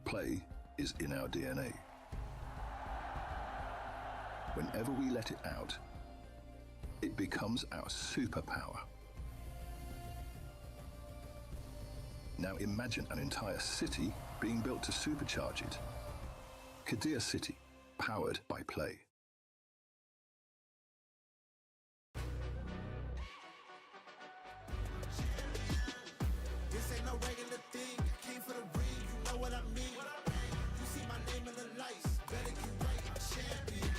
Play is in our DNA. Whenever we let it out, it becomes our superpower. Now imagine an entire city being built to supercharge it. Kadir City, powered by play. This ain't no regular thing. I came for the ring, you know what I mean. You see my name in the lights, better get right, I'm champion.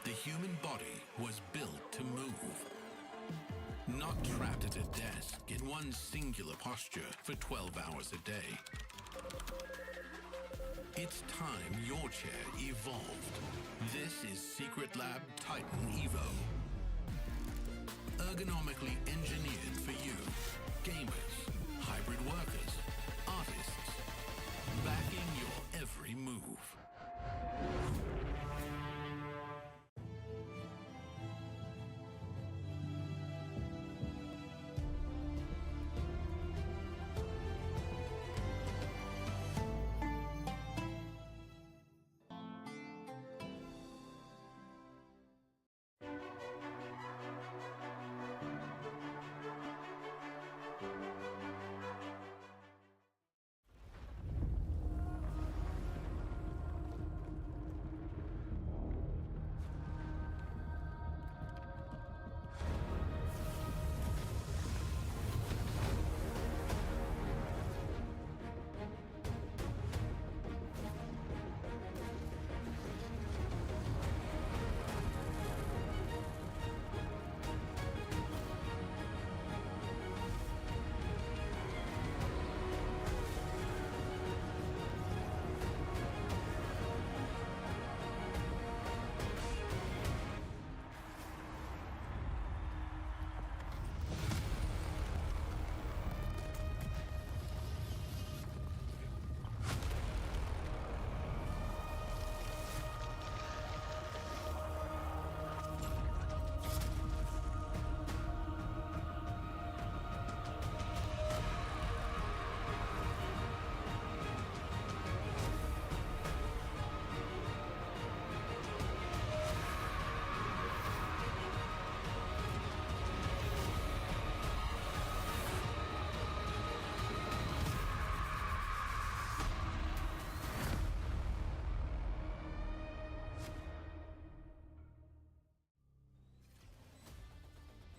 The human body was built to move. Not trapped at a desk in one singular posture for 12 hours a day. It's time your chair evolved. This is Secret Lab Titan Evo. Ergonomically engineered for you, gamers, hybrid workers, artists, backing your every move.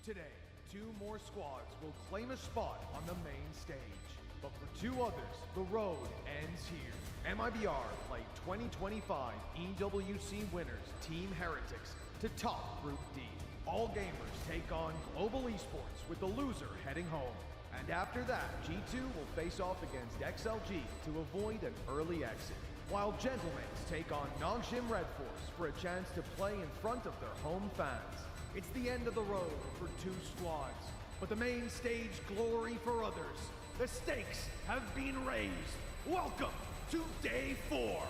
Today, 2 more squads will claim a spot on the main stage. But for 2 others, the road ends here. MIBR play 2025 EWC winners Team Heretics to top Group D. All gamers take on Global Esports with the loser heading home. And after that, G2 will face off against XLG to avoid an early exit. While Gentlemen take on Nongshim Red Force for a chance to play in front of their home fans. It's the end of the road for 2 squads, but the main stage glory for others. The stakes have been raised. Welcome to Day 4.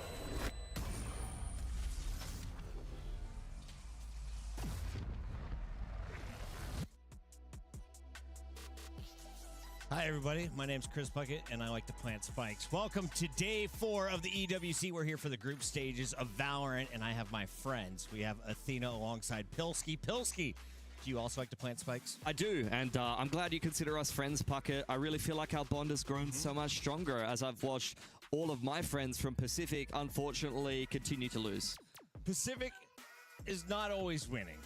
Hi, everybody. My name's Chris Puckett, and I like to plant spikes. Welcome to day 4 of the EWC. We're here for the group stages of Valorant, and I have my friends. We have Athena alongside Pilski. Pilski, do you also like to plant spikes? I do, and I'm glad you consider us friends, Puckett. I really feel like our bond has grown so much stronger as I've watched all of my friends from Pacific, unfortunately, continue to lose. Pacific is not always winning.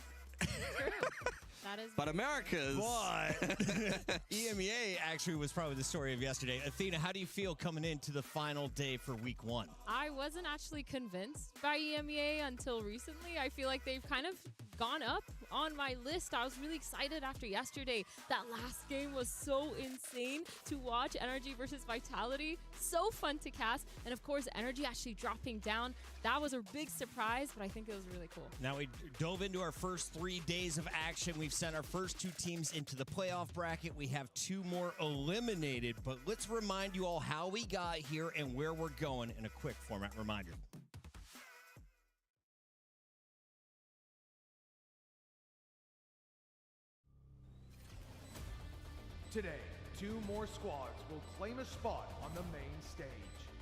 That is. But America's. But EMEA actually was probably the story of yesterday. Athena, how do you feel coming into the final day for week 1? I wasn't actually convinced by EMEA until recently. I feel like they've kind of gone up on my list. I was really excited after yesterday. That last game was so insane to watch. Energy versus Vitality. So fun to cast. And of course, Energy actually dropping down. That was a big surprise, but I think it was really cool. Now we dove into our first 3 days of action. We've sent our first 2 teams into the playoff bracket. We have 2 more eliminated, but let's remind you all how we got here and where we're going in a quick format reminder. Today, 2 more squads will claim a spot on the main stage.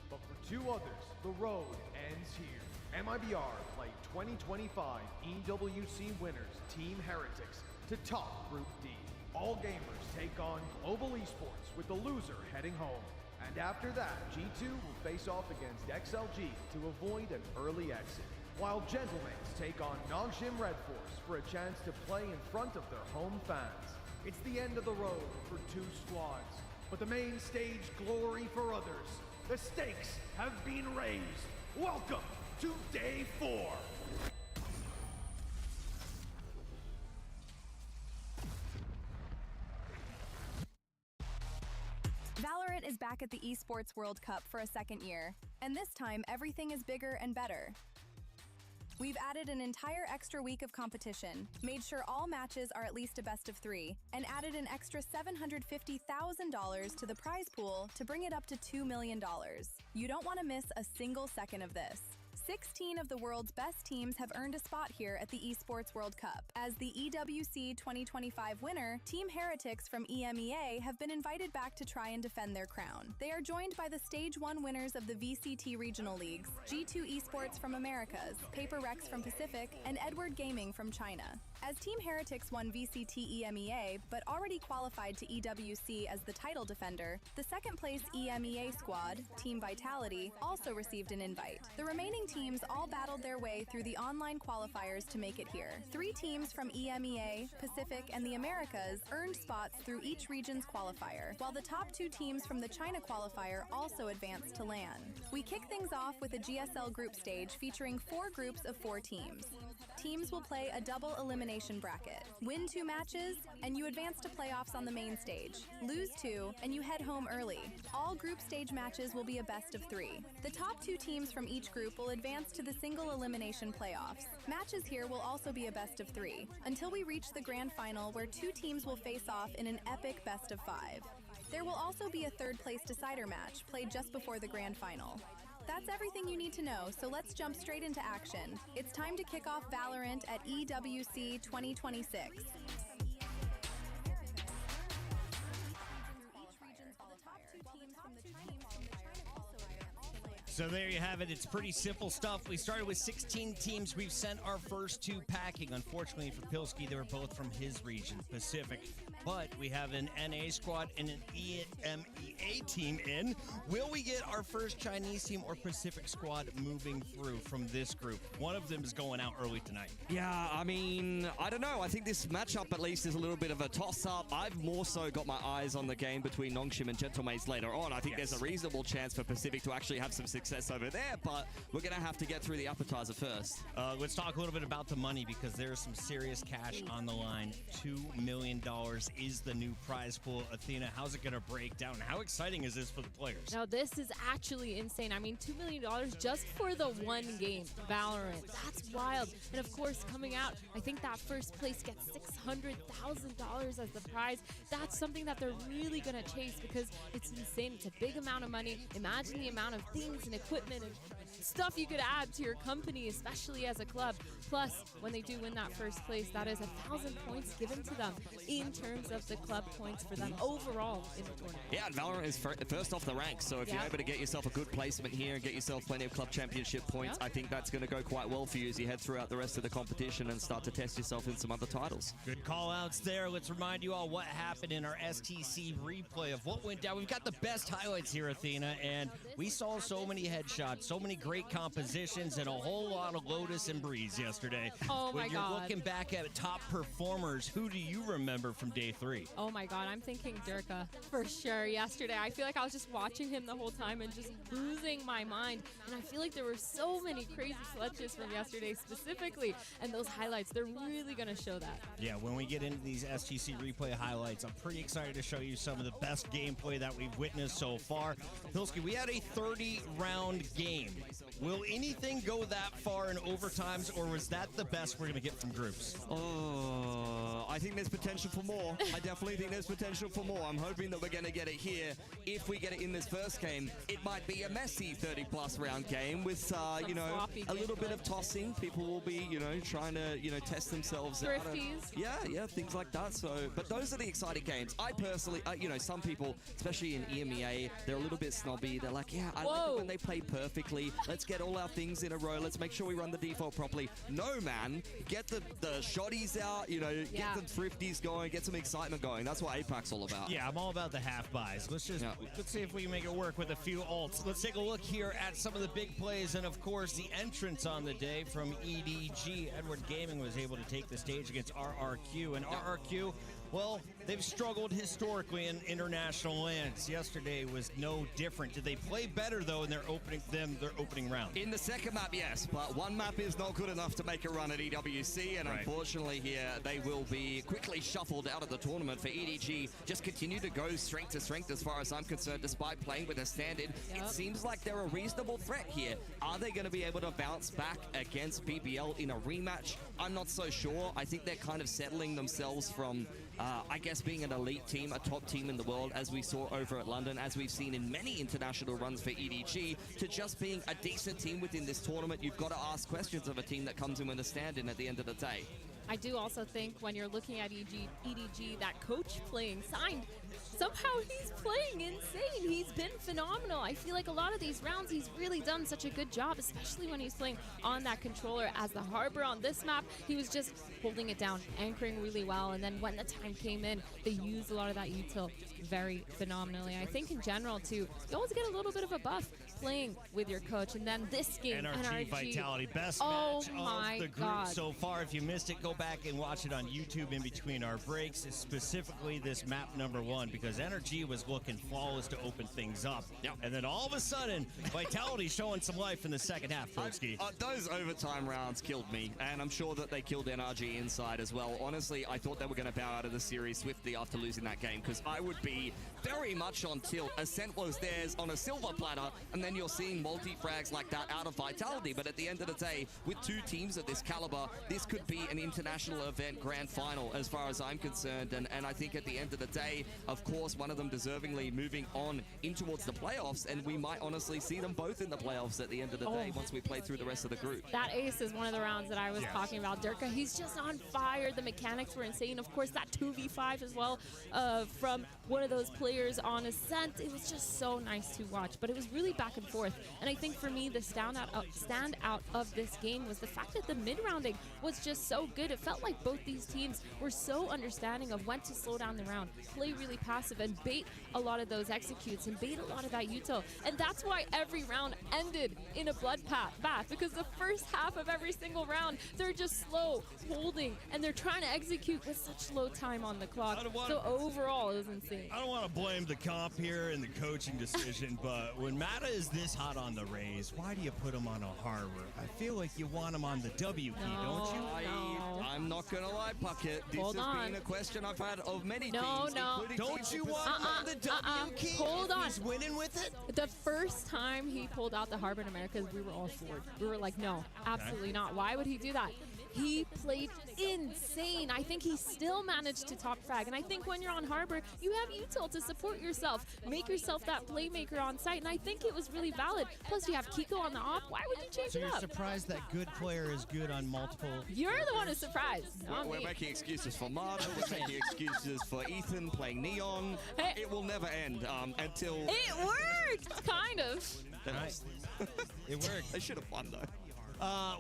But for 2 others, the road ends here. MIBR play 2025 EWC winners Team Heretics to top Group D. All gamers take on Global Esports with the loser heading home. And after that, G2 will face off against XLG to avoid an early exit. While Gentlemen take on Nongshim Red Force for a chance to play in front of their home fans. It's the end of the road for 2 squads, but the main stage glory for others. The stakes have been raised. Welcome to day 4. Valorant is back at the Esports World Cup for a second year, and this time everything is bigger and better. We've added an entire extra week of competition, made sure all matches are at least a best of 3, and added an extra $750,000 to the prize pool to bring it up to $2 million. You don't want to miss a single second of this. 16 of the world's best teams have earned a spot here at the Esports World Cup. As the EWC 2025 winner, Team Heretics from EMEA have been invited back to try and defend their crown. They are joined by the Stage 1 winners of the VCT Regional Leagues, G2 Esports from Americas, Paper Rex from Pacific, and Edward Gaming from China. As Team Heretics won VCT EMEA, but already qualified to EWC as the title defender, the second place EMEA squad, Team Vitality, also received an invite. The remaining teams all battled their way through the online qualifiers to make it here. 3 teams from EMEA, Pacific, and the Americas earned spots through each region's qualifier, while the top 2 teams from the China qualifier also advanced to LAN. We kick things off with a GSL group stage featuring 4 groups of 4 teams. Teams will play a double elimination bracket. Win 2 matches, and you advance to playoffs on the main stage. Lose 2, and you head home early. All group stage matches will be a best of 3. The top 2 teams from each group will advance to the single elimination playoffs. Matches here will also be a best of 3, until we reach the grand final where 2 teams will face off in an epic best of 5. There will also be a 3rd place decider match played just before the grand final. That's everything you need to know, so let's jump straight into action. It's time to kick off Valorant at EWC 2026. So there you have it. It's pretty simple stuff. We started with 16 teams. We've sent our first 2 packing. Unfortunately for Pilski, they were both from his region, Pacific. But we have an NA squad and an EMEA team in. Will we get our first Chinese team or Pacific squad moving through from this group? One of them is going out early tonight. Yeah, I mean, I don't know. I think this matchup at least is a little bit of a toss-up. I've more so got my eyes on the game between Nongshim and Gentlemates later on. I think there's a reasonable chance for Pacific to actually have some success over there, but we're going to have to get through the appetizer first. Let's talk a little bit about the money because there's some serious cash on the line. $2 million is the new prize pool. Athena, how's it going to break down? How exciting is this for the players? Now, this is actually insane. I mean, $2 million just for the one game, Valorant. That's wild. And of course, coming out, I think that first place gets $600,000 as the prize. That's something that they're really going to chase because it's insane. It's a big amount of money. Imagine the amount of things and equipment and stuff you could add to your company, especially as a club. Plus, when they do win that first place, that is 1,000 points given to them in terms terms of the club points for them overall in the tournament. Yeah, and Valorant is first off the ranks, so if you're able to get yourself a good placement here and get yourself plenty of Club Championship points, I think that's going to go quite well for you as you head throughout the rest of the competition and start to test yourself in some other titles. Good call-outs there. Let's remind you all what happened in our STC replay of what went down. We've got the best highlights here, Athena, and we saw so many headshots, so many great compositions, and a whole lot of Lotus and Breeze yesterday. Oh, my When you're God. looking back at top performers, who do you remember from day 3? Oh my God, I'm thinking Durka for sure yesterday. I feel like I was just watching him the whole time and just losing my mind. And I feel like there were so many crazy clutches from yesterday specifically. And those highlights, they're really going to show that. Yeah, when we get into these STC replay highlights, I'm pretty excited to show you some of the best gameplay that we've witnessed so far. Pilsky, we had a 30-round game. Will anything go that far in overtimes, or was that the best we're going to get from groups? Oh, I think there's potential for more. I definitely think there's potential for more. I'm hoping that we're going to get it here. If we get it in this first game, it might be a messy 30-plus round game with, you know, a little bit of tossing. People will be, you know, trying to, you know, test themselves out. Thrifties. Yeah, things like that. So, but those are the exciting games. I personally, you know, some people, especially in EMEA, they're a little bit snobby. They're like, yeah, I like it when they play perfectly. Let's get all our things in a row. Let's make sure we run the default properly. No, man. Get the shotties out, you know, get the thrifties going, get some excitement going. That's what APAC's all about. Yeah, I'm all about the half buys. Let's see if we can make it work with a few ults. Let's take a look here at some of the big plays, and of course the entrance on the day from EDG. Edward Gaming was able to take the stage against RRQ, and RRQ, well, they've struggled historically in international lands. Yesterday was no different. Did they play better though in their opening round? In the second map, yes, but one map is not good enough to make a run at EWC, and unfortunately here they will be quickly shuffled out of the tournament. For EDG, just continue to go strength to strength as far as I'm concerned, despite playing with a standard. It seems like they're a reasonable threat here. Are they going to be able to bounce back against BBL in a rematch? I'm not so sure. I think they're kind of settling themselves from I guess being an elite team, a top team in the world, as we saw over at London, as we've seen in many international runs for EDG, to just being a decent team within this tournament. You've got to ask questions of a team that comes in with a stand-in at the end of the day. I do also think when you're looking at EDG, that coach playing signed, somehow he's playing insane. He's been phenomenal. I feel like a lot of these rounds, he's really done such a good job, especially when he's playing on that controller as the Harbor on this map. He was just holding it down, anchoring really well, and then when the time came in, they used a lot of that util very phenomenally. I think in general, too, you always get a little bit of a buff playing with your coach, and then this game, NRG Vitality, best match of the group so far. If you missed it, go back and watch it on YouTube in between our breaks, specifically this map number 1, because NRG was looking flawless to open things up. And then all of a sudden, Vitality showing some life in the second half, Filski. Those overtime rounds killed me, and I'm sure that they killed NRG inside as well. Honestly, I thought they were going to bow out of the series swiftly after losing that game, because I would be very much on tilt. Ascent was theirs on a silver platter, and then you're seeing multi-frags like that out of Vitality. But at the end of the day, with two teams of this caliber, this could be an international event grand final as far as I'm concerned. And I think at the end of the day, of course, one of them deservingly moving on in towards the playoffs, and we might honestly see them both in the playoffs at the end of the day once we play through the rest of the group. That ace is one of the rounds that I was talking about. Durka, he's just on fire. The mechanics were insane. Of course, that 2v5 as well from one of those players on Ascent. It was just so nice to watch, but it was really back and forth. And I think for me, the standout of this game was the fact that the mid-rounding was just so good. It felt like both these teams were so understanding of when to slow down the round, play really passive, and bait a lot of those executes and bait a lot of that util. And that's why every round ended in a bloodbath, because the first half of every single round, they're just slow, holding, and they're trying to execute with such low time on the clock. So overall, it was insane. I don't want to blame the comp here and the coaching decision, but when Mata is this hot on the Rays, why do you put him on a Harbor? I feel like you want him on the W key, don't you? I'm not going to lie, Puckett. This has been a question I've had of many teams, including Don't teams Don't you want the W key? Hold on. He's winning with it? The first time he pulled out the Harbor in Americas, we were all floored. We were like, no, absolutely not. Why would he do that? He played insane. I think he still managed to top frag. And I think when you're on Harbor, you have util to support yourself. Make yourself that playmaker on site. And I think it was really valid. Plus, you have Kiko on the op. Why would you change So it you're up? surprised that good player is good on multiple... You're the one who's surprised. not We're me. making excuses for Mark. We're making excuses for Ethan playing Neon. Hey. It will never end until... It worked, kind of. Right. It worked. They should have won, though.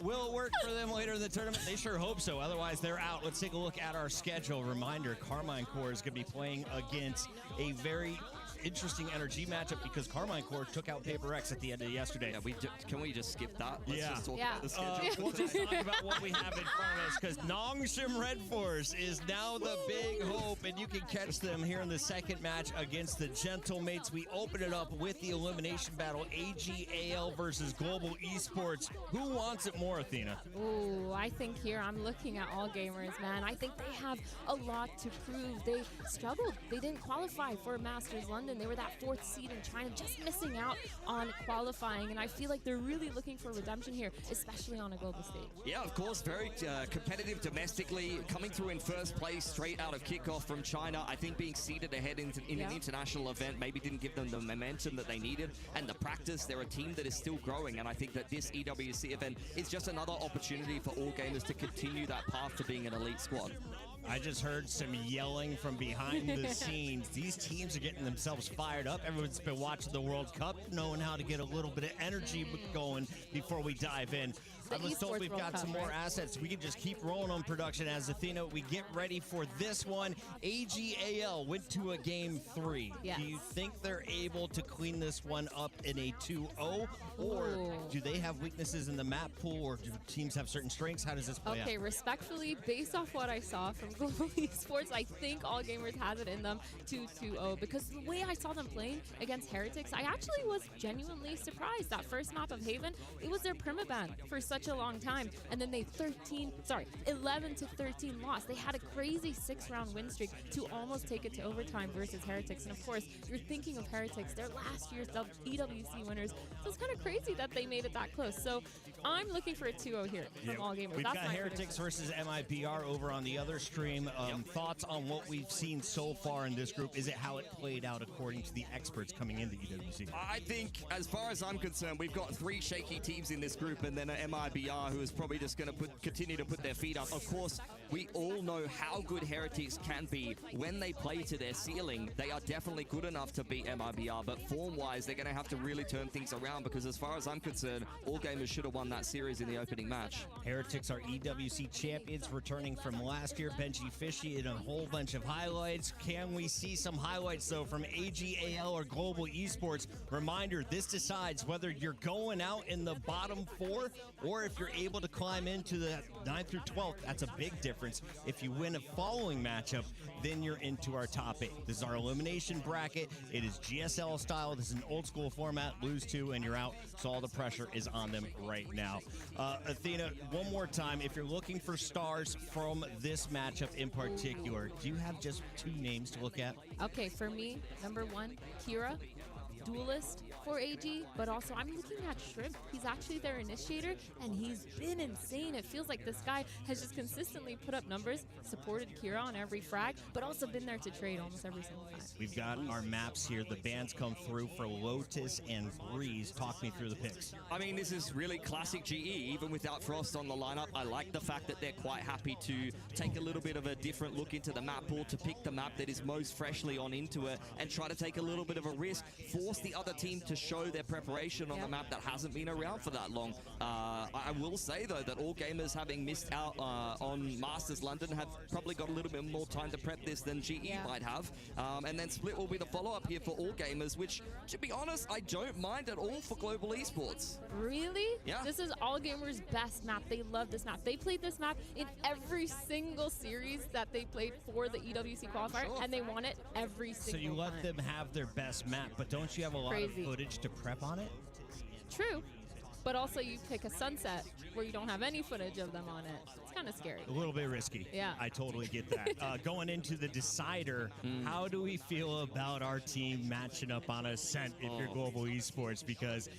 Will it work for them later in the tournament? They sure hope so. Otherwise, they're out. Let's take a look at our schedule. Reminder, Carmine Corps is going to be playing against a very interesting energy matchup because Carmine Corps took out Paper X at the end of yesterday. Yeah, can we just skip that? Let's just talk about the schedule. We'll just talk about what we have in front of us because Nongshim Red Force is now the big hope, and you can catch them here in the second match against the Gentlemates. We open it up with the elimination battle, AGAL versus Global Esports. Who wants it more, Athena? Ooh, I think here I'm looking at all gamers, man. I think they have a lot to prove. They struggled. They didn't qualify for Masters London. They were that 4th seed in China, just missing out on qualifying. And I feel like they're really looking for redemption here, especially on a global stage. Yeah, of course, very competitive domestically, coming through in first place straight out of kickoff from China. I think being seeded ahead in an international event maybe didn't give them the momentum that they needed and the practice. They're a team that is still growing, and I think that this EWC event is just another opportunity for all gamers to continue that path to being an elite squad. I just heard some yelling from behind the scenes. These teams are getting themselves fired up. Everyone's been watching the World Cup, knowing how to get a little bit of energy going before we dive in. I was told we've got some more assets. We can just keep rolling on production as Athena. We get ready for this one. AGAL went to a game 3. Yes. Do you think they're able to clean this one up in a 2-0? Or do they have weaknesses in the map pool? Or do teams have certain strengths? How does this play out? Okay, respectfully, based off what I saw from Global Esports, I think All Gamers has it in them to 2-0 because the way I saw them playing against Heretics, I actually was genuinely surprised. That first map of Haven, it was their permaban for such a long time, and then they 11-13 lost. They had a crazy 6-round win streak to almost take it to overtime versus Heretics. And of course, you're thinking of Heretics, they're last year's EWC winners, so it's kind of crazy that they made it that close. So I'm looking for a 2-0 here from All Gamers. We've That's got my Heretics prediction. versus MIBR over on the other stream. Thoughts on what we've seen so far in this group? Is it how it played out according to the experts coming into EWC? I think, as far as I'm concerned, we've got 3 shaky teams in this group, and then an MIBR who is probably just going to continue to put their feet up. Of course, we all know how good Heretics can be when they play to their ceiling. They are definitely good enough to beat MIBR, but form-wise, they're going to have to really turn things around because, as far as I'm concerned, All Gamers should have won that series in the opening match. Heretics are EWC champions, returning from last year. Benji Fishy in a whole bunch of highlights. Can we see some highlights, though, from AGAL or Global Esports? Reminder, this decides whether you're going out in the bottom 4 or if you're able to climb into the 9th through 12th. That's a big difference. If you win a following matchup, then you're into our top 8. This is our elimination bracket. It is GSL style. This is an old school format. Lose 2 and you're out. So all the pressure is on them right now. Athena, one more time, if you're looking for stars from this matchup in particular, do you have just 2 names to look at? Okay, for me, number 1, Kira, duelist for AG, but also I'm looking at Shrimp. He's actually their initiator, and he's been insane. It feels like this guy has just consistently put up numbers, supported Kira on every frag, but also been there to trade almost every single time. We've got our maps here. The bans come through for Lotus and Breeze. Talk me through the picks. I mean, this is really classic GE, even without Frost on the lineup. I like the fact that they're quite happy to take a little bit of a different look into the map pool, to pick the map that is most freshly on into it, and try to take a little bit of a risk, force the other team to show their preparation on the map that hasn't been around for that long. I will say, though, that All Gamers, having missed out on Masters London, have probably got a little bit more time to prep this than GE might have. And then Split will be the follow-up here for All Gamers, which, to be honest, I don't mind at all for Global Esports. Really? Yeah. This is All Gamers' best map. They love this map. They played this map in every single series that they played for the EWC qualifier, and they won it every single So you let time. them have their best map, but don't you have a lot of footage to prep on it? True. but also you pick a sunset where you don't have any footage of them on it. It's kind of scary. A little bit risky. Yeah. I totally get that. Going into the decider, how do we feel about our team matching up on Ascent if you're Global Esports? Because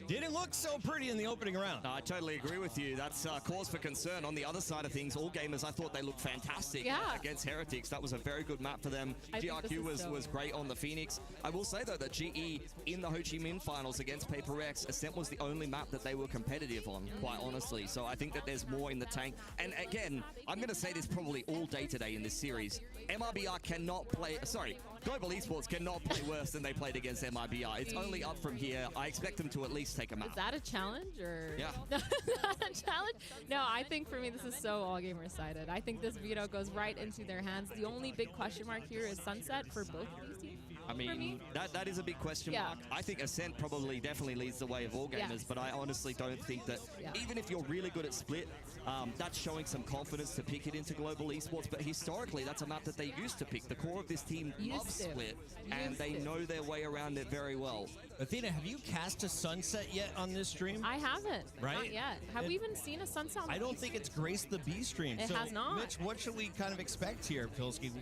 didn't look so pretty in the opening round. I totally agree with you. That's cause for concern. On the other side of things, All Gamers, I thought they looked fantastic against Heretics. That was a very good map for them. GRQ was great on the Phoenix. I will say, though, that GE in the Ho Chi Minh finals against Paper X, Ascent was the only map that they were competitive on, quite honestly. So I think that there's more in the tank. And again, I'm going to say this probably all day today in this series. MRBR cannot play, Global Esports cannot play worse than they played against MRBR. It's only up from here. I expect them to at least take a map. Is that a challenge or? Yeah. Not a challenge? No, I think for me this is so all gamer sided. I think this veto goes right into their hands. The only big question mark here is sunset for both of these teams. I mean, that is a big question mark. I think Ascent definitely leads the way of All Gamers, but I honestly don't think that even if you're really good at Split, that's showing some confidence to pick it into Global Esports. But historically, that's a map that they used to pick. The core of this team loves Split, and they know their way around it very well. Athena, have you cast a sunset yet on this stream? I haven't. Right? Not yet. Have we even seen a sunset on the I don't B think stream? it's graced the B stream. It has not. Mitch, what should we kind of expect here, Pilsky?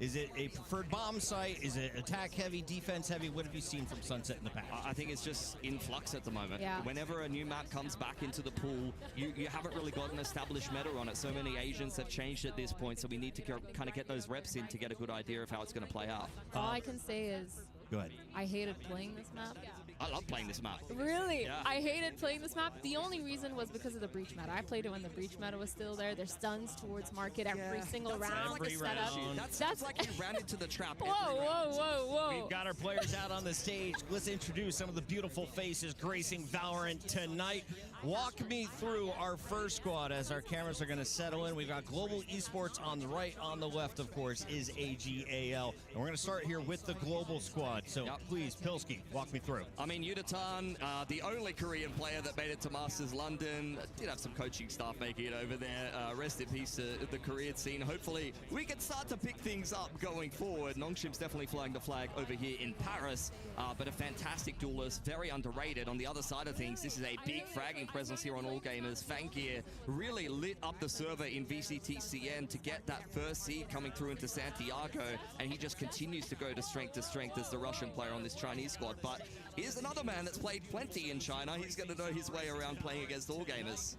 Is it a preferred bomb site? Is it attack heavy, defense heavy? What have you seen from Sunset in the past? I think it's just in flux at the moment. Yeah. Whenever a new map comes back into the pool, you haven't really got an established meta on it. So many agents have changed at this point, so we need to kind of get those reps in to get a good idea of how it's going to play out. All I can say is Go ahead. I hated playing this map. I love playing this map. Really? Yeah. I hated playing this map. The only reason was because of the breach meta. I played it when the breach meta was still there. There's stuns towards market every single round. every the setup. round. That's like you ran into the trap. Whoa. We've got our players out on the stage. Let's introduce some of the beautiful faces gracing Valorant tonight. Walk me through our first squad as our cameras are going to settle in. We've got Global Esports on the right. On the left, of course, is AGAL. And we're going to start here with the Global squad. So please, Pilsky, walk me through. I mean, Yudatan, the only Korean player that made it to Masters London, did have some coaching staff making it over there. Rest in peace to the Korean scene. Hopefully, we can start to pick things up going forward. Nongshim's definitely flying the flag over here in Paris, but a fantastic duelist, very underrated. On the other side of things, this is a big fragging presence here on All Gamers. Fanggear really lit up the server in VCTCN to get that first seed coming through into Santiago, and he just continues to go to strength as the Russian player on this Chinese squad. But here's another man that's played plenty in China. He's going to know his way around playing against All Gamers.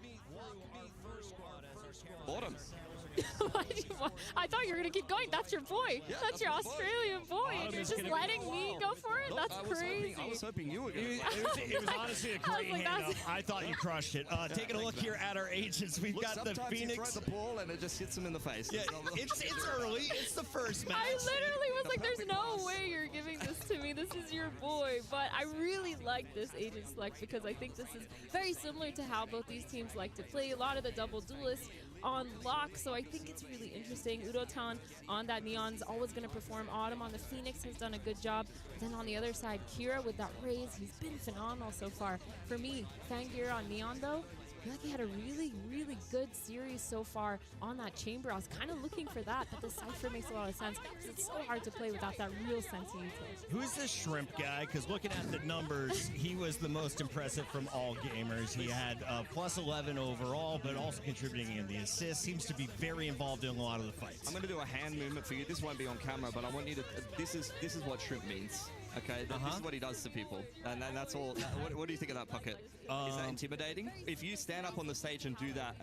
Autumn. I thought you were going to keep going. That's your boy. Yeah, that's your Australian boy. And you're just letting me go for it? Look, That's crazy. I was hoping you were going to. It was honestly a great handout. I thought you crushed it. Taking a look here at our agents, we've got the Phoenix. You throw the ball and it just hits him in the face. Yeah, it's early. It's the first match. I literally was like, there's no way you're giving this to me. This is your boy. But I really like this agent select because I think this is very similar to how both these teams like to play. A lot of the double duelists on lock, so I think it's really interesting. Udotan on that Neon's always going to perform. Autumn on the Phoenix has done a good job. Then on the other side, Kira with that raise, he's been phenomenal so far. For me, Fanggear on Neon though, I feel like he had a really, really good series so far on that chamber. I was kind of looking for that, but the Cypher makes a lot of sense because it's so hard to play without that real sense of utility. Who's this shrimp guy? Because looking at the numbers, he was the most impressive from all gamers. He had plus 11 overall, but also contributing in the assists. Seems to be very involved in a lot of the fights. I'm going to do a hand movement for you. This won't be on camera, but I want you to. This is what shrimp means. Okay, this is what he does to people, and that's all. What do you think of that pocket? Is that intimidating? If you stand up on the stage and do that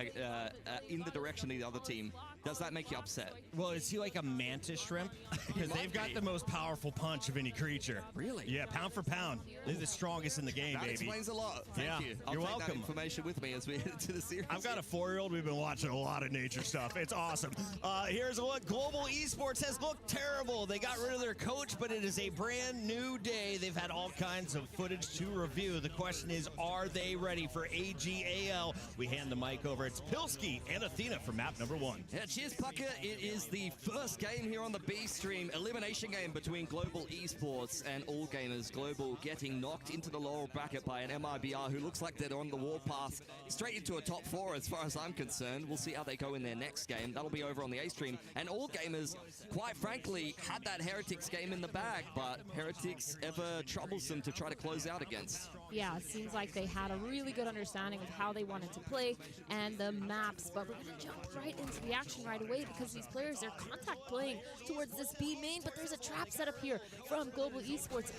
in the direction of the other team, does that make you upset? Well, is he like a mantis shrimp? Because they've got the most powerful punch of any creature. Really? Yeah, pound for pound. They're the strongest in the game, That baby. explains a lot. Thank you. I'll You're take welcome. that information with me as we head into the series. I've got a 4-year-old. We've been watching a lot of nature stuff. It's awesome. Here's a look. Global Esports has looked terrible. They got rid of their coach, but it is a brand new day. They've had all kinds of footage to review. The question is, are they ready for AGAL? We hand the mic over. It's Pilsky and Athena for map number 1. Yeah, cheers, Pucker. It is the first game here on the B stream. Elimination game between Global Esports and All Gamers. Global getting knocked into the lower bracket by an MIBR who looks like they're on the warpath straight into a top 4 as far as I'm concerned. We'll see how they go in their next game. That'll be over on the A stream. And All Gamers, quite frankly, had that Heretics game in the bag, but Heretics Phoenix ever troublesome to try to close out against. Yeah, it seems like they had a really good understanding of how they wanted to play and the maps, but we're going to jump right into the action right away because these players are contact playing towards this B main, but there's a trap set up here from Global Esports.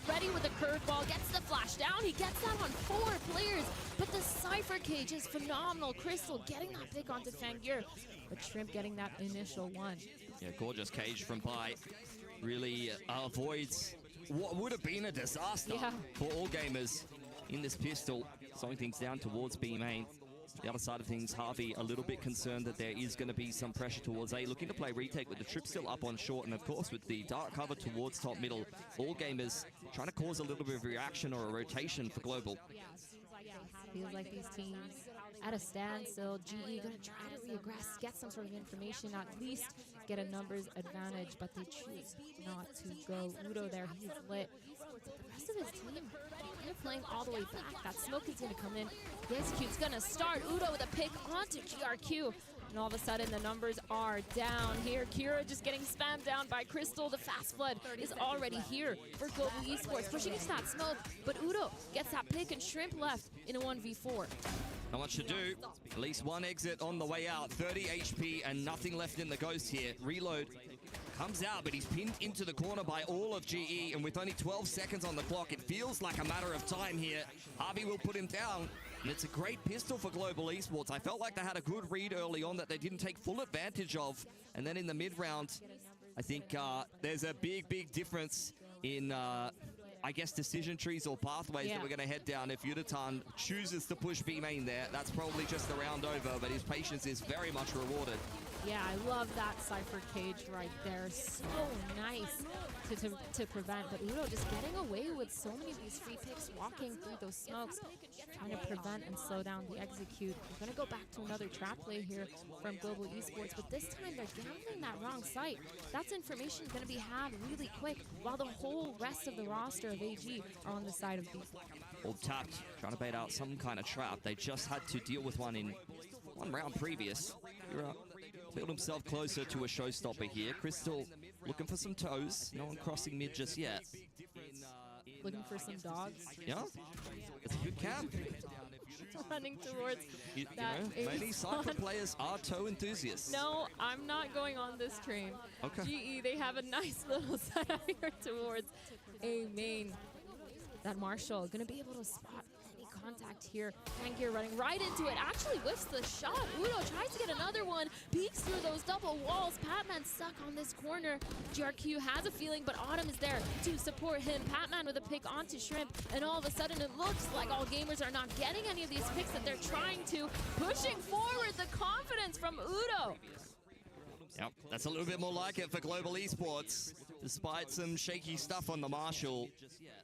Ready with a curveball, gets the flash down, he gets that on 4 players, but the Cypher Cage is phenomenal. Crystal getting that pick onto Fangir, but Shrimp getting that initial one. Yeah, gorgeous cage from Pai. Really avoids what would have been a disaster for all gamers in this pistol, slowing things down towards B main. The other side of things, Harvey a little bit concerned that there is going to be some pressure towards A, looking to play retake with the trip still up on short, and of course with the dark cover towards top middle, all gamers trying to cause a little bit of reaction or a rotation for Global. Feels like these teams at a standstill. GE gonna try to regress, get some sort of information, at least get a numbers advantage, but they choose not to go. Udo there, he's lit. The rest of his team, they're playing all the way back. That smoke is gonna come in. The execute's gonna start. Udo with a pick onto GRQ. And all of a sudden, the numbers are down here. Kira just getting spammed down by Crystal. The fast flood is already here for Global Esports, pushing into that smoke. But Udo gets that pick, and Shrimp left in a 1v4. Not much to do. At least one exit on the way out. 30 HP and nothing left in the Ghost here. Reload comes out, but he's pinned into the corner by all of GE. And with only 12 seconds on the clock, it feels like a matter of time here. Harvey will put him down. And it's a great pistol for Global Esports. I felt like they had a good read early on that they didn't take full advantage of. And then in the mid-round, I think there's a big difference in, I guess, decision trees or pathways that we're going to head down. If Yudatan chooses to push B main there, that's probably just the round over, but his patience is very much rewarded. Yeah, I love that Cypher Cage right there. So nice to prevent. But Udo just getting away with so many of these free picks, walking through those smokes, trying to prevent and slow down the execute. We're going to go back to another trap play here from Global Esports, but this time they're gambling that wrong site. That's information going to be had really quick, while the whole rest of the roster of AG are on the side of B. Old tapped, trying to bait out some kind of trap. They just had to deal with one in one round previous. Build himself closer to a showstopper here. Crystal looking for some toes. No one crossing mid just yet. Looking for some dogs. Yeah, it's a good camp. Running towards that many Cypher players are toe enthusiasts. No, I'm not going on this train. Okay. GE, they have a nice little setup here towards A main. That Marshall gonna be able to spot any contact here. Fangir running right into it. Actually whiffs the shot. Udo tries to get another one. Peeks through those double walls. Patman stuck on this corner. GRQ has a feeling, but Autumn is there to support him. Patman with a pick onto Shrimp, and all of a sudden it looks like all gamers are not getting any of these picks that they're trying to. Pushing forward, the confidence from Udo. Yep, that's a little bit more like it for Global Esports. Despite some shaky stuff on the Marshall,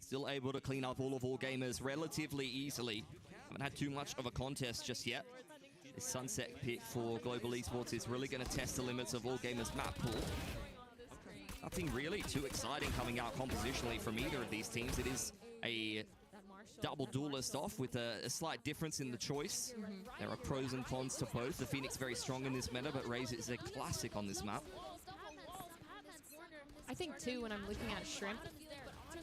still able to clean up all gamers relatively easily. Haven't had too much of a contest just yet. This Sunset pick for Global Esports is really going to test the limits of all gamers' map pool. Nothing really too exciting coming out compositionally from either of these teams. It is a double duelist off with a slight difference in the choice. There are pros and cons to both. The Phoenix very strong in this meta, but Raze is a classic on this map. I think too, when I'm looking at Shrimp,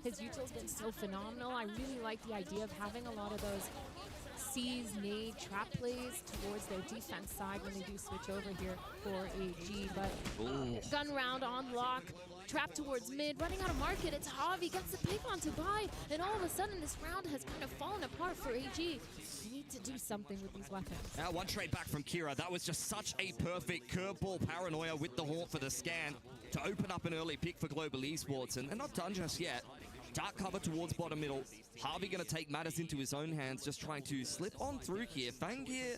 his util's been so phenomenal. I really like the idea of having a lot of those seize, nade, trap plays towards their defense side when they do switch over here for AG. But gun round on lock, trap towards mid, running out of market. It's Javi, gets the pick onto buy, and all of a sudden this round has kind of fallen apart for AG. They need to do something with these weapons. Now one trade back from Kira. That was just such a perfect curveball paranoia with the Haunt for the scan to open up an early pick for Global Esports, and they're not done just yet. Dark cover towards bottom middle. Harvey going to take matters into his own hands, just trying to slip on through here. Fangir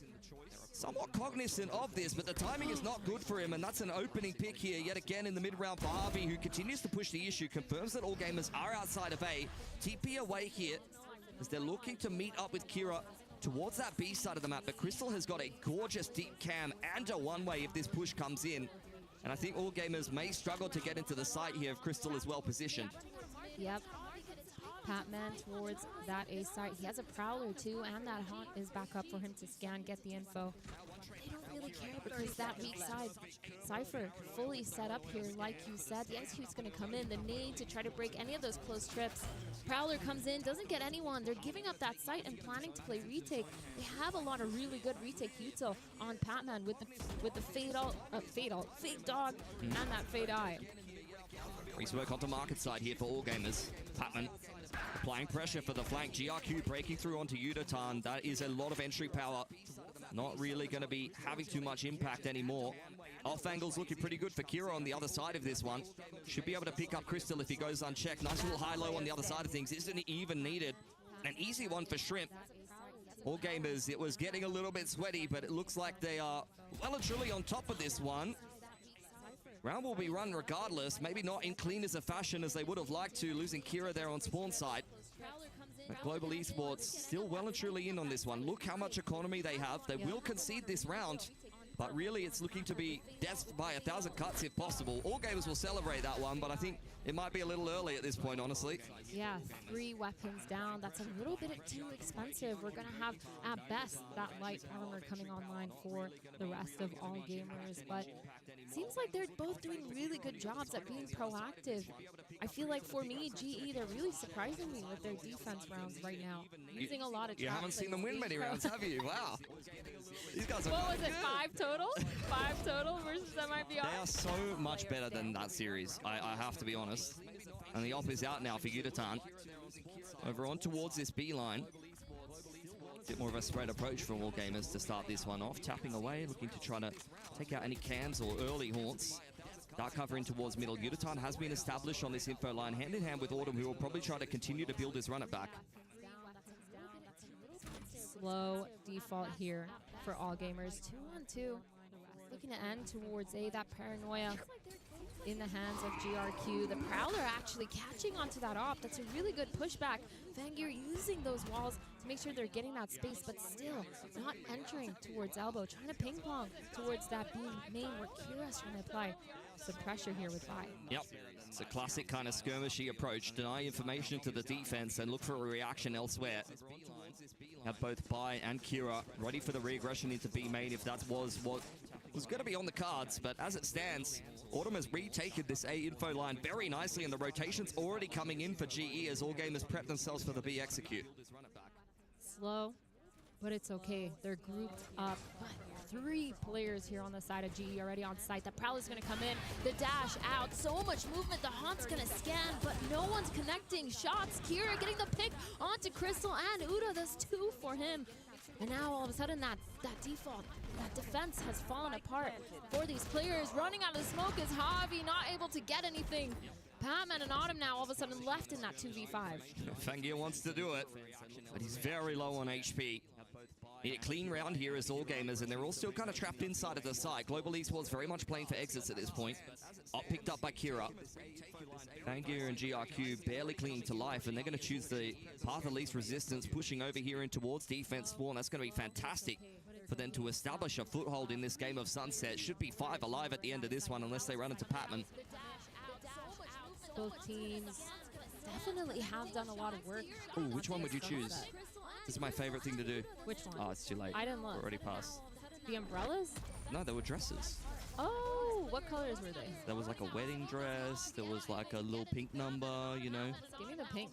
somewhat cognizant of this, but the timing is not good for him, and that's an opening pick here yet again in the mid-round for Harvey, who continues to push the issue, confirms that all gamers are outside of A. TP away here as they're looking to meet up with Kira towards that B side of the map, but Crystal has got a gorgeous deep cam and a one-way if this push comes in. And I think all gamers may struggle to get into the site here if Crystal is well positioned. Yep. Patman towards that A site. He has a Prowler too, and that Haunt is back up for him to scan, get the info. They don't really care because that weak side, Cypher, fully set up here, like you said. The Execute's going to come in, the nade to try to break any of those close trips. Prowler comes in, doesn't get anyone. They're giving up that site and planning to play retake. They have a lot of really good retake util on Patman with the fade dog, and that fade eye. Grease work onto market side here for all gamers. Patman applying pressure for the flank. GRQ breaking through onto Udatan. That is a lot of entry power. Not really going to be having too much impact anymore. Off angle's looking pretty good for Kira on the other side of this one. Should be able to pick up Crystal if he goes unchecked. Nice little high-low on the other side of things. Isn't even needed. An easy one for Shrimp. All gamers, it was getting a little bit sweaty, but it looks like they are well and truly on top of this one. Round will be run regardless, maybe not in clean as a fashion as they would have liked to, losing Kira there on spawn side. But Global Esports still well and truly in on this one. Look how much economy they have. They will concede this round, but really it's looking to be death by 1,000 cuts if possible. All gamers will celebrate that one, but I think it might be a little early at this point, honestly. Yeah, 3 weapons down. That's a little bit too expensive. We're going to have, at best, that light armor coming online for the rest of all gamers. But seems like they're both doing really good jobs at being proactive. I feel like for me, GE, they're really surprising me with their defense rounds right now. Using a lot of You haven't seen them win many rounds, have you? Wow. These guys are what was good. it, 5 total? 5 total versus MIBR? They are so much better than that series, I have to be honest. And the op is out now for Udatan. Over on towards this B line. Bit more of a spread approach from all gamers to start this one off. Tapping away, looking to try to take out any cams or early haunts. Dark cover in towards middle. Udatan has been established on this info line, hand in hand with Autumn, who will probably try to continue to build his run it back. Slow default here for all gamers. 2-on-2. Looking to end towards A. That paranoia in the hands of GRQ. The Prowler actually catching onto that op. That's a really good pushback. Fangir using those walls to make sure they're getting that space, but still not entering towards elbow. Trying to ping pong towards that B main where Kira's trying to apply some pressure here with Vi. Yep. It's a classic kind of skirmishy approach. Deny information to the defense and look for a reaction elsewhere. Have both Bai and Kira ready for the re-aggression into B main if that was what was going to be on the cards, but as it stands, Autumn has retaken this A info line very nicely, and the rotation's already coming in for GE as all gamers prep themselves for the B execute. Slow, but it's okay. They're grouped up. 3 players here on the side of GE already on site. The Prowler's going to come in. The dash out. So much movement. The Haunt's going to scan, but no one's connecting. Shots. Kira getting the pick onto Crystal and Uda. That's 2 for him. And now all of a sudden that default, that defense has fallen apart for these players. Running out of the smoke is Javi, not able to get anything. Patman and Autumn now all of a sudden left in that 2v5. Fangir wants to do it, but he's very low on HP. Need a clean round here as all gamers, and they're all still kind of trapped inside of the site. Global Esports very much playing for exits at this point. Up picked up by Kira. Fangir and GRQ barely clinging to life, and they're going to choose the path of least resistance, pushing over here in towards defense spawn. That's going to be fantastic for them to establish a foothold in this game of Sunset. Should be 5 alive at the end of this one unless they run into Patman. Both teams definitely have done a lot of work. Ooh, which one would you choose? This is my favorite thing to do. Which one? Oh, it's too late. I didn't look. We're already past. The umbrellas? No, they were dresses. Oh, what colors were they? There was like a wedding dress. There was like a little pink number, you know. Give me the pink.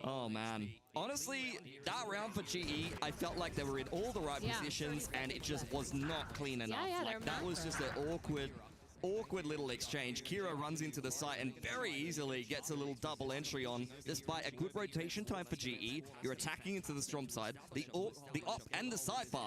Oh, man. Honestly, that round for GE, I felt like they were in all the right positions, and it just was not clean enough. Like, that was just an awkward little exchange. Kira runs into the site and very easily gets a little double entry on. Despite a good rotation time for GE, you're attacking into the Storm side. The op and the Cypher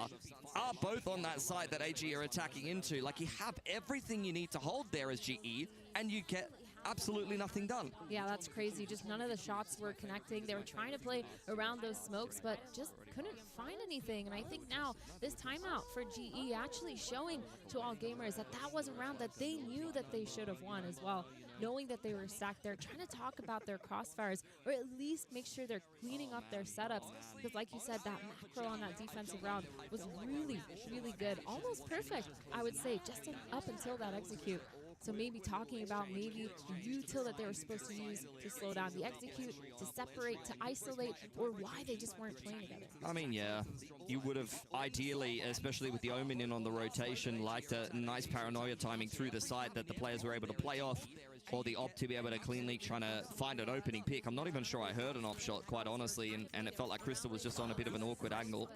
are both on that side that AG are attacking into. Like, you have everything you need to hold there as GE, and you get absolutely nothing done. Yeah, that's crazy. Just none of the shots were connecting. They were trying to play around those smokes, but just couldn't find anything. And I think now this timeout for GE actually showing to all gamers that that was a round that they knew that they should have won as well. Knowing that they were stacked there, trying to talk about their crossfires, or at least make sure they're cleaning up their setups. Because like you said, that macro on that defensive round was really, really good. Almost perfect, I would say, just up until that execute. So maybe talking about maybe the util that they were supposed to use to slow down the execute, to separate, to isolate, or why they just weren't playing together. I mean, yeah, you would have ideally, especially with the Omen in on the rotation, liked a nice paranoia timing through the site that the players were able to play off, or the op to be able to cleanly trying to find an opening pick. I'm not even sure I heard an op shot, quite honestly, and it felt like Crystal was just on a bit of an awkward angle.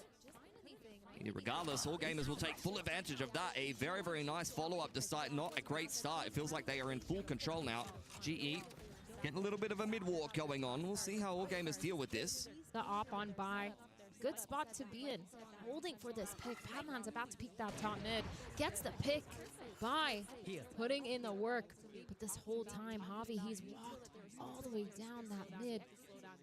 Regardless, all gamers will take full advantage of that. A very, very nice follow-up despite not a great start. It feels like they are in full control now. GE getting a little bit of a mid-walk going on. We'll see how all gamers deal with this. The op on by. Good spot to be in. Holding for this pick. Padman's about to peek that top mid. Gets the pick. By putting in the work. But this whole time, Javi, he's walked all the way down that mid.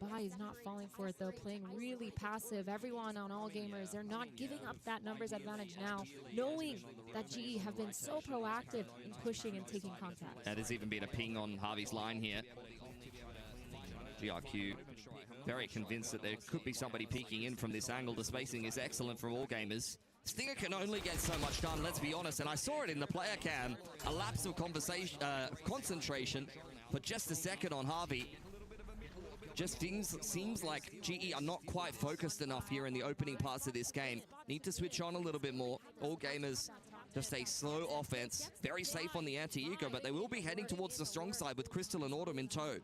Bai is not falling for it, though, playing really passive. Everyone on All Gamers, they're not giving up that numbers advantage now, knowing that GE have been so proactive in pushing and taking contact. That has even been a ping on Harvey's line here. GRQ very convinced that there could be somebody peeking in from this angle. The spacing is excellent from All Gamers. Stinger can only get so much done, let's be honest, and I saw it in the player cam. A lapse of concentration for just a second on Harvey. Just seems like GE are not quite focused enough here in the opening parts of this game. Need to switch on a little bit more. All gamers just a slow offense. Very safe on the anti-ego, but they will be heading towards the strong side with Crystal and Autumn in tow.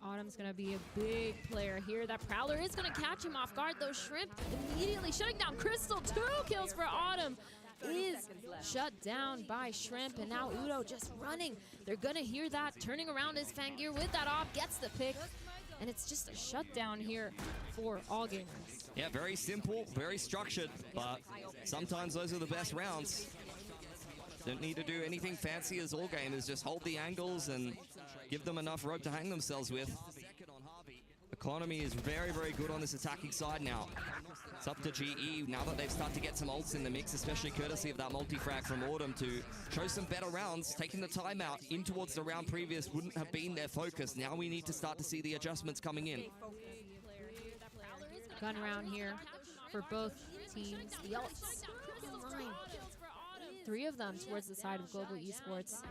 Autumn's going to be a big player here. That Prowler is going to catch him off guard, though. Shrimp immediately shutting down Crystal. 2 kills for Autumn. Is shut down by Shrimp, and now Udo just running. They're going to hear that. Turning around is Fangir with that off. Gets the pick. And it's just a shutdown here for All Gamers. Yeah, very simple, very structured, but sometimes those are the best rounds. Don't need to do anything fancy as All Gamers. Just hold the angles and give them enough rope to hang themselves with. Economy is very, very good on this attacking side now. It's up to GE now that they've started to get some ults in the mix, especially courtesy of that multi-frag from Autumn to show some better rounds. Taking the timeout in towards the round previous wouldn't have been their focus. Now we need to start to see the adjustments coming in. Gun round here for both teams. The ults in line. 3 of them towards the side of Global Esports.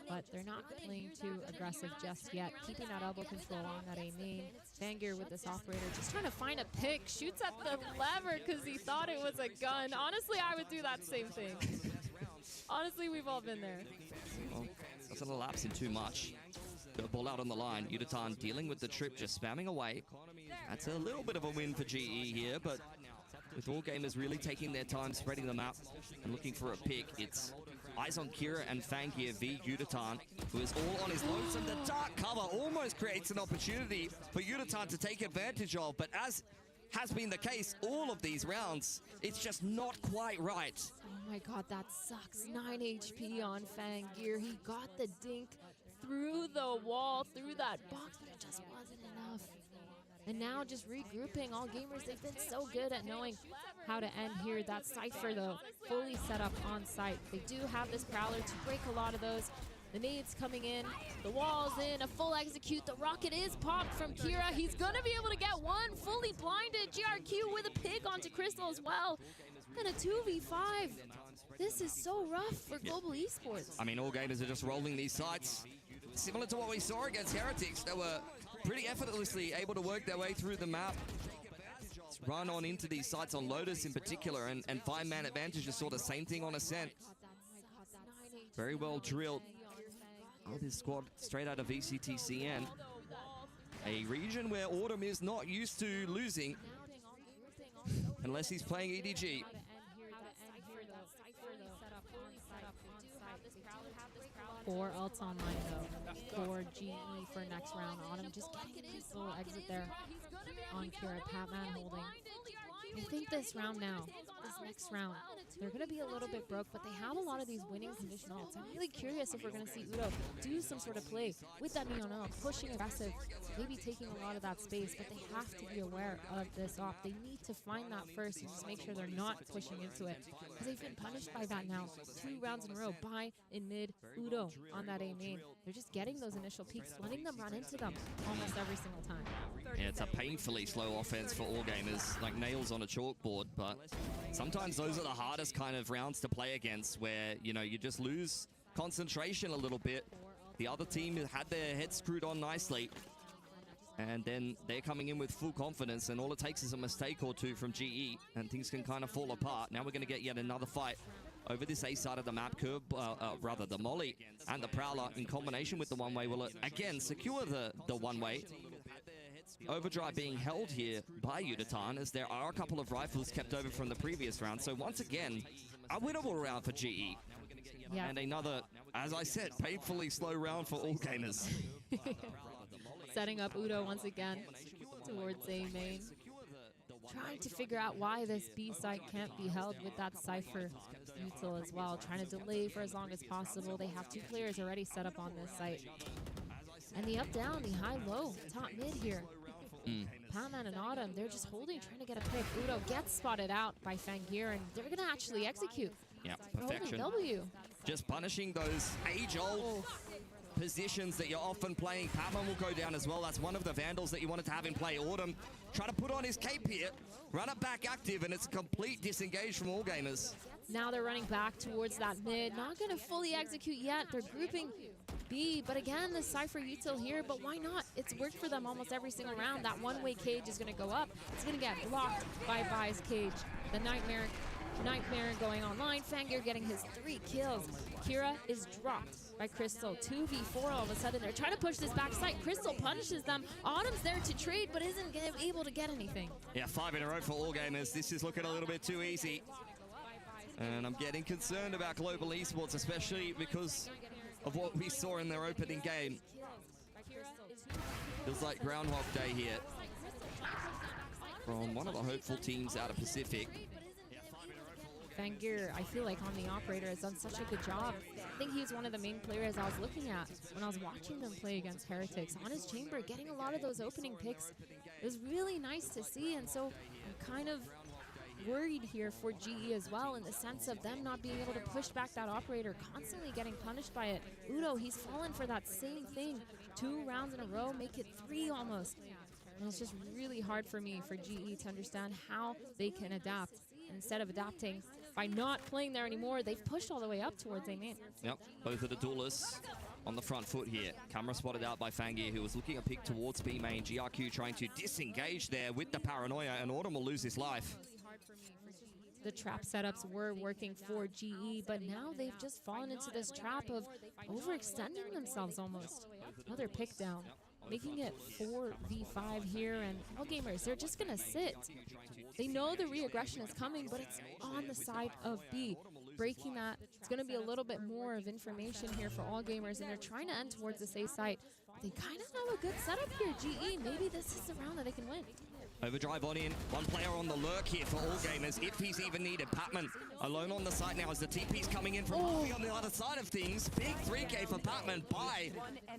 But they're not playing too aggressive just yet. Keeping that elbow control on that A main. Fangir with this operator just trying to find a pick. Shoots at the lever because he thought it was a gun. Honestly, I would do that same thing. Honestly, we've all been there. Well, doesn't elapse in too much. Got a ball out on the line. Udatan dealing with the trip, just spamming away. That's a little bit of a win for GE here, but with All Gamers really taking their time, spreading the map, and looking for a pick, it's eyes on Kira and Fangir v Udatan, who is all on his lonesome. The dark cover almost creates an opportunity for Udatan to take advantage of, but as has been the case all of these rounds, it's just not quite right. Oh my god, that sucks. 9 HP on Fangir. He got the dink through the wall, through that box, but it just wasn't enough. And now just regrouping. All Gamers, they've been so good at knowing how to end here. That Cypher, though, fully set up on site. They do have this Prowler to break a lot of those. The nades coming in, the wall's in, a full execute. The rocket is popped from Kira. He's gonna be able to get one. Fully blinded. GRQ with a pick onto Crystal as well. And a 2v5. This is so rough for Global Esports. I mean, All Gamers are just rolling these sites. Similar to what we saw against Heretics, they were pretty effortlessly able to work their way through the map. Run on into these sites on Lotus in particular and find man advantage. Just saw the same thing on Ascent. Very well drilled. Oh, this squad straight out of VCTCN. A region where Autumn is not used to losing unless he's playing EDG. 4 ults online though for GE for next round. Autumn just getting a nice little exit there on Kira. Patman holding. I think this round now, this next round, they're going to be a little bit broke, but they have a lot of these winning condition ults. I'm really curious if we're going to see Udo do some sort of play with that neon ult, pushing aggressive, maybe taking a lot of that space, but they have to be aware of this op. They need to find that first and just make sure they're not pushing into it, because they've been punished by that now 2 rounds in a row. By in mid, Udo on that A main. They're just getting those initial peaks, letting them run into them almost every single time. Yeah, it's a painfully slow offense for All Gamers, like nails on a chalkboard, but sometimes those are the hardest kind of rounds to play against, where, you know, you just lose concentration a little bit. The other team had their heads screwed on nicely. And then they're coming in with full confidence, and all it takes is a mistake or two from GE, and things can kind of fall apart. Now we're going to get yet another fight over this A side of the map. Curb, rather the Molly and the Prowler in combination with the one-way will again secure the one-way. Overdrive being held here by Yutatan, as there are a couple of rifles kept over from the previous round. So once again, a winnable round for GE. Yeah. And another, as I said, painfully slow round for all gamers. Setting up Udo once again towards A main. Trying to figure out why this B site can't be held with that Cypher util as well. Trying to delay for as long as possible. They have 2 players already set up on this site. And the up-down, the high-low, top-mid here. Patman and Autumn, they're just holding, trying to get a pick. Udo gets spotted out by Fangir, and they're going to actually execute. Yeah, perfection. W. Just punishing those age-old positions that you're often playing. Patman will go down as well. That's one of the Vandals that you wanted to have in play. Autumn trying to put on his cape here. Run it back active, and it's a complete disengage from all gamers. Now they're running back towards that mid. Not going to fully execute yet. They're grouping B, but again, the Cypher util here, but why not? It's worked for them almost every single round. That one-way cage is going to go up. It's going to get blocked by Vi's cage. The Nightmare going online. Fangir getting his 3 kills. Kira is dropped by Crystal. 2v4 all of a sudden. They're trying to push this back site. Crystal punishes them. Autumn's there to trade, but isn't able to get anything. Yeah, 5 in a row for all gamers. This is looking a little bit too easy. And I'm getting concerned about global esports, especially because of what we saw in their opening game. Feels like Groundhog Day here from one of the hopeful teams out of Pacific. Fangir, I feel like on the operator, has done such a good job. I think he's one of the main players I was looking at when I was watching them play against Heretics. On his chamber, getting a lot of those opening picks. It was really nice to see, and so I'm kind of worried here for GE as well, in the sense of them not being able to push back that operator, constantly getting punished by it. Udo, he's fallen for that same thing. 2 rounds in a row, make it 3 almost. And it's just really hard for me, for GE, to understand how they can adapt. And instead of adapting by not playing there anymore, they've pushed all the way up towards A main. Yep, both of the duelists on the front foot here. Camera spotted out by Fangir, who was looking a pick towards B main. GRQ trying to disengage there with the paranoia, and Autumn will lose his life. The trap setups were working for GE, but now they've just fallen into this trap of overextending themselves almost. Another pick down, making it 4v5 here, and all gamers, they're just gonna sit. They know the re-aggression is coming, but it's on the side of B. Breaking that, it's gonna be a little bit more of information here for all gamers, and they're trying to end towards this A site. They kind of have a good setup here, GE. Maybe this is the round that they can win. Overdrive on in. One player on the lurk here for all gamers, if he's even needed. Patman alone on the site now as the TP's coming in from Harvey on the other side of things. Big 3K for Patman by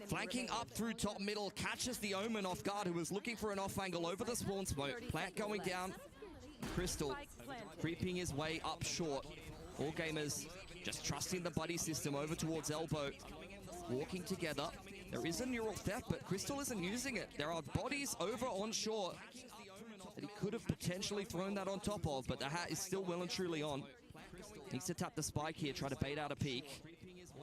flanking up through top middle. Catches the Omen off guard, who was looking for an off angle over the spawn smoke. Plant going down. Crystal creeping his way up short. All gamers just trusting the buddy system over towards Elbow. Walking together. There is a neural theft, but Crystal isn't using it. There are bodies over on short that he could have potentially thrown that on top of, but the hat is still well and truly on. Needs to tap the spike here, try to bait out a peek.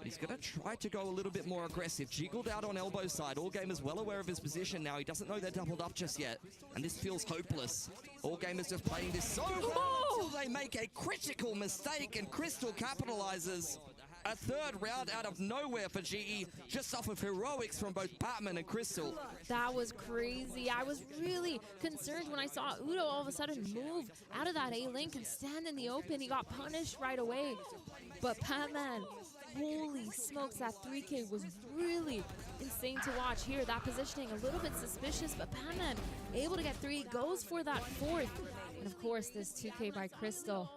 He's going to try to go a little bit more aggressive. Jiggled out on elbow side. All gamers well aware of his position now. He doesn't know they're doubled up just yet. And this feels hopeless. All gamers just playing this so well until they make a critical mistake, and Crystal capitalizes. A 3rd round out of nowhere for GE, just off of heroics from both Patman and Crystal. That was crazy. I was really concerned when I saw Udo all of a sudden move out of that A-link and stand in the open. He got punished right away. But Patman, holy smokes, that 3K was really insane to watch here. That positioning a little bit suspicious, but Patman able to get 3, goes for that 4th. And of course, this 2K by Crystal.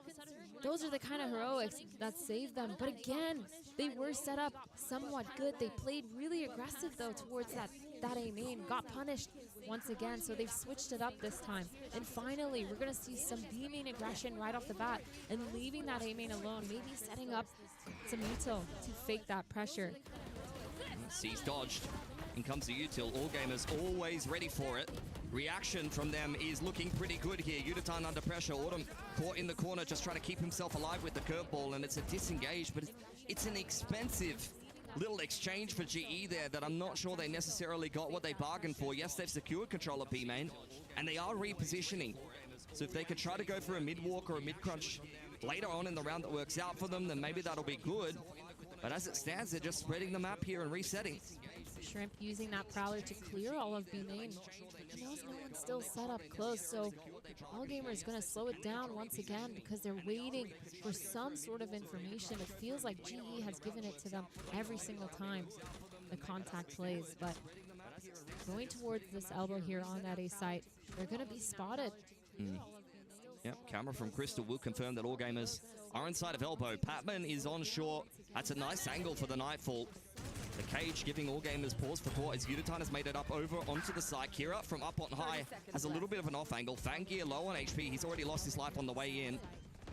Those are the kind of heroics that saved them. But again, they were set up somewhat good. They played really aggressive, though, towards that A main. Got punished once again, so they've switched it up this time. And finally, we're going to see some B main aggression right off the bat and leaving that A main alone, maybe setting up some util to fake that pressure. Sees dodged. In comes the util. All gamers always ready for it. Reaction from them is looking pretty good here. Yutatan under pressure. Autumn caught in the corner, just trying to keep himself alive with the curveball, and it's a disengage, but it's an expensive little exchange for GE there that I'm not sure they necessarily got what they bargained for. Yes, they've secured control of B main, and they are repositioning. So if they could try to go for a mid-walk or a mid-crunch later on in the round that works out for them, then maybe that'll be good. But as it stands, they're just spreading the map here and resetting. Shrimp using that Prowler to clear all of B main. He knows no one's still set up close, so Allgamer is going to slow it down once again because they're waiting for some sort of information. It feels like GE has given it to them every single time the contact plays, but going towards this elbow here on that A site, they're going to be spotted. Yep, camera from Crystal will confirm that Allgamers are inside of elbow. Patman is on short. That's a nice angle for the Nightfall. The cage giving Allgamers pause for thought as Uditan has made it up over onto the side. Kira from up on high has a little bit of an off angle. Fangir low on HP. He's already lost his life on the way in.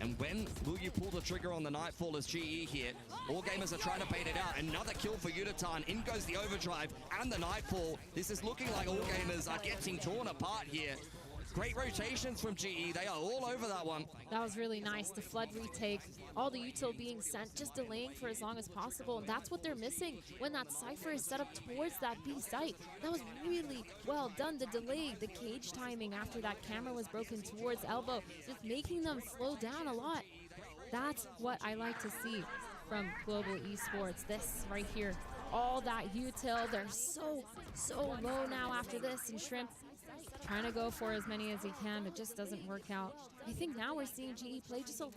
And when will you pull the trigger on the Nightfall as GE here? Allgamers are trying to bait it out. Another kill for Uditan. In goes the overdrive and the Nightfall. This is looking like Allgamers are getting torn apart here. Great rotations from GE. They are all over that one. That was really nice. The flood retake, all the util being sent, just delaying for as long as possible. And that's what they're missing when that Cypher is set up towards that B site. That was really well done. The delay, the cage timing after that camera was broken towards elbow, just making them slow down a lot. That's what I like to see from Global Esports. This right here, all that util, they're so low now after this, and Shrimp trying to go for as many as he can, but just doesn't work out. I think now we're seeing GE play just a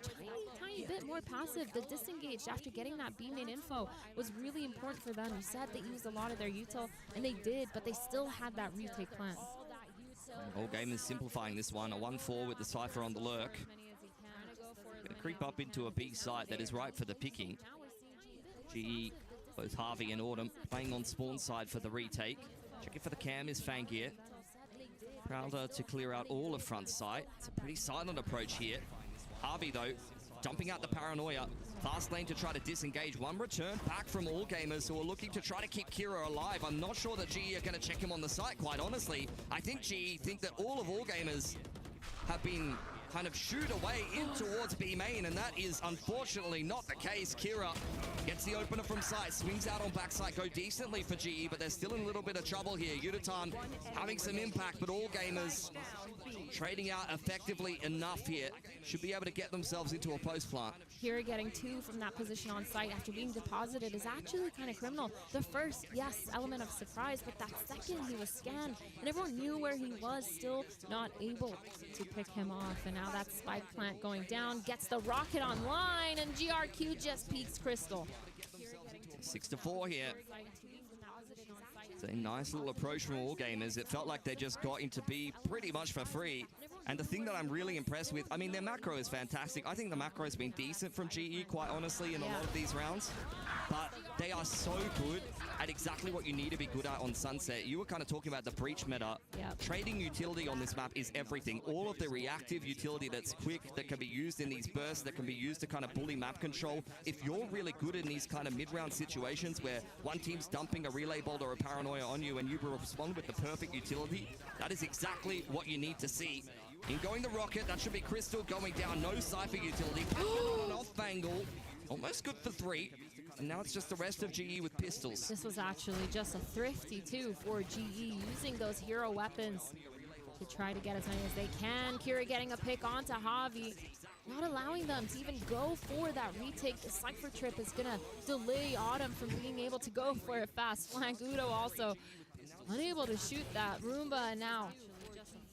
tiny bit more passive. The disengaged after getting that B main info was really important for them. You said they used a lot of their util, and they did, but they still had that retake plan. Allgamers simplifying this one. A 1-4 with the Cypher on the lurk. Going to creep up into a B site that is ripe for the picking. GE, both Harvey and Autumn, playing on spawn side for the retake. Checking for the cam is Fangir. Prowler to clear out all of front site. It's a pretty silent approach here. Harvey, though, dumping out the paranoia. Fast lane to try to disengage. One return back from Allgamers who are looking to try to keep Kira alive. I'm not sure that GE are going to check him on the site, quite honestly. I think GE think that all of Allgamers have been kind of shooed away in towards B main, and that is unfortunately not the case. Kira gets the opener from site, swings out on backside, go decently for GE, but they're still in a little bit of trouble here. Uditan having some impact, but Allgamers trading out effectively enough here. Should be able to get themselves into a post plant. Kira getting 2 from that position on site after being deposited is actually kind of criminal. The first, yes, element of surprise, but that second he was scanned and everyone knew where he was, still not able to pick him off. And now that spike plant going down, gets the rocket online, and GRQ just peeks Crystal. 6-4 here. It's a nice little approach from Allgamers. It felt like they just got into B pretty much for free. And the thing that I'm really impressed with, I mean, their macro is fantastic. I think the macro has been decent from GE, quite honestly, in a lot of these rounds. But they are so good at exactly what you need to be good at on Sunset. You were kind of talking about the breach meta. Trading utility on this map is everything. All of the reactive utility that's quick, that can be used in these bursts, that can be used to kind of bully map control. If you're really good in these kind of mid-round situations where one team's dumping a relay bolt or a paranoia on you and you respond with the perfect utility, that is exactly what you need to see. In going the rocket, that should be Crystal going down. No Cypher utility. On an off angle. Almost good for 3. And now it's just the rest of GE with pistols. This was actually just a thrifty, too, for GE, using those hero weapons to try to get as many as they can. Kira getting a pick onto Javi, not allowing them to even go for that retake. The Cypher trip is going to delay Autumn from being able to go for a fast flank. Udo also unable to shoot that Roomba, and now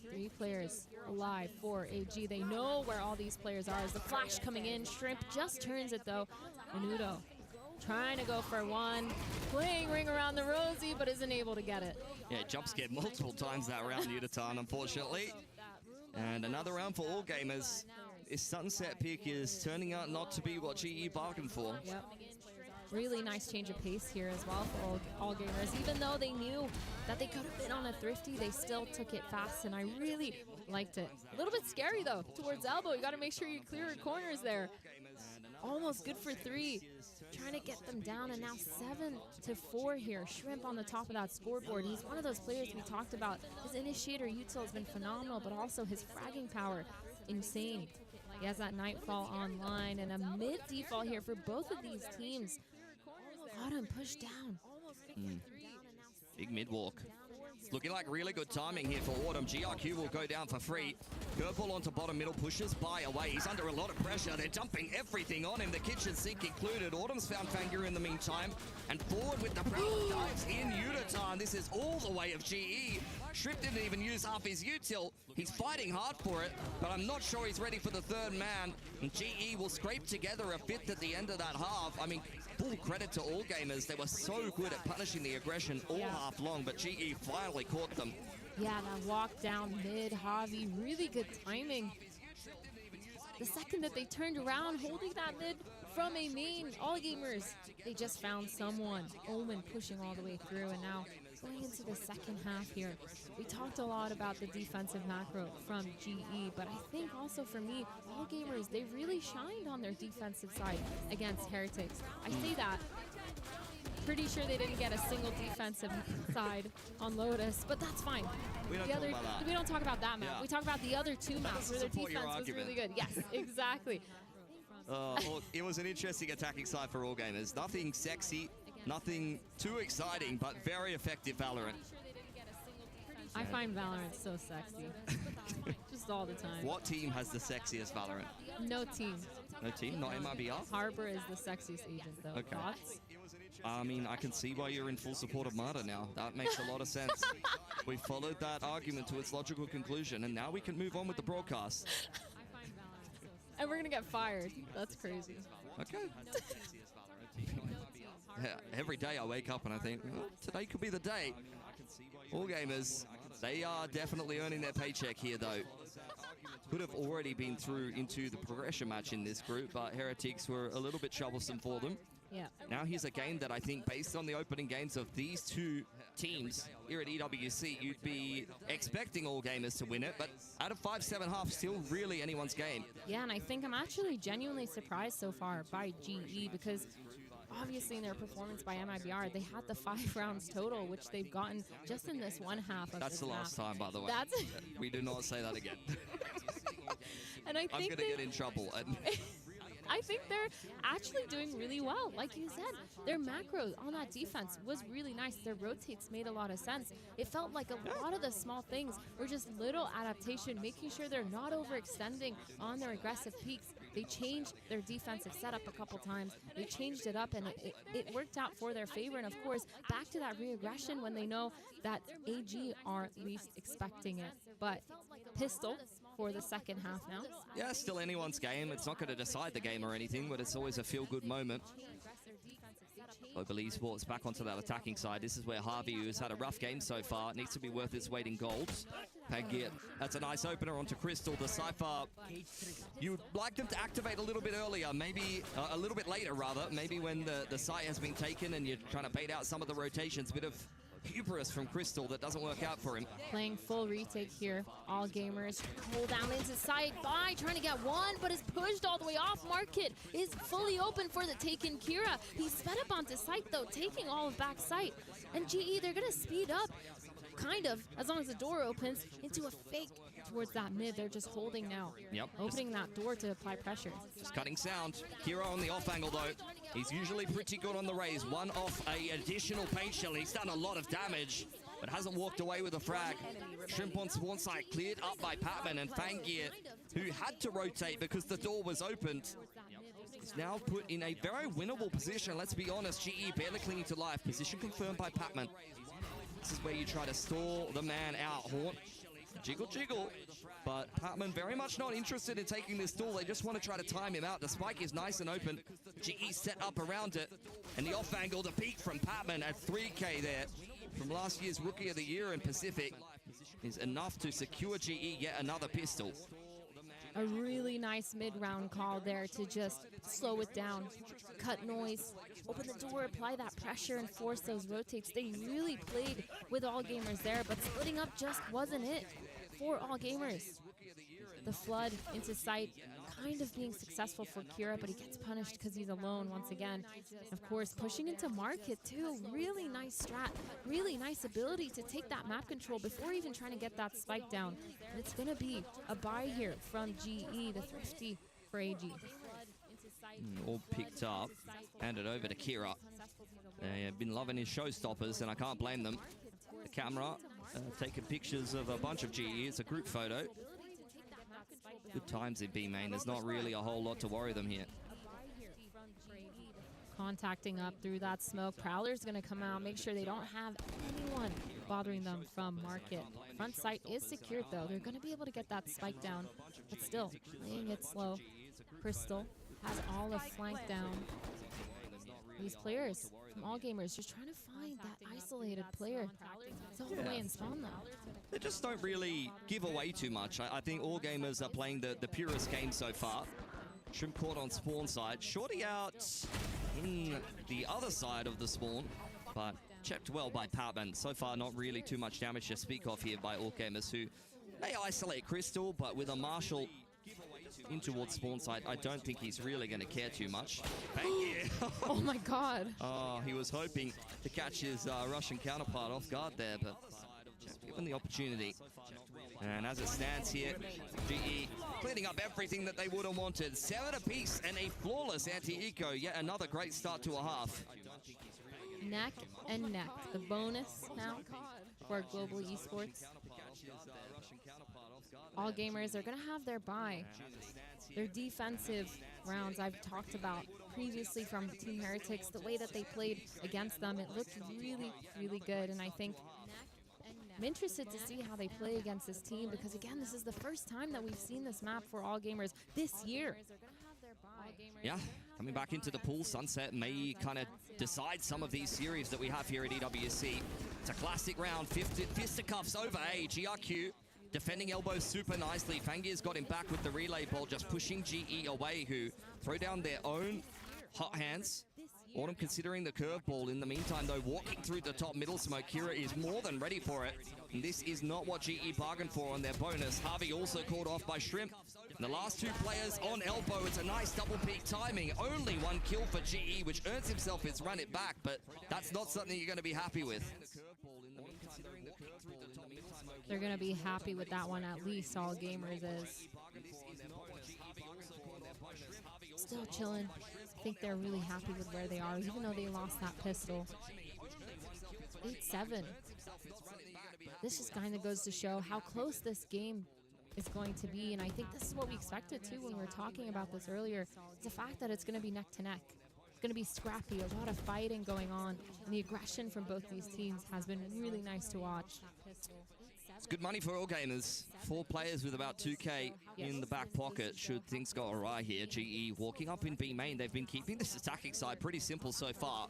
3 players alive for AG. They know where all these players are. As the flash coming in, Shrimp just turns it though. And Udo trying to go for 1, playing ring around the rosy, but isn't able to get it. Yeah, jump scared multiple times that round, Uditan, unfortunately. And another round for Allgamers. This Sunset pick is turning out not to be what GE bargained for. Really nice change of pace here as well for Allgamers. Even though they knew that they could have been on a thrifty, they still took it fast, and I really liked it. A little bit scary though, towards elbow. You got to make sure you clear your corners there. Almost good for 3. Trying to get them down, and now 7-4 here. Shrimp on the top of that scoreboard. He's one of those players we talked about. His initiator util has been phenomenal, but also his fragging power, insane. He has that Nightfall online and a mid default here for both of these teams. Autumn pushed down. Big mid walk. It's looking like really good timing here for Autumn. GRQ will go down for free. Curveball onto bottom middle, pushes by away. He's under a lot of pressure. They're dumping everything on him, the kitchen sink included. Autumn's found Fangir in the meantime. And forward with the proud dives in Uditan. This is all the way of GE. Shrip didn't even use half his util. He's fighting hard for it, but I'm not sure he's ready for the third man. And GE will scrape together a fifth at the end of that half. I mean, full credit to all gamers. They were so good at punishing the aggression all half long, but GE finally caught them. Yeah, that walk down mid, Javi, really good timing. The second that they turned around, holding that mid from a main, all gamers, they just found someone. Omen pushing all the way through, and now going into the second half here. We talked a lot about the defensive macro from GE, but I think also for me, all gamers, they really shined on their defensive side against Heretics. I say that. Pretty sure they didn't get a single defensive side on Lotus, but that's fine. We don't talk about that. We don't talk about that map. Yeah. We talk about the other two maps where their Support your defense was argument. really good. Yes, exactly. Well, it was an interesting attacking side for all gamers. Nothing sexy, nothing too exciting, but very effective Valorant. I find Valorant so sexy. Just all the time. What team has the sexiest Valorant? No team. No team? Not MIBR? Harbor is the sexiest agent, though. Okay. Thoughts? I mean, I can see why you're in full support of Marta now. That makes a lot of sense. We followed that argument to its logical conclusion, and now we can move on with the broadcast. And we're gonna get fired. That's crazy. Okay. Every day I wake up and I think, oh, today could be the day. All gamers, they are definitely earning their paycheck here, though. Could have already been through into the progression match in this group, but Heretics were a little bit troublesome for them. Yeah. Now here's a game that I think, based on the opening games of these two teams here at EWC, you'd be expecting all gamers to win it, but out of 5-7 still really anyone's game. Yeah, and I think I'm actually genuinely surprised so far by GE because obviously in their performance by MIBR, they had the 5 rounds total, which they've gotten just in this one half of That's this the last map. time, by the way. That's We do not say that again. And I I'm think going to get in trouble. I think they're actually doing really well. Like you said, their macros on that defense was really nice. Their rotates made a lot of sense. It felt like a lot of the small things were just little adaptation, making sure they're not overextending on their aggressive peaks. They changed their defensive setup a couple times. They changed it up, and it worked out for their favor. And of course, back to that re-aggression when they know that AG are least expecting it. But Pistol for the second half now. Yeah, still anyone's game. It's not going to decide the game or anything, but it's always a feel-good moment. Global Esports back onto that attacking side. This is where Harvey, who's had a rough game so far, needs to be worth its weight in gold. Pangir, that's a nice opener onto Crystal. The Cypher, you'd like them to activate a little bit earlier, maybe a little bit later, rather. Maybe when the site has been taken and you're trying to bait out some of the rotations. Bit of hubris from Crystal that doesn't work out for him. Playing full retake here. All gamers pull down into sight. By trying to get one, but is pushed all the way off. Market is fully open for the taken Kira. He's sped up onto sight though, taking all of back sight. And GE, they're gonna speed up, kind of, as long as the door opens, into a fake towards that mid. They're just holding now. Yep. Opening that door to apply pressure. Just cutting sound. Kira on the off angle though. He's usually pretty good on the raise. One off a additional paint shell. He's done a lot of damage, but hasn't walked away with a frag. Shrimp on spawn site cleared up by Patman, and Fangir, who had to rotate because the door was opened, is now put in a very winnable position. Let's be honest, GE barely clinging to life. Position confirmed by Patman. This is where you try to stall the man out. Haunt, jiggle, jiggle. But Patman very much not interested in taking this stall. They just want to try to time him out. The spike is nice and open. GE set up around it. And the off angle, the peak from Patman at 3K there. From last year's Rookie of the Year in Pacific is enough to secure GE yet another pistol. A really nice mid-round call there to just slow it down, cut noise, open the door, apply that pressure, and force those rotates. They really played with all gamers there, but splitting up just wasn't it for all gamers. The flood into sight, kind of being successful for Kira, but he gets punished because he's alone once again. Of course, pushing into market too. Really nice strat, really nice ability to take that map control before even trying to get that spike down. And it's going to be a buy here from GE. The Thrifty Pragi. All picked up. Handed over to Kira. They've been loving his showstoppers, and I can't blame them. The camera taking pictures of a bunch of GE. It's a group photo. Good times in B main. There's not really a whole lot to worry them here. Contacting up through that smoke. Prowler's going to come out, make sure they don't have anyone bothering them from market. Front site is secured, though. They're going to be able to get that spike down, but still playing it slow. Crystal has all of flank down. These players from All Gamers just trying to find that isolated player. It's all the way in spawn, though. They just don't really give away too much. I think All Gamers are playing the purest game so far. Shrimp caught on spawn side. Shorty out in the other side of the spawn, but checked well by Poutman. So far, not really too much damage to speak of here by All Gamers, who may isolate Crystal, but with a Marshall in towards spawn side, I don't think he's really going to care too much. Oh my god. Oh, he was hoping to catch his Russian counterpart off guard there, but given the opportunity. And as it stands here, GE cleaning up everything that they would have wanted. 7 apiece and a flawless anti-eco. Yet another great start to a half. Neck and neck. The bonus now for Global Esports. All Gamers are going to have their bye. Their defensive rounds I've talked about previously from Team Heretics, the way that they played against them, it looked really, really good. And I think I'm interested to see how they play against this team because, again, this is the first time that we've seen this map for All Gamers this year. Yeah, coming back into the pool, Sunset may kind of decide some of these series that we have here at EWC. It's a classic round, fisticuffs over A, GRQ. Defending elbows super nicely. Fangir's got him back with the relay ball, just pushing GE away, who throw down their own hot hands. Autumn considering the curveball. In the meantime, though, walking through the top middle smoke, Kira is more than ready for it. And this is not what GE bargained for on their bonus. Harvey also called off by Shrimp. And the last two players on elbow. It's a nice double peak timing. Only one kill for GE, which earns himself his run it back, but that's not something you're going to be happy with. They're going to be happy with that one, at least All Gamers is. Still chilling. I think they're really happy with where they are, even though they lost that pistol. 8-7. This just kind of goes to show how close this game is going to be, and I think this is what we expected too when we were talking about this earlier. It's the fact that it's going to be neck to neck. It's going to be scrappy, a lot of fighting going on, and the aggression from both these teams has been really nice to watch. It's good money for All Gamers. 4 players with about 2K in the back pocket should things go awry here. GE walking up in B main. They've been keeping this attacking side pretty simple so far.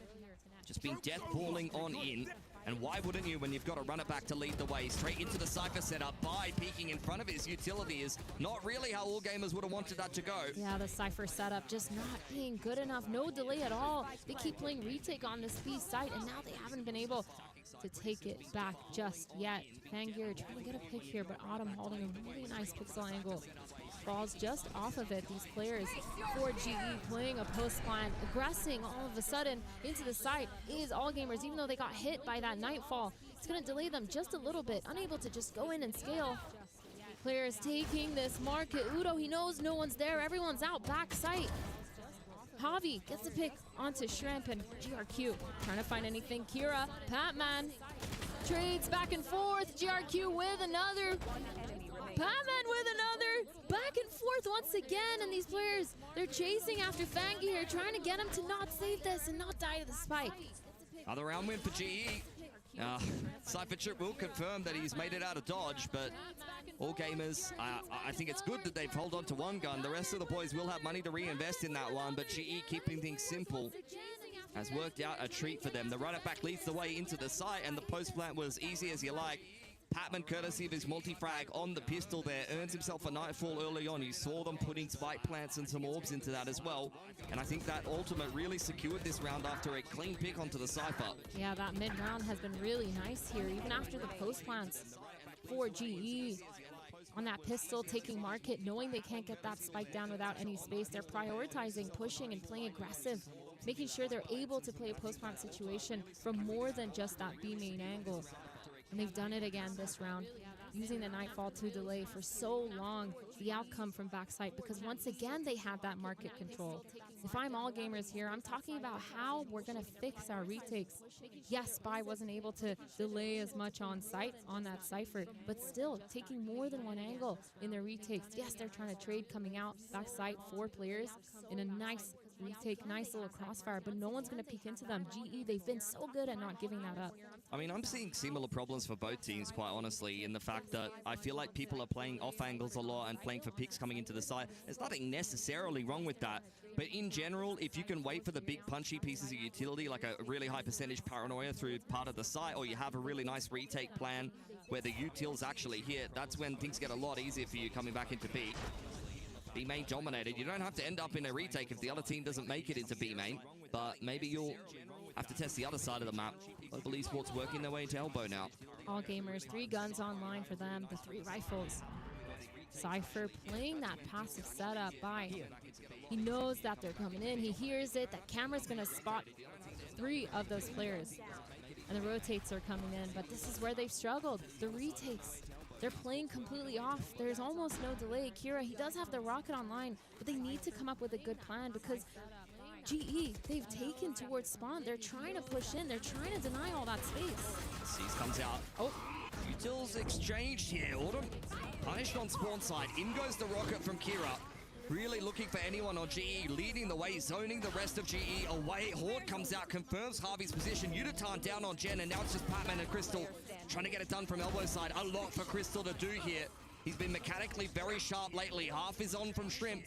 Just been death balling on in. And why wouldn't you when you've got to run it back to lead the way? Straight into the Cypher setup. By peeking in front of his utility is not really how All Gamers would have wanted that to go. Yeah, the Cypher setup just not being good enough. No delay at all. They keep playing retake on this B site, and now they haven't been able to take it back just yet. Fangir trying to get a pick here, but Autumn holding a really nice pixel angle. Falls just off of it. These players for GE playing a post plant, aggressing all of a sudden into the site is All Gamers, even though they got hit by that Nightfall. It's going to delay them just a little bit, unable to just go in and scale. Players taking this market. Udo, he knows no one's there. Everyone's out back site. Javi gets the pick onto Shrimp and GRQ trying to find anything. Kira, Patman trades back and forth. GRQ with another. Patman with another. Back and forth once again. And these players, they're chasing after Fangi here, trying to get him to not save this and not die to the spike. Another round win for GE. Cypher Trip will confirm that he's made it out of dodge, but All Gamers, I think it's good that they've held on to one gun. The rest of the boys will have money to reinvest in that one, but GE keeping things simple has worked out a treat for them. The run it back leads the way into the site, and the post plant was easy as you like. Patman, courtesy of his multi-frag on the pistol there, earns himself a Nightfall early on. You saw them putting spike plants and some orbs into that as well. And I think that ultimate really secured this round after a clean pick onto the Cypher. Yeah, that mid-round has been really nice here, even after the post plants for GE. On that pistol, taking market, knowing they can't get that spike down without any space. They're prioritizing, pushing, and playing aggressive, making sure they're able to play a post plant situation from more than just that B main angle. And they've done it again this round. using the Nightfall to delay for so long the outcome from backside, because once again they had that market control. If I'm All Gamers here, I'm talking about how we're going to fix our retakes. Yes, Spy wasn't able to delay as much on site on that Cypher, but still taking more than one angle in their retakes. Yes, they're trying to trade coming out backside 4 players in a nice retake, nice little crossfire, but no one's going to peek into them. GE, they've been so good at not giving that up. I mean, I'm seeing similar problems for both teams, quite honestly, in the fact that I feel like people are playing off angles a lot and playing for picks coming into the side. There's nothing necessarily wrong with that. But in general, if you can wait for the big punchy pieces of utility, like a really high percentage paranoia through part of the site, or you have a really nice retake plan where the utils actually hit, that's when things get a lot easier for you coming back into B. B main dominated. You don't have to end up in a retake if the other team doesn't make it into B main, but maybe you'll have to test the other side of the map. Global Esports working their way into elbow now. All Gamers, 3 guns online for them, the 3 rifles. Cypher playing that passive setup by. He knows that they're coming in. He hears it. That camera's going to spot 3 of those players. And the rotates are coming in. But this is where they've struggled. The retakes. They're playing completely off. There's almost no delay. Kira, he does have the rocket online, but they need to come up with a good plan because GE, they've taken towards spawn. They're trying to push in. They're trying to deny all that space. Seas comes out. Oh, utils exchanged here. Autumn punished on spawn side. In goes the rocket from Kira. Really looking for anyone on GE, leading the way, zoning the rest of GE away. Horde comes out, confirms Harvey's position. Unitarn down on Jen, and now it's just Patman and Crystal trying to get it done from elbow side. A lot for Crystal to do here. He's been mechanically very sharp lately. Half is on from Shrimp.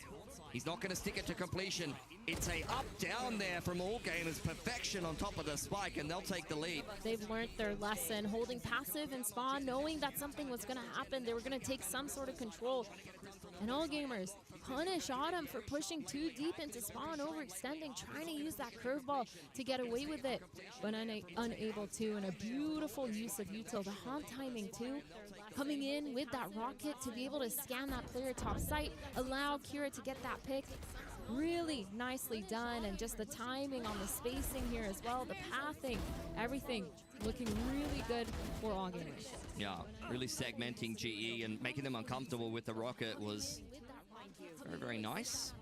He's not going to stick it to completion. It's a up-down there from All Gamers. Perfection on top of the spike, and they'll take the lead. They've learned their lesson, holding passive in spawn, knowing that something was going to happen. They were going to take some sort of control. And All Gamers punish Autumn for pushing too deep into spawn, overextending, trying to use that curveball to get away with it, but unable to. And a beautiful use of util. The haunt timing too, coming in with that rocket to be able to scan that player top site, allow Kira to get that pick. Really nicely done, and just the timing on the spacing here as well, the pathing, everything looking really good for All Gamers. Yeah, really segmenting GE and making them uncomfortable with the rocket was very, very nice.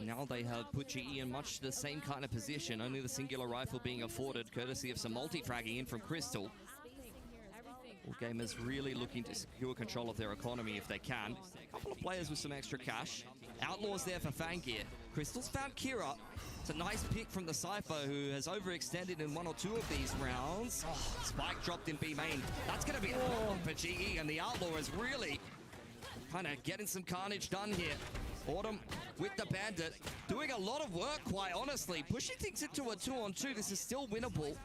Now they have put GE in much the same kind of position, only the singular rifle being afforded courtesy of some multi-fragging in from Crystal. All Gamers really looking to secure control of their economy if they can. A couple of players with some extra cash. Outlaws there for Fanggear. Crystal's found Kira. It's a nice pick from the Cypher, who has overextended in 1 or 2 of these rounds. Oh, spike dropped in B main. That's going to be a problem for GE, and the Outlaw is really kind of getting some carnage done here. Autumn with the Bandit, doing a lot of work, quite honestly. Pushing things into a 2-on-2. This is still winnable.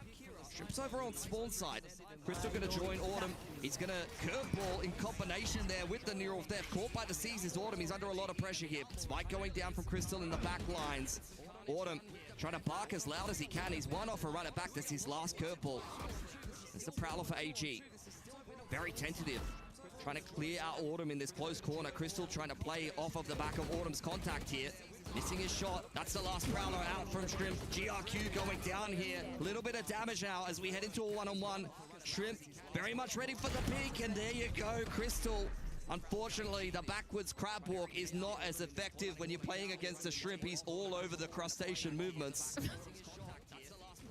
Strips over on spawn side. Crystal going to join Autumn. He's going to curveball in combination there with the neural theft. Caught by the Seas is Autumn. He's under a lot of pressure here. Spike going down from Crystal in the back lines. Autumn trying to bark as loud as he can. He's one off a run it back. That's his last curveball. There's the Prowler for AG. Very tentative. Trying to clear out Autumn in this close corner. Crystal trying to play off of the back of Autumn's contact here. Missing his shot. That's the last Prowler out from Shrimp. GRQ going down here. A little bit of damage now as we head into a one-on-one. Shrimp very much ready for the peak, and there you go, Crystal. Unfortunately, the backwards crab walk is not as effective when you're playing against a Shrimp. He's all over the crustacean movements.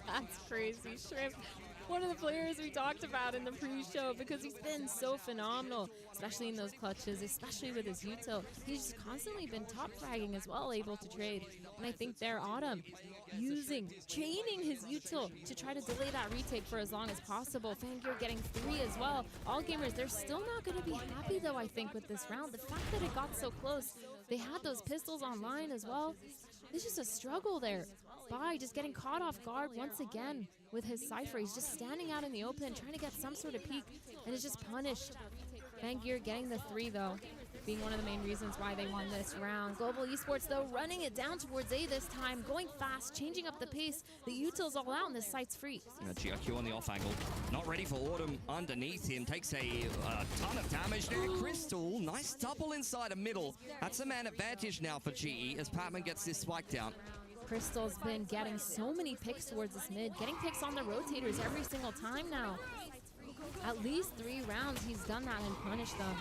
That's crazy, Shrimp. One of the players we talked about in the pre-show, because he's been so phenomenal, especially in those clutches, especially with his util. He's just constantly been top fragging as well, able to trade. And I think there, Autumn, chaining his util to try to delay that retake for as long as possible. Fanggear getting 3 as well. All Gamers, they're still not going to be happy, though, I think, with this round. The fact that it got so close, they had those pistols online as well. It's just a struggle there. Spy just getting caught off guard once again with his Cypher. He's just standing out in the open, trying to get some sort of peek, and is just punished. Fanggear getting the 3, though, being one of the main reasons why they won this round. Global Esports, though, running it down towards A this time, going fast, changing up the pace. The util's all out, and this site's free. GRQ on the off angle. Not ready for Autumn underneath him. Takes a ton of damage there. Crystal, nice double inside a middle. That's a man advantage now for GE as Patman gets this spike down. Crystal's been getting so many picks towards this mid, getting picks on the rotators every single time now. at least 3 rounds he's done that and punished them.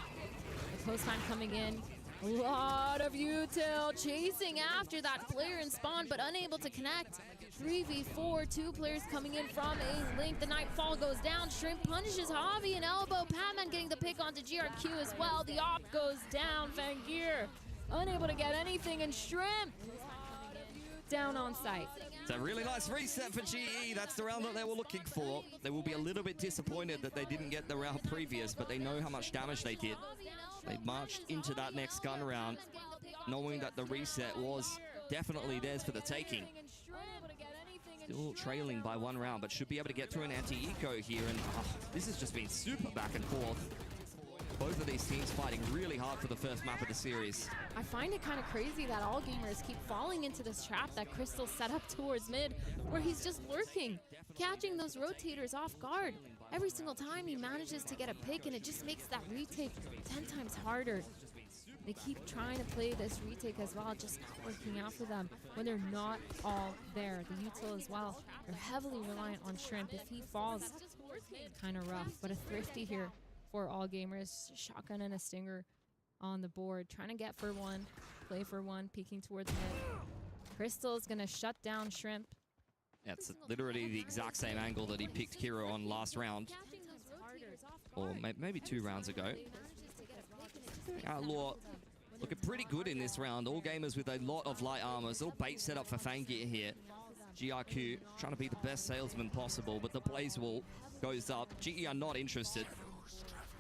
The post time coming in. A lot of util chasing after that player in spawn, but unable to connect. 3v4, 2 players coming in from a link. The Nightfall goes down. Shrimp punishes Javi and Elbow. Patman getting the pick onto GRQ as well. The op goes down. Fangir unable to get anything, and Shrimp down on site. It's a really nice reset for GE. That's the round that they were looking for. They will be a little bit disappointed that they didn't get the round previous, but they know how much damage they did. They marched into that next gun round, knowing that the reset was definitely theirs for the taking. Still trailing by 1 round, but should be able to get through an anti-eco here. And this has just been super back and forth. Both of these teams fighting really hard for the first map of the series. I find it kind of crazy that all gamers keep falling into this trap that Crystal set up towards mid, where he's just lurking, catching those rotators off guard. Every single time he manages to get a pick, and it just makes that retake 10 times harder. They keep trying to play this retake as well, just not working out for them when they're not all there. The util as well, they're heavily reliant on Shrimp. If he falls, kind of rough, but a thrifty here for all gamers. Shotgun and a stinger on the board, trying to get for 1, play for 1, peeking towards mid. Crystal's gonna shut down Shrimp. Yeah, it's literally the exact same angle that he picked Kiro on last round, or maybe 2 rounds ago. Outlaw looking pretty good in this round. All gamers with a lot of light armors. All bait set up for Fangir here. GRQ trying to be the best salesman possible, but the blaze wall goes up. GE are not interested.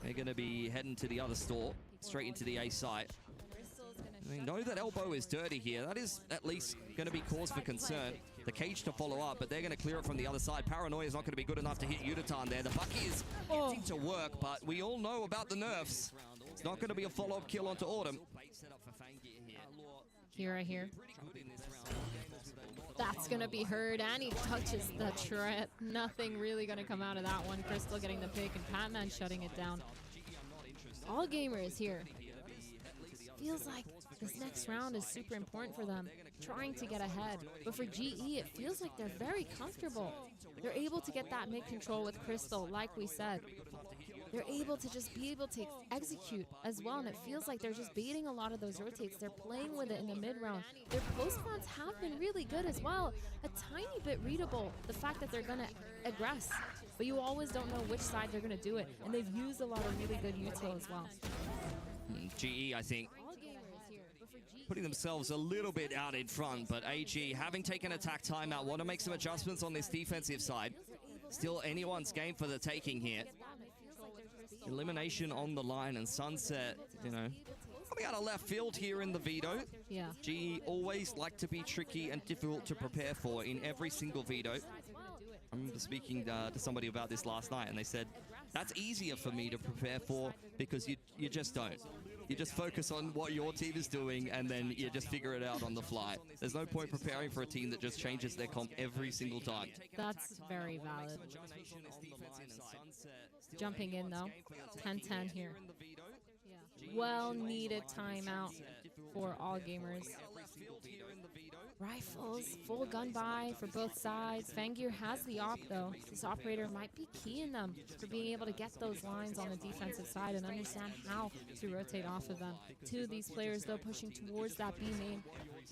They're going to be heading to the other store, straight into the A site. They know that Elbow is dirty here. That is at least going to be cause for concern. The cage to follow up, but they're going to clear it from the other side. Paranoia is not going to be good enough to hit Yutatan there. The Bucky is getting to work, but we all know about the nerfs. It's not going to be a follow-up kill onto Autumn. Kira here. That's going to be heard, and he touches the trap. Nothing really going to come out of that one. Crystal getting the pick, and Patman shutting it down. All gamers here. Feels like this next round is super important for them, trying to get ahead. But for GE, it feels like they're very comfortable. They're able to get that mid-control with Crystal, like we said. They're able to just be able to execute as well, and it feels like they're just baiting a lot of those rotates. They're playing with it in the mid-round. Their post-rounds have been really good as well. A tiny bit readable, the fact that they're going to aggress, but you always don't know which side they're going to do it, and they've used a lot of really good util as well. GE, I think, putting themselves a little bit out in front, but AG, having taken attack timeout, want to make some adjustments on this defensive side. Still anyone's game for the taking here. Elimination on the line, and Sunset, you know, coming out of left field here in the veto. Yeah. GE always like to be tricky and difficult to prepare for in every single veto. I remember speaking to somebody about this last night, and they said, that's easier for me to prepare for because you just don't. You just focus on what your team is doing, and then you just figure it out on the fly. There's no point preparing for a team that just changes their comp every single time. That's very valid. Jumping in though, 10-10 here. Well needed timeout for all gamers. Rifles, full gun buy for both sides. Fangir has the op though. This operator might be key in them for being able to get those lines on the defensive side and understand how to rotate off of them. 2 of these players though pushing towards that B main,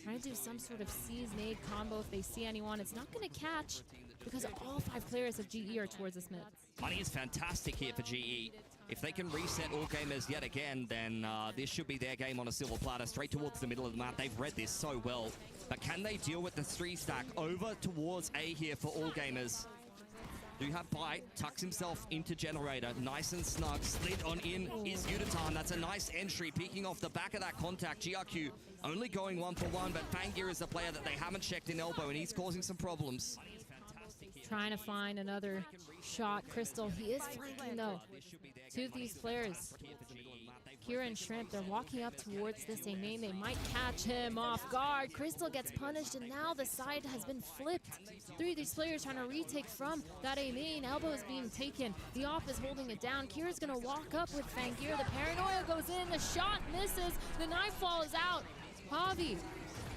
trying to do some sort of seize nade combo if they see anyone. It's not going to catch because all 5 players of GE are towards this mid. Money is fantastic here for GE. If they can reset all gamers yet again, then this should be their game on a silver platter, straight towards the middle of the map. They've read this so well. But can they deal with the 3-stack over towards A here for all gamers? Do have Bite, tucks himself into Generator, nice and snug, slid on in is Yutatan. That's a nice entry, peeking off the back of that contact. GRQ only going 1-for-1, but Fangir is the player that they haven't checked in Elbow, and he's causing some problems. Trying to find another shot. Crystal, he is flanking though. 2 of these players, Kira and Shrimp, they're walking up towards this A main. They might catch him off guard. Crystal gets punished, and now the side has been flipped. 3 of these players trying to retake from that A main. Elbow is being taken. The op is holding it down. Kira's gonna walk up with Fangir. The paranoia goes in. The shot misses. The Nightfall is out. Javi,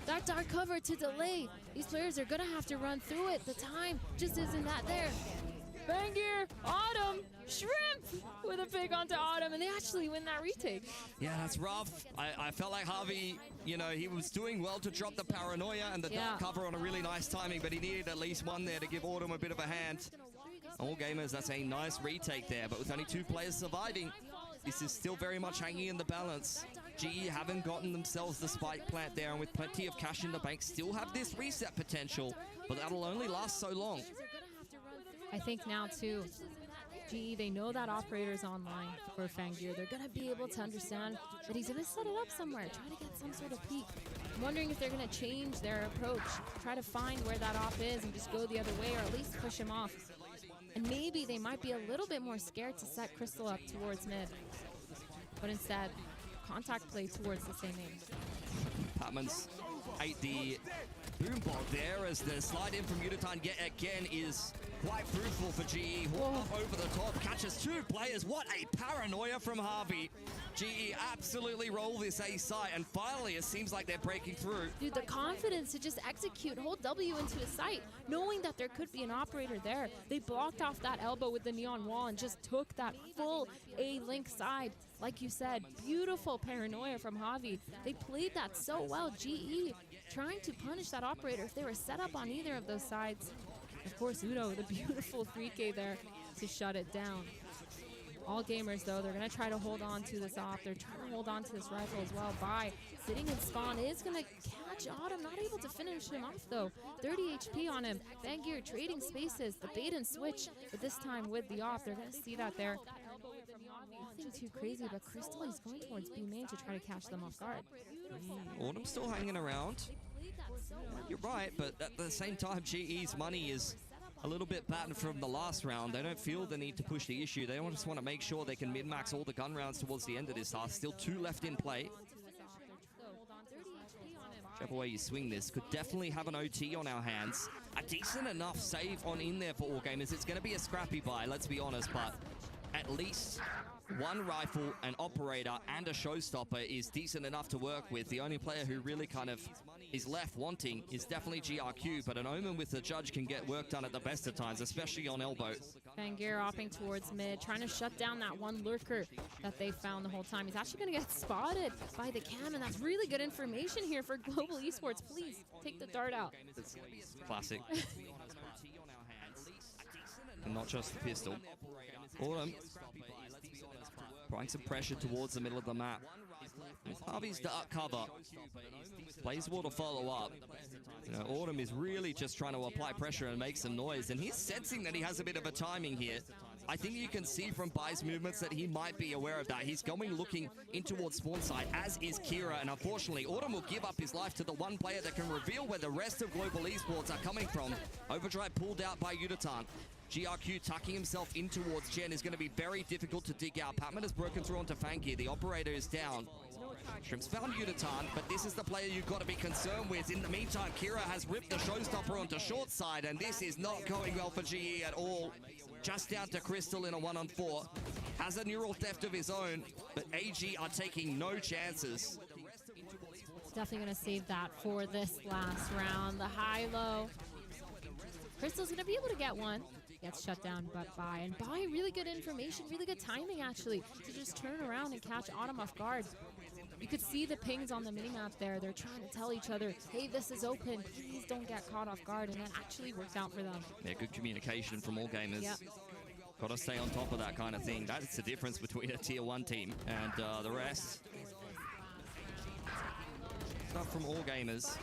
that dark cover to delay. These players are gonna have to run through it. The time just isn't that there. Bangir, Autumn, Shrimp with a pick onto Autumn, and they actually win that retake. Yeah, that's rough. I felt like Harvey, you know, he was doing well to drop the paranoia and the dark cover on a really nice timing, but he needed at least one there to give Autumn a bit of a hand. All gamers, that's a nice retake there, but with only 2 players surviving, this is still very much hanging in the balance. GE haven't gotten themselves the spike plant there, and with plenty of cash in the bank, still have this reset potential, but that'll only last so long. I think now too, GE, they know that operator's online for Fangir. They're gonna be able to understand that he's gonna set it up somewhere, try to get some sort of peek. I'm wondering if they're gonna change their approach, try to find where that op is and just go the other way, or at least push him off. And maybe they might be a little bit more scared to set Crystal up towards mid, but instead, contact play towards the same aim. Patman's ate the boom bot there as the slide in from Uditan yet again is quite fruitful for GE. Up over the top, catches 2 players. What a paranoia from Harvey. GE absolutely roll this A site, and finally it seems like they're breaking through. Dude, the confidence to just execute, hold W into a site, knowing that there could be an operator there. They blocked off that elbow with the neon wall and just took that full A-link side. Like you said, beautiful paranoia from Javi. They played that so well. GE trying to punish that operator if they were set up on either of those sides. Of course, Udo with a beautiful 3K there to shut it down. All gamers, though, they're going to try to hold on to this op. They're trying to hold on to this rifle as well. Bai sitting in spawn is going to catch Autumn. Not able to finish him off, though. 30 HP on him. Bangir trading spaces. The bait and switch, but this time with the op. They're going to see that there. Nothing too crazy, but Crystal is going towards B main to try to catch them off guard. Autumn still hanging around. You're right, but at the same time, GE's money is a little bit battered from the last round. They don't feel the need to push the issue. They just want to make sure they can min-max all the gun rounds towards the end of this half. Still 2 left in play. Whichever way you swing this, could definitely have an OT on our hands. A decent enough save on in there for all gamers. It's going to be a scrappy buy, let's be honest, but at least 1 rifle, an operator, and a showstopper is decent enough to work with. The only player who really kind of is left wanting is definitely GRQ, but an Omen with the judge can get work done at the best of times, especially on elbow. Bangir opping towards mid, trying to shut down that one lurker that they found the whole time. He's actually going to get spotted by the cam, and that's really good information here for Global Esports. Please take the dart out. Classic. And not just the pistol. Autumn applying some pressure towards the middle of the map. With Harvey's dark cover, Blazewater to follow up. You know, Autumn is really just trying to apply pressure and make some noise, and he's sensing that he has a bit of a timing here. I think you can see from Bai's movements that he might be aware of that. He's going looking in towards spawn side, as is Kira, and unfortunately, Autumn will give up his life to the one player that can reveal where the rest of Global Esports are coming from. Overdrive pulled out by Uditan. GRQ tucking himself in towards Jen is going to be very difficult to dig out. Patman has broken through onto Fangir. The operator is down. Shrimp's found Uditan, but this is the player you've got to be concerned with. In the meantime, Kira has ripped the showstopper onto short side, and this is not going well for GE at all. Just down to Crystal in a 1-on-4. Has a neural theft of his own, but AG are taking no chances. Definitely going to save that for this last round. The high-low. Crystal's going to be able to get one. Gets shut down, but Bai. And Bai, really good information, really good timing, actually, to just turn around and catch Autumn off guard. You could see the pings on the minimap there. They're trying to tell each other, hey, this is open. Please don't get caught off guard. And that actually worked out for them. Yeah, good communication from all gamers. Yep. Got to stay on top of that kind of thing. That's the difference between a tier 1 team and the rest. Stuff from all gamers.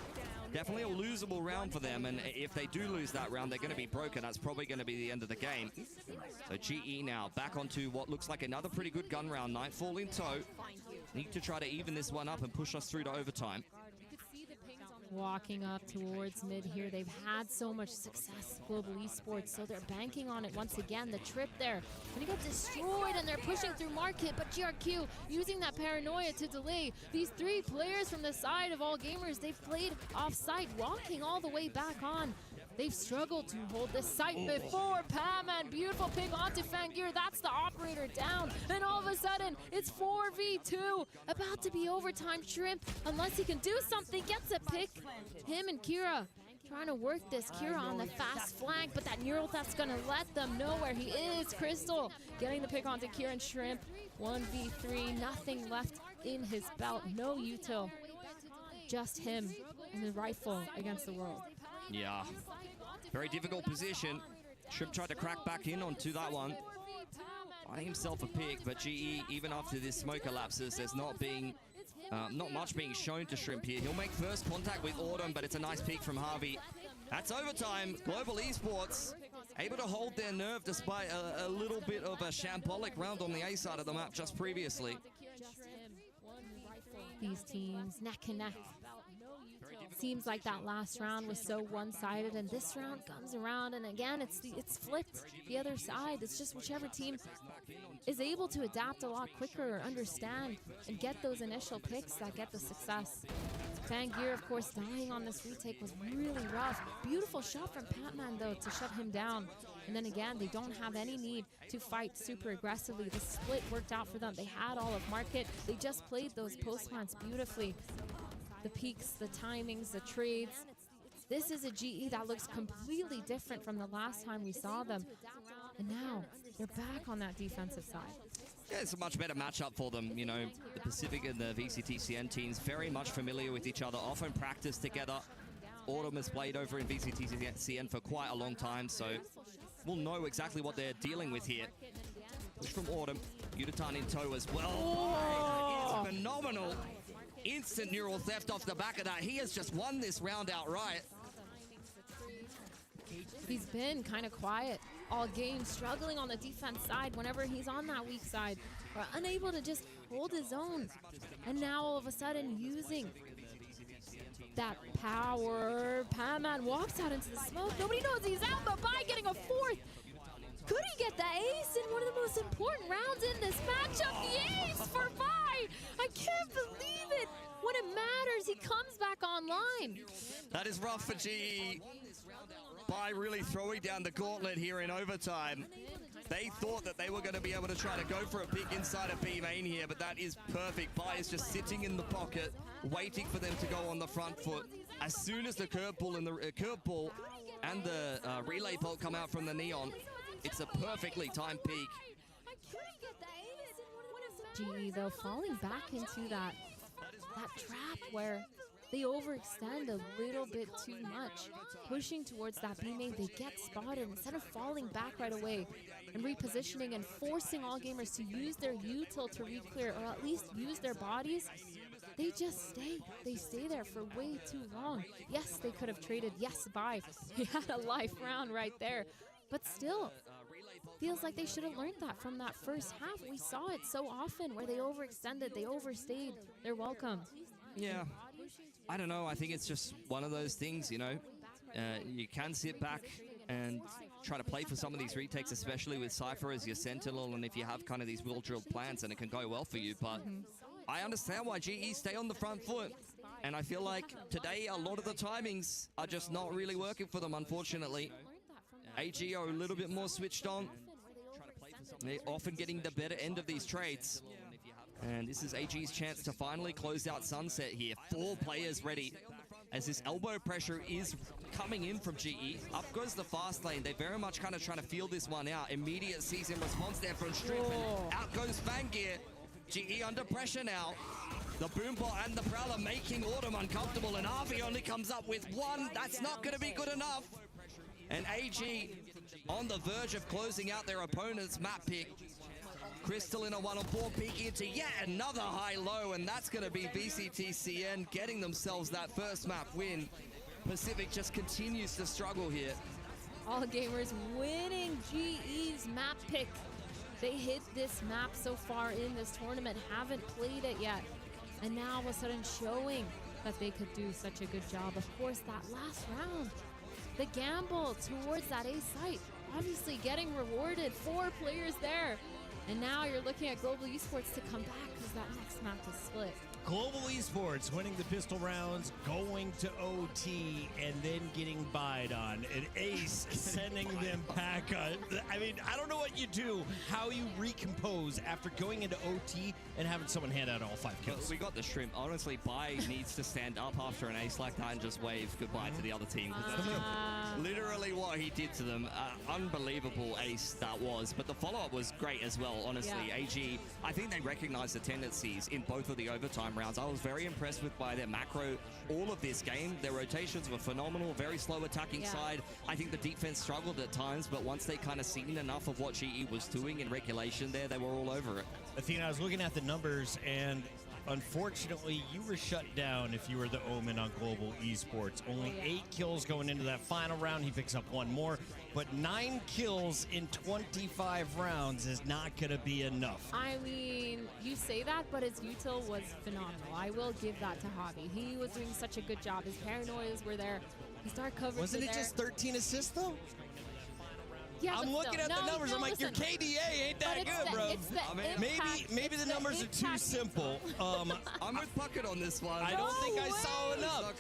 Definitely a losable round for them, and if they do lose that round, they're going to be broken. That's probably going to be the end of the game. So GE now back onto what looks like another pretty good gun round. Nightfall in tow. Need to try to even this one up and push us through to overtime. Walking up towards mid here. They've had so much success, Global Esports, so they're banking on it once again. The trip there gonna get destroyed, and they're pushing through market, but GRQ using that paranoia to delay. These 3 players from the side of all gamers, they've played off-site, walking all the way back on. They've struggled to hold this site before. Patman, beautiful pick onto Fangir. That's the operator down. And all of a sudden, it's 4v2. About to be overtime. Shrimp, unless he can do something, gets a pick. Him and Kira Trying to work this Kira on the fast flank, but that neural theft's gonna let them know where he is. Crystal getting the pick onto Kira and Shrimp. 1v3, nothing left in his belt, no util. Just him and the rifle against the world. Yeah, very difficult position. Shrimp tried to crack back in onto that one. Finding himself a pick, but GE, even after this smoke elapses, there's not much being shown to Shrimp here. He'll make first contact with Autumn, but it's a nice peek from Harvey. That's overtime. Global Esports able to hold their nerve despite a little bit of a shambolic round on the A side of the map just previously. These teams neck and neck. Seems like that last round was so one-sided, and this round comes around, and again, it's flipped the other side. It's just whichever team is able to adapt a lot quicker, or understand, and get those initial picks that get the success. Fangir, of course, dying on this retake was really rough. Beautiful shot from Patman, though, to shut him down. And then again, they don't have any need to fight super aggressively. The split worked out for them. They had all of Market. They just played those post plants beautifully. The peaks, the timings, the trades. This is a GE that looks completely different from the last time we saw them. And now they're back on that defensive side. Yeah, it's a much better matchup for them. You know, the Pacific and the VCTCN teams very much familiar with each other, often practice together. Autumn has played over in VCTCN for quite a long time, so we'll know exactly what they're dealing with here. Push from Autumn, Yuditan in tow as well. Oh, it's phenomenal. Instant neural theft off the back of that. He has just won this round outright. He's been kind of quiet all game, struggling on the defense side whenever he's on that weak side, or unable to just hold his own. And now all of a sudden using that power. Paman walks out into the smoke. Nobody knows he's out, but by getting a fourth. Could he get the ace in one of the most important rounds in this matchup? The ace for Vi! I can't believe it! When it matters, he comes back online. That is rough for GE. Vi really throwing down the gauntlet here in overtime. They thought that they were going to be able to try to go for a pick inside of B main here, but that is perfect. Vi is just sitting in the pocket, waiting for them to go on the front foot. As soon as the curveball and the relay bolt come out from the Neon, it's a perfectly timed peak. GE, though, falling back into that trap where they overextend a little bit too much. Pushing towards that B main, they get spotted. Instead of falling back right away and repositioning and forcing all gamers to use their util to re-clear, or at least use their bodies, they just stay. They stay there for way too long. Yes, they could have traded. Yes, bye. He had a life round right there. But still, feels like they should have learned that from that first half. We saw it so often where they overextended, they overstayed their welcome. Yeah, I don't know. I think it's just one of those things, you know. You can sit back and try to play for some of these retakes, especially with Cypher as your sentinel, and if you have kind of these well-drilled plans, and it can go well for you. But I understand why GE stay on the front foot. And I feel like today a lot of the timings are just not really working for them, unfortunately. AG are a little bit more switched on. They're often getting the better end of these trades. And this is AG's chance to finally close out Sunset here. 4 players ready as this elbow pressure is coming in from GE. Up goes the fast lane. They're very much kind of trying to feel this one out. Immediate season response there from Strip. And out goes Fangir. GE under pressure now. The Boombot and the Prowler making Autumn uncomfortable. And Harvey only comes up with 1. That's not going to be good enough. And AG on the verge of closing out their opponent's map pick. Crystal in a 1-on-4, peeking into yet another high-low, and that's going to be VCTCN getting themselves that first map win. Pacific just continues to struggle here. All gamers winning GE's map pick. They hit this map so far in this tournament, haven't played it yet. And now all of a sudden showing that they could do such a good job. Of course, that last round, the gamble towards that A site, obviously getting rewarded. 4 players there. And now you're looking at Global Esports to come back because that next map is split. Global Esports winning the pistol rounds, going to OT, and then getting buyed on. And Ace sending them back on. I mean, I don't know what you do, how you recompose after going into OT and having someone hand out all 5 kills. We got the shrimp. Honestly, Bai needs to stand up after an ace like that and just wave goodbye to the other team. 'Cause that's literally what he did to them. Unbelievable ace that was. But the follow-up was great as well, honestly. Yeah. AG, I think they recognized the tendencies in both of the overtime rounds. I was very impressed by their macro all of this game. Their rotations were phenomenal, very slow attacking side. I think the defense struggled at times, but once they kind of seen enough of what GE was doing in regulation there, they were all over it. Athena, I was looking at the numbers, and unfortunately, you were shut down if you were the Omen on Global Esports. Only 8 kills going into that final round. He picks up 1 more, but 9 kills in 25 rounds is not going to be enough. I mean, you say that, but his util was phenomenal. I will give that to Javi. He was doing such a good job. His paranoias were there. His dark coverage Wasn't it just 13 assists, though? Yeah, I'm looking at the numbers. I'm like, your KDA ain't that good, bro. Maybe the numbers are too simple. I'm with Puckett on this one. I don't think I saw enough.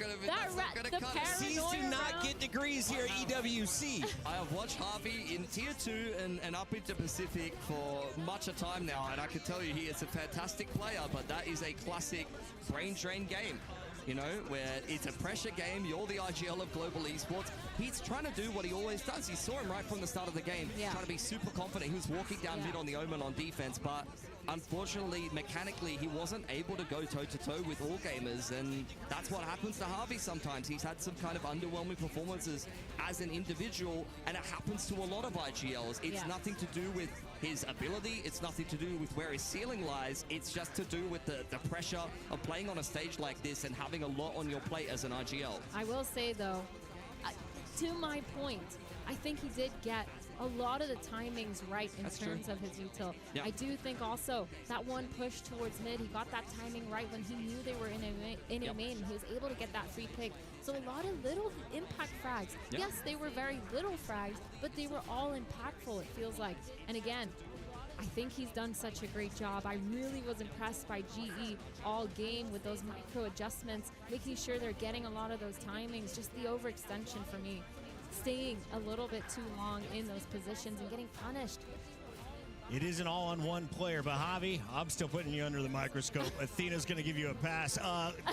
C's do not get degrees here at EWC. I have watched Harvey in Tier 2 and up into Pacific for much a time now, and I can tell you he is a fantastic player, but that is a classic brain drain game. You know, where it's a pressure game. You're the IGL of Global Esports. He's trying to do what he always does. You saw him right from the start of the game, trying to be super confident. He was walking down mid on the Omen on defense, but unfortunately, mechanically, he wasn't able to go toe-to-toe with all gamers, and that's what happens to Harvey sometimes. He's had some kind of underwhelming performances as an individual, and it happens to a lot of IGLs. It's nothing to do with his ability. It's nothing to do with where his ceiling lies. It's just to do with the pressure of playing on a stage like this and having a lot on your plate as an IGL. I will say, though, to my point, I think he did get a lot of the timings right in terms of his util. Yeah. I do think also that one push towards mid, he got that timing right when he knew they were in a main. He was able to get that free pick. So a lot of little impact frags. Yeah. Yes, they were very little frags, but they were all impactful, it feels like. And again, I think he's done such a great job. I really was impressed by GE all game with those micro adjustments, making sure they're getting a lot of those timings, just the overextension for me. Staying a little bit too long in those positions and getting punished. It isn't all on one player, but Javi, I'm still putting you under the microscope. Athena's going to give you a pass.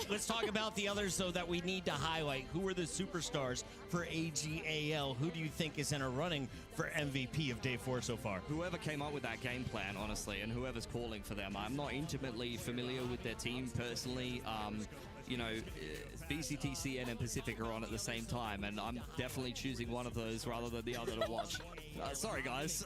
Let's talk about the others, though, that we need to highlight. Who are the superstars for AGAL? Who do you think is in a running for MVP of Day 4 so far? Whoever came up with that game plan, honestly, and whoever's calling for them. I'm not intimately familiar with their team personally. You know, BCTCN and Pacific are on at the same time, and I'm definitely choosing one of those rather than the other to watch. Sorry, guys.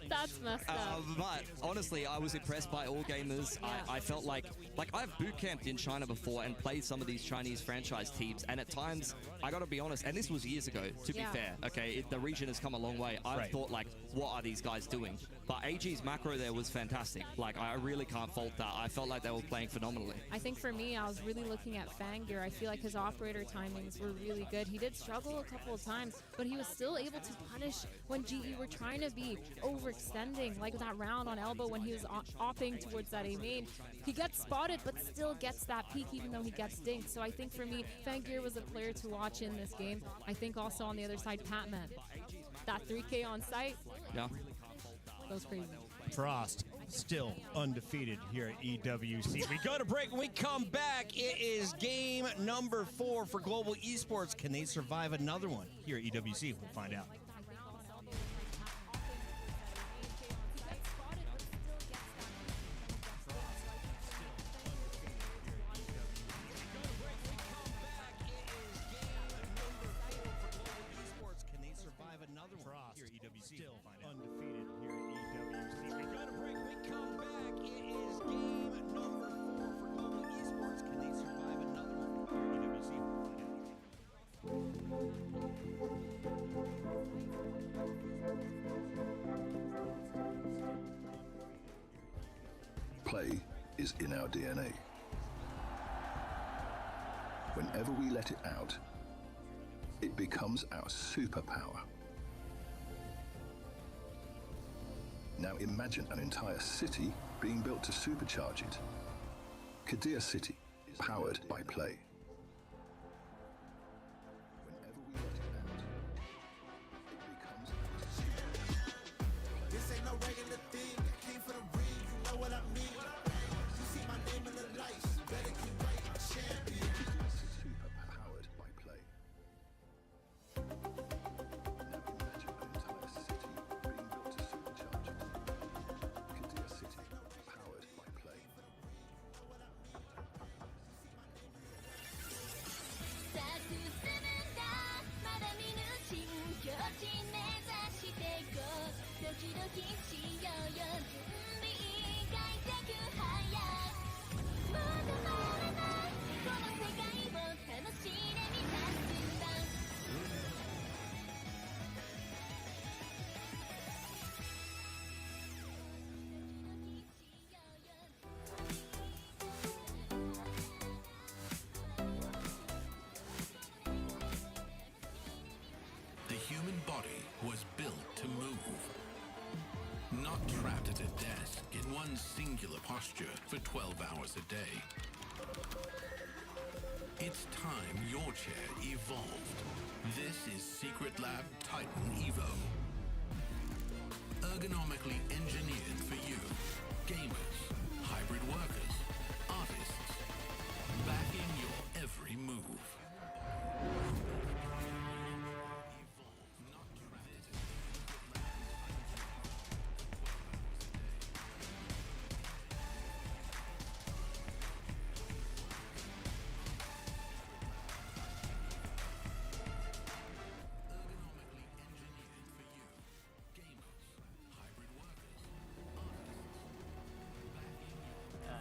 That's messed up. But honestly, I was impressed by all gamers. Yeah. I felt like I've boot camped in China before and played some of these Chinese franchise teams, and at times, I got to be honest, and this was years ago, to be fair, okay, the region has come a long way. I've thought, like, what are these guys doing? But AG's macro there was fantastic. Like, I really can't fault that. I felt like they were playing phenomenally. I think for me, I was really looking at Fangir. I feel like his operator timings were really good. He did struggle a couple of times, but he was still able to punish when GE were trying to be overextending, like that round on elbow when he was opping towards that A main. He gets spotted, but still gets that peak even though he gets dinked. So I think for me, Fangir was a player to watch in this game. I think also on the other side, Patman. That 3K on site. Yeah. Goes crazy. Frost still undefeated here at EWC. We go to break. When we come back, it is game number 4 for Global Esports. Can they survive another one here at EWC? We'll find out. Play is in our DNA. Whenever we let it out, it becomes our superpower. Now imagine an entire city being built to supercharge it. Kadir City, powered by play. Whenever we let it out, it becomes This ain't no regular thing. I came for the ring, you know what I mean. You see my name in the lights, better keep right, I'm champion. super powered by play. Now imagine an entire city being built to supercharge it. Kadir City, powered by play. さあ進むんだまだ見ぬ新境地目指していこうドキドキしようよ準備描いてく早くまだまだないこの世界を楽しんでみた瞬間 The human body was built to move, not trapped at a desk in one singular posture for 12 hours a day. It's time your chair evolved. This is Secret Lab Titan Evo. Ergonomically engineered for you, gamers, hybrid workers, artists, backing your every move.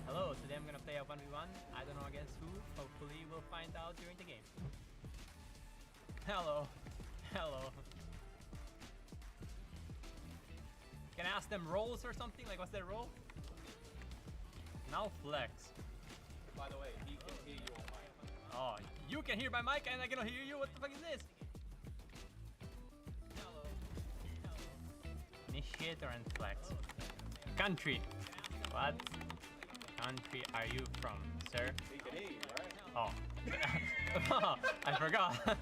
Hello, today I'm gonna play a 1v1. I don't know against who. Hopefully we'll find out during the game. Hello. Hello. Can I ask them roles or something? Like, what's their role? Now flex. By the way, he can hear you on mic. Oh, you can hear my mic and I cannot hear you? What the fuck is this? Hello. Initiator and flex. Country. What? Country are you from, sir? He can hear you, right? Oh. Oh, I forgot.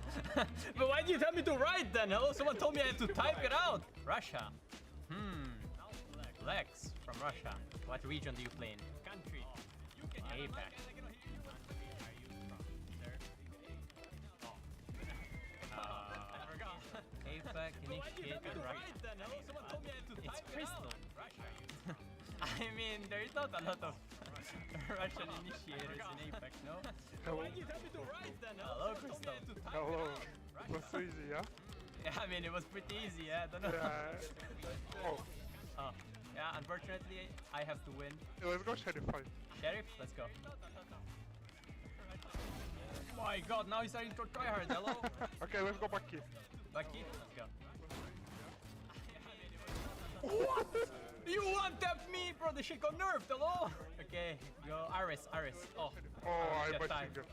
But why did you tell me to write then? Hello, someone told me I had to type it out. Russia. Flex from Russia. What region do you play in? Country. APAC. Country are you from, sir? Oh. I forgot. APAC initiator Russia. It's Crystal. I mean, there is not a lot of Russian initiators in APAC, no? Hello. Why did you tell me to write then? Hello, Crystal. Hello. It was so easy, yeah? Yeah, I mean, it was pretty easy, yeah? I don't know. Yeah. Oh. Oh. Yeah, unfortunately, I have to win. Yeah, let's go Sheriff 5. Sheriff, let's go. My god, now he's starting to try hard, hello? Okay, let's go Bucky. Bucky, let's go. What? You one-tapped me, bro, the shit got nerfed, hello? Okay, go Aris. Oh, Oh, I got bet time. you get.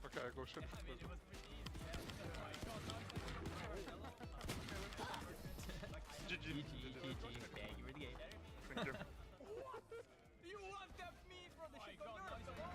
Okay, I go Sheriff. Let's go. GG. GG, thank you for the game. Thank you. You one-tapped me, bro, the shit got nerfed, hello?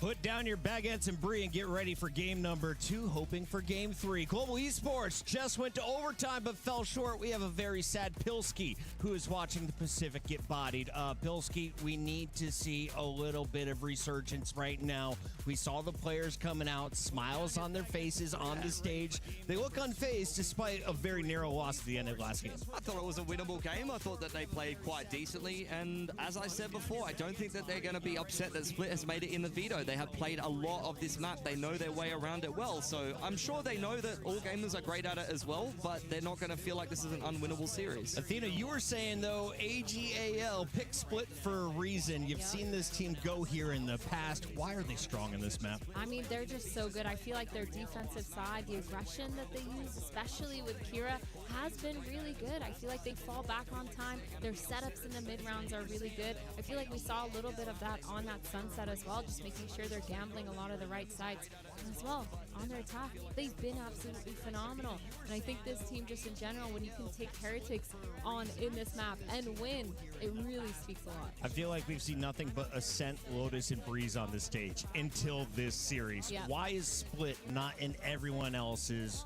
Put down your baguettes and brie and get ready for game number 2, hoping for game 3. Global Esports just went to overtime but fell short. We have a very sad Pilski who is watching the Pacific get bodied. Pilski, we need to see a little bit of resurgence right now. We saw the players coming out, smiles on their faces on the stage. They look unfazed despite a very narrow loss at the end of last game. I thought it was a winnable game. I thought that they played quite decently. And as I said before, I don't think that they're going to be upset that Split has made it in the veto. They have played a lot of this map. They know their way around it well. So I'm sure they know that all gamers are great at it as well, but they're not going to feel like this is an unwinnable series. Athena, you were saying, though, AGAL picked Split for a reason. You've seen this team go here in the past. Why are they strong in this map? I mean, they're just so good. I feel like their defensive side, the aggression that they use, especially with Kira, has been really good. I feel like they fall back on time. Their setups in the mid-rounds are really good. I feel like we saw a little bit of that on that sunset as well, just making sure they're gambling a lot of the right sides. And as well, on their attack, they've been absolutely phenomenal. And I think this team just in general, when you can take Heretics on in this map and win, it really speaks a lot. I feel like we've seen nothing but Ascent, Lotus, and Breeze on the stage until this series. Yeah. Why is Split not in everyone else's,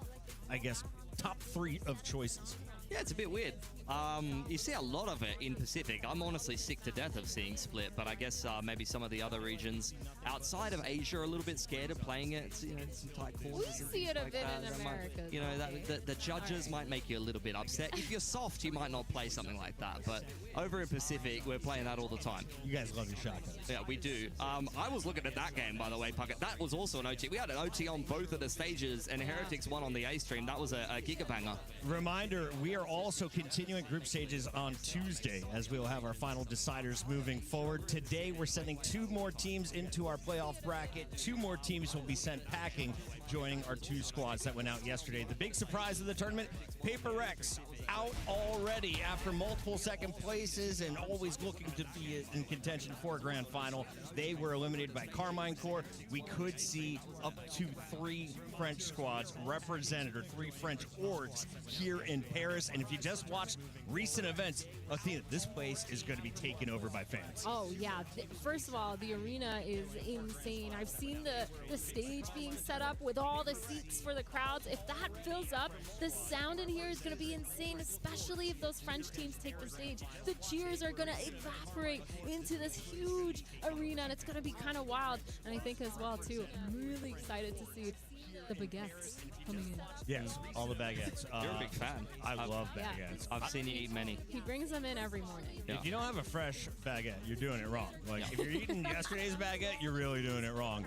I guess, top 3 of choices? Yeah, it's a bit weird. You see a lot of it in Pacific. I'm honestly sick to death of seeing Split, but I guess maybe some of the other regions outside of Asia are a little bit scared of playing it. It's, it's some tight corners. We see it a bit in America. The judges might make you a little bit upset. If you're soft, you might not play something like that. But over in Pacific, we're playing that all the time. You guys love your shotguns. Yeah, we do. I was looking at that game, by the way, Puckett. That was also an OT. We had an OT on both of the stages, and Heretics won on the A stream. That was a gigabanger. Reminder, we are also continuing group stages on Tuesday as we will have our final deciders moving forward. Today, we're sending 2 more teams into our playoff bracket. 2 more teams will be sent packing, joining our 2 squads that went out yesterday. The big surprise of the tournament, Paper Rex out already after multiple second places and always looking to be in contention for a grand final. They were eliminated by Carmine Corps. We could see up to 3 French squads represented, or 3 French orgs here in Paris. And if you just watched recent events, Athena, this place is going to be taken over by fans. Oh, yeah. First of all, the arena is insane. I've seen the stage being set up with all the seats for the crowds. If that fills up, the sound in here is going to be insane, especially if those French teams take the stage. The cheers are going to evaporate into this huge arena, and it's going to be kind of wild. And I think as well, too, I'm really excited to see the baguettes coming in. Yes, all the baguettes. You're a big fan. I love baguettes. I've seen you eat many. He brings them in every morning. If you don't have a fresh baguette, you're doing it wrong. Like, if you're eating yesterday's baguette, you're really doing it wrong.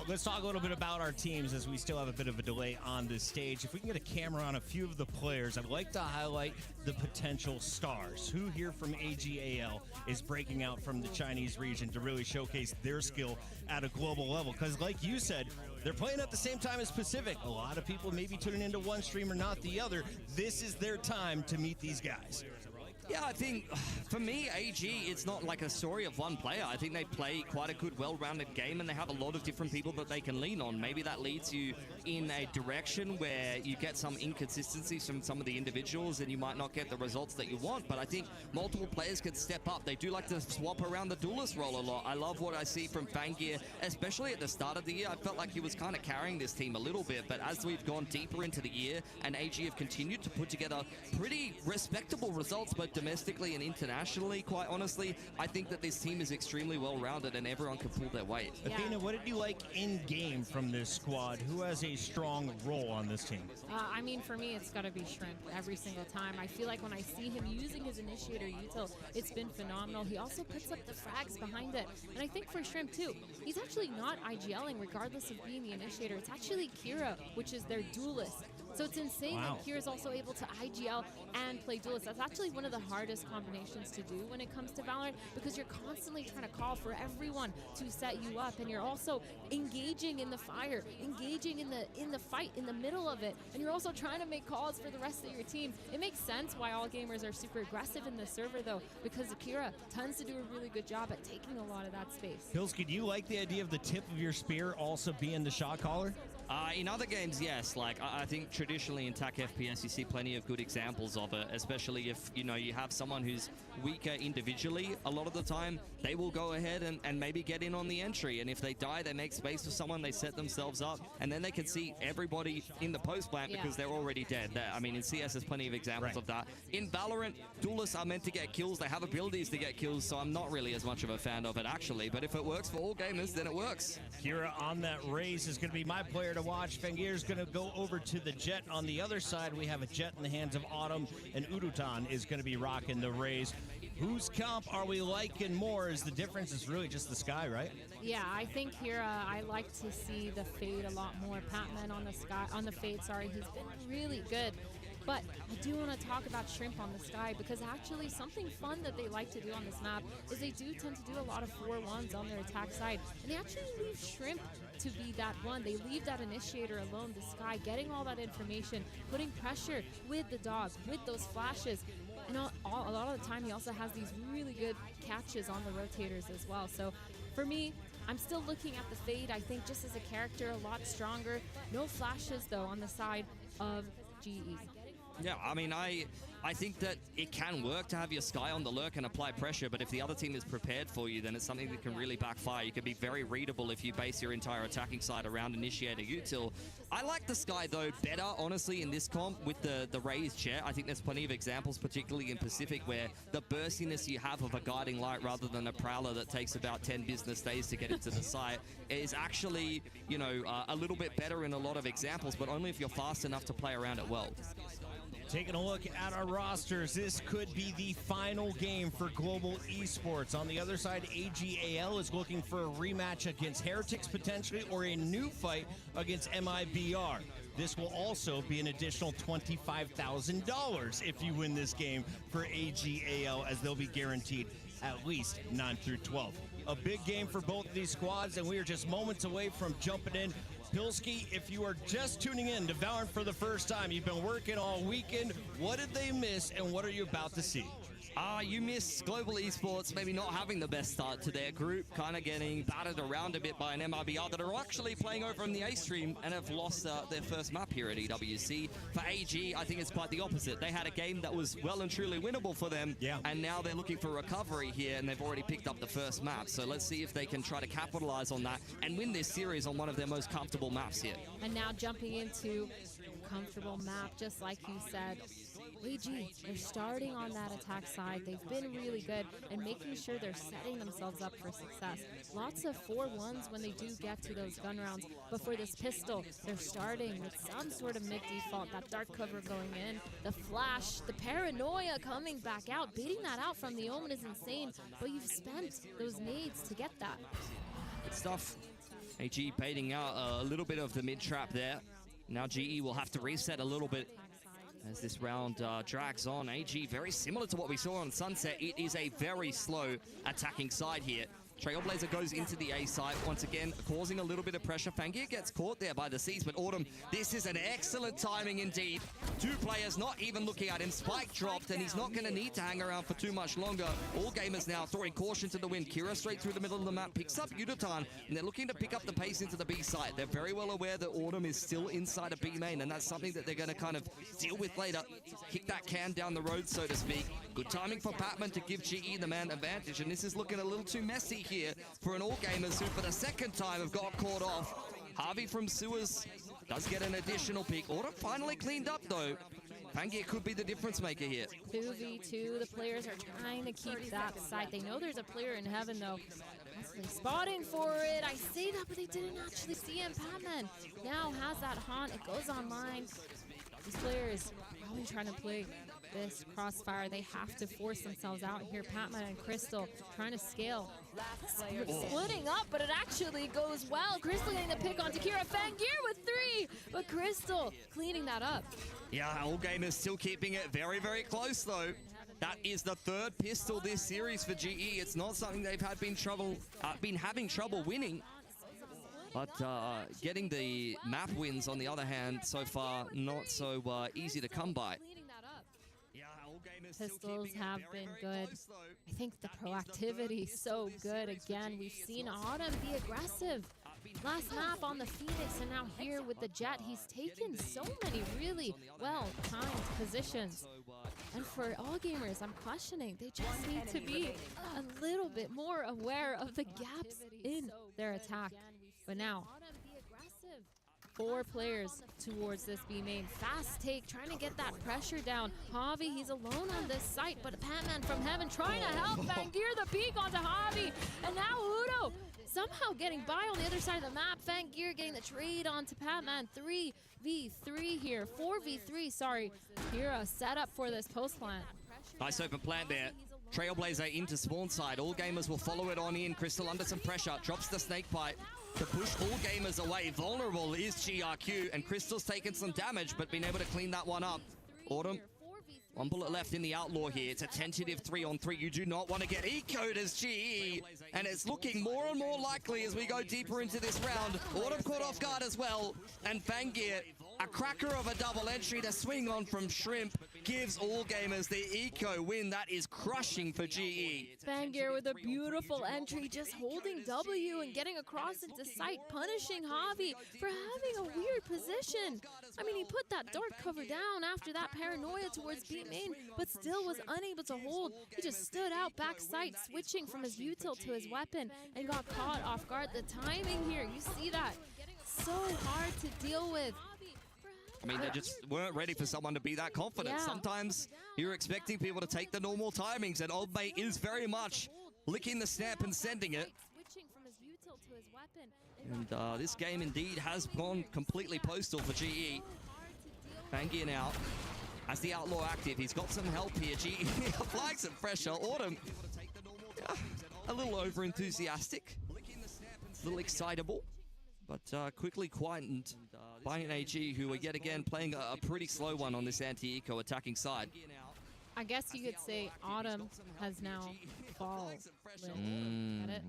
Let's talk a little bit about our teams as we still have a bit of a delay on this stage. If we can get a camera on a few of the players, I'd like to highlight the potential stars. Who here from AGAL is breaking out from the Chinese region to really showcase their skill at a global level? Because like you said, they're playing at the same time as Pacific. A lot of people may be tuning into one stream or not the other. This is their time to meet these guys. Yeah, I think for me, AG, it's not like a story of one player. I think they play quite a good, well-rounded game, and they have a lot of different people that they can lean on. Maybe that leads you in a direction where you get some inconsistencies from some of the individuals, and you might not get the results that you want. But I think multiple players can step up. They do like to swap around the duelist role a lot. I love what I see from Fangir, especially at the start of the year. I felt like he was kind of carrying this team a little bit, but as we've gone deeper into the year, and AG have continued to put together pretty respectable results, both domestically and internationally, quite honestly, I think that this team is extremely well-rounded and everyone can pull their weight. Yeah. Athena, what did you like in-game from this squad? Who has a strong role on this team? I mean, for me, it's got to be Shrimp every single time. I feel like when I see him using his initiator util, it's been phenomenal. He also puts up the frags behind it. And I think for Shrimp, too, he's actually not IGLing regardless of being the initiator. It's actually Kira, which is their duelist. So it's insane that Kira's also able to IGL and play duelist. That's actually one of the hardest combinations to do when it comes to Valorant, because you're constantly trying to call for everyone to set you up, and you're also engaging in the fire, engaging in the fight in the middle of it, and you're also trying to make calls for the rest of your team. It makes sense why all gamers are super aggressive in this server, though, because Kira tends to do a really good job at taking a lot of that space. Pilski, do you like the idea of the tip of your spear also being the shot caller? In other games, yes. Like, I think traditionally in TAC FPS, you see plenty of good examples of it, especially if, you know, you have someone who's weaker individually. A lot of the time, they will go ahead and maybe get in on the entry. And if they die, they make space for someone, they set themselves up, and then they can see everybody in the post plant because they're already dead. I mean, in CS, there's plenty of examples of that. In Valorant, duelists are meant to get kills. They have abilities to get kills, so I'm not really as much of a fan of it, actually. But if it works for all gamers, then it works. Kira on that raise is going to be my player to watch. Fangir's going to go over to the Jet. On the other side, we have a Jet in the hands of Autumn, and Udutan is going to be rocking the raise. Whose comp are we liking more? Is the difference is really just the Sky, right? Yeah, I think here I like to see the Fade a lot more. Patman on the Fade, sorry, he's been really good. But I do want to talk about Shrimp on the Sky, because actually something fun that they like to do on this map is they do tend to do a lot of 4-1s on their attack side. And they actually leave Shrimp to be that one. They leave that initiator alone, the Sky, getting all that information, putting pressure with the dog, with those flashes. And a lot of the time he also has these really good catches on the rotators as well. So for me, I'm still looking at the Fade. I think just as a character, a lot stronger. No flashes though on the side of GE. Yeah, I mean, I think that it can work to have your Sky on the lurk and apply pressure, but if the other team is prepared for you, then it's something that can really backfire. You can be very readable if you base your entire attacking side around initiator util. I like the Sky, though, better, honestly, in this comp with the raised Jet. I think there's plenty of examples, particularly in Pacific, where the burstiness you have of a guiding light rather than a prowler that takes about 10 business days to get into the site is actually, you know, a little bit better in a lot of examples, but only if you're fast enough to play around it well. Taking a look at our rosters, this could be the final game for Global Esports. On the other side, AGAL is looking for a rematch against Heretics potentially, or a new fight against MIBR. This will also be an additional $25,000 if you win this game for AGAL, as they'll be guaranteed at least 9 through 12. A big game for both of these squads, and we are just moments away from jumping in. Pilski, if you are just tuning in to Valorant for the first time, you've been working all weekend. What did they miss, and what are you about to see? You miss Global Esports maybe not having the best start to their group, kind of getting battered around a bit by an MIBR that are actually playing over in the A stream and have lost their first map here at EWC. For AG, I think it's quite the opposite. They had a game that was well and truly winnable for them, and now they're looking for recovery here, and they've already picked up the first map. So let's see if they can try to capitalize on that and win this series on one of their most comfortable maps here. And now jumping into a comfortable map, just like you said. AG, they're starting on that attack side. They've been really good and making sure they're setting themselves up for success. Lots of 4-1s when they do get to those gun rounds. But for this pistol, they're starting with some sort of mid-default, that dark cover going in, the flash, the paranoia coming back out. Baiting that out from the Omen is insane, but you've spent those nades to get that. Good stuff. AG baiting out a little bit of the mid-trap there. Now GE will have to reset a little bit as this round drags on. AG, very similar to what we saw on Sunset. It is a very slow attacking side here. Trailblazer goes into the A site, once again causing a little bit of pressure. Fangir gets caught there by the C's, but Autumn, this is an excellent timing indeed. Two players not even looking at him. Spike dropped, and he's not going to need to hang around for too much longer. All gamers now throwing caution to the wind. Kira straight through the middle of the map, picks up Udutan, and they're looking to pick up the pace into the B site. They're very well aware that Autumn is still inside a B main, and that's something that they're going to kind of deal with later. Kick that can down the road, so to speak. Good timing for Patman to give GE the man advantage, and this is looking a little too messy here for an All Gamers who for the second time have got caught off. Harvey from Sewers does get an additional pick. Autumn finally cleaned up though. Fangir could be the difference maker here. 2v2, the players are trying to keep that side. They know there's a player in heaven though. Constantly spotting for it. I say that, but they didn't actually see him. Patman now has that haunt. It goes online. These players probably trying to play this crossfire. They have to force themselves out here. Patman and Crystal trying to scale. Splitting up, but it actually goes well. Crystal getting the pick on Takira. Fangir with 3, but Crystal cleaning that up. Yeah, All Gamers still keeping it very, very close though. That is the third pistol this series for GE. It's not something they've been having trouble winning. But getting the map wins, on the other hand, so far, not so easy to come by. Pistols have been good. I think the proactivity is so good. Again, we've seen Autumn be aggressive. Last map on the Phoenix, and now here with the Jet, he's taken so many really well-timed positions. And for all gamers, I'm questioning, they just need to be a little bit more aware of the gaps in their attack. But now, 4 players towards this B main. Fast take, trying to get that pressure down. Javi, he's alone on this site, but Patman from heaven trying to help Fangir the peek onto Javi. And now Udo somehow getting by on the other side of the map. Fangir getting the trade onto Patman. 3v3 here. 4v3, sorry. Kira set up for this post plant. Nice open plant there. Trailblazer into spawn side. All gamers will follow it on in. Crystal under some pressure. Drops the snake bite to push all gamers away. Vulnerable is GRQ, and Crystal's taken some damage, but been able to clean that one up. Autumn, 1 bullet left in the Outlaw here. It's a tentative 3-on-3. You do not want to get ecoed as GE, and it's looking more and more likely as we go deeper into this round. Autumn caught off guard as well, and Fangir, a cracker of a double entry to swing on from Shrimp, gives all gamers the eco win. That is crushing for GE. Fangir with a beautiful entry, just holding W and getting across into sight, punishing Javi for having a weird position. I mean, he put that dart cover down after that paranoia towards B main, but still was unable to hold. He just stood out back sight, switching from his util to his weapon, and got caught off guard. The timing here, you see that? So hard to deal with. I mean, they just weren't ready for someone to be that confident. Yeah. Sometimes you're expecting people to take the normal timings, and Old Mate is very much licking the snap and sending it. And this game indeed has gone completely postal for GE. Fangir now as the Outlaw active. He's got some help here. GE applying some pressure. Autumn, a little over-enthusiastic, a little excitable, but quickly quietened by an AG who are yet again playing a pretty slow one on this anti-eco attacking side. I guess you could say Autumn has now fallen. Get it?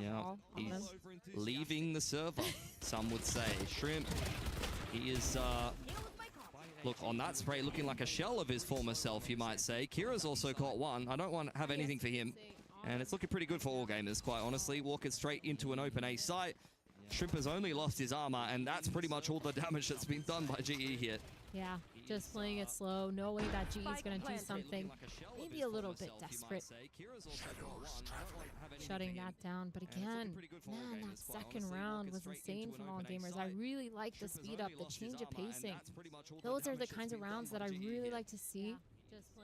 Yeah, he's leaving the server, some would say. Shrimp, he is, look, on that spray, looking like a shell of his former self, you might say. Kira's also caught one. I don't want to have anything for him. And it's looking pretty good for all gamers, quite honestly. Walking straight into an open A site. Shrimp has only lost his armor, and that's pretty much all the damage that's been done by GE here. Yeah, just playing it slow, knowing that GE is going to do something maybe a little bit desperate. Shutting that down, but again, man, that second round was insane from all gamers. I really like the speed up, the change of pacing. Those are the kinds of rounds that I really like to see.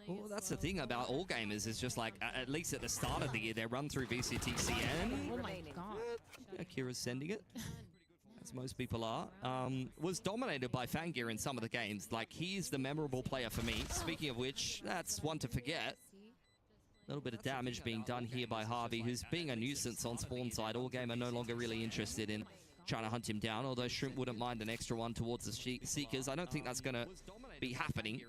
Well, that's the thing about all gamers is just like, at least at the start of the year, they run through VCTCN. Oh my god. Yeah, Kira's sending it, as most people are. Was dominated by Fangir in some of the games. Like, he's the memorable player for me. Speaking of which, that's one to forget. A little bit of damage being done here by Harvey, who's being a nuisance on spawn side. All gamer no longer really interested in trying to hunt him down, although Shrimp wouldn't mind an extra one towards the Seekers. I don't think that's going to be happening.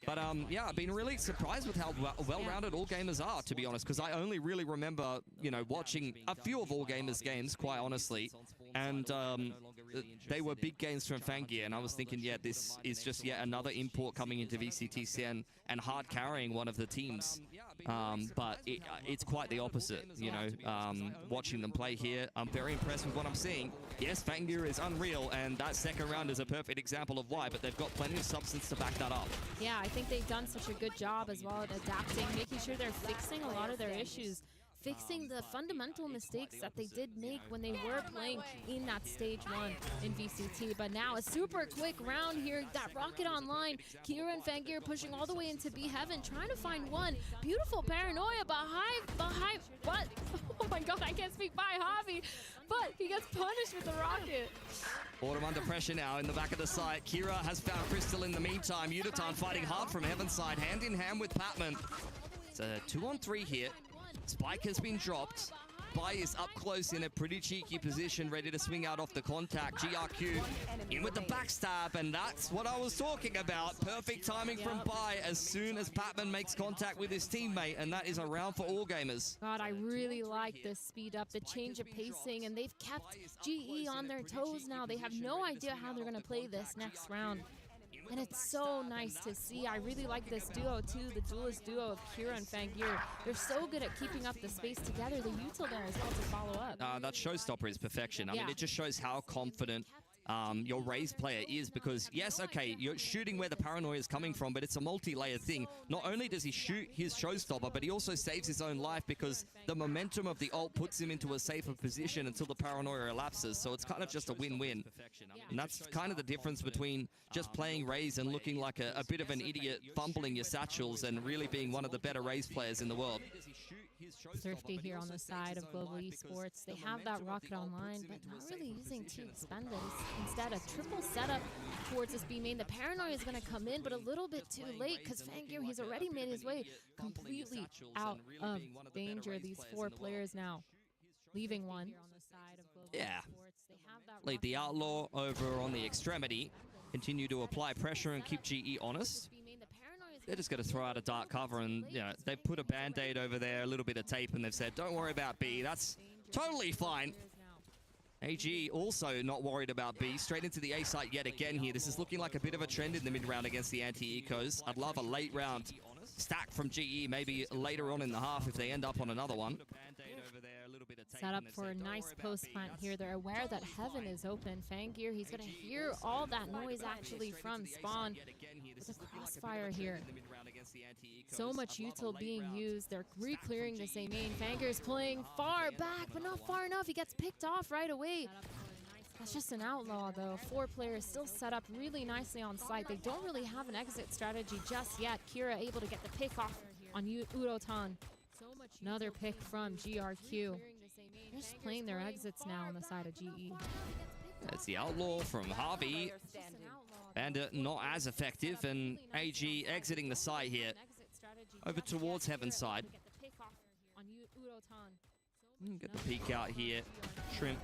But yeah, I've been really surprised with how well-rounded all gamers are, to be honest, because I only really remember, you know, watching a few of all gamers games, quite honestly. And they were big games from Fangir, and I was thinking, yeah, this is just yet another import coming into VCTCN and hard carrying one of the teams. But it's quite the opposite, you know, watching them play here. I'm very impressed with what I'm seeing. Yes, Fangir is unreal, and that second round is a perfect example of why, but they've got plenty of substance to back that up. Yeah, I think they've done such a good job as well at adapting, making sure they're fixing a lot of their issues, fixing the fundamental mistakes that they did make when they were playing in that stage 1 in VCT. But now a super quick round here, that rocket online. Kira and Fangir pushing all the way into B Heaven, trying to find one. Beautiful paranoia behind, what? Oh my god, I can't speak by Javi, but he gets punished with the rocket. Autumn under pressure now in the back of the site. Kira has found Crystal in the meantime. Udatan fighting hard from Heaven's side, hand in hand with Patman. It's a 2-on-3 here. Spike has been dropped. Bai is up close in a pretty cheeky position, ready to swing out off the contact. GRQ in with the backstab, and that's what I was talking about. Perfect timing from Bai as soon as Patman makes contact with his teammate, and that is a round for all gamers. God, I really like this speed up, the change of pacing, and they've kept GE on their toes now. They have no idea how they're going to play this next round. And it's so nice to see. I really like this duo too, the duelist duo of Kira and Fangir. They're so good at keeping up the space together. The util there as well to follow up. That showstopper is perfection. I mean, it just shows how confident your Raze player is, because yes, okay, you're shooting where the paranoia is coming from, but it's a multi-layered thing. Not only does he shoot his showstopper, but he also saves his own life because the momentum of the ult puts him into a safer position until the paranoia elapses. So it's kind of just a win-win. And that's kind of the difference between just playing Raze and looking like a bit of an idiot fumbling your satchels and really being one of the better Raze players in the world. Thrifty here on the side of Global Esports. They have that rocket online, but not really using to expend it. Instead, a triple setup towards this B main. The paranoia is going to come in, but a little bit too late because Fangir, he's already made his way completely out of danger. These 4 players now, leaving one. Yeah. Leave the Outlaw over on the extremity. Continue to apply pressure and keep GE honest. They're just going to throw out a dark cover, and you know, they've put a band-aid over there, a little bit of tape, and they've said, don't worry about B. That's totally fine. AG also not worried about B. Straight into the A site yet again here. This is looking like a bit of a trend in the mid-round against the anti-ecos. I'd love a late-round stack from GE, maybe later on in the half if they end up on another one. Set up for a nice post plant here. They're aware that heaven is open. Fangir, he's going to hear all that noise actually from spawn. With a crossfire here. So much util being used. They're re-clearing this A main. Fangir's playing far back, but not far enough. He gets picked off right away. That's just an outlaw, though. 4 players still set up really nicely on site. They don't really have an exit strategy just yet. Kira able to get the pick off on Urotan. Another pick from GRQ. They're just playing their exits now on the side of GE. That's the outlaw from Harvey. Bandit not as effective, and AG exiting the site here. Over towards Heaven's side. Get the peek out here. Shrimp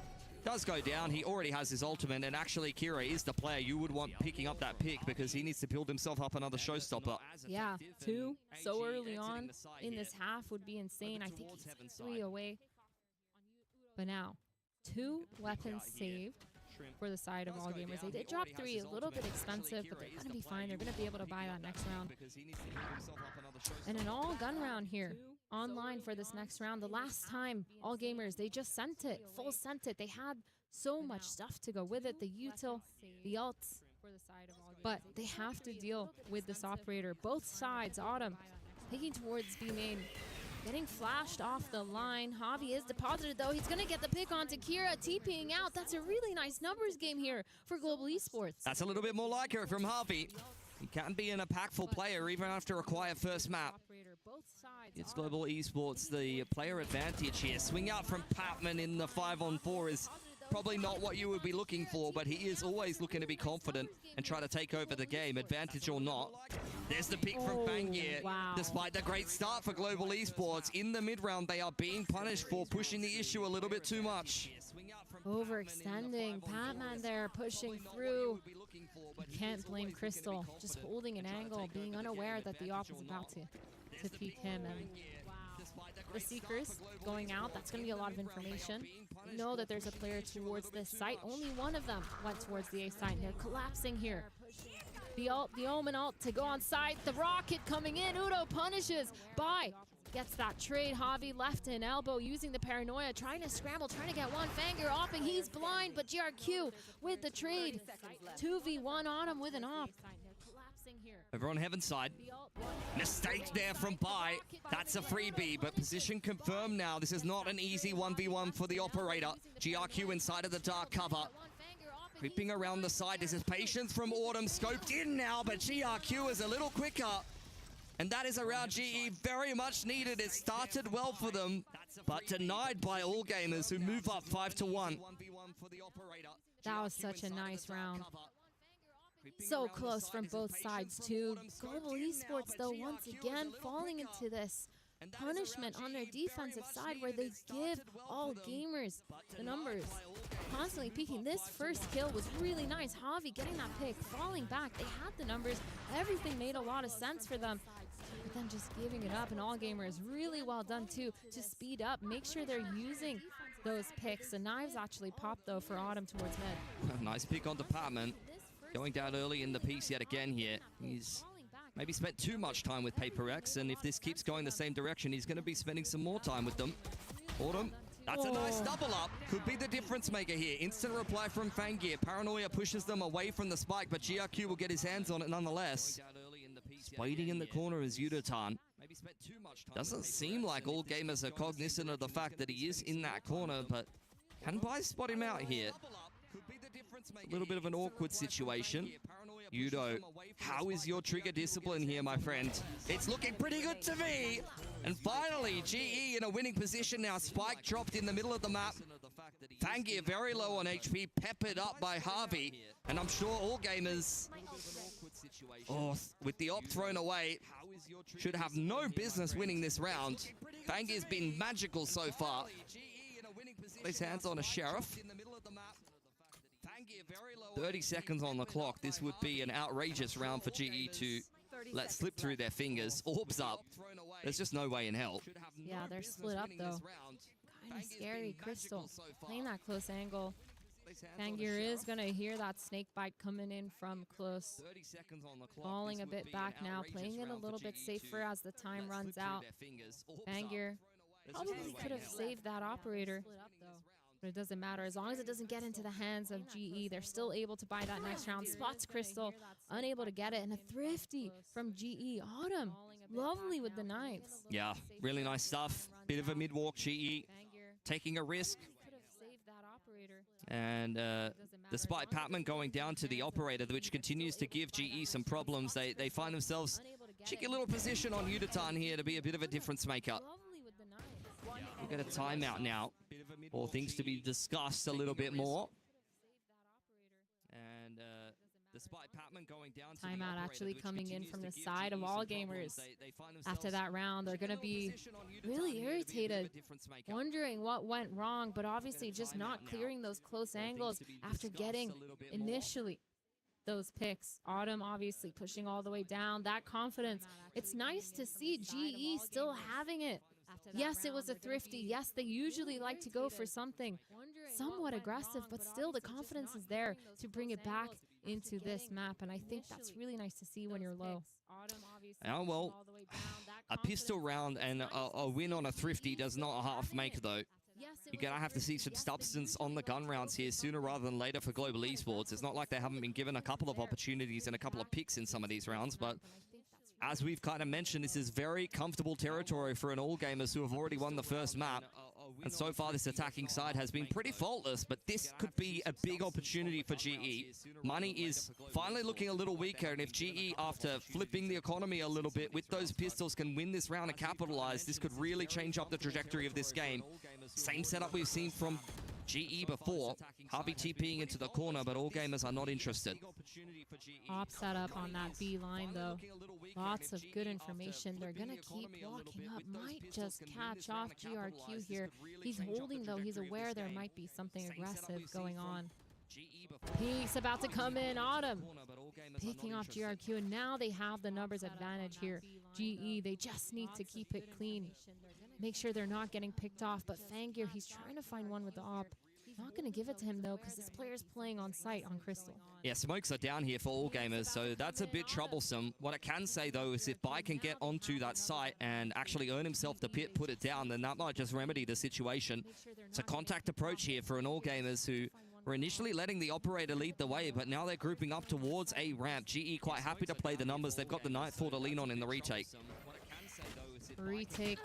does go down. He already has his ultimate, and actually Kira is the player you would want picking up that pick because he needs to build himself up another showstopper. Yeah, 2 so early on in this half would be insane. I think he's 3 away. But now, 2 weapons saved for the side of all gamers. They did drop 3, a little bit expensive, but they're going to be fine. They're going to be able to buy that next round. And an all gun round here online for this next round. The last time, all gamers, they just sent it, full sent it. They had so much stuff to go with it, the util, the ults, but they have to deal with this operator. Both sides, Autumn, taking towards B main. Getting flashed off the line. Javi is deposited, though. He's going to get the pick onto Kira, TPing out. That's a really nice numbers game here for Global Esports. That's a little bit more like it from Javi. He can be an impactful player even after a quiet first map. It's Global Esports, the player advantage here. Swing out from Patman in the 5-on-4 is probably not what you would be looking for, but he is always looking to be confident and try to take over the game, advantage or not. There's the pick from Fangir. Wow. Despite the great start for Global Esports, in the mid-round, they are being punished for pushing the issue a little bit too much. Overextending. Patman there pushing through. You can't blame Crystal. Just holding an angle, being unaware that the op is about to peek him. And the Seekers going out, that's going to be a lot of information. We know that there's a player towards this site. Only one of them went towards the A site, and they're collapsing here. The ult, the Omen ult to go on site. The rocket coming in. Udo punishes. Bye. Gets that trade. Javi left an elbow using the paranoia, trying to scramble, trying to get one. Fangir offing. He's blind, but GRQ with the trade. 2v1 on him with an op. Over on Heaven's side. Mistake there from Bai. That's a freebie, but position confirmed now. This is not an easy 1v1 for the operator. GRQ inside of the dark cover. Creeping around the side. This is patience from Autumn. Scoped in now, but GRQ is a little quicker. And that is around GE, very much needed. It started well for them, but denied by all gamers who move up 5-1. That was such a nice round. So close from both sides too. Global Esports, though, once again falling into this punishment on their defensive side where they give all gamers the numbers. Constantly peeking. This first kill was really nice. Javi getting that pick, falling back. They had the numbers. Everything made a lot of sense for them. But then just giving it up, and all gamers really well done too to speed up, make sure they're using those picks. The knives actually popped though for Autumn towards mid. Nice pick on department. going down early in the piece yet again here. He's maybe spent too much time with Paper X, and if this keeps going the same direction, he's going to be spending some more time with them. Autumn, that's a nice double up. Could be the difference maker here. Instant reply from Fangir. Paranoia pushes them away from the spike, but GRQ will get his hands on it nonetheless. Waiting in the corner is Yudotan. Doesn't seem like all gamers are cognizant of the fact that he is in that corner, but can Bai spot him out here? A little bit of an awkward situation. Yudo, how is your trigger discipline here, my friend? It's looking pretty good to me. And finally, GE in a winning position now. Spike dropped in the middle of the map. Fangir very low on HP, peppered up by Harvey. And I'm sure all gamers, with the op thrown away, should have no business winning this round. Fangir's been magical so far. His hands on a Sheriff. 30 seconds on the clock. This would be an outrageous round for GE to let slip through their fingers. Orbs up. There's just no way in hell. Yeah, they're split up though. Kind of scary. Crystal playing that close angle. Fangir is going to hear that snake bite coming in from close. Falling a bit back now, playing it a little bit safer as the time runs out. Fangir probably could have saved that operator. But it doesn't matter. As long as it doesn't get into the hands of GE, they're still able to buy that next round. Spots Crystal, unable to get it. And a thrifty from GE. Autumn, lovely with the knives. Yeah, really nice stuff. Bit of a mid-walk GE, taking a risk. And despite Patman going down to the operator, which continues to give GE some problems, they find themselves cheeky little position on Yudotan here to be a bit of a difference maker. We'll get a timeout now. All things to be discussed a little bit more. And despite Patman going down to timeout actually coming in from the side of all gamers. After that round, they're going to be really irritated, wondering what went wrong, but obviously just not clearing those close angles after getting initially those picks. Autumn obviously pushing all the way down. That confidence. It's nice to see GE still having it. Yes, it was a thrifty. Yes, they usually like to go for something somewhat aggressive, but still the confidence is there to bring it back into this map, and I think that's really nice to see when you're low. Oh, well, a pistol round and a win on a thrifty does not half make, though. You're going to have to see some substance on the gun rounds here sooner rather than later for Global Esports. It's not like they haven't been given a couple of opportunities and a couple of picks in some of these rounds, but as we've kind of mentioned, this is very comfortable territory for an all gamers who have already won the first map. And so far, this attacking side has been pretty faultless, but this could be a big opportunity for GE. Money is finally looking a little weaker, and if GE, after flipping the economy a little bit with those pistols, can win this round and capitalize, this could really change up the trajectory of this game. Same setup we've seen from GE before. Harvey TPing into the corner, but all gamers are not interested. Op setup on that B line, though. Lots of good information. They're going to keep walking up. Might just catch off GRQ here. He's holding, though. He's aware there might be something aggressive going on. Peace about to come in. Autumn picking off GRQ, and now they have the numbers advantage here. GE, they just need to keep it clean. Make sure they're not getting picked off, but Fangir, he's trying to find one with the op. Not going to give it to him, though, because this player's playing on site on Crystal. Yeah, smokes are down here for all gamers, so that's a bit troublesome. What I can say, though, is if Bai can get onto that site and actually earn himself the pit, put it down, then that might just remedy the situation. It's a contact approach here for an all gamers who were initially letting the operator lead the way, but now they're grouping up towards a ramp. GE quite happy to play the numbers. They've got the Nightfall to lean on in the retake. Retake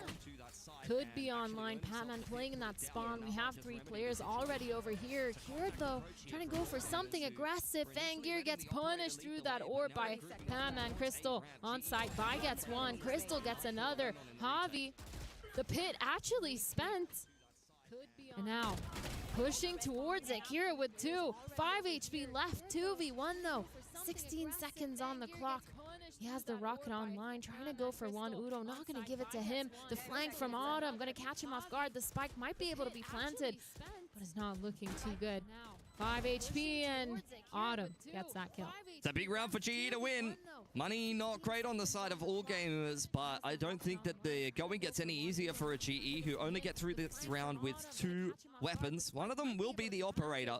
could be online. Patman playing in that spawn. We have 3 players already over here. Kira, though, trying to go for something aggressive. Fangir gets punished through that orb by Patman. Crystal on site. Bai gets one. Crystal gets another. Javi, the pit actually spent. And now, pushing towards it. Kira with 2. 5 HP left. 2v1, though. 16 seconds on the clock. He has the rocket online, trying to go for one. Udo not going to give it to him. The flank from Autumn, going to catch him off guard. The spike might be able to be planted, but it's not looking too good. 5 HP, and Autumn gets that kill. It's a big round for GE to win. Money not great on the side of all gamers, but I don't think that the going gets any easier for a GE who only get through this round with 2 weapons. One of them will be the operator.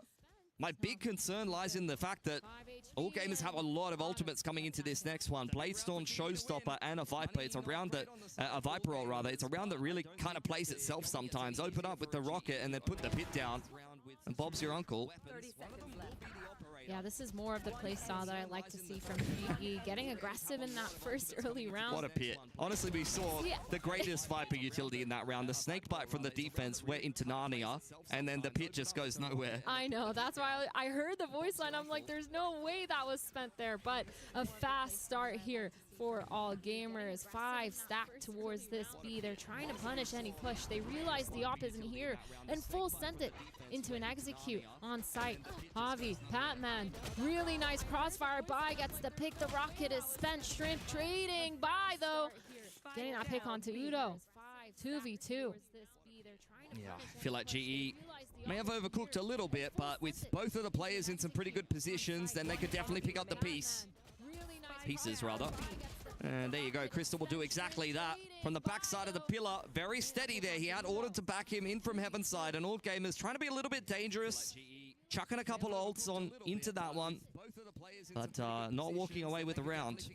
My big concern lies in the fact that all gamers have a lot of ultimates coming into this next one. Bladestorm, Showstopper, and a Viper. It's a round that, a Viper roll rather. It's a round that really kind of plays itself sometimes. Open up with the rocket and then put the pit down. And Bob's your uncle. 30 seconds left. Yeah, this is more of the playstyle that I like to see from GE. Getting aggressive in that first early round. What a pit. Honestly, we saw Yeah. the greatest Viper utility in that round. The snake bite from the defense went into Narnia, and then the pit just goes nowhere. I know, that's why I heard the voice line. I'm like, there's no way that was spent there. But a fast start here for all gamers. 5 stacked towards this B. They're trying to punish any push. They realize the op isn't here and full sent it into an execute on site. Javi, Patman, really nice crossfire by, gets the pick. The rocket is spent. Shrimp trading by though. Getting that pick onto Udo. 2v2. Yeah, I feel like GE may have overcooked a little bit, but with both of the players in some pretty good positions, then they could definitely pick up the pieces rather. And there you go. Crystal will do exactly that. From the backside of the pillar, very steady there. He had ordered to back him in from Heaven's side, and Old Gamers trying to be a little bit dangerous. Chucking a couple ults on into that one, but not walking away with the round.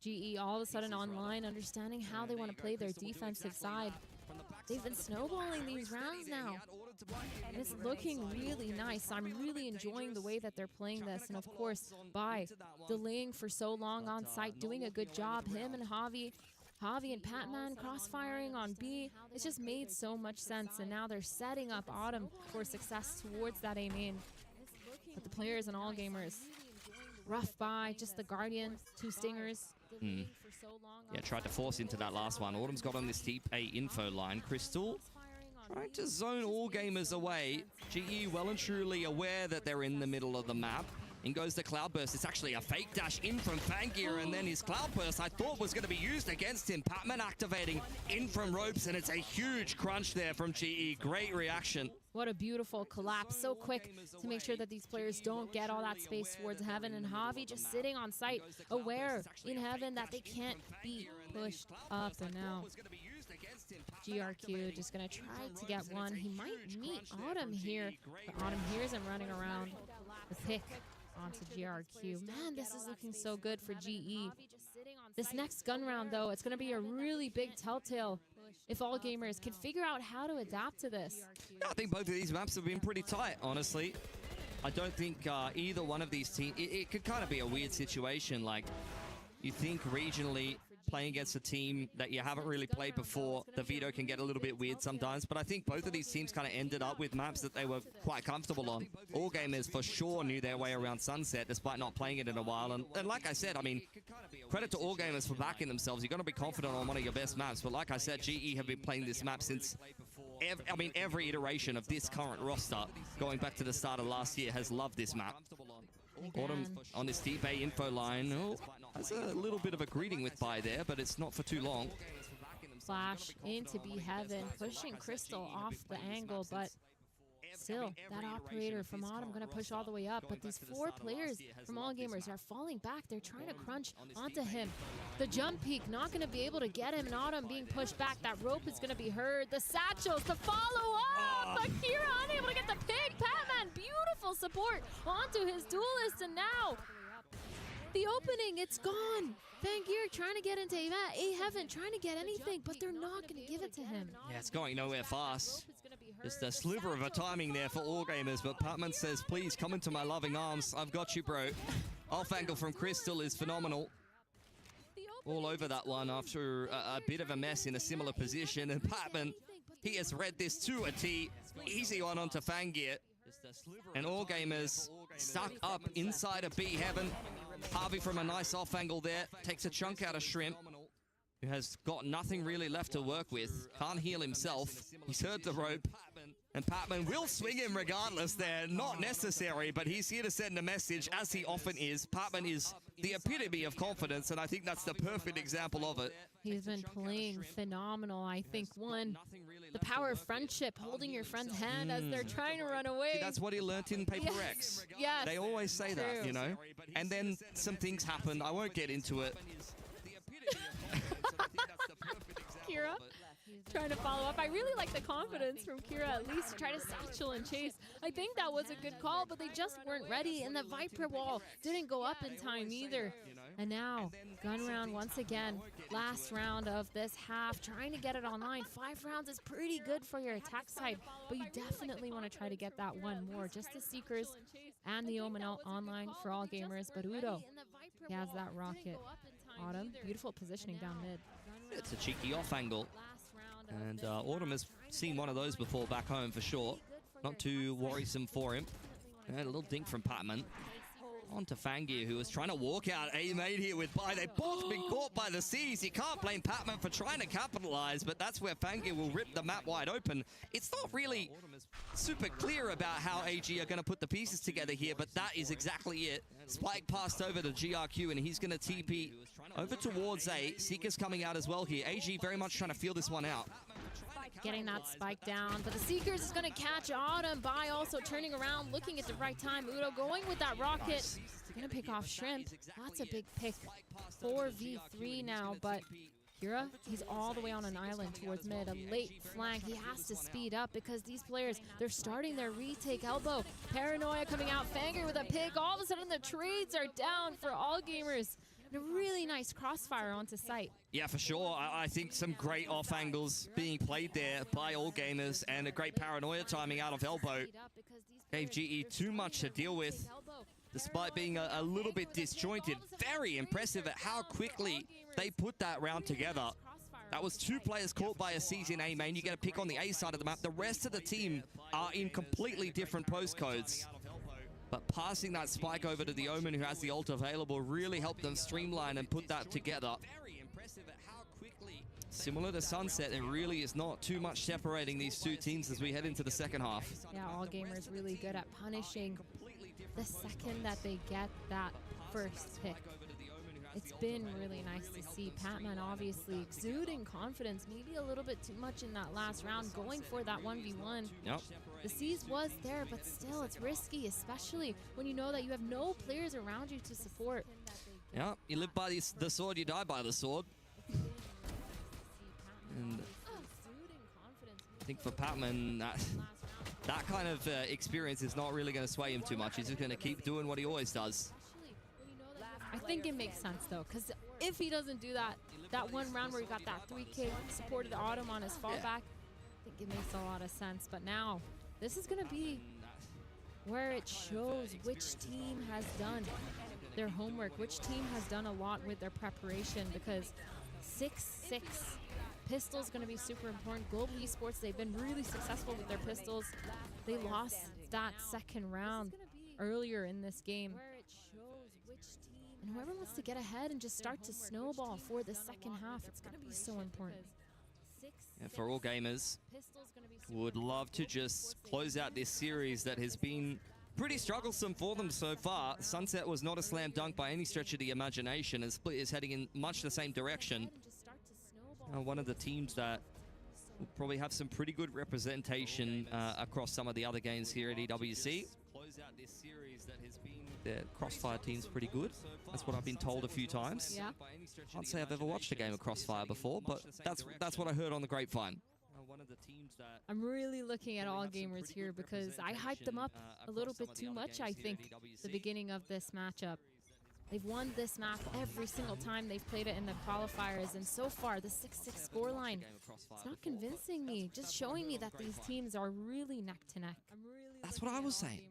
GE all of a sudden online, understanding how they want to play their defensive side. They've been snowballing these rounds now, and it's looking really nice. I'm really enjoying the way that they're playing this, and of course, by delaying for so long on site, doing a good job. Him and Javi and Patman crossfiring on B. It's just made so much sense, and now they're setting up Autumn for success towards that A main. But the players and all gamers, rough by, just the Guardian, 2 stingers. Yeah, tried to force into that last one. Autumn's got on this deep A info line. Crystal trying to zone all gamers away. GE well and truly aware that they're in the middle of the map. In goes the Cloudburst. It's actually a fake dash in from Fangir, and then his Cloudburst I thought was going to be used against him. Patman activating in from ropes, and it's a huge crunch there from GE. Great reaction. What a beautiful collapse, so quick to make sure that these players don't get all that space towards Heaven, and Javi just sitting on site, aware in Heaven that they can't be pushed up. And now GRQ just gonna try to get one. He might meet Autumn here, but Autumn hears him running around. The pick onto GRQ. Man, this is looking so good for GE. This next gun round, though, it's going to be a really big telltale if all gamers can figure out how to adapt to this. I think both of these maps have been pretty tight, honestly. I don't think either one of these teams... It could kind of be a weird situation. Like, you think regionally, playing against a team that you haven't really played before, the veto can get a little bit weird sometimes. But I think both of these teams kind of ended up with maps that they were quite comfortable on. All gamers for sure knew their way around Sunset, despite not playing it in a while. And like I said, I mean, credit to all gamers for backing themselves. You're going to be confident on one of your best maps. But like I said, GE have been playing this map since... every iteration of this current roster, going back to the start of last year, has loved this map. Autumn on this deep A info line. Oh, has a little bit of a greeting with Bai there, but it's not for too long. Flash into B Heaven, pushing Crystal off the angle, but still, that operator from Autumn going to push all the way up. But these 4 players from All Gamers are falling back. They're trying to crunch onto him. The jump peak not going to be able to get him, and Autumn being pushed back. That rope is going to be heard. The satchels, the follow up. Akira unable to get the pick. Patman, beautiful support onto his duelist, and now the opening, it's gone. Fangir trying to get into A Heaven, trying to get anything, but they're not going to give it to him. Yeah, it's going nowhere fast. Just a sliver of a timing there for all gamers, but Patman says, please come into my loving arms. I've got you, bro. Off angle from Crystal is phenomenal. All over that one after a bit of a mess in a similar position. And Patman, he has read this to a T. Easy one onto Fangir. And all gamers stuck up inside of B Heaven. Harvey from a nice off angle there. Takes a chunk out of Shrimp, who has got nothing really left to work with. Can't heal himself. He's heard the rope. And Patman will swing him regardless there. Not necessary, but he's here to send a message, as he often is. Patman is the epitome of confidence, and I think that's the perfect example of it. He's been playing phenomenal. I think, one, the power of friendship, holding your friend's hand as they're trying to run away. See, that's what he learnt in Paper X. Yes. They always say that, you know? And then some things happened. I won't get into it. Kira? trying to follow up. I really like the confidence from Kira, at least to try to satchel and chase. I think that was a good call, but they just weren't ready, and the Viper wall didn't go up in time either. And now, gun round once again. Last round of this half, trying to get it online. 5 rounds is pretty good for your attack side, but you definitely want to try to get that one more. Just the Seekers and the Omen online for all gamers, but Udo, he has that rocket. Autumn, beautiful positioning down mid. It's a cheeky off angle. And Autumn has seen one of those before back home for sure. Not too worrisome for him. And a little dink from Patman. On to Fangir, who was trying to walk out A-Mate here with Bai. They've both been caught by the Seas. You can't blame Patman for trying to capitalize, but that's where Fangir will rip the map wide open. It's not really super clear about how AG are going to put the pieces together here, but that is exactly it. Spike passed over to GRQ, and he's going to TP over towards A. Seeker's coming out as well here. AG very much trying to feel this one out. Getting that spike down, but the Seekers is going to catch Autumn. Bai also turning around, looking at the right time. Udo going with that rocket. Going to pick off Shrimp. That's a big pick. 4v3 now, but Kira, he's all the way on an island towards mid. A late flank. He has to speed up because these players, they're starting their retake elbow. Paranoia coming out. Fangir with a pick. All of a sudden, the trades are down for all gamers. And a really nice crossfire onto site. Yeah, for sure. I think some great off angles being played there by all gamers, and a great Paranoia timing out of elbow. Gave GE too much to deal with, despite being a little bit disjointed. Very impressive at how quickly they put that round together. That was 2 players caught by a C's in A main. You get a pick on the A side of the map. The rest of the team are in completely different postcodes. But passing that spike over to the Omen, who has the ult available, really helped them streamline and put that together. Very impressive at how quickly. Similar to Sunset, there really is not too much separating these 2 teams as we head into the second half. Yeah, all gamers really good at punishing the second that they get that first pick. It's been really nice to see Patman obviously exuding confidence, maybe a little bit too much in that last round, going for that 1v1. Yep. The C's was there, but still it's risky, especially when you know that you have no players around you to support. Yeah, you live by the sword, you die by the sword. And I think for Patman, that kind of experience is not really going to sway him too much. He's just going to keep doing what he always does. I think it makes sense though, because if he doesn't do that, that one round where he got that 3K, supported Autumn on his fallback, I think it makes a lot of sense. But now, this is going to be where it shows which team has done their homework, which team has done a lot with their preparation, because 6-6 pistol's going to be super important. Global Esports, they've been really successful with their pistols. They lost that second round earlier in this game. And whoever wants to get ahead and just start to snowball for the second half, it's going to be so important. And for all gamers, would love to just close out this series that has been pretty strugglesome for them so far. Sunset was not a slam dunk by any stretch of the imagination, and Split is heading in much the same direction. One of the teams that will probably have some pretty good representation across some of the other games here at EWC. Close out this series that has been... Their Crossfire team's pretty good. That's what I've been told a few times. Yeah. Can't say I've ever watched a game of Crossfire before, but that's what I heard on the grapevine. One of the teams that I'm really looking at all gamers here because I hyped them up a little bit too much, I think, the beginning of this matchup. They've won this map every single time they've played it in the qualifiers, and so far, the 6-6 scoreline, it's not convincing me, just showing me that these teams are really neck to neck. That's what I was saying.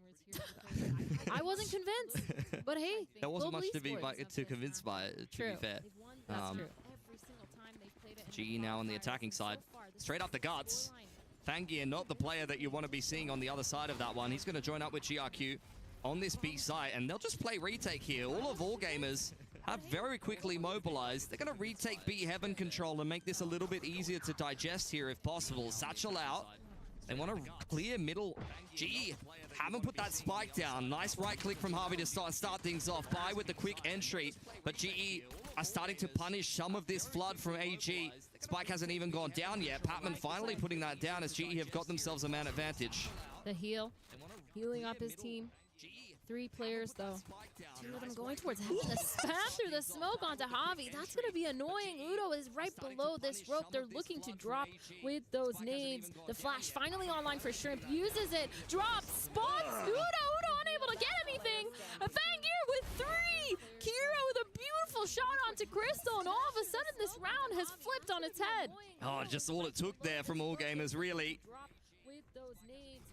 I wasn't convinced, but hey, there wasn't much Esports. to convince by it, to be fair. That's true. GE now on the attacking side. Straight up the guts. Fangir, not the player that you want to be seeing on the other side of that one. He's going to join up with GRQ on this B side, and they'll just play retake here. All gamers have very quickly mobilized. They're going to retake B heaven control and make this a little bit easier to digest here if possible. Satchel out. They want to clear middle. GE haven't put that spike down. Nice right click from Harvey to start things off. Bai with the quick entry, but GE are starting to punish some of this flood from AG. Spike hasn't even gone down yet. Patman finally putting that down as GE have got themselves a man advantage. The healing up his team. 3 players, though. 2 of them going towards heaven. The spam through the smoke onto Javi. That's going to be annoying. Udo is right below this rope. They're looking to drop with those nades. The flash finally online for Shrimp. Uses it. Drops. Spots Udo. Udo unable to get anything. Fangir with 3. Kira with a beautiful shot onto Crystal. And all of a sudden, this round has flipped on its head. Oh, just all it took there from All Gamers, really.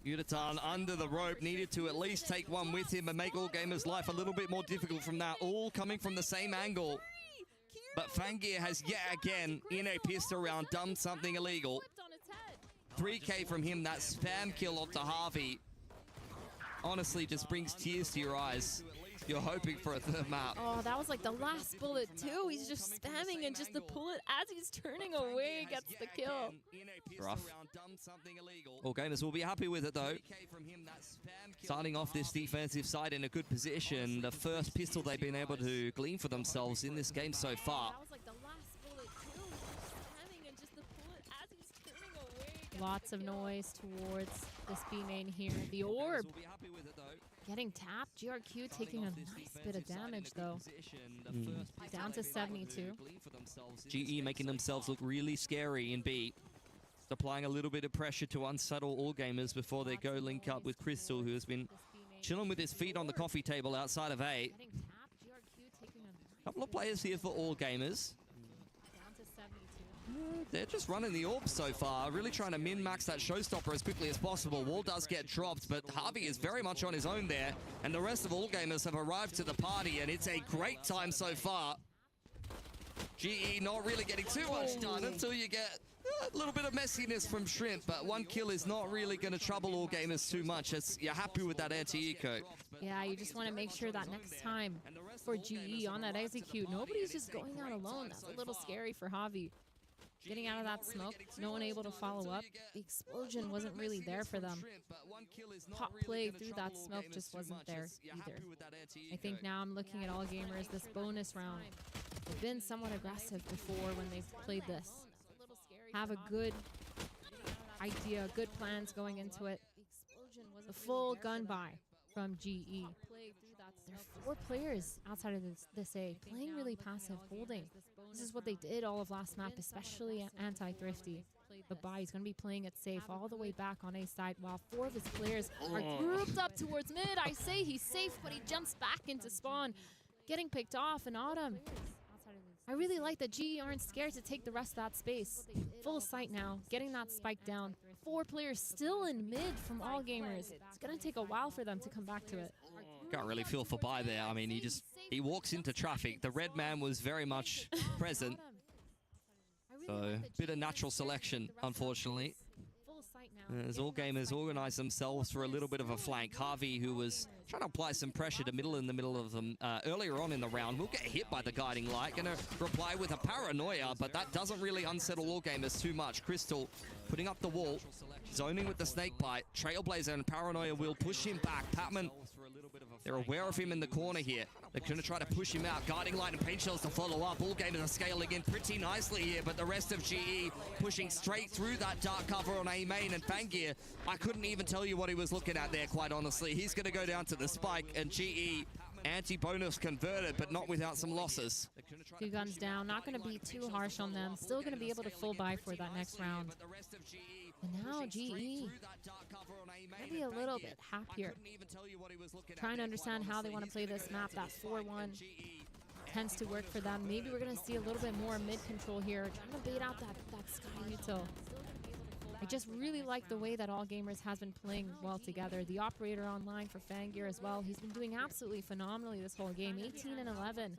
Udatan under the rope, needed to at least take one with him and make All Gamers' life a little bit more difficult from that. All coming from the same angle. But Fangir has yet again, in a pistol round, done something illegal. 3K from him, that spam kill onto Harvey. Honestly, just brings tears to your eyes. You're hoping for a third map. Oh, that was like the last bullet, too. He's just spamming, and just the bullet as he's turning away gets the kill. Rough. All Gamers will be happy with it, though. Starting off this defensive side in a good position. The first pistol they've been able to glean for themselves in this game so far. Lots of noise towards this B main here. The orb getting tapped. GRQ taking a nice bit of damage, though. Down to 72. GE making themselves look really scary in B. Applying a little bit of pressure to unsettle All Gamers before they go link up with Crystal, who has been chilling with his feet on the coffee table outside of A. Couple of players here for All Gamers. They're just running the orb so far, really trying to min-max that showstopper as quickly as possible. Wall does get dropped, but Harvey is very much on his own there, and the rest of All Gamers have arrived to the party, and it's a great time so far. GE not really getting too much done until you get a little bit of messiness from Shrimp, but 1 kill is not really going to trouble All Gamers too much, as you're happy with that anti-eco. Yeah, you just want to make sure that next time for GE on that execute, nobody's just going out alone. That's a little scary for Javi. Getting out of that smoke, no one able to follow up. The explosion wasn't really there for them. Pop play through that smoke just wasn't there either. I think now I'm looking at All Gamers this bonus round. They've been somewhat aggressive before when they've played this. Have a good idea, good plans going into it. The full gun buy from GE. There's 4 players outside of this A, playing really passive, holding. This is what they did all of last map, especially anti-thrifty. The buy, he's going to be playing it safe all the way back on A side, while 4 of his players are grouped up towards mid. I say he's safe, but he jumps back into spawn, getting picked off, and Autumn. I really like that GE aren't scared to take the rest of that space. Full sight now, getting that spike down. 4 players still in mid from All Gamers. It's going to take a while for them to come back to it. Can't really feel for buy there. I mean, he walks into traffic. The red man was very much present. So, bit of natural selection, unfortunately. As All Gamers organize themselves for a little bit of a flank. Harvey, who was trying to apply some pressure to middle in the middle of them earlier on in the round, will get hit by the guiding light. Gonna reply with a paranoia, but that doesn't really unsettle All Gamers too much. Crystal putting up the wall, zoning with the snake bite. Trailblazer and paranoia will push him back. Patman, they're aware of him in the corner here. They're going to try to push him out. Guiding light and paint shells to follow up. All Gamers are scaling in pretty nicely here, but the rest of GE pushing straight through that dark cover on A main. And Fangir, I couldn't even tell you what he was looking at there, quite honestly. He's going to go down to the spike, and GE anti-bonus converted, but not without some losses. 2 guns down, not going to be too harsh on them. Still going to be able to full buy for that next round. And now GE going to be a little bit happier. Trying to understand how they want to play this map. That 4-1 tends to work for them. Maybe we're going to see a little bit more mid-control here. Trying to bait out that Sky Util. I just really like the way that All Gamers has been playing well together. The operator online for Fangir as well. He's been doing absolutely phenomenally this whole game. 18 and 11.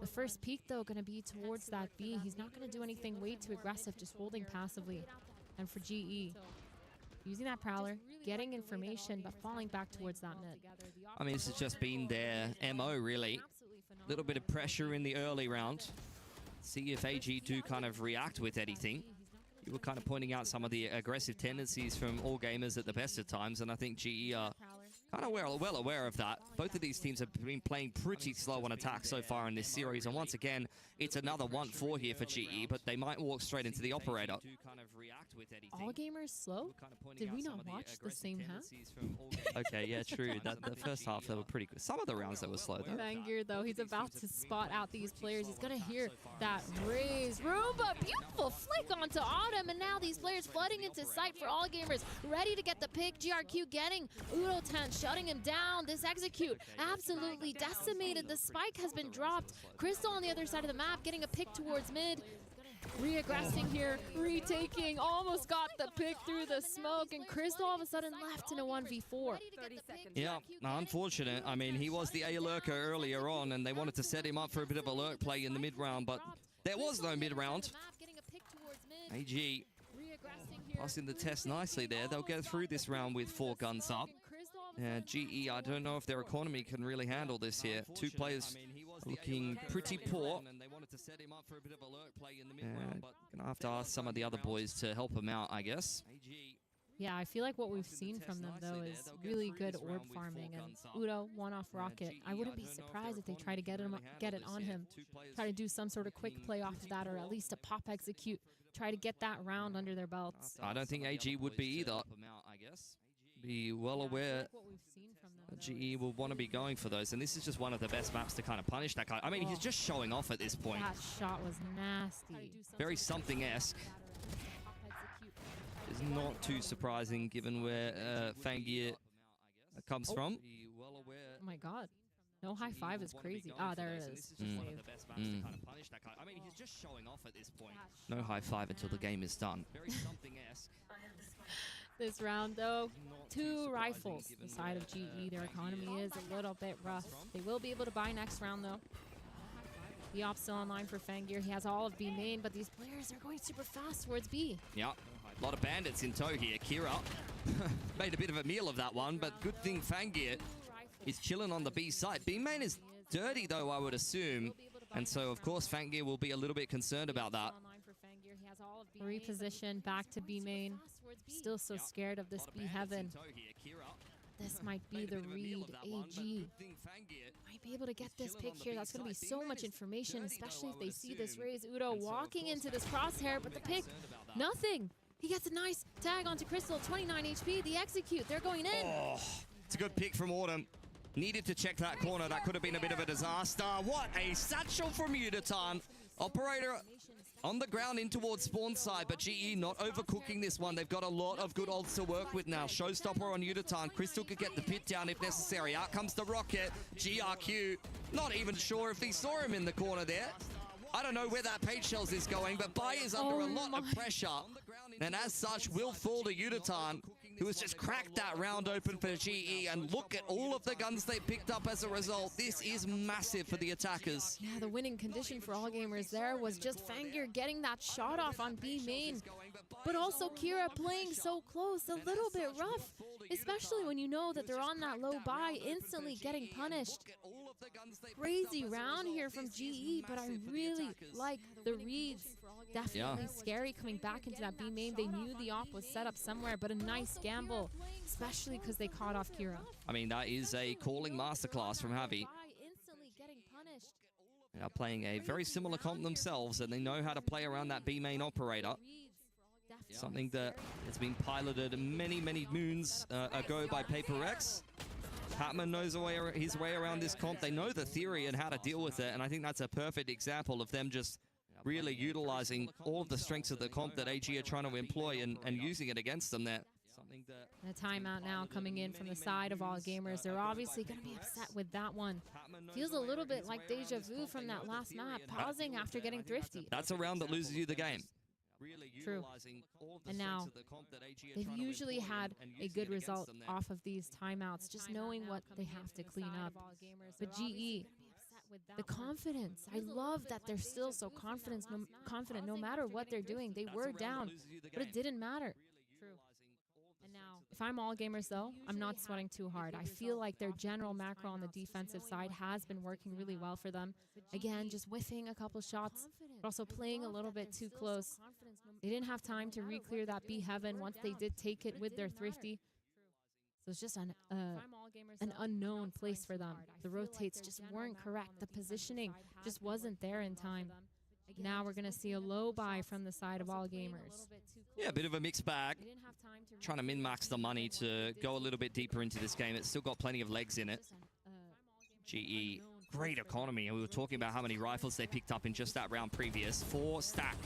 The first peak, though, going to be towards that B. He's not going to do anything way too aggressive, just holding passively. And for GE, using that Prowler, getting information, but falling back towards that mid. I mean, this has just been their MO, really. A little bit of pressure in the early round. See if AG do kind of react with anything. You were kind of pointing out some of the aggressive tendencies from All Gamers at the best of times, and I think GE are Kind of well aware of that. Both of these teams have been playing pretty slow on attack so far in this series, and once again, it's another 1-4 here for GE, but they might walk straight into the operator. All gamers slow? Did we not watch the same half? Okay, yeah, true. The first half, they were pretty good. Some of the rounds, they were slow, though. Fangir, though, he's about to spot out these players. He's going to hear that raise. Roomba, beautiful flick onto Autumn, and now these players flooding into sight for all gamers. Ready to get the pick. GRQ getting Udo 10, shutting him down. This execute absolutely decimated. The spike has been dropped. Crystal on the other side of the map getting a pick towards mid. Reaggressing here, retaking, almost got the pick through the smoke, and Crystal all of a sudden left in a 1v4. Yeah, unfortunate. I mean, he was the A lurker earlier on, and they wanted to set him up for a bit of a lurk play in the mid-round, but there was no mid-round. AG passing the test nicely there. They'll get through this round with 4 guns up. GE, I don't know if their economy can really handle this here. 2 players looking pretty poor. Gonna have to ask some of the other boys to help him out, I guess. Yeah, I feel like what we've seen from them, though, is really good orb farming. And Udo, one-off rocket. I wouldn't be surprised if they try to get it on him. Try to do some sort of quick play off of that, or at least a pop execute. Try to get that round under their belts. I don't think AG would be either. Be well aware that GE will want to be going for those, and this is just one of the best maps to kind of punish that guy. I mean, he's just showing off at this point. That shot was nasty. Very something-esque. Is not too surprising given where Fangir comes from. Oh my god. No high five is crazy. Ah, there it is. I mean, he's just showing off at this point. No high five until the game is done. Very something-esque. This round, though, 2 rifles the side of GE. Their economy is a little bit rough. They will be able to buy next round, though. The op still online for Fangir. He has all of B main, but these players are going super fast towards B. Yeah, a lot of bandits in tow here. Kira made a bit of a meal of that one, but good thing Fangir is chilling on the B side. B main is dirty, though, I would assume. And so, of course, Fangir will be a little bit concerned about that. Reposition back to B main. Still so scared of this B heaven. This might be the read. AG might be able to get this pick here. That's going to be so much information, especially if they see this raise. Udo walking into this crosshair, but the pick, nothing. He gets a nice tag onto Crystal, 29 HP. The execute, they're going in. Oh, it's a good pick from Autumn. Needed to check that corner. That could have been a bit of a disaster. What a satchel from Udatan. Operator on the ground in towards spawn side, but GE not overcooking this one. They've got a lot of good ults to work with now. Showstopper on Udatan. Crystal could get the pit down if necessary. Out comes the rocket. GRQ, not even sure if he saw him in the corner there. I don't know where that page shells is going, but Bai is under a lot of pressure. And as such, will fall to Udatan, who has just cracked that round open for GE. And look at all of the guns they picked up as a result. This is massive for the attackers. Yeah, the winning condition for all gamers there was just Fangir getting that shot off on B main. But also Kira playing so close, a little bit rough. Especially when you know that they're on that low buy, instantly getting punished. Crazy round here from GE, but I really like the reads. Definitely scary coming back into that B main. They knew the op was set up somewhere, but a nice gamble, especially because they caught off Kira. I mean, that is a calling masterclass from Javi. They are playing a very similar comp themselves, and they know how to play around that B main operator. Something that has been piloted many, many moons ago by Paper X. Patman knows his way around this comp. They know the theory and how to deal with it, and I think that's a perfect example of them just really utilizing all of the strengths of the comp that AG are trying to employ and using it against them there. A timeout now coming in from the side of all gamers. They're obviously going to be upset with that one. Feels a little bit like deja vu from that last map, pausing after getting thrifty. That's a round that loses you the game. True. And now, they've usually had a good result off of these timeouts, just knowing what they have to clean up. But GE, the confidence. I love that they're still so confident no matter what they're doing. They were down, but it didn't matter. True. And now, if I'm all gamers though, I'm not sweating too hard. I feel like their general macro on the defensive side has been working really well for them. Again, just whiffing a couple shots, but also playing a little bit too close. They didn't have time to re-clear that B heaven once they did take it with their thrifty. So it's just an unknown place for them. The rotates just weren't correct. The positioning just wasn't there in time. Now we're going to see a low buy from the side of all gamers. Yeah, a bit of a mixed bag. Trying to min-max the money to go a little bit deeper into this game. It's still got plenty of legs in it. GE, great economy. And we were talking about how many rifles they picked up in just that round previous. 4 stack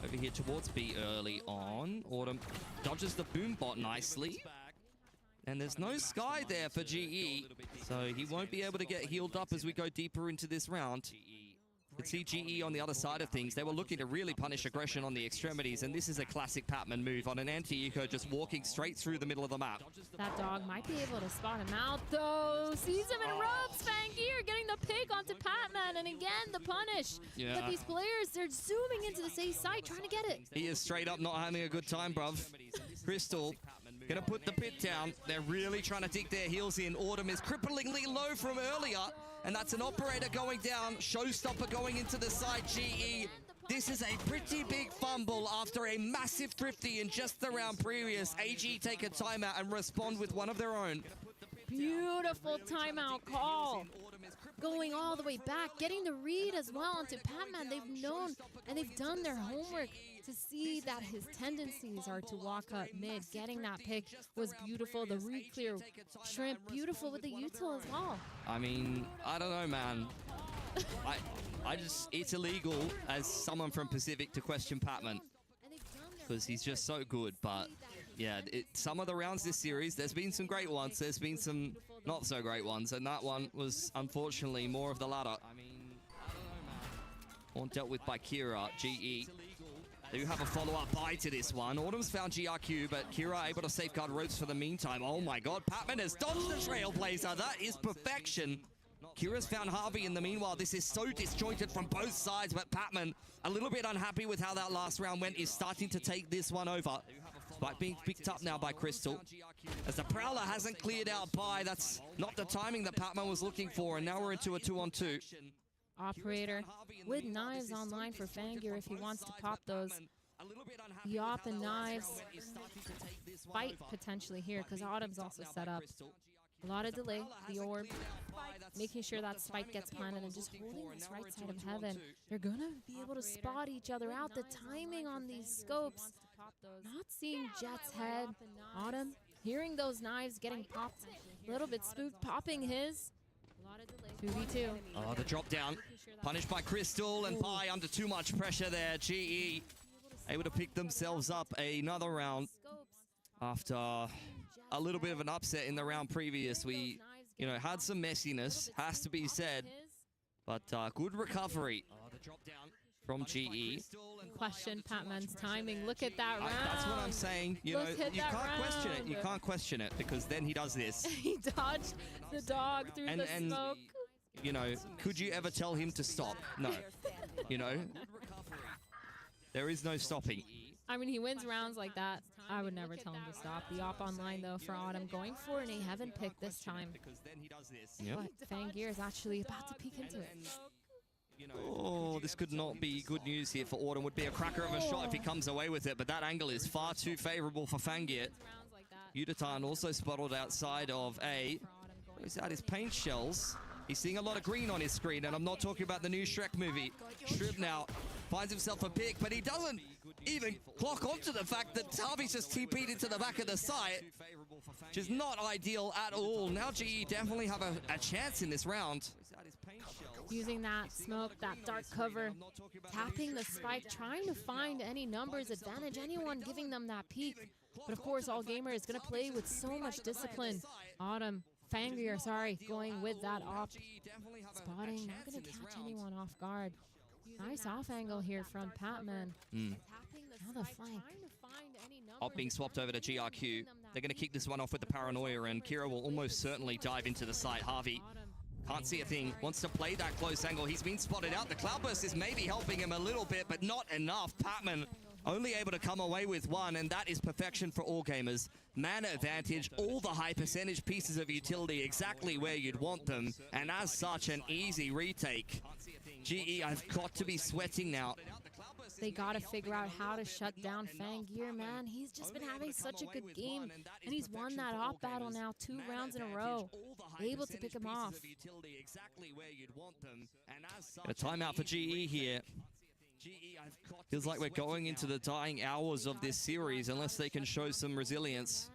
over here towards B early on. Autumn dodges the boom bot nicely. And there's no Sky there for GE. So he won't be able to get healed up as we go deeper into this round. You can see GE on the other side of things. They were looking to really punish aggression on the extremities, and this is a classic Patman move on an anti-eco, just walking straight through the middle of the map. That dog might be able to spot him out, though. Sees him in ropes. Fangir getting the pick onto Patman, and again, the punish. Yeah. But these players, they're zooming into the safe side, trying to get it. He is straight up not having a good time, bruv. Crystal gonna put the pit down. They're really trying to dig their heels in. Autumn is cripplingly low from earlier, and that's an operator going down. Showstopper going into the side, GE. This is a pretty big fumble after a massive thrifty in just the round previous. AG take a timeout and respond with one of their own. Beautiful timeout call. Going all the way back, getting the read as well onto Patman. They've known and they've done their homework to see that his tendencies are to walk up mid. Getting that pick was beautiful. The read clear shrimp, beautiful with the util as well. I mean, I don't know, man. I just, it's illegal as someone from Pacific to question Patman because he's just so good. But yeah, some of the rounds this series, there's been some great ones. There's been some not so great ones. And that one was unfortunately more of the latter. I mean, I don't know, man. One dealt with by Kira, GE. They do have a follow-up buy to this one. Autumn's found GRQ, but Kira able to safeguard ropes for the meantime. Oh my god, Patman has dodged the Trailblazer. That is perfection. Kira's found Harvey in the meanwhile. This is so disjointed from both sides, but Patman, a little bit unhappy with how that last round went, is starting to take this one over. Spike being picked up now by Crystal. As the Prowler hasn't cleared out by, that's not the timing that Patman was looking for, and now we're into a 2-on-2. Operator with knives online for Fangir if he wants to pop those. The op and knives fight potentially here because Autumn's also set up. A lot of delay, the orb, making sure that spike gets planted and just holding this right side of heaven. They're gonna be able to spot each other out. The timing on these scopes, not seeing Jet's head. Autumn, hearing those knives getting popped, a little bit spooked, popping his. 2v2. Oh, the drop down. Punished by Crystal and Pi under too much pressure there. GE able to pick themselves up another round after a little bit of an upset in the round previous. We, had some messiness, has to be said, but good recovery from GE. Question Patman's timing. Look at that round. That's what I'm saying. You can't question it. You can't question it because then he does this. He dodged the dog through the smoke. Could you ever tell him to stop? No. There is no stopping. I mean, he wins rounds like that. I would never tell him to stop. The op online, though, for Autumn, going for an A-Heaven pick this time. Yep. But Fangir is actually about to peek into it. Oh, this could not be good news here for Autumn. Would be a cracker of a shot if he comes away with it, but that angle is far too favorable for Fangir. Udatan also spotted outside of A. He's out his paint shells. He's seeing a lot of green on his screen, and I'm not talking about the new Shrek movie. Shrimp now finds himself a pick, but he doesn't even clock onto the fact that Harvey's just TP'd into the back of the site, which is not ideal at all. Now GE definitely have a chance in this round. Using that smoke, that dark cover, tapping the spike, trying to find any numbers advantage, anyone giving them that peek. But of course, All Gamer is going to play with so much discipline. Autumn, Fangir, going with that op. Spotting, not going to catch anyone off guard. Nice off angle here from Patman. Now the flank. Op being swapped over to GRQ. They're going to kick this one off with the paranoia, and Kira will almost certainly dive into the site. Harvey can't see a thing, wants to play that close angle. He's been spotted out. The Cloudburst is maybe helping him a little bit, but not enough. Patman only able to come away with one, and that is perfection for All Gamers. Mana advantage, all the high percentage pieces of utility exactly where you'd want them, and as such, an easy retake. GE, I've got to be sweating now. They got to figure out how to shut down Fangir, man. He's just been having such a good game, and he's won that op battle now 2 rounds in a row. able to pick him off. Exactly where you'd want them. And a timeout for GE here. Feels like we're going into the dying hours of this series unless they can show some resilience.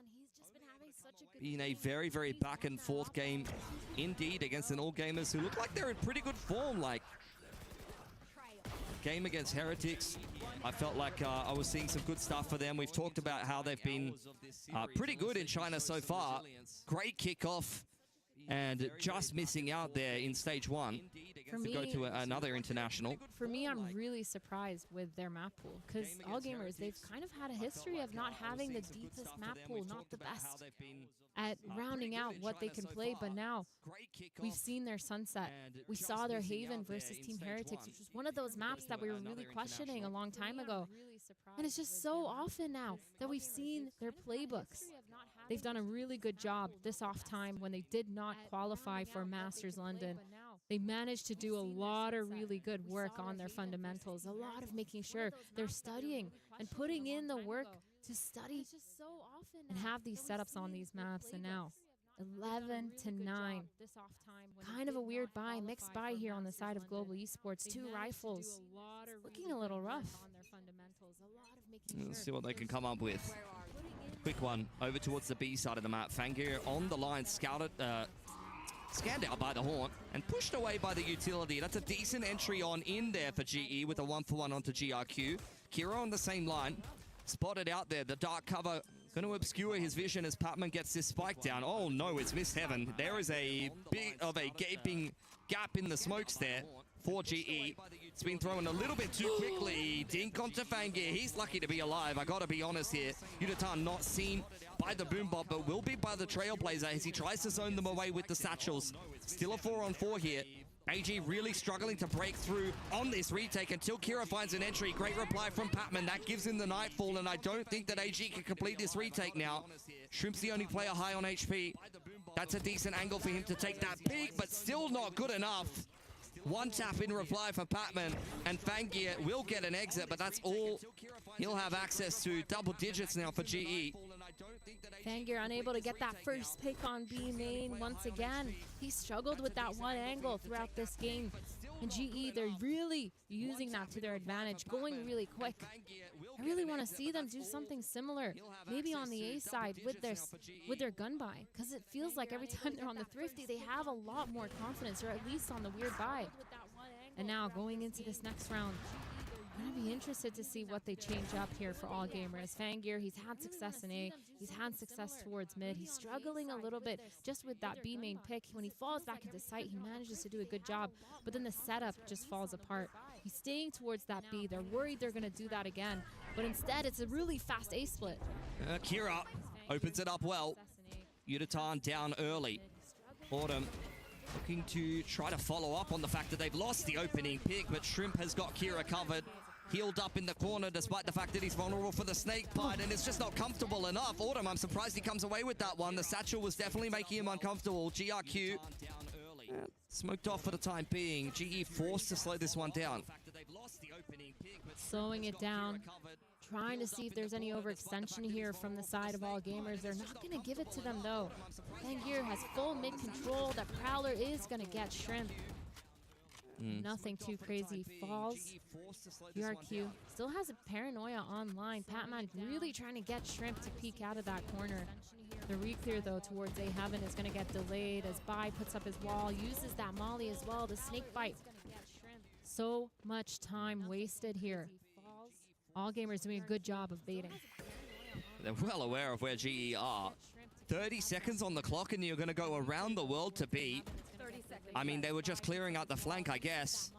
In a very, very back and forth game indeed against an All Gamers who look like they're in pretty good form. Like game against Heretics, I felt like I was seeing some good stuff for them. We've talked about how they've been pretty good in China so far. Great kickoff. And just missing out there in stage 1 to go to another international. For me, I'm really surprised with their map pool because All Gamers, they've kind of had a history of not having the deepest map pool, not the best at rounding out what they can play. But now we've seen their Sunset. We saw their Haven versus Team Heretics, which was one of those maps that we were really questioning a long time ago. And it's just so often now that we've seen their playbooks. They've done a really good job this off time when they did not qualify for Masters London. They managed to do a lot of really good work on their fundamentals, a lot of making sure they're studying and putting in the work to study and have these setups on these maps. And now 11-9. Kind of a weird buy, mixed buy here on the side of Global Esports. 2 rifles. Looking a little rough. Let's see what they can come up with. Quick one over towards the B side of the map. Fangir on the line, scanned out by the Haunt and pushed away by the utility. That's a decent entry on in there for GE with a 1-for-1 onto GRQ. Kira on the same line, spotted out there. The dark cover going to obscure his vision as Patman gets this spike down. Oh no, it's missed heaven. There is a bit of a gaping gap in the smokes there for GE. It's been thrown a little bit too quickly. Dink onto Fangir. He's lucky to be alive. I gotta be honest here. Yudatan not seen by the Boombot, but will be by the Trailblazer as he tries to zone them away with the satchels. Still a 4-on-4 here. AG really struggling to break through on this retake until Kira finds an entry. Great reply from Patman. That gives him the Nightfall, and I don't think that AG can complete this retake now. Shrimp's the only player high on HP. That's a decent angle for him to take that peek, but still not good enough. One tap in reply for Patman, and Fangir will get an exit, but that's all. He'll have access to double digits now for GE. Fangir unable to get that first pick on B main once again. He struggled with that one angle throughout this game. And GE, they're really using that to their advantage, going really quick. I really want to see them do something similar, maybe on the A side with their gun buy, because it feels like every time they're on the Thrifty, they have a lot more confidence, or at least on the weird buy. And now going into this next round, I'm going to be interested to see what they change up here for All Gamers. Fangir, he's had success in A. He's had success towards mid. He's struggling a little bit just with that B main pick. When he falls back into sight, he manages to do a good job, but then the setup just falls apart. He's staying towards that B. They're worried they're going to do that again, but instead it's a really fast A split. Kira opens it up well. Yudatan down early. Autumn looking to try to follow up on the fact that they've lost the opening pick, but Shrimp has got Kira covered. Healed up in the corner despite the fact that he's vulnerable for the snake bite, and it's just not comfortable enough. Autumn, I'm surprised he comes away with that one. The satchel was definitely making him uncomfortable. GRQ smoked off for the time being. GE forced to slow this one down. Slowing it down, trying to see if there's any overextension here from the side of All Gamers. They're not going to give it to them though. Fangir has full mid control. That Prowler is going to get Shrimp. Nothing too crazy. Falls. URQ still has a Paranoia online. Patman really trying to get Shrimp to peek out of that corner. The re-clear though towards A Heaven is going to get delayed as Bai puts up his wall, uses that molly as well. The snake bite. So much time wasted here. All Gamers doing a good job of baiting. They're well aware of where GE are. 30 seconds on the clock and you're going to go around the world to beat. I mean, they were just clearing out the flank, I guess.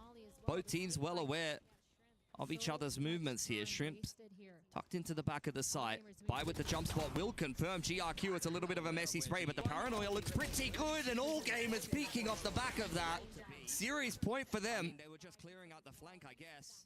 Both teams well aware of each other's movements here. Shrimp tucked into the back of the site. Bai with the jump spot will confirm GRQ. It's a little bit of a messy spray, but the Paranoia looks pretty good, and All Gamers peeking off the back of that. Series point for them. They were just clearing out the flank, I guess.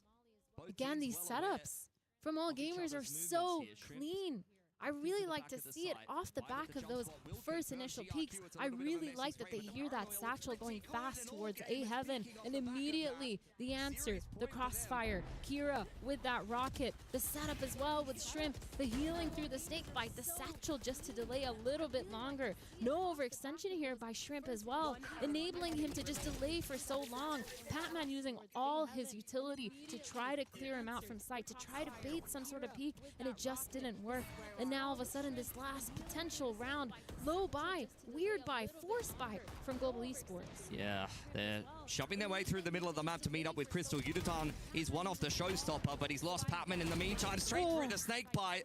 Again, these setups from All Gamers are so clean. I really like to see it off the back of those first initial peaks. I really like that they hear that satchel going fast towards A Heaven, and immediately the answer, the crossfire, Kira with that rocket, the setup as well with Shrimp, the healing through the snake bite, the satchel just to delay a little bit longer. No overextension here by Shrimp as well, enabling him to just delay for so long. Patman using all his utility to try to clear him out from sight, to try to bait some sort of peek, and it just didn't work. And now all of a sudden this last potential round, low buy, weird buy, forced buy from Global Esports. Yeah, they're shoving their way through the middle of the map to meet up with Crystal. Yudutan is one off the showstopper, but he's lost Patman in the meantime. Straight through the snake bite.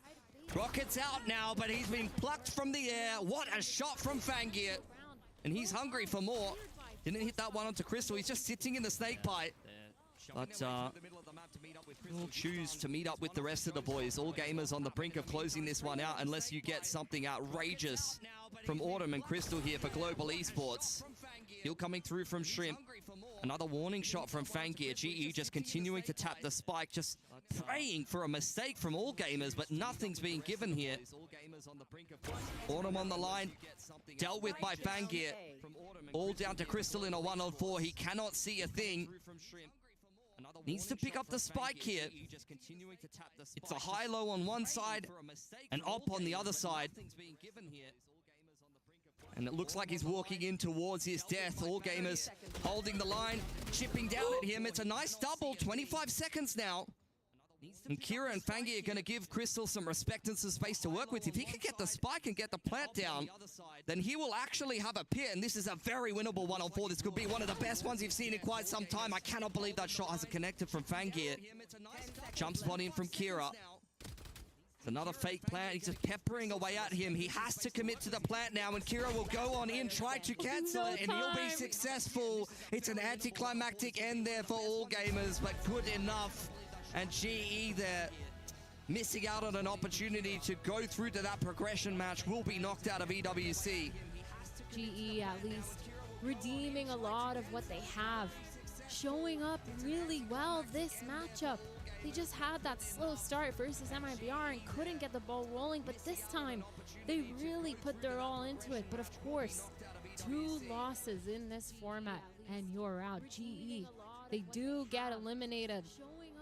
Rocket's out now, but he's been plucked from the air. What a shot from Fangir. And he's hungry for more. Didn't hit that one onto Crystal. He's just sitting in the snake bite. But we'll choose to meet up with the rest of the boys. All gamers on the brink of closing this one out unless you get something outrageous from Autumn and Crystal here for Global Esports. Heal coming through from Shrimp. Another warning shot from Fangir. GE just continuing to tap the spike, just praying for a mistake from all gamers, but nothing's being given here. Autumn on the line, dealt with by Fangir. All down to Crystal in a 1-on-4. He cannot see a thing. Needs to pick up the spike here. It's a high-low on one side, and op on the other side. And it looks like he's walking in towards his death. All gamers holding the line, chipping down at him. It's a nice double, 25 seconds now. And Kira and Fangi are going to give Crystal some respect and some space to work with. If he can get the spike and get the plant down, then he will actually have a pit. And this is a very winnable 1-on-4. This could be one of the best ones you've seen in quite some time. I cannot believe that shot hasn't connected from Fangir. Jump spot in from Kira. It's another fake plant. He's just peppering away at him. He has to commit to the plant now, and Kira will go on in, try to cancel it, and he'll be successful. It's an anticlimactic end there for all gamers, but good enough. And GE there, missing out on an opportunity to go through to that progression match, will be knocked out of EWC. GE at least redeeming a lot of what they have, showing up really well this matchup. They just had that slow start versus MIBR and couldn't get the ball rolling, but this time they really put their all into it. But of course, 2 losses in this format and you're out. GE, they do get eliminated.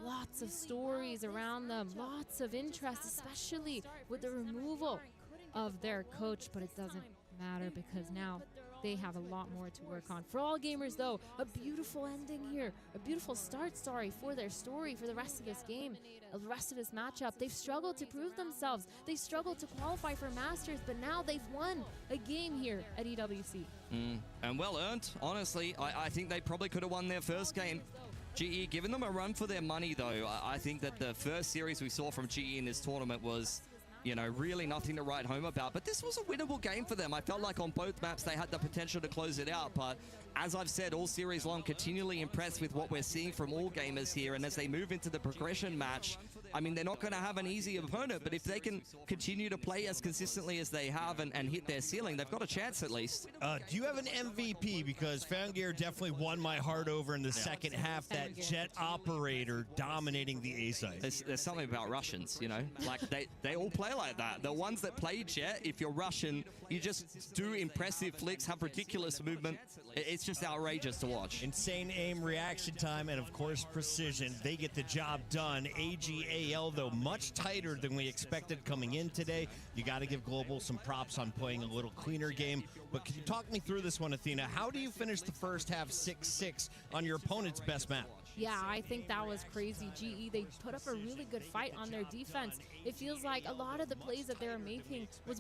Lots of stories around them, lots of interest, especially with the removal of their coach, but it doesn't matter because now they have a lot more to work on. For all gamers though, a beautiful ending here, a beautiful start, for their story, for the rest of this game, the rest of this matchup. They've struggled to prove themselves. They struggled to qualify for Masters, but now they've won a game here at EWC. And well earned, honestly. I think they probably could have won their first game. GE giving them a run for their money, though. I think that the first series we saw from GE in this tournament was, you know, really nothing to write home about. But this was a winnable game for them. I felt like on both maps they had the potential to close it out. But as I've said all series long, continually impressed with what we're seeing from all gamers here. And as they move into the progression match, I mean, they're not going to have an easy opponent, but if they can continue to play as consistently as they have and hit their ceiling, they've got a chance at least. Do you have an MVP? Because Fangir definitely won my heart over in the second half. That jet operator dominating the A side. There's something about Russians, you know, like they all play like that. The ones that play jet, if you're Russian, you just do impressive flicks, have ridiculous movement. It's just outrageous to watch. Insane aim, reaction time, and of course precision. They get the job done. AGAL, though, much tighter than we expected coming in today. You got to give Global some props on playing a little cleaner game. But can you talk me through this one, Athena? How do you finish the first half 6-6 on your opponent's best map? Yeah, I think that was crazy. GE, they put up a really good fight on their defense. It feels like a lot of the plays that they were making was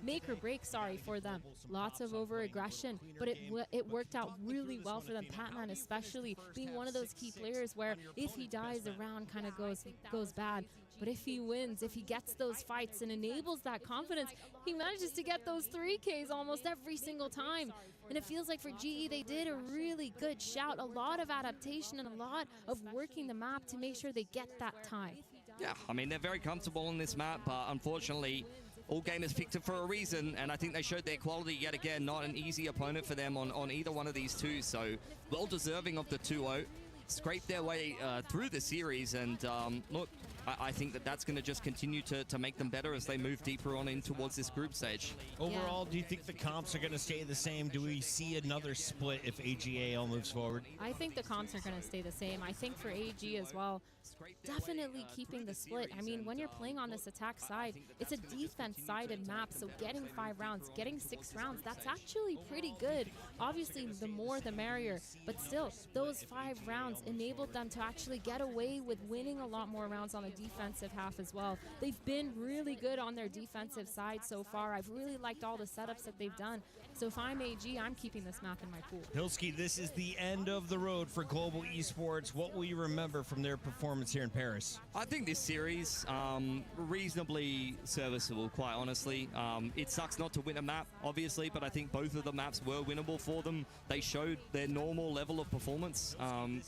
make or break, for them. Lots of over-aggression, but it worked out really well for them. Patman especially being one of those key players where if he dies, the round kind of goes bad. But if he wins, if he gets those fights and enables that confidence, he manages to get those 3Ks almost every single time. And it feels like for GE, they did a really good shout, a lot of adaptation and a lot of working the map to make sure they get that time. Yeah, I mean, they're very comfortable on this map, but unfortunately, all gamers picked it for a reason, and I think they showed their quality yet again. Not an easy opponent for them on either one of these two, so well deserving of the 2-0. scrape their way through the series. And look, I think that's going to just continue to make them better as they move deeper on in towards this group stage. Overall, do you think the comps are going to stay the same? Do we see another split if AGAL moves forward? I think the comps are going to stay the same. I think for AG as well, definitely keeping the split. I mean, when you're playing on this attack side, it's a defense-sided map, so getting 5 rounds, getting 6 rounds, that's actually pretty good. Obviously, the more the merrier, but still, those 5 rounds enabled them to actually get away with winning a lot more rounds on the defensive half as well. They've been really good on their defensive side so far. I've really liked all the setups that they've done. So if I'm AG, I'm keeping this map in my pool. Pilsky, this is the end of the road for Global Esports. What will you remember from their performance here in Paris? I think this series, reasonably serviceable, quite honestly. It sucks not to win a map, obviously, but I think both of the maps were winnable for them. They showed their normal level of performance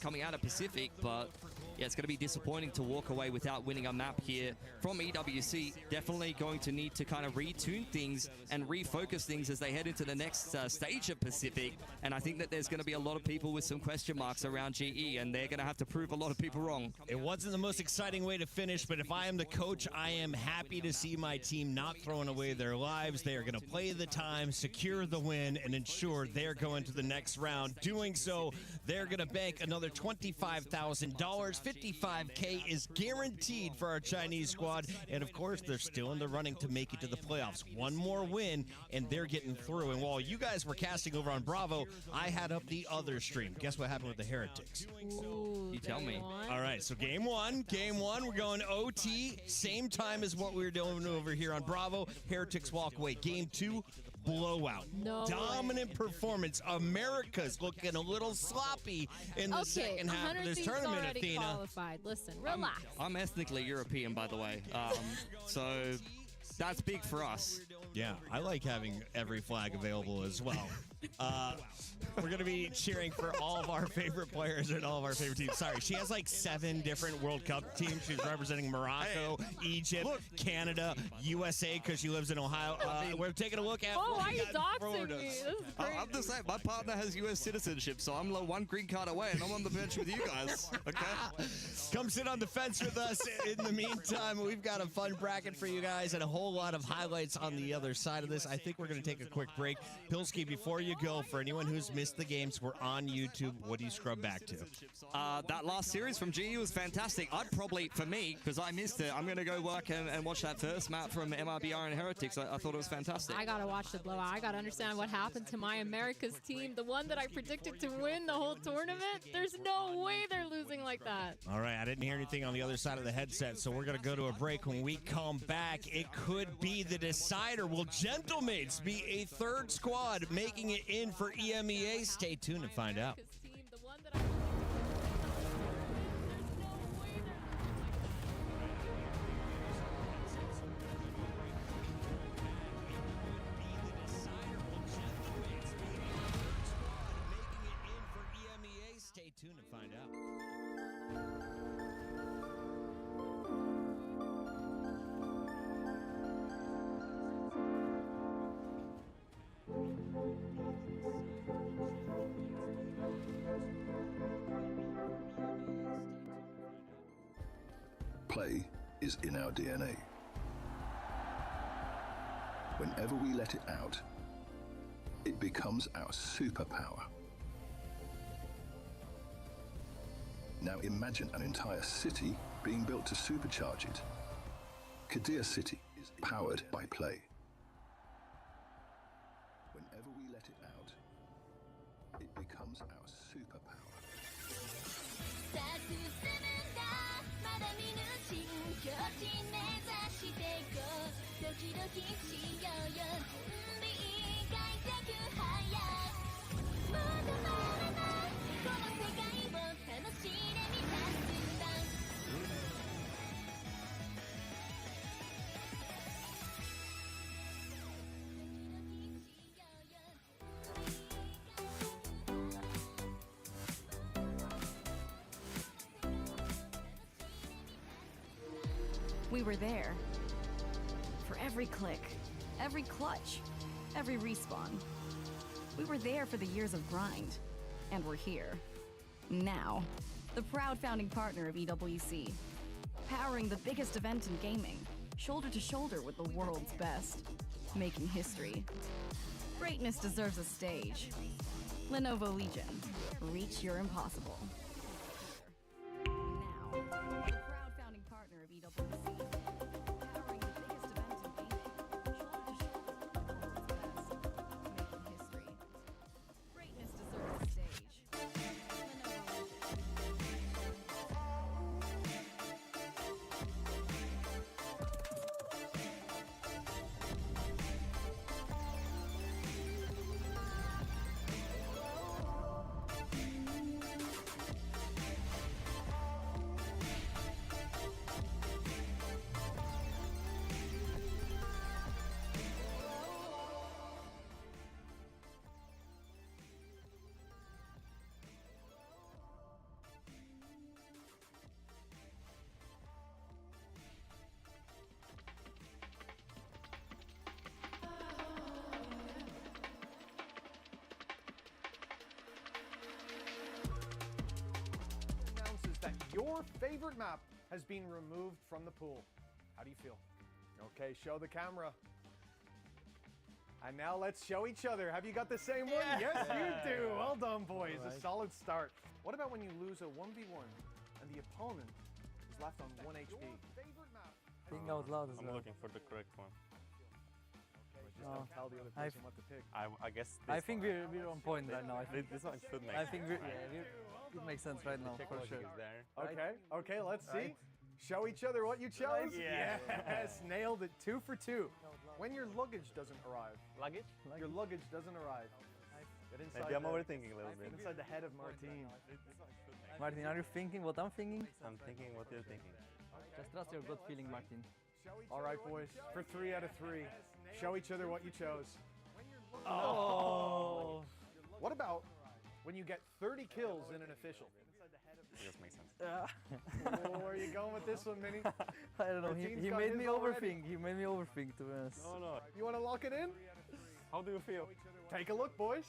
coming out of Pacific, but yeah, it's going to be disappointing to walk away without winning a map here from EWC. Definitely going to need to kind of retune things and refocus things as they head into the next stage of Pacific. And I think that there's going to be a lot of people with some question marks around GE, and they're going to have to prove a lot of people wrong. It wasn't the most exciting way to finish, but if I am the coach, I am happy to see my team not throwing away their lives. They are going to play the time, secure the win, and ensure they're going to the next round. Doing so, they're going to bank another $25,000. $55K is guaranteed for our Chinese squad. And of course, they're still in the running to make it to the playoffs. One more win, and they're getting through. And while you guys were casting over on Bravo, I had up the other stream. Guess what happened with the Heretics? Ooh, you tell me. All right, so game one, we're going OT, same time as what we were doing over here on Bravo. Heretics walk away. Game 2, blowout. No Dominant performance. America's looking a little sloppy in the second half of this tournament, Athena. Qualified. Listen, relax. I'm ethnically European, by the way. So that's big for us. Yeah, I like having every flag available as well. We're going to be cheering for all of our favorite players and all of our favorite teams. Sorry, she has like 7 different World Cup teams. She's representing Morocco, Egypt, Canada, USA because she lives in Ohio. We're taking a look at... Oh, why are you doxing me? This is crazy. I'm just saying, my partner has U.S. citizenship, so I'm one green card away, and I'm on the bench with you guys. Okay? Come sit on the fence with us. In the meantime, we've got a fun bracket for you guys and a whole lot of highlights on the other side of this. I think we're going to take a quick break. Pilsky, before you go, for anyone who's missed the games, we're on YouTube. What do you scrub back to? That last series from GE was fantastic. I'd probably, for me, because I missed it, I'm going to go work and watch that first map from MRBR and Heretics. I thought it was fantastic. I got to watch the blowout. I got to understand what happened to my America's team, the one that I predicted to win the whole tournament. There's no way they're losing like that. All right, I didn't hear anything on the other side of the headset, so we're going to go to a break. When we come back, it could be the decider. Will Gentlemates be a third squad making it in for EMEA? Stay tuned to find out. Stay tuned to find out. Play is in our DNA. Whenever we let it out, it becomes our superpower. Now imagine an entire city being built to supercharge it. Kadir City is powered by play. Whenever we let it out, it becomes our superpower. We were there. For every click, every clutch, every respawn. We were there for the years of grind. And we're here. Now. the proud founding partner of EWC. Powering the biggest event in gaming, shoulder to shoulder with the world's best. Making history. Greatness deserves a stage. Lenovo Legion. Reach your impossible. Now, the proud founding partner of EWC. Powering the biggest event in gaming, shoulder to shoulder with the world's best. Making history. Greatness deserves a stage. Lenovo Legion. Announces that your favorite map has been removed from the pool. How do you feel? Okay, show the camera. And now let's show each other. Have you got the same one? Yes, you do. Well done, boys. A solid start. What about when you lose a 1v1 and the opponent is left on 1 HP? Think out loud as I'm well. looking for the correct one. Just don't tell the other person what to pick. I guess I this think one. we're on point right now. I think This one should make I think sense. it makes sense right now Check for logic sure. is there. Okay, let's see. Right. Show each other what you chose. Yeah. Yes, nailed it. 2 for 2. When your luggage doesn't arrive, Luggage? your luggage doesn't arrive. Get inside Maybe I'm the- overthinking a little get bit. inside the head of Martin. Martin, are you thinking what I'm thinking? I'm thinking what you're thinking. Just trust your gut feeling, Martin. All right, boys. For 3 out of 3, show each other what you chose. Oh. What about when you get 30 kills in an official? It just makes sense. Oh, where are you going with this one, Minnie? I don't know. Martin's He got made his me already. overthink. He made me overthink, to be honest. No. You want to lock it in? How do you feel? Take a look, boys.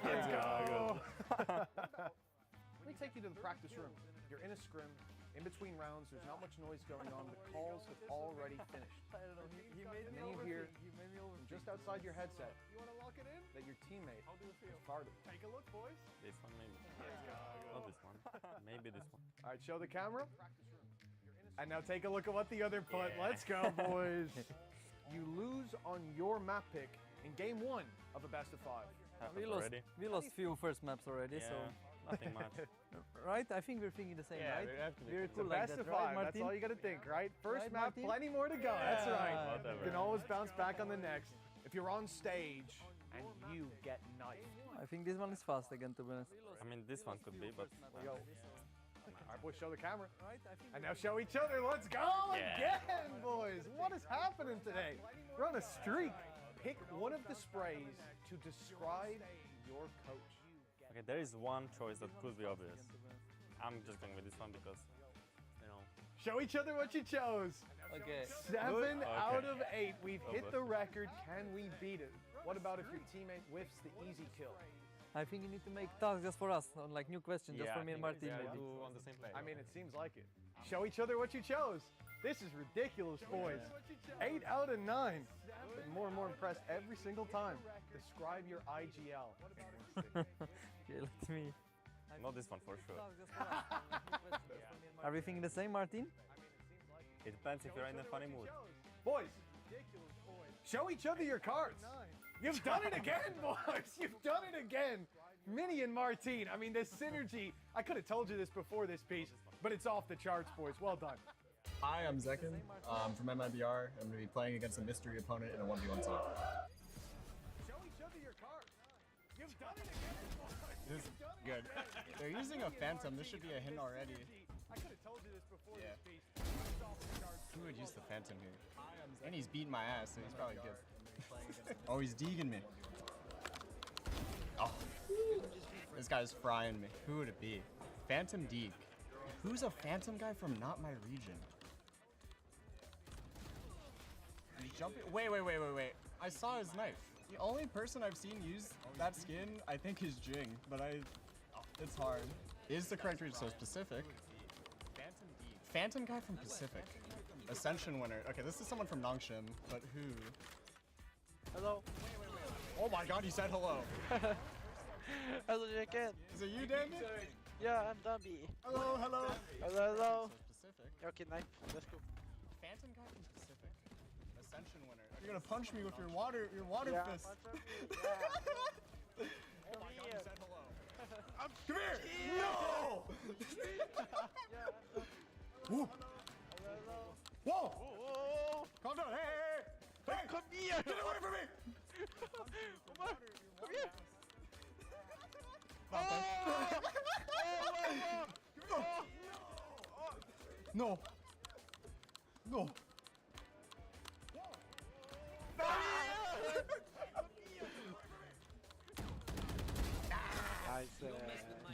Let's go. Let me take you to the practice room. You're in a scrim. In between rounds, there's not much noise going on. The calls have already finished. I don't know. He made And me then you hear overthink. He made me from overthink. just outside your headset that your teammate is farted. Take a look, boys. This one maybe. Not this one. Maybe this one. All right, show the camera. And now take a look at what the other put. Let's go, boys. You lose on your map pick in game 1 of a best of 5. We lost few first maps already, Yeah, so nothing much. right? I think we're thinking the same, Yeah, right? we have to be We're cool. cool like Best that, of right, 5. Martin? That's all you got to think, right? First Right, map, Martin? plenty more to go. That's right. Whatever. You can always bounce back on the next. If you're on stage and you get knifed. I think this one is fast again, to be honest. I mean, this one could be, but Yo. All right, boys, show the camera. And now show each other. Let's go again, boys. What is happening today? We're on a streak. Pick one of the sprays to describe your coach. okay, there is one choice that could be obvious. I'm just going with this one because, you know. Show each other what you chose. Okay. 7 Okay. out of 8. We've Oh, hit boy. the record. Can we beat it? What about if your teammate whiffs the easy kill? I think you need to make tasks just for us, on like new question, just Yeah, for I me and think Martin, we maybe. do on the same play. I mean, it seems like it. Show each other what you chose. This is ridiculous, boys. 8 out of 9. Getting more and more impressed every single time. Describe your IGL. Okay, let me. Not this one for sure. Are we thinking the same, Martin? It depends if you're in a funny mood. Boys, show each other your cards. You've done it again, boys. You've done it again. Minnie and Martine. I mean, this synergy. I could have told you this before this piece, but it's off the charts, boys. Well done. Hi, I'm Zekin from MIBR. I'm going to be playing against a mystery opponent in a 1v1 team. Show each other your cards. You've done it again, boys. This is good. They're using a Phantom. This should be a hint already. I could have told you this before Yeah. this piece. It's off the charts. Who would use the Phantom here? And he's beating my ass, so he's probably good. Oh, he's deegging me. Oh. This guy's frying me. Who would it be? Phantom Deeg. Who's a Phantom guy from not my region? He's jumping. Wait. I saw his knife. The only person I've seen use that skin, I think, is Jing, but it's hard. is the correct region. So Pacific. Phantom guy from Pacific. Ascension winner. Okay, this is someone from Nongshim, but who? Hello. Oh my god, he said hello. Hello, Jacket. Is it you, Damien? Yeah, I'm Dumby. Hello, hello. Hello, hello. Pacific. Okay, nice. Let's go. Phantom guy from Pacific. Ascension winner. You're gonna punch me with your water fist. Oh my god, he said hello. Come here! No! Whoa! Whoa! Calm down! Hey! Come here! Get away from me! Come here! No! No!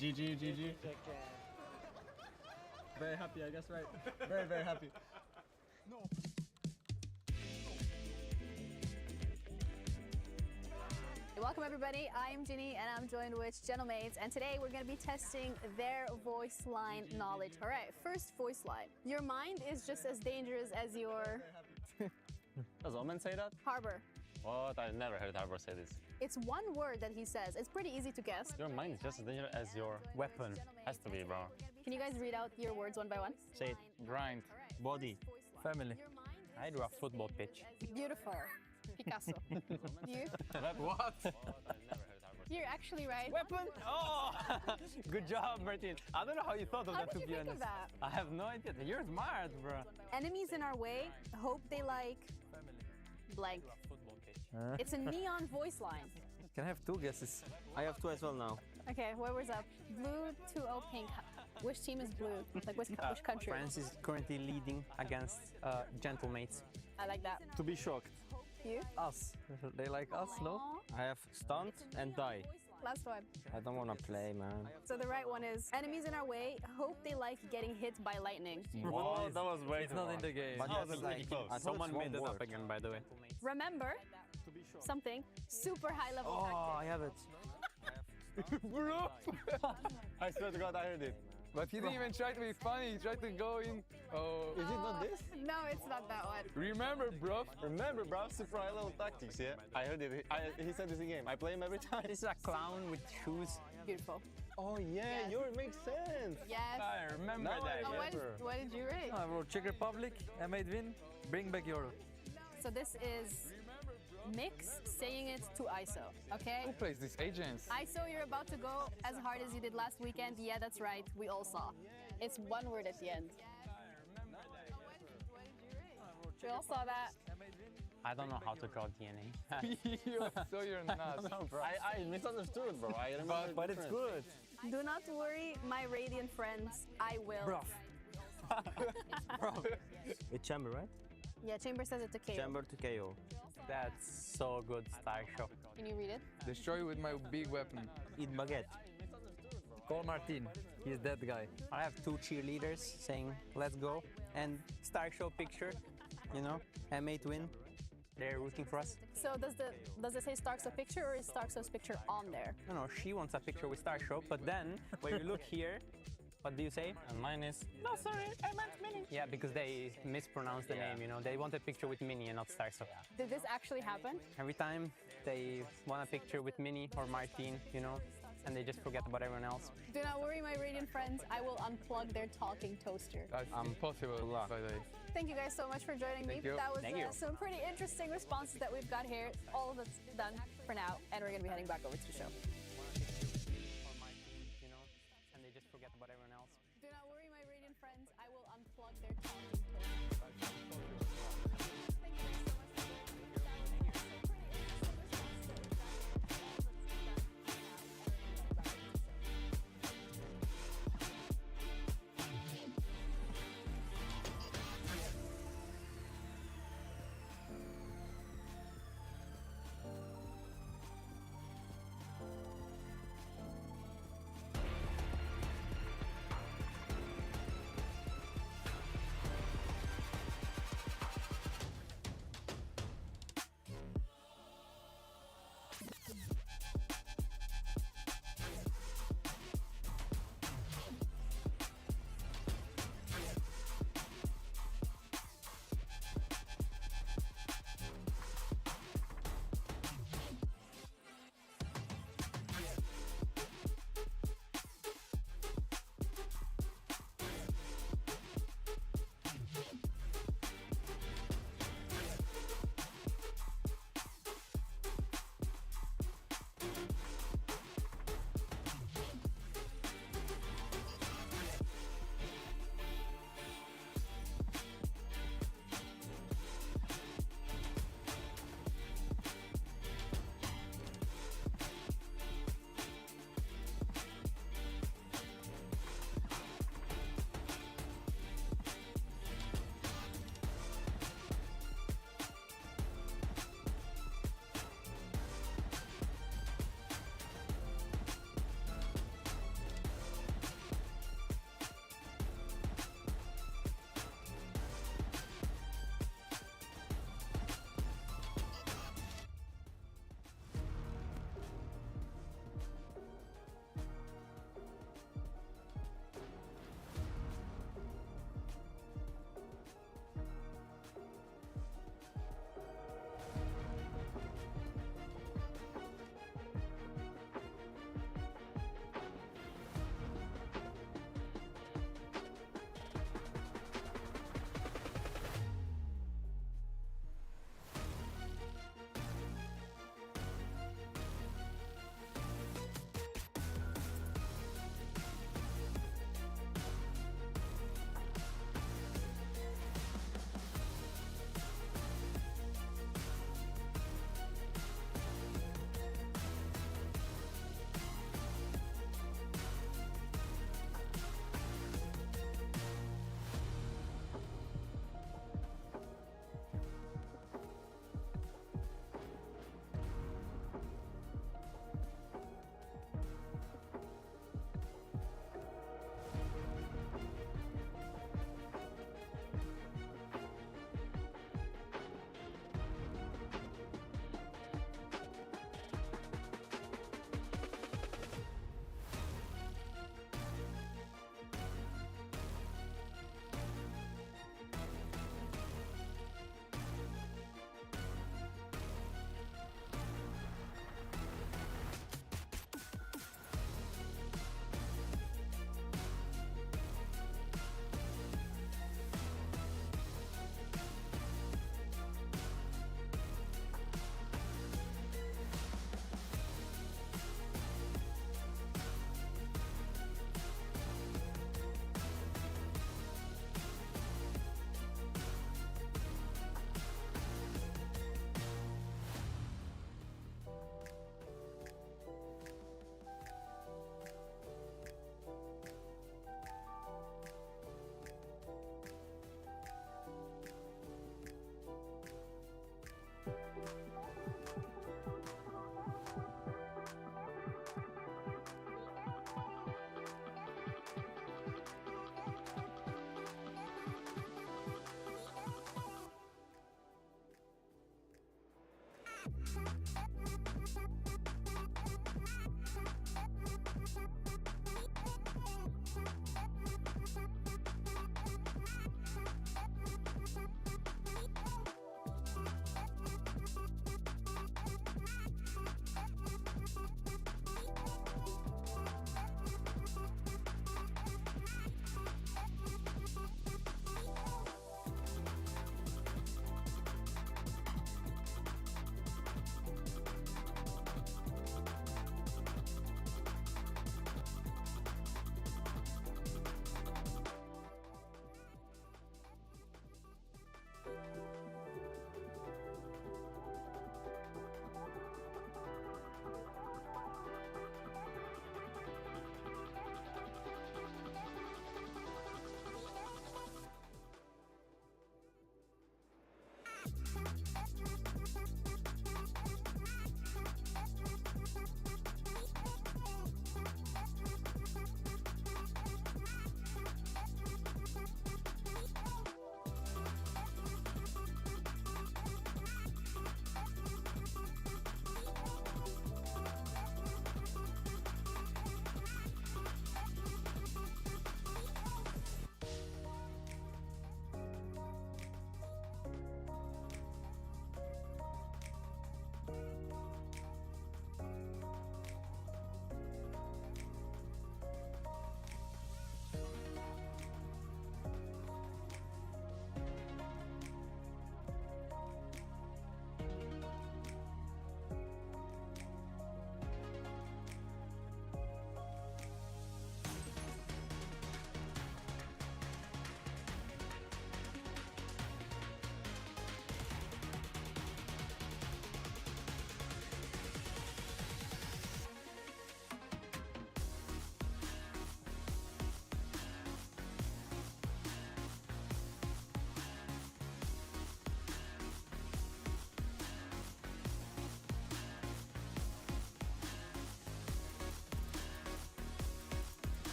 GG. Very happy, I guess, right? Very, very happy. No. Welcome everybody, I'm Ginny and I'm joined with Gentlemates, and today we're going to be testing their voice line knowledge. Alright, first voice line. Your mind is just as dangerous as your... Does Omen say that? Harbor. What? I've never heard Harbor say this. It's one word that he says. It's pretty easy to guess. Your mind is just as dangerous as your weapon. Has to be, bro. Can you guys read out your words one by one? Say it. Grind. Body. Family. I do a football pitch. Beautiful. Picasso. You? What? You're actually right. Weapon? Oh! Good job, Martin. I don't know how you thought of How that, did to you be think honest. of that? I have no idea. You're smart, bro. Enemies in our way, hope they like... blank. It's a neon voice line. Can I have two guesses? I have two as well now. Okay, what was up? Blue, 2-0 pink. Which team is blue? Like which country? France is currently leading against Gentlemates. I like that. To be shocked. You? Us. They like us, no? I have stunt and die. Last one. I don't want to play, man. So the right one is enemies in our way, hope they like getting hit by lightning. What? That was way It's too not hard. in the game. But That was that's really like close. someone made it up again, by the way. Remember something super high level Oh, I have it. Bro! I swear to God, I heard it. But he didn't even try to be funny, he tried to go in. Oh. Is it not this? No, it's not that one. Remember, bro. Remember, bro, super high level tactics, yeah? I heard it. He said this in game. I play him every time. This is a clown with shoes. Beautiful. Oh, yeah, Yes. yours makes sense. Yes. I remember Now that. I Oh, remember. what did you rate? I wrote Czech Republic, I made win, bring back Euro. So this is Mix saying it to ISO, okay? Who plays these agents? ISO, you're about to go as hard as you did last weekend. Yeah, that's right. We all saw. It's one word at the end. We all saw that. I don't know how to draw DNA. So you're not. No, bro. I misunderstood, bro. I remember but it's good. Do not worry, my radiant friends. I will. Bro. With chamber, right? Yeah, Chamber says it to KO. Chamber to KO. That's so good, Star Show. Can you read it? Destroy with my big weapon. Eat baguette. Call Martin, he's that guy. I have two cheerleaders saying, let's go. And Star Show picture, you know, M8 win. They're rooting for us. So does it say Stark's picture or is Stark's picture on there? No, she wants a picture with Star Show, but then when you look here, what do you say? And mine is... No, sorry, I meant Minnie. Yeah, because they mispronounced the name, you know. They want a picture with Minnie and not Star Show. Did this actually happen? Every time they want a picture with Minnie or Martin, you know, and they just forget about everyone else. Do not worry, my radiant friends. I will unplug their talking toaster. That's impossible, by the way. Thank you guys so much for joining me. Thank you. That was Thank you. some pretty interesting responses that we've got here. All of it's done for now, and we're going to be heading back over to the show. You know, and they just forget about everyone else. Do not worry, my radiant friends. I will unplug their talking toaster. Thank you guys so much.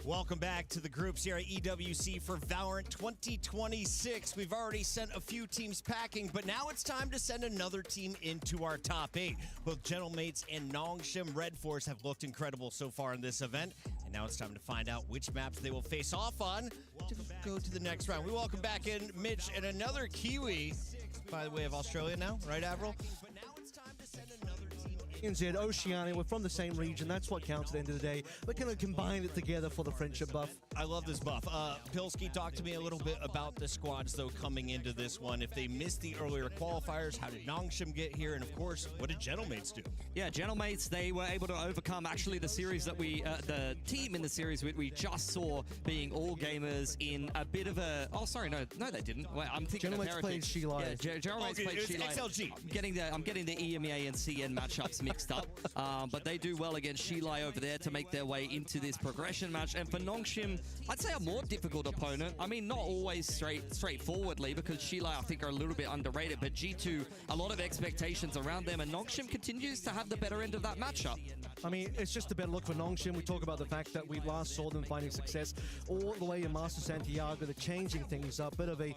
Welcome back to the groups here at EWC for Valorant 2026. We've already sent a few teams packing, but now it's time to send another team into our top 8. Both Gentlemates and Nongshim Red Force have looked incredible so far in this event, and now it's time to find out which maps they will face off on to go to the next round. We welcome back in Mitch and another Kiwi, by the way of Australia now, right, Avril? But now it's time to send another team NZ, Oceania, we're from the same region. That's what counts at the end of the day. We're going to combine it together for the friendship buff. I love this buff. Pilsky, talk to me a little bit about the squads, though, coming into this one. If they missed the earlier qualifiers, how did Nongshim get here? And, of course, what did Gentlemates do? Yeah, Gentlemates, they were able to overcome actually the series that the team in the series we just saw being all gamers in a bit of a... Oh, sorry, no, they didn't. Well, I'm thinking Gentlemates played Shilai. Yeah, Gentlemates played Shilai. XLG. I'm getting the EMEA and CN matchups mixed up. But they do well against Shilai over there to make their way into this progression match. And for Nongshim, I'd say a more difficult opponent. I mean, not always straightforwardly, because Shilai, I think, are a little bit underrated. But G2, a lot of expectations around them. And Nongshim continues to have the better end of that matchup. I mean, it's just a better look for Nongshim. We talk about the fact that we last saw them finding success all the way in Master Santiago. They're changing things up. Bit of a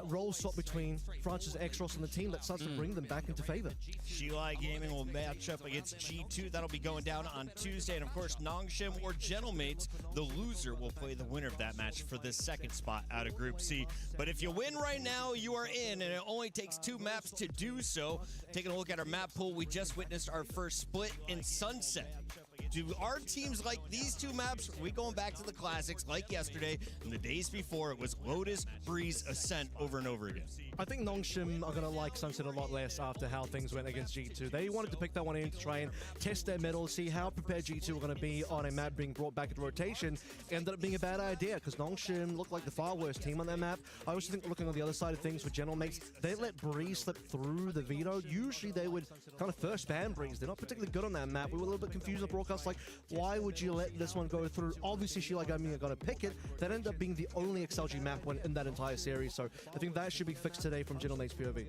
role swap between Francis Exros and the team that starts to bring them back into favor. Shilai Gaming will match up against G2. That'll be going down on Tuesday. And, of course, Nongshim or Gentlemates, the loser will play the winner of that match for the second spot out of Group C. But if you win right now, you are in, and it only takes 2 maps to do so. Taking a look at our map pool, we just witnessed our first split in Sunset. Do our teams like these 2 maps? Are we going back to the classics like yesterday and the days before? It was Lotus, Breeze, Ascent over and over again. I think Nongshim are going to like Sunset a lot less after how things went against G2. They wanted to pick that one in to try and test their mettle, see how prepared G2 were going to be on a map being brought back into rotation. Ended up being a bad idea because Nongshim looked like the far worst team on that map. I also think looking on the other side of things with Gentlemates, they let Breeze slip through the veto. Usually they would kind of first ban Breeze. They're not particularly good on that map. We were a little bit confused in the broadcast, like, why would you let this one go through? Obviously, Shilai Gaming are going to pick it. That ended up being the only XLG map one in that entire series. So I think that should be fixed today from Gentlemates POV.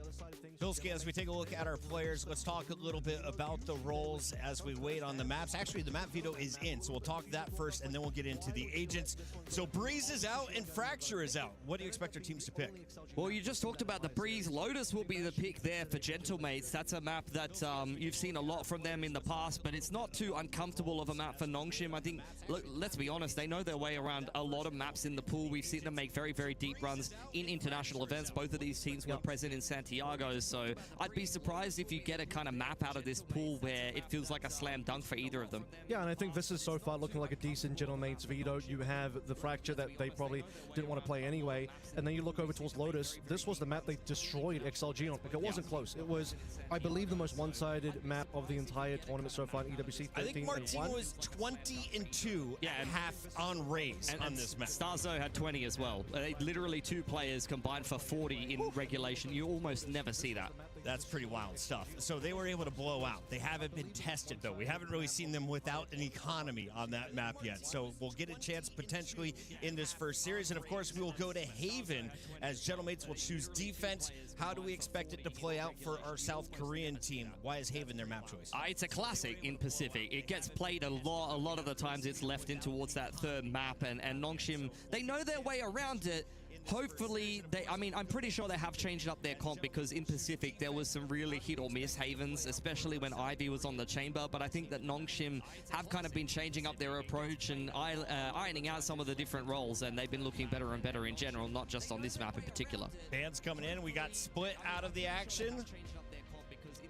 Pilsky, as we take a look at our players, let's talk a little bit about the roles as we wait on the maps. Actually, the map veto is in, so we'll talk that first, and then we'll get into the agents. So Breeze is out and Fracture is out. What do you expect our teams to pick? Well, you just talked about the Breeze. Lotus will be the pick there for Gentlemates. That's a map that you've seen a lot from them in the past, but it's not too uncomfortable of a map for Nongshim. I think, look, let's be honest, they know their way around a lot of maps in the pool. We've seen them make very, very deep runs in international events. Both of these teams were present in Santiago, so I'd be surprised if you get a kind of map out of this pool where it feels like a slam dunk for either of them. Yeah, and I think this is so far looking like a decent Gentlemates veto. You have the Fracture that they probably didn't want to play anyway, and then you look over towards Lotus. This was the map they destroyed XLG on. Like, it wasn't close. It was, I believe, the most one-sided map of the entire tournament so far in EWC 13 I think Martino was 20-2 and half on Raze on this map. Starzo had 20 as well. Literally 2 players combined for 40 in regulation. You almost never see that. That's pretty wild stuff. So they were able to blow out. They haven't been tested, though. We haven't really seen them without an economy on that map yet. So we'll get a chance potentially in this first series. And, of course, we will go to Haven as Gentlemates will choose defense. How do we expect it to play out for our South Korean team? Why is Haven their map choice? It's a classic in Pacific. It gets played a lot of the times it's left in towards that third map, and Nongshim, they know their way around it. Hopefully, I'm pretty sure they have changed up their comp, because in Pacific there was some really hit or miss Havens, especially when Ivy was on the chamber. But I think that Nongshim have kind of been changing up their approach and ironing out some of the different roles, and they've been looking better and better in general, not just on this map in particular. Bands coming in. We got Split out of the action.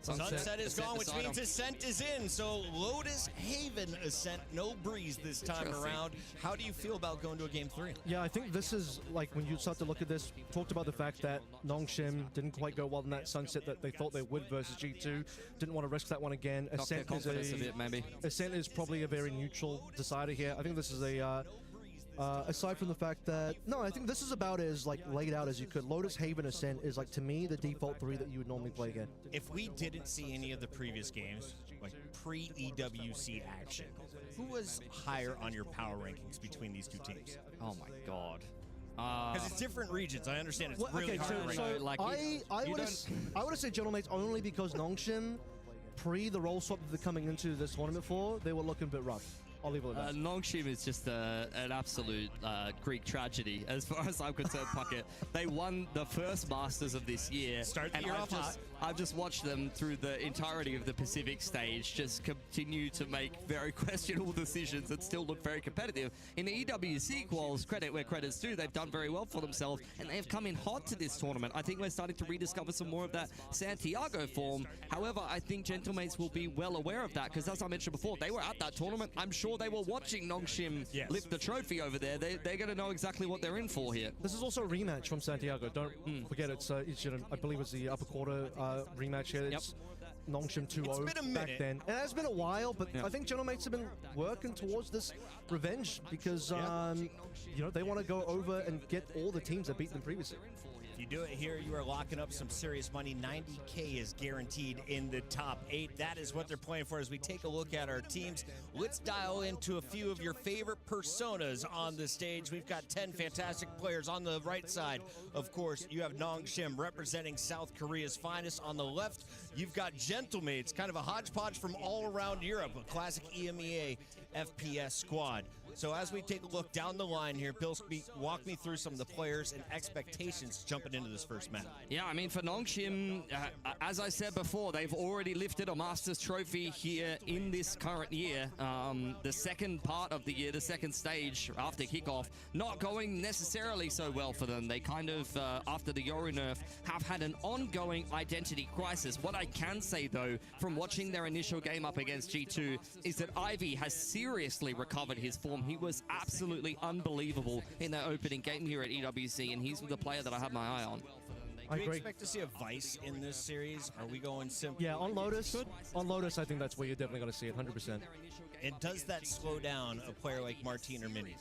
Sunset is gone, which means Ascent is in. So Lotus, Haven, Ascent, no Breeze this time around. How do you feel about going to a game 3? Yeah, I think this is, like, when you start to look at this, talked about the fact that Nongshim didn't quite go well in that Sunset that they thought they would versus G2. Didn't want to risk that one again. Ascent is a bit, maybe. Ascent is probably a very neutral decider here. I think this is a... aside from the fact that, no, I think this is about as, like, laid out as you could. Lotus, Haven, Ascent is, like, to me, the default 3 that you would normally play again. If we didn't see any of the previous games, like pre-EWC action, who was higher on your power rankings between these 2 teams? Oh my God. Because it's different regions. I understand it's really hard to rank. Like, I would have said Gentlemates only because Nongshim, pre the role swap that they're coming into this tournament for, they were looking a bit rough. I'll leave it at that. Nongshim is just an absolute Greek tragedy as far as I'm concerned, Puckett. They won the first Masters of this year. Start the and year off hot. I've just watched them through the entirety of the Pacific stage just continue to make very questionable decisions and still look very competitive. In the EWC quals, credit where credit's due, they've done very well for themselves and they've come in hot to this tournament. I think we're starting to rediscover some more of that Santiago form. However, I think Gentlemates will be well aware of that because, as I mentioned before, they were at that tournament. I'm sure they were watching Nongshim lift the trophy over there. They're going to know exactly what they're in for here. This is also a rematch from Santiago. Don't forget, it's I believe it's the upper quarter rematch here. It's Nongshim 2-0 back then. It has been a while, but I think Gentlemates have been working towards this revenge because they want to go over and get all the teams that beat them previously. If you do it here, you are locking up some serious money. 90K is guaranteed in the top 8. That is what they're playing for. As we take a look at our teams, let's dial into a few of your favorite personas on the stage. We've got 10 fantastic players on the right side. Of course, you have Nongshim representing South Korea's finest. On the left, you've got Gentlemates, kind of a hodgepodge from all around Europe, a classic EMEA FPS squad. So as we take a look down the line here, Pilsky, walk me through some of the players and expectations jumping into this first match. Yeah, I mean, for Nongshim, as I said before, they've already lifted a Masters trophy here in this current year. The second part of the year, the second stage after kickoff, not going necessarily so well for them. They kind of, after the Yoru nerf, have had an ongoing identity crisis. What I can say, though, from watching their initial game up against G2, is that Ivy has seriously recovered his form. He was absolutely unbelievable in their opening game here at EWC, and he's the player that I have my eye on. Do we expect to see a Vice in this series? Are we going simple? Yeah, on Lotus. On Lotus, I think that's where you're definitely going to see it, 100%. And does that slow down a player like Martin or Mini?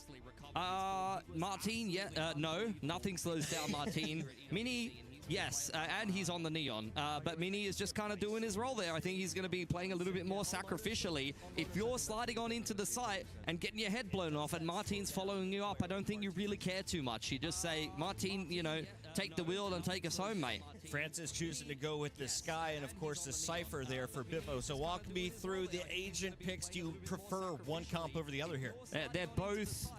Martin, no, nothing slows down Martin. Mini, yes, and he's on the Neon. But Mini is just kind of doing his role there. I think he's going to be playing a little bit more sacrificially. If you're sliding on into the site and getting your head blown off and Martin's following you up, I don't think you really care too much. You just say, Martin, take the wheel and take us home, mate. Francis choosing to go with the Sky and, of course, the Cypher there for Bippo. So walk me through the agent picks. Do you prefer one comp over the other here? They're both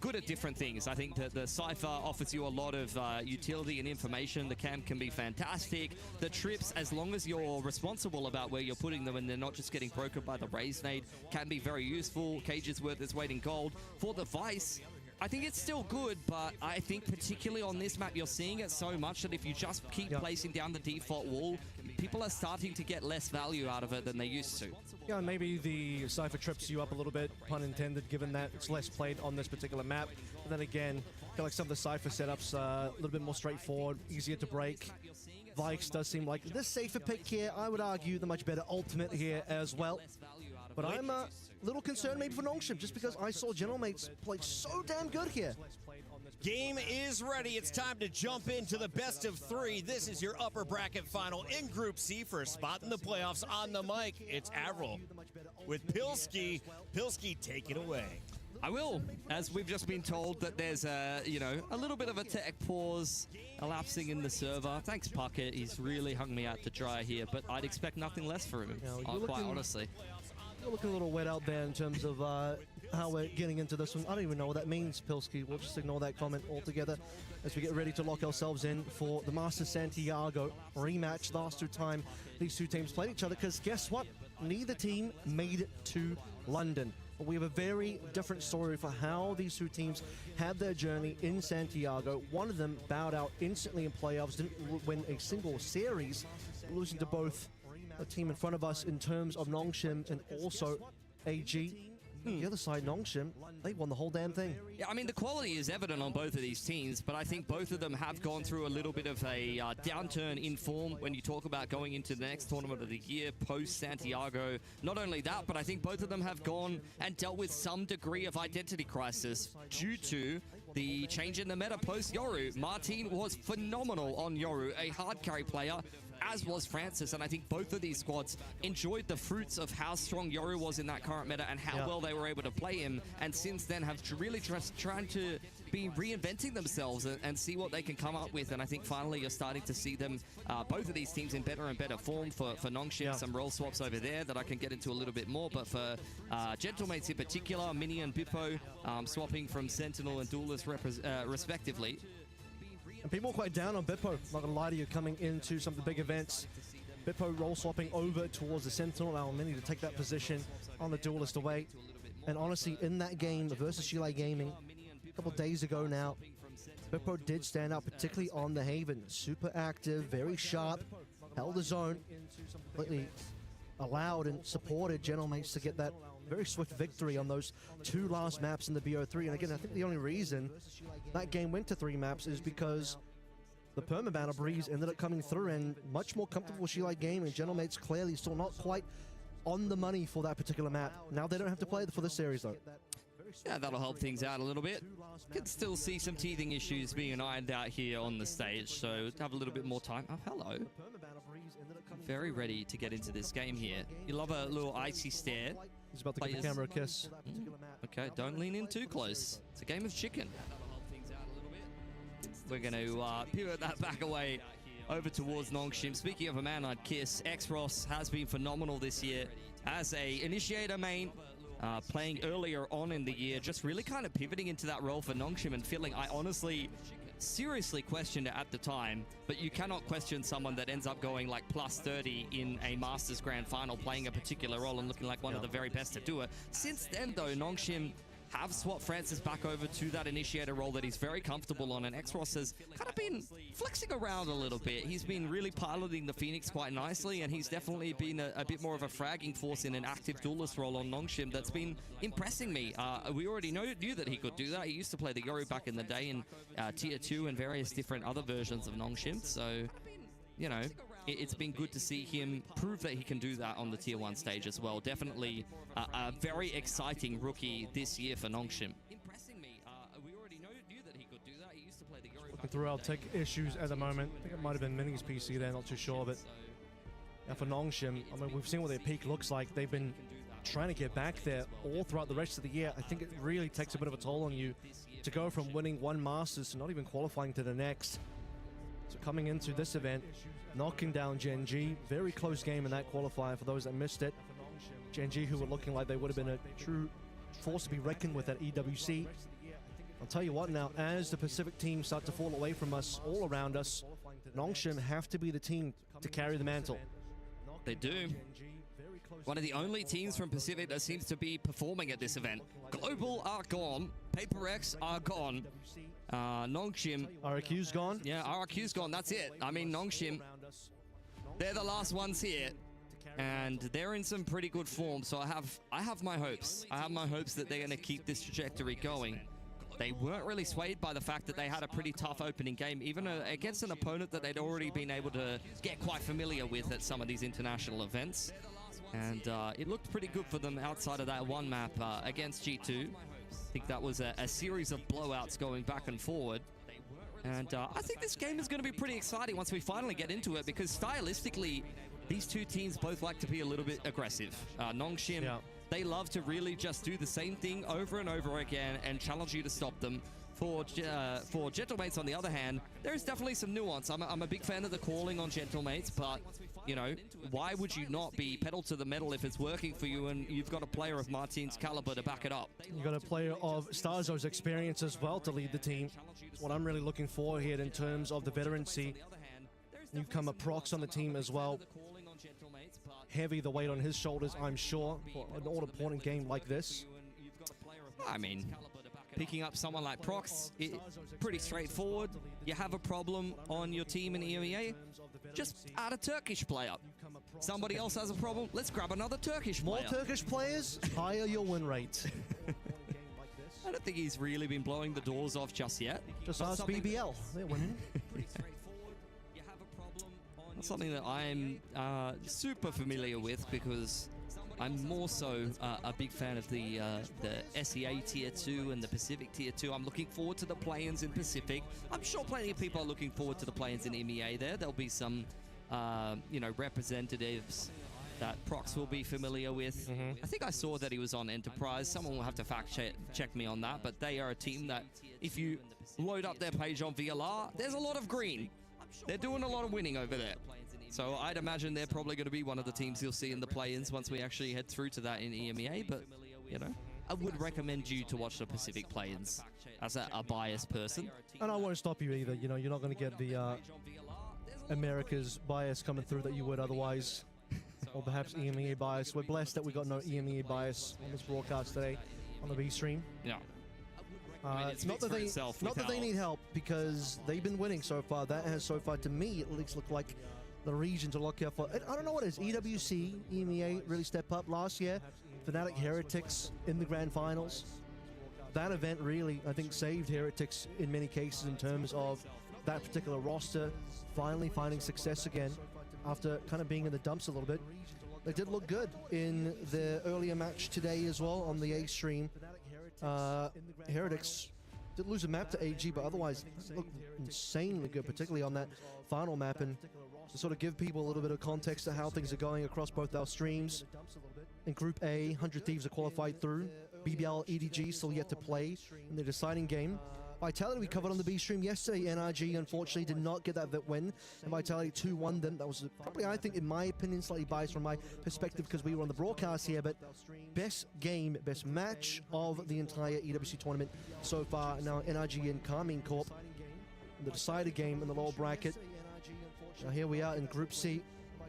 good at different things. I think that the Cypher offers you a lot of utility and information. The camp can be fantastic. The trips, as long as you're responsible about where you're putting them and they're not just getting broken by the Raise Nade, can be very useful. Cage is worth its weight in gold. For the Vice, I think it's still good, but I think particularly on this map, you're seeing it so much that if you just keep placing down the default wall, people are starting to get less value out of it than they used to. Yeah, maybe the Cypher trips you up a little bit, pun intended, given that it's less played on this particular map. But then again, I feel like some of the Cypher setups are a little bit more straightforward, easier to break. Vikes does seem like the safer pick here. I would argue the much better ultimate here as well. But I'm a little concerned maybe for Nongshim, just because I saw Gentlemates play so damn good here. Game is ready. It's time to jump into the best of 3. This is your upper bracket final in Group C for a spot in the playoffs. On the mic, it's Avril with Pilsky. Pilsky, take it away. I will, as we've just been told that there's a little bit of a tech pause elapsing in the server. Thanks, Puckett. He's really hung me out to dry here, but I'd expect nothing less from him, quite honestly. You're looking a little wet out there in terms of how we're getting into this one. I don't even know what that means, Pilsky. We'll just ignore that comment altogether as we get ready to lock ourselves in for the Masters Santiago rematch. Last time these two teams played each other, because guess what? Neither team made it to London. But we have a very different story for how these two teams had their journey in Santiago. One of them bowed out instantly in playoffs, didn't win a single series, losing to both the team in front of us in terms of Nongshim and also AG. The other side, Nongshim, they won the whole damn thing. Yeah, I mean, the quality is evident on both of these teams, but I think both of them have gone through a little bit of a downturn in form when you talk about going into the next tournament of the year, post-Santiago. Not only that, but I think both of them have gone and dealt with some degree of identity crisis due to the change in the meta post-Yoru. Martin was phenomenal on Yoru, a hard carry player, as was Francis. And I think both of these squads enjoyed the fruits of how strong Yoru was in that current meta and how well they were able to play him. And since then have really trying to be reinventing themselves and see what they can come up with. And I think finally you're starting to see them, both of these teams, in better and better form. For Nongshim, some role swaps over there that I can get into a little bit more. But for Gentlemates in particular, Mini and Bippo swapping from Sentinel and Duelist respectively. And people are quite down on Bippo, not gonna lie to you, coming into some of the big events. Bippo role swapping over towards the Sentinel, now Mini to take that position on the Duelist away. And honestly, in that game versus Chile Gaming, a couple days ago now, Bippo did stand out, particularly on the Haven. Super active, very sharp, held his own, completely allowed and supported Gentlemates to get that very swift victory on those 2 last maps in the BO3. And again, I think the only reason that game went to 3 maps is because the permaban breeze ended up coming through and much more comfortable Chile Gaming. Gentlemates clearly still not quite on the money for that particular map. Now they don't have to play for the series though. Yeah, that'll help things out a little bit. Can still see some teething issues being ironed out here on the stage, so have a little bit more time. Oh, hello. Very ready to get into this game here. You love a little icy stare. He's about to give the camera a kiss. Okay, don't lean in too close. It's a game of chicken. We're going to pivot that back away over towards Nongshim. Speaking of a man I'd kiss, X-Ross has been phenomenal this year as a initiator main. Playing earlier on in the year, just really kind of pivoting into that role for Nongshim and feeling I honestly seriously questioned it at the time, but you cannot question someone that ends up going like plus 30 in a Masters Grand Final, playing a particular role and looking like one of the very best to do it. Since then, though, Nongshim have swapped Francis back over to that initiator role that he's very comfortable on, and X-Ross has kind of been flexing around a little bit. He's been really piloting the Phoenix quite nicely, and he's definitely been a bit more of a fragging force in an active duelist role on Nongshim that's been impressing me. We already knew that he could do that. He used to play the Yoru back in the day in Tier 2 and various different other versions of Nongshim, so, you know, it's been good to see him prove that he can do that on the Tier 1 stage as well. Definitely a very exciting rookie this year for Nongshim. Impressing me. We already knew that he could do that. He used to play the Yoru. Looking through our tech issues at the moment. I think it might have been Mini's PC there, not too sure. But now for Nongshim, I mean, we've seen what their peak looks like. They've been trying to get back there all throughout the rest of the year. I think it really takes a bit of a toll on you to go from winning 1 Masters to not even qualifying to the next. So coming into this event, knocking down Gen G. Very close game in that qualifier for those that missed it. Gen G, who were looking like they would have been a true force to be reckoned with at EWC. I'll tell you what now, as the Pacific teams start to fall away from us, all around us, Nongshim have to be the team to carry the mantle. They do. One of the only teams from Pacific that seems to be performing at this event. Global are gone. Paper X are gone. Nongshim. RQ's gone? Yeah, RQ's gone. That's it. I mean, Nongshim, they're the last ones here. And they're in some pretty good form. So I have my hopes. I have my hopes that they're going to keep this trajectory going. They weren't really swayed by the fact that they had a pretty tough opening game, even against an opponent that they'd already been able to get quite familiar with at some of these international events. And it looked pretty good for them outside of that one map against G2. I think that was a series of blowouts going back and forward. And I think this game is going to be pretty exciting once we finally get into it, because stylistically, these two teams both like to be a little bit aggressive. Nongshim, they love to really just do the same thing over and over again and challenge you to stop them. For Gentlemates, on the other hand, there is definitely some nuance. I'm a big fan of the calling on Gentlemates, but, you know, why would you not be pedal to the metal if it's working for you and you've got a player of Martin's caliber to back it up? You've got a player of Starzo's experience as well to lead the team. What I'm really looking for here in terms of the veterancy. Newcomer Prox on the team as well. Heavy the weight on his shoulders, I'm sure, for an all-important game like this. I mean, picking up someone like Prox, pretty straightforward. You have a problem on your team in EMEA, just add a Turkish player. Somebody else has a problem, let's grab another Turkish player. More Turkish players, higher your win rate. I don't think he's really been blowing the doors off just yet. Just ask BBL, they're winning. That's something that I'm super familiar with, because I'm more so a big fan of the SEA Tier 2 and the Pacific Tier 2. I'm looking forward to the play-ins in Pacific. I'm sure plenty of people are looking forward to the play-ins in EMEA there. There'll be some representatives that Prox will be familiar with. I think I saw that he was on Enterprise. Someone will have to fact check me on that, but they are a team that if you load up their page on VLR, there's a lot of green. They're doing a lot of winning over there. So I'd imagine they're probably going to be one of the teams you'll see in the play-ins once we actually head through to that in EMEA, but, I would recommend you to watch the Pacific play-ins as a biased person. And I won't stop you either. You're not going to get the America's bias coming through that you would otherwise. Or perhaps EMEA bias. We're blessed that we got no EMEA bias on this broadcast today on the B stream. Yeah. Not that they need help, because they've been winning so far. That has so far, to me, at least looked like the region to look out for. I don't know what it is. EWC, EMEA really step up last year. Fnatic Heretics in the grand finals. That event really, I think, saved Heretics in many cases in terms of that particular roster finally finding success again after kind of being in the dumps a little bit. They did look good in the earlier match today as well on the A stream. Heretics did lose a map to AG, but otherwise looked insanely good, particularly on that final map. And to sort of give people a little bit of context to how things are going across both our streams. In Group A, 100 Thieves are qualified through. BBL, EDG still yet to play in the deciding game. Vitality we covered on the B stream yesterday. NRG unfortunately did not get that win, and Vitality 2-1 them. That was probably, I think, in my opinion, slightly biased from my perspective because we were on the broadcast here, but best game, best match of the entire EWC tournament so far. Now NRG and Carmine Corp in the decided game in the lower bracket. Now here we are in Group C,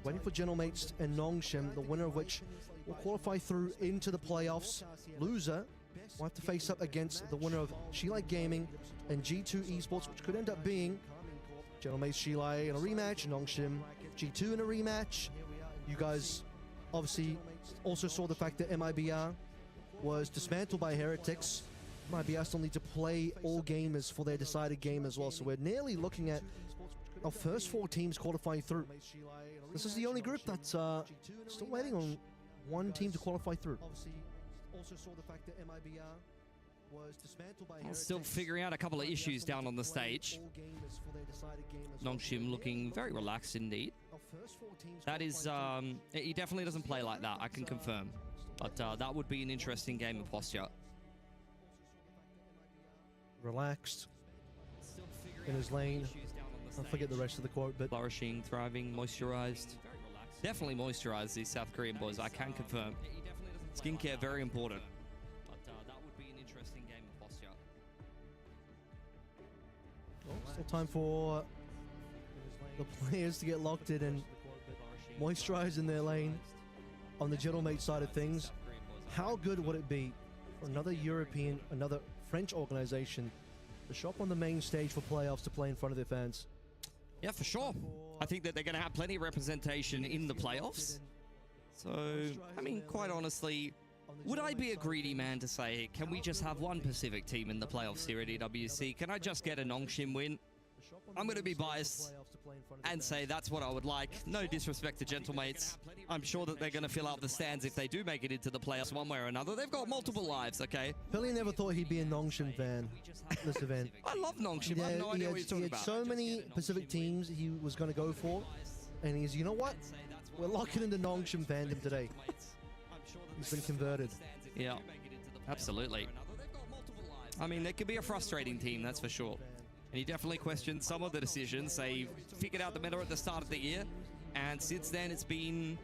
waiting for Gentlemates and Nongshim, the winner of which will qualify through into the playoffs. Loser will have to face up against the winner of Shilai Gaming and G2 Esports, which could end up being Gentlemates Shilai in a rematch, Nongshim G2 in a rematch. You guys obviously also saw the fact that MIBR was dismantled by Heretics. MIBR still need to play all gamers for their decided game as well, so we're nearly looking at our first 4 teams qualifying through. This is the only group that's still waiting on one team to qualify through. Also saw the fact that MIBR was dismantled by Still figuring out a couple of issues down on the stage. Nongshim looking very relaxed indeed. That is, he definitely doesn't play like that, I can confirm. But that would be an interesting game of posture. Relaxed in his lane. I forget the rest of the quote, but flourishing, thriving, moisturized. Definitely moisturized, these South Korean boys, I can confirm. Skincare, very important. But that would be an interesting game of posture. Still time for the players to get locked in and moisturize in their lane on the Gentlemate side of things. How good would it be for another European, another French organization to show up on the main stage for playoffs to play in front of their fans? Yeah, for sure. I think that they're going to have plenty of representation in the playoffs. So, I mean, quite honestly, would I be a greedy man to say, can we just have one Pacific team in the playoffs here at EWC? Can I just get a Nongshim win? I'm going to be biased and say that's what I would like. No disrespect to Gentlemates. I'm sure that they're going to fill out the stands if they do make it into the playoffs one way or another. They've got multiple lives, okay? Billy never thought he'd be a Nongshim fan this event. I love Nongshim. I have no idea what you're talking about. He had so many Pacific teams he was going to go for, and he's, you know what? We're locking into Nongshim fandom today. He's been converted. Yeah, absolutely. I mean, they could be a frustrating team, that's for sure. And he definitely questioned some of the decisions. They figured out the meta at the start of the year, and since then it's been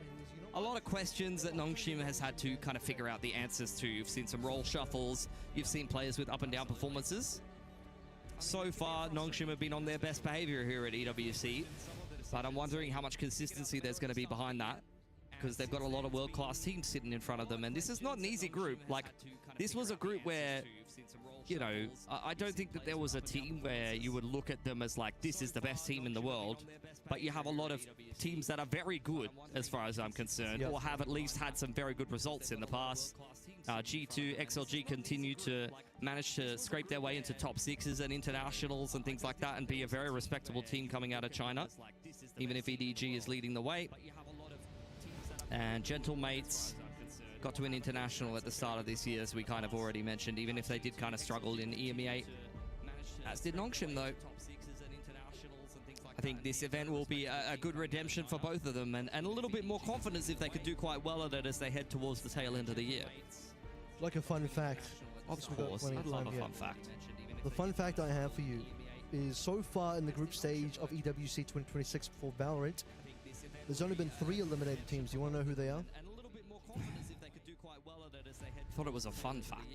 a lot of questions that Nongshim has had to kind of figure out the answers to. You've seen some role shuffles, you've seen players with up and down performances. So far, Nongshim have been on their best behavior here at EWC, but I'm wondering how much consistency there's going to be behind that, because they've got a lot of world-class teams sitting in front of them, and this is not an easy group. Like, this was a group where, you know, I don't think that there was a team where you would look at them as like, this is the best team in the world, but you have a lot of teams that are very good as far as I'm concerned, or have at least had some very good results in the past. G2, XLG continue to manage to scrape their way into top 6s and internationals and things like that, and be a very respectable team coming out of China, even if EDG is leading the way. And Gentlemates got to an international at the start of this year, as we kind of already mentioned, even if they did kind of struggle in EMEA. As did Nongshim, though. I think this event will be a good redemption for both of them, and a little bit more confidence if they could do quite well at it as they head towards the tail end of the year. Like a fun fact. Of course, I love a fun fact. The fun fact I have for you is so far in the group stage of EWC 2026 for Valorant, there's only been 3 eliminated teams. You want to know who they are? Thought it was a fun fact.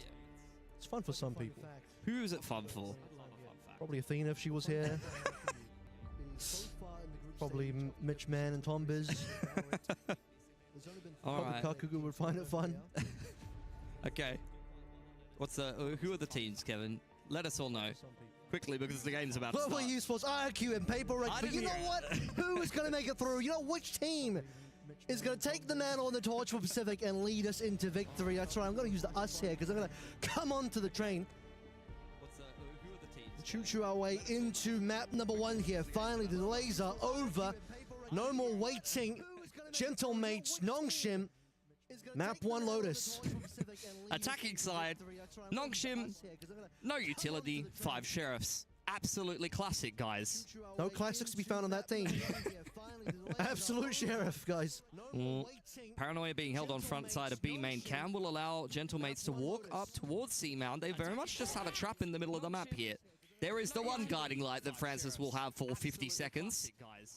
It's fun for some people. Who is it fun for? Probably Athena if she was here. Probably Mitch Mann and Tom Biz. All Probably right. Kakugu would find it fun. Okay. Who are the teams, Kevin? Let us all know quickly because the game's about to Global start. Esports, IQ, and Paper Rank. But you know what? Who is going to make it through? You know which team is going to take the mantle and the torch for Pacific and lead us into victory? That's right. I'm going to use the us here because I'm going to come onto the train. Choo-choo our way into map number 1 here. Finally, the delays are over. No more waiting. Gentlemates, Nongshim. Map 1 Lotus. Attacking side, Nongshim, no utility, 5 sheriffs. Absolutely classic, guys. No classics to be found on that team. Absolute sheriff, guys. Paranoia being held on front side of B main cam will allow Gentlemates to walk up towards C mount. They very much just have a trap in the middle of the map here. There is the one guiding light that Francis will have for 50 seconds.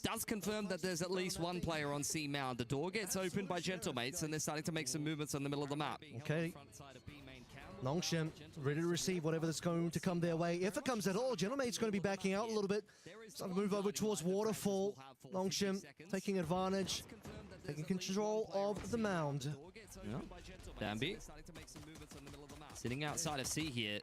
Does confirm that there's at least one player on C mount. The door gets opened by Gentlemates, and they're starting to make some movements in the middle of the map. Okay. Nongshim ready to receive whatever that's going to come their way. If it comes at all, Gentlemate's going to be backing out a little bit. Starting to move over towards Waterfall. Nongshim taking advantage, taking control of the mound. Yeah. Danby sitting outside of C here.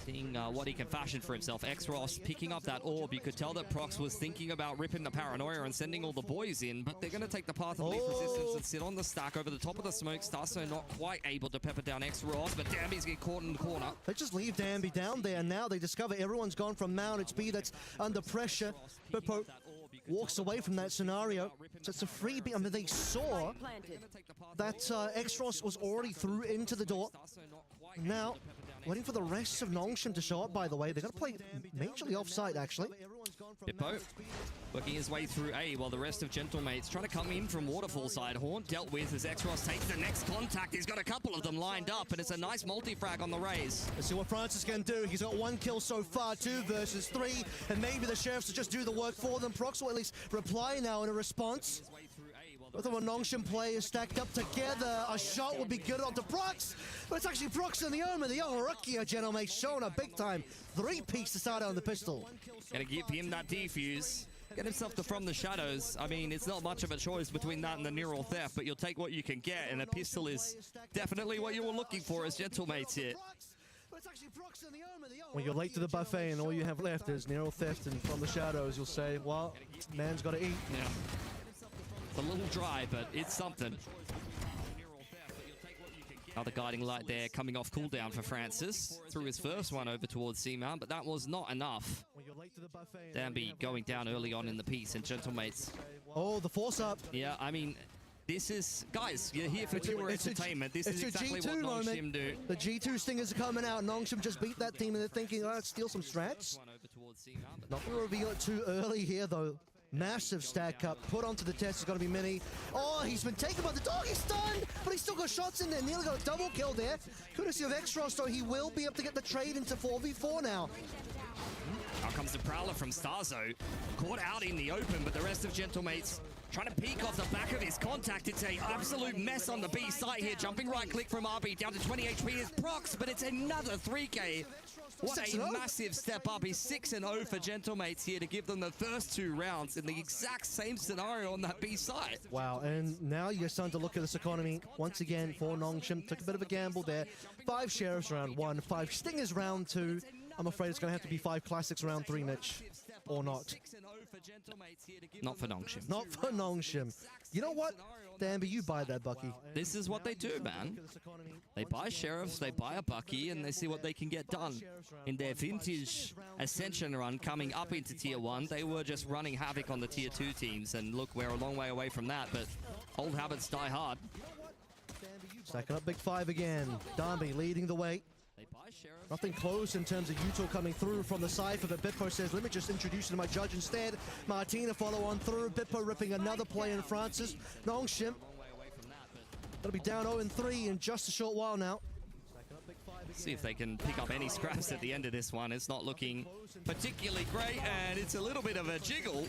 Seeing what he can fashion for himself. X-Ross picking up that orb. You could tell that Prox was thinking about ripping the Paranoia and sending all the boys in, but they're going to take the path of least resistance and sit on the stack over the top of the smoke. Starso not quite able to pepper down X-Ross, but Danby's getting caught in the corner. They just leave Danby down there, and now they discover everyone's gone from Mount. It's B that's under pressure. Bippo walks away from that scenario. So it's a freebie. I mean, they saw that X-Ross was already through into the door. Now, waiting for the rest of Nongshim to show up, by the way. They're going to play majorly offside, actually. Bippo working his way through A while the rest of Gentlemates trying to come in from Waterfall side. Horn dealt with as X-Ross takes the next contact. He's got a couple of them lined up, and it's a nice multi-frag on the raise. Let's see what Francis can do. He's got 1 kill so far, 2 versus 3, and maybe the Sheriffs will just do the work for them. Prox will at least reply now in a response. Both of our Nongshim players stacked up together. A shot would be good onto Prox, but it's actually Prox and the Omen, the young rookie, Gentlemates, showing a big-time 3-piece to start out on the pistol. Gonna give him that defuse. Get himself to from the shadows. I mean, it's not much of a choice between that and the neural theft, but you'll take what you can get, and a pistol is definitely what you were looking for as Gentlemates here. When you're late to the buffet and all you have left is neural theft and from the shadows, you'll say, well, man's got to eat. Yeah. It's a little dry, but it's something. Another guiding light there coming off cooldown for Francis. Threw his first one over towards C-Mount, but that was not enough. Danby going down early on in the piece, and Gentlemates. Oh, the force up. Yeah, I mean, this is... Guys, you're here for pure entertainment. This is exactly what Nongshim do. The G2 stingers are coming out. Nongshim just beat that team, and they're thinking, oh, let's steal some strats. Not going to reveal it too early here, though. Massive stack up, put onto the test, is going to be Mini. Oh, he's been taken by the dog, he's stunned, but he's still got shots in there. Nearly got a double kill there. Courtesy of X-Ross, so he will be able to get the trade into 4v4 now. Now comes the Prowler from Starzo. Caught out in the open, but the rest of Gentlemates trying to peek off the back of his contact. It's an absolute mess on the B site here. Jumping right click from RB down to 20 HP is Prox, but it's another 3K. What a massive step up. He's 6-0 for Gentlemates here to give them the first 2 rounds in the exact same scenario on that B side. Wow, and now you're starting to look at this economy once again for Nongshim. Took a bit of a gamble there. 5 Sheriffs round 1, 5 Stingers round 2. I'm afraid it's going to have to be 5 Classics round 3, Mitch. Or not. Not for Nongshim. Not for Nongshim. You know what? Danby, you buy that Bucky. This is what they do, man. They buy Sheriffs, they buy a Bucky, and they see what they can get done. In their vintage Ascension run coming up into Tier 1, they were just running havoc on the Tier 2 teams, and look, we're a long way away from that, but old habits die hard. Stacking up Big 5 again. Danby leading the way. Nothing close in terms of Yuto coming through from the Cypher, but Bippo says, let me just introduce you to my judge instead. Martina follow on through. Bippo ripping another play in Francis. Nongshim gonna be down 0-3 in just a short while now. See if they can pick up any scraps at the end of this one. It's not looking particularly great, and it's a little bit of a jiggle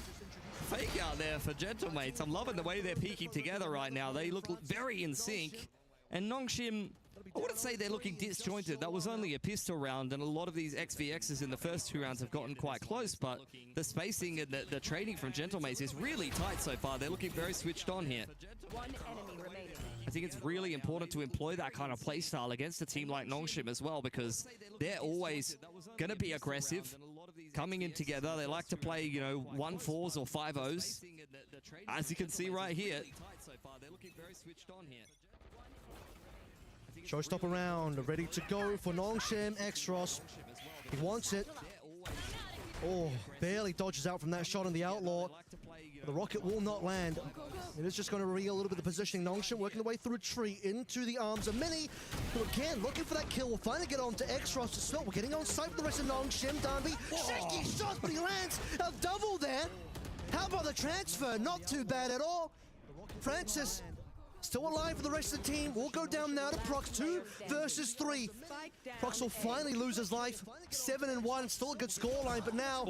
fake out there for Gentlemates. I'm loving the way they're peeking together right now. They look very in sync. And Nongshim, I wouldn't say they're looking disjointed. That was only a pistol round, and a lot of these XVXs in the first 2 rounds have gotten quite close, but the spacing and the trading from Gentlemates is really tight so far. They're looking very switched on here. One enemy remaining. I think it's really important to employ that kind of play style against a team like Nongshim as well, because they're always going to be aggressive, coming in together. They like to play, you know, 1-4s or 5-0s. As you can see right here. They're looking very switched on here. Showstopper round, ready to go for Nongshim. Extros, he wants it. Oh, barely dodges out from that shot on the Outlaw. The rocket will not land. It is just going to reveal a little bit of the positioning. Nongshim working the way through a tree into the arms of Mini, who again looking for that kill. We'll finally get on to Extros as well. We're getting on site with the rest of Nongshim. Darby, shaky shots, but he lands a double there. How about the transfer? Not too bad at all. Francis still alive for the rest of the team. We'll go down now to Prox, 2 versus 3. Prox will finally lose his life. 7-1, still a good scoreline, but now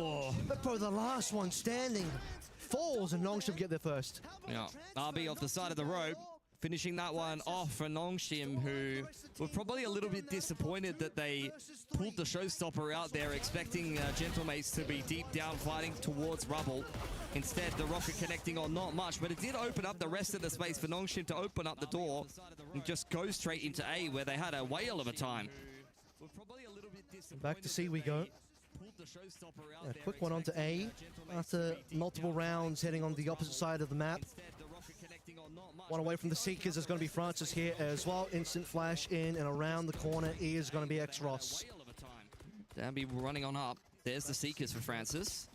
Bippo, the last one standing, falls and Nongshim get there first. Yeah, RB off the side of the rope, finishing that one off for Nongshim, who were probably a little bit disappointed that they pulled the showstopper out there, expecting Gentlemates to be deep down fighting towards rubble. Instead, the rocket connecting on not much, but it did open up the rest of the space for Nongshim to open up the door and just go straight into A, where they had a whale of a time. Back to C we go. A quick one onto A after multiple rounds heading on the opposite side of the map. One away from the Seekers is going to be Francis here as well. Instant flash in and around the corner is going to be X-Ross. Danby running on up. There's the Seekers for Francis.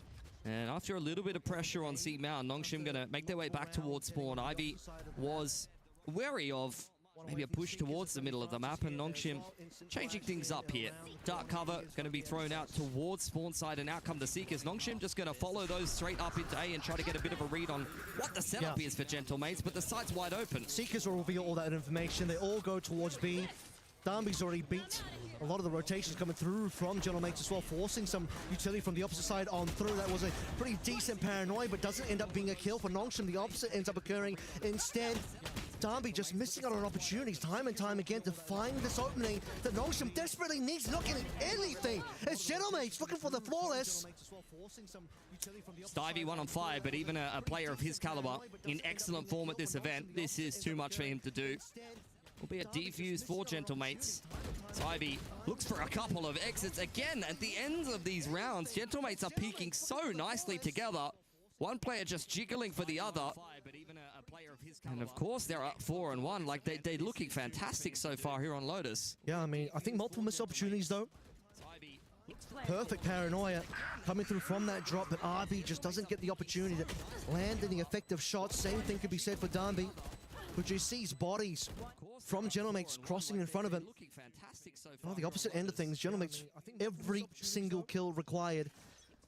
And after a little bit of pressure on C Mount, Nongshim going to make their way back towards spawn. Ivy was wary of maybe a push towards the middle of the map, and Nongshim changing things up here. Dark cover going to be thrown out towards spawn side, and out come the Seekers. Nongshim just going to follow those straight up into A and try to get a bit of a read on what the setup is for Gentlemates, but the site's wide open. Seekers will reveal all that information. They all go towards B. Darby's already beat a lot of the rotations coming through from Gentlemates as well, forcing some utility from the opposite side on through. That was a pretty decent paranoia, but doesn't end up being a kill for Nongshim. The opposite ends up occurring instead. Darby just missing out on opportunities time and time again to find this opening that Nongshim desperately needs. Not getting anything. It's Gentlemates looking for the flawless. Stivey 1-on-5, but even a player of his caliber in excellent form at this event, this is too much for him to do. Will be a defuse for Gentlemates. Ivy looks for a couple of exits again at the end of these rounds. Gentlemates are peaking so nicely together. One player just jiggling for the other. And of course, they're up 4-1. Like they're looking fantastic so far here on Lotus. Yeah, I mean, I think multiple missed opportunities though. Perfect paranoia coming through from that drop, but RB just doesn't get the opportunity to land any effective shots. Same thing could be said for Darby, who just sees bodies from Gentlemates crossing in front of him. On the opposite end of things, Gentlemates, every single kill required,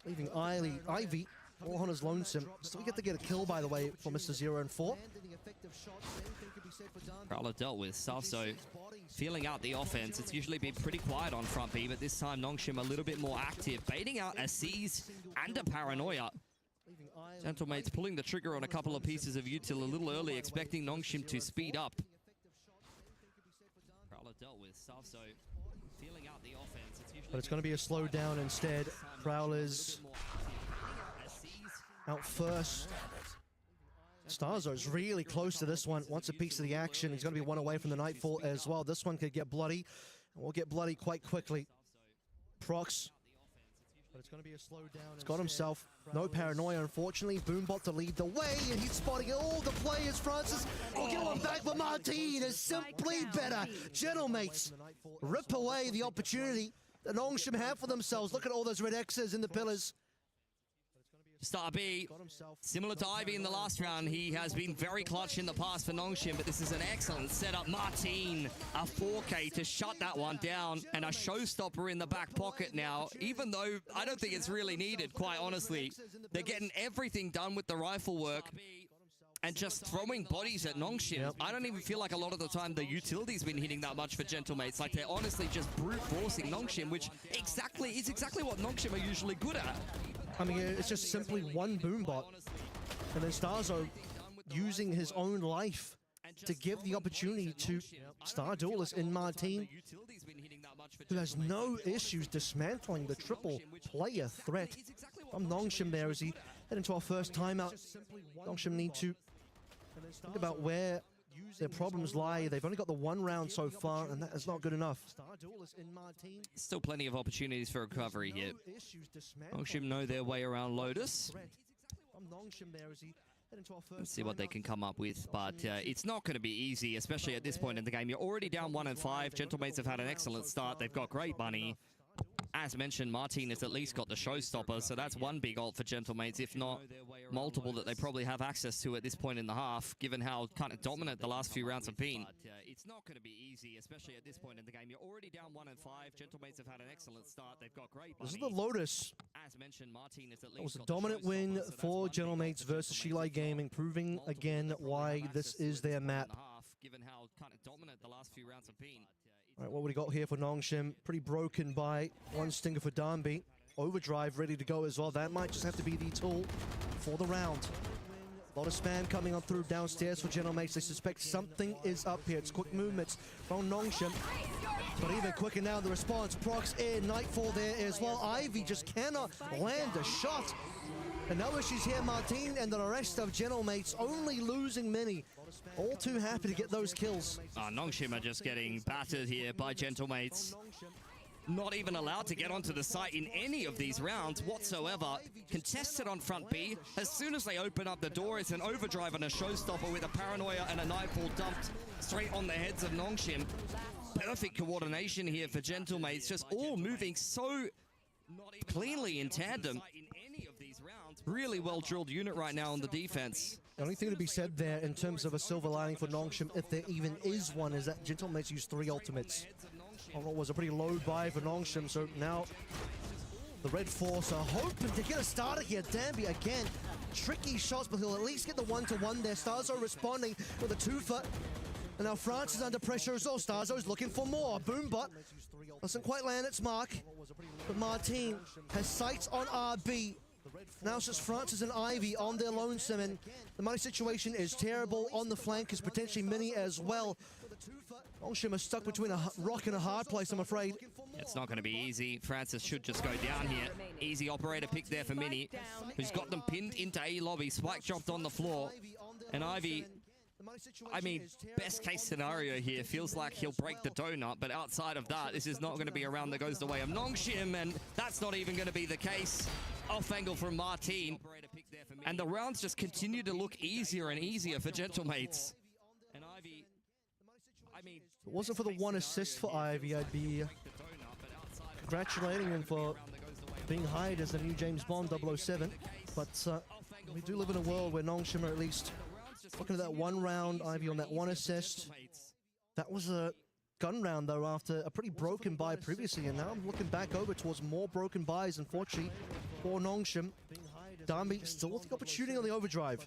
leaving Ivy all on his lonesome. Still get to get a kill, by the way, for Mr. 0-4. Prowler dealt with stuff, so feeling out the offense. It's usually been pretty quiet on front B, but this time Nongshim a little bit more active, baiting out a seize and a paranoia. Gentlemates pulling the trigger on a couple of pieces of util a little early, expecting Nongshim to speed up. Prowler dealt with stuff, so feeling out the offense. But it's going to be a slow down instead. Prowler's out first. Starzo's really close to this one. Wants a piece of the action. He's going to be one away from the Nightfall as well. This one could get bloody. And we'll get bloody quite quickly. Prox. But it's going to be a slow down. He's got himself no paranoia, unfortunately. Boombot to lead the way, and he's spotting all the players. Francis will get one back, but Martin is simply better. Gentlemates rip away the opportunity that Nongshim have for themselves. Look at all those red X's in the pillars. Star B, similar to Ivy in the last round, he has been very clutch in the past for Nongshim, but this is an excellent setup. Martin, a 4K to shut that one down, and a showstopper in the back pocket now, even though I don't think it's really needed, quite honestly. They're getting everything done with the rifle work and just throwing bodies at Nongshim. I don't even feel like a lot of the time the utility's been hitting that much for Gentlemates. Like, they're honestly just brute forcing Nongshim, which is exactly what Nongshim are usually good at. I mean, it's just simply one boombot. And then Starzo using his own life to give the opportunity to Star Duelist in Martin, who has no issues dismantling the triple player threat from Nongshim there as he head into our first timeout. Nongshim need to think about where their problems lie. They've only got the one round so far, and that is not good enough. Still plenty of opportunities for recovery here. Nongshim know their way around Lotus. Let's see what they can come up with, but it's not going to be easy, especially at this point in the game. You're already down 1-5. Gentlemates have had an excellent start. They've got great money. As mentioned, Martin has at least got the showstopper, so that's one big ult for Gentlemates, if not multiple that they probably have access to at this point in the half, given how kind of dominant the last few rounds have been. It's not going to be easy, especially at this point in the game. You're already down 1-5. Gentlemates have had an excellent start. They've got great money. This is the Lotus. As mentioned, Martin has at least That was a dominant win for Gentlemates versus Shilai Gaming, proving again why this is their map. Given how kind of dominant the last few rounds have been. All right, what we got here for Nongshim? Pretty broken by one stinger for Darnby. Overdrive ready to go as well. That might just have to be the tool for the round. A lot of spam coming on through downstairs for Gentlemates. They suspect something is up here. It's quick movements from Nongshim. But even quicker now, the response. Procs in, Nightfall there as well. Ivy just cannot land a shot. And no issues here, Martin and the rest of Gentlemates only losing many. All too happy to get those kills. Nongshim are just getting battered here by Gentlemates. Not even allowed to get onto the site in any of these rounds whatsoever. Contested on front B. As soon as they open up the door, it's an overdrive and a showstopper with a paranoia and a nightfall dumped straight on the heads of Nongshim. Perfect coordination here for Gentlemates, just all moving so cleanly in tandem. Really well drilled unit right now on the defense. The only thing to be said there in terms of a silver lining for Nongshim, if there even is one, is that Gentlemates used 3 ultimates. It was a pretty low buy for Nongshim, so now the Red Force are hoping to get a starter here. Danby again, tricky shots, but he'll at least get the 1-to-1 there. Starzo responding with a 2-foot. And now France is under pressure as well. Starzo's looking for more. Boombot doesn't quite land its mark, but Martin has sights on RB. Now it's just Francis and Ivy on their lonesome, and the money situation is terrible. On the flank is potentially Mini as well. Nongshim are stuck between a rock and a hard place, I'm afraid. It's not going to be easy. Francis should just go down here. Easy operator pick there for Mini, who's got them pinned into A lobby. Spike dropped on the floor, and Ivy, I mean, best case scenario here, feels like he'll break the donut, but outside of that, this is not going to be a round that goes the way of Nongshim, and that's not even going to be the case. Off angle from Martin, and the rounds just continue to look easier and easier for Gentlemates. And Ivy, I mean, if it wasn't for the 1 assist for Ivy, I'd be congratulating him for being hired as the new James Bond 007. But we do live in a world where Nongshim are at least looking at that 1 round, Ivy on that 1 assist. That was a gun round, though, after a pretty broken buy previously, and now I'm looking back over towards more broken buys, unfortunately, for Nongshim. Darnby still with the opportunity on the overdrive.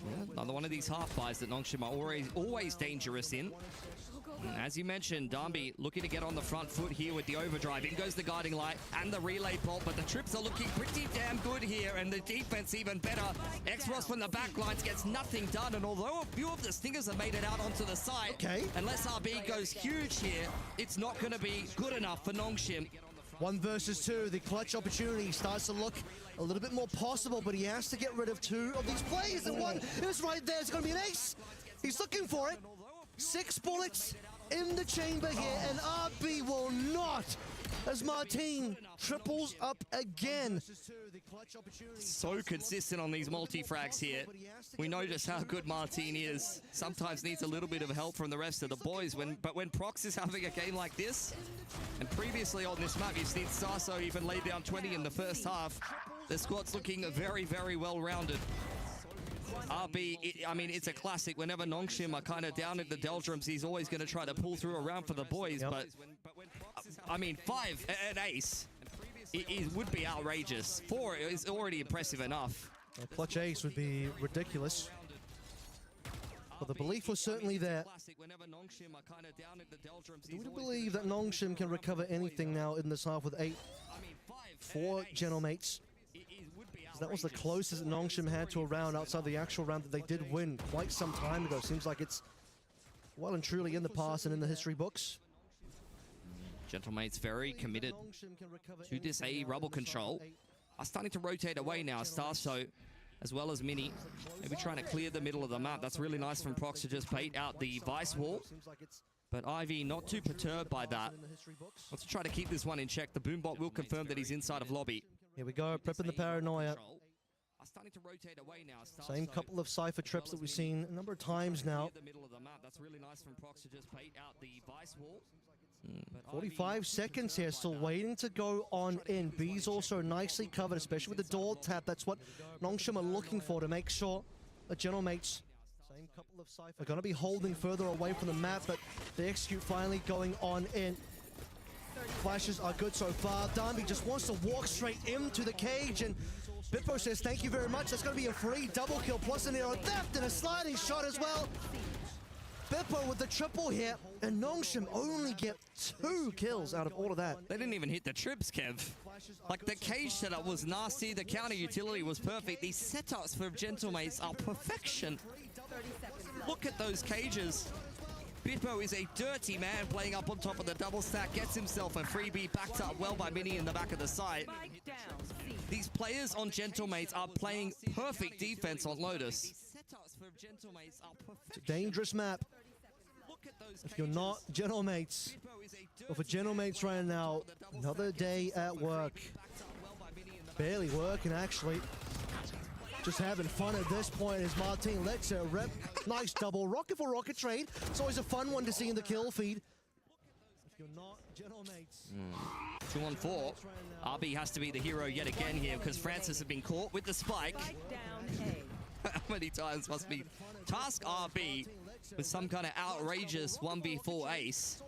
Yeah, another one of these half buys that Nongshim are always dangerous in. As you mentioned, Darnby looking to get on the front foot here with the overdrive. In goes the guiding light and the relay bolt, but the trips are looking pretty damn good here, and the defense even better. X-Ross from the back lines gets nothing done, and although a few of the stingers have made it out onto the site, unless RB goes huge here, it's not going to be good enough for Nongshim. 1 versus 2, the clutch opportunity starts to look a little bit more possible, but he has to get rid of 2 of these players, and 1 is right there. It's going to be an ace. He's looking for it. 6 bullets in the chamber here, and RB will not, as Martin triples up again. So consistent on these multi-frags here. We know just how good Martin is. Sometimes needs a little bit of help from the rest of the boys. But when Prox is having a game like this, and previously on this map, you've seen Starso even lay down 20 in the first half. The squad's looking very, very well-rounded. RB, I mean, it's a classic. Whenever Nongshim are kind of down at the doldrums, he's always going to try to pull through a round for the boys. But, I mean, 5 an ace, it would be outrageous. 4 is already impressive enough. A clutch ace would be ridiculous. But the belief was certainly there. Do we believe that Nongshim can recover anything now in this half with 8 for Gentlemates? That was the closest that Nongshim had to a round outside the actual round that they did win quite some time ago. Seems like it's well and truly in the past and in the history books. Gentlemates very committed to this A rubble control. Are starting to rotate away now. Starso as well as Mini. Maybe trying to clear the middle of the map. That's really nice from Prox to just bait out the Vice Wall. But Ivy not too perturbed by that. Let's try to keep this one in check. The Boombot will confirm that he's inside of lobby. Here we go, prepping the paranoia. Starting to rotate away now. Same couple of Cypher trips that we've seen a number of times now. The middle of the map. That's really nice from Prox to just bait out the Vice Wall. 45 seconds here, still waiting to go on in. B's also nicely covered, especially with the door tap. That's what Nongshim are looking for to make sure that Gentlemates are going to be holding further away from the map, but they execute finally going on in. Flashes are good so far. Darby just wants to walk straight into the cage, and Bitpo says thank you very much. That's going to be a free double kill plus an arrow theft and a sliding shot as well. Bitpo with the triple here, and Nongshim only get 2 kills out of all of that. They didn't even hit the trips, Kev. Like, the cage setup was nasty, the counter utility was perfect. These setups for Gentlemates are perfection. Look at those cages. Bitpo is a dirty man playing up on top of the double stack, gets himself a freebie, backed up well by Mini in the back of the site. These players on Gentlemates are playing perfect defense on Lotus. It's a dangerous map. If you're not Gentlemates, or for Gentlemates right now, another day at work. Barely working, actually. Just having fun at this point as Martin lets it rip. Nice double rocket for rocket trade. It's always a fun one to see in the kill feed. If you're not Gentlemates. 2 on 4. RB has to be the hero yet again here because Francis has been caught with the spike. How many times must be task RB with some kind of outrageous 1v4 ace?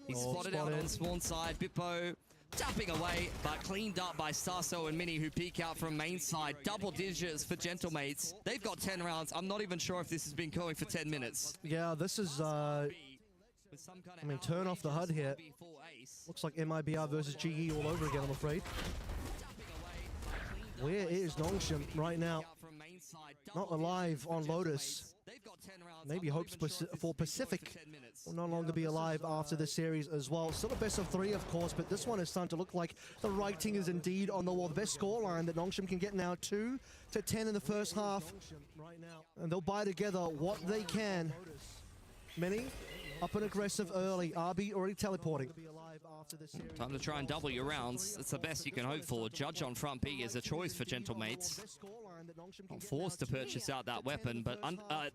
He's spotted out on spawn side. Bitpo tapping away, but cleaned up by Starso and Mini, who peek out from main side. Double digits for Gentlemates. They've got 10 rounds. I'm not even sure if this has been going for 10 minutes. Yeah, this is, I mean, turn off the HUD here. Looks like MIBR versus GE all over again, I'm afraid. Where is Nongshim right now? Not alive on Lotus. Maybe hopes for Pacific will no longer be alive after this series as well. Still a best of 3, of course, but this one is starting to look like the writing is indeed on the wall. The best scoreline that Nongshim can get now, 2-10 in the first half. And they'll buy together what they can. Mini up and aggressive early. RB already teleporting. Time to try and double your rounds. It's the best you can hope for. Judge on front B is a choice for Gentlemates. Not forced to purchase out that weapon, but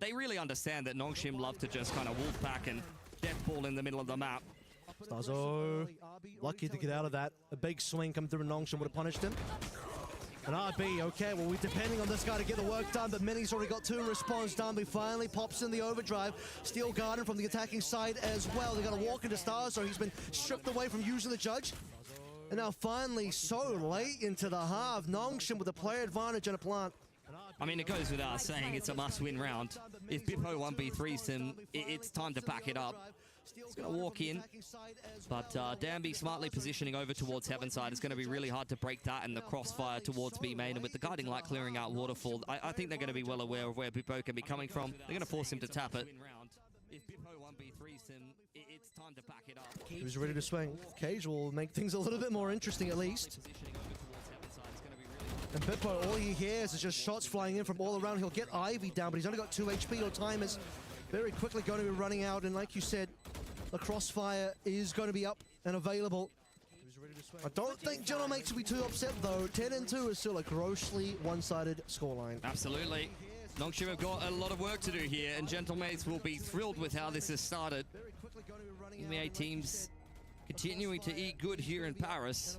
they really understand that Nongshim love to just kind of wolf back and death ball in the middle of the map. Starzo lucky to get out of that. A big swing come through and Nongshim would have punished him. And RB, okay, well, we're depending on this guy to get the work done, but Mini's already got 2 response done. He finally pops in the overdrive. Steel Garden from the attacking side as well. They got to walk into Stars, so he's been stripped away from using the Judge. And now finally, so late into the half, Nongshim with a player advantage and a plant. I mean, it goes without saying it's a must-win round. If Bitpo 1v3s him, it's time to back it up. He's going to walk in, but Danby smartly positioning over towards Heaven side. It's going to be really hard to break that and the crossfire towards B main. And with the Guiding Light clearing out Waterfall, I think they're going to be well aware of where Bitpo can be coming from. They're going to force him to tap it. If Bitpo 1v3s him, it's time to back it up. He's ready to swing. Cage will make things a little bit more interesting at least. And Bitpo, all he hears is just shots flying in from all around. He'll get Ivy down, but he's only got 2 HP. Your time is very quickly going to be running out. And like you said, the crossfire is going to be up and available. I don't think Gentlemates will be too upset though. 10-2 is still a grossly one-sided scoreline. Absolutely. Nongshim have got a lot of work to do here, and Gentlemates will be thrilled with how this has started. NBA teams continuing to eat good here in Paris.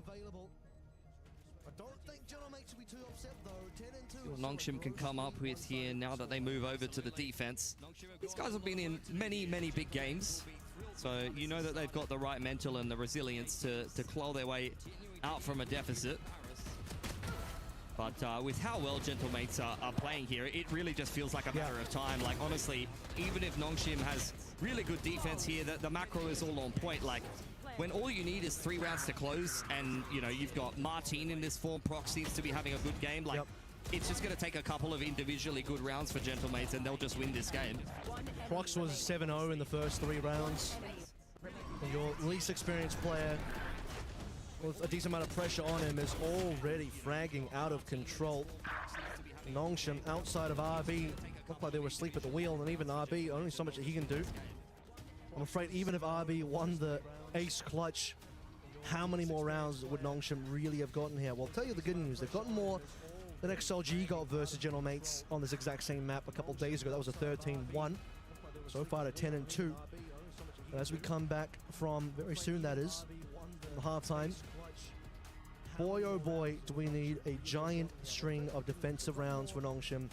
I don't think Gentlemen should be too upset though. 10-2. See what Nongshim can come up with here now that they move over to the defense. These guys have been in many, many big games. So you know that they've got the right mental and the resilience to claw their way out from a deficit. But with how well Gentlemates are playing here, it really just feels like a matter of time. Like, honestly, even if Nongshim has really good defense here, the macro is all on point. Like, when all you need is 3 rounds to close, and, you know, you've got Martin in this form, Proc seems to be having a good game. Like, it's just going to take a couple of individually good rounds for Gentlemates, and they'll just win this game. Prox was 7-0 in the first 3 rounds. And your least experienced player with a decent amount of pressure on him is already fragging out of control. Nongshim outside of RB looked like they were asleep at the wheel, and even RB, only so much that he can do. I'm afraid even if RB won the ace clutch, how many more rounds would Nongshim really have gotten here? Well, I'll tell you the good news. They've gotten more than XLG got versus Gentlemates on this exact same map a couple days ago. That was a 13-1. So far, a 10-2. And as we come back from, very soon that is, the halftime, boy oh boy, do we need a giant string of defensive rounds for Nongshim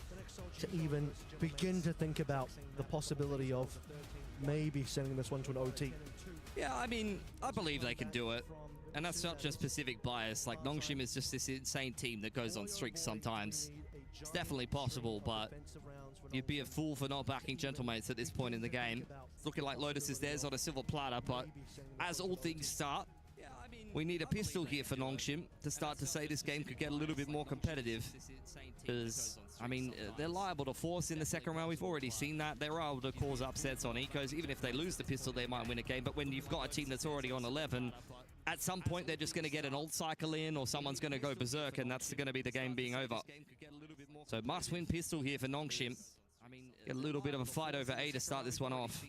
to even begin to think about the possibility of maybe sending this one to an OT. Yeah, I mean, I believe they can do it. And that's not just specific bias. Like, Nongshim is just this insane team that goes on streaks sometimes. It's definitely possible, but you'd be a fool for not backing Gentlemates at this point in the game. It's looking like Lotus is theirs on a silver platter, but as all things start, we need a pistol here for Nongshim to start to say this game could get a little bit more competitive. Because, I mean, they're liable to force in the second round. We've already seen that. They're able to cause upsets on ecos. Even if they lose the pistol, they might win a game. But when you've got a team that's already on 11, at some point they're just going to get an ult cycle in, or someone's going to go berserk, and that's going to be the game being over. So must-win pistol here for Nongshim. Get a little bit of a fight over A to start this one off.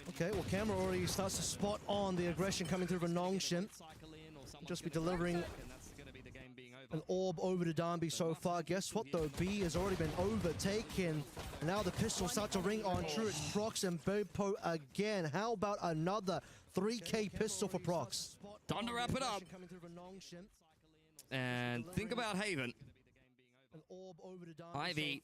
Okay, well, camera already starts to spot on the aggression coming through from Nongshim. Just be delivering an orb over to Danby so far. Guess what, though? B has already been overtaken. And now the pistols start to ring on true. It's Prox and Bopo again. How about another 3K pistol for Prox? Time to wrap it up. And think about Haven. Ivy,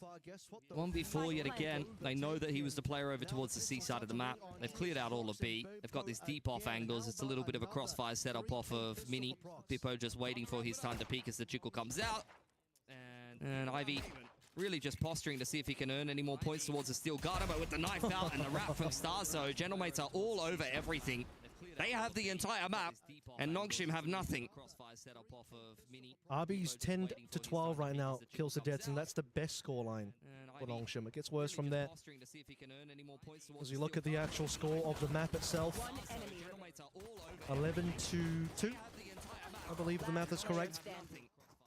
1v4 yet again. They know that he was the player over towards the C side of the map. They've cleared out all of B. They've got these deep off angles. It's a little bit of a crossfire setup off of Mini. Bippo just waiting for his time to peek as the Chickle comes out. And Ivy really just posturing to see if he can earn any more points towards the Steel Garter, but with the knife out and the wrap from Starzo, Gentlemates are all over everything. They have the entire map, and Nongshim have nothing. RB's 10-12 right now, kills to deaths, and that's the best scoreline for Nongshim. It gets worse from there. As you look at the actual score of the map itself, 11-2, I believe the math is correct.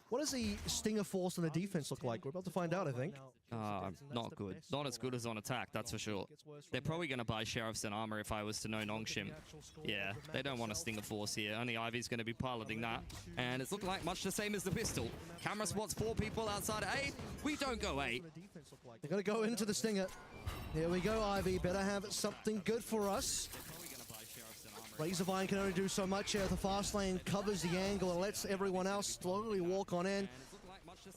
What does the Stinger Force on the defense look like? We're about to find out, I think. Not good. Not as good as on attack, that's for sure. They're probably going to buy Sheriffs and Armor if I was to know Nongshim. Yeah, they don't want a Stinger Force here. Only Ivy's going to be piloting that. And it's looking like much the same as the pistol. Camera spots 4 people outside A. We don't go A. They're going to go into the Stinger. Here we go, Ivy. Better have something good for us. Razorvine can only do so much here. The fast lane covers the angle and lets everyone else slowly walk on in.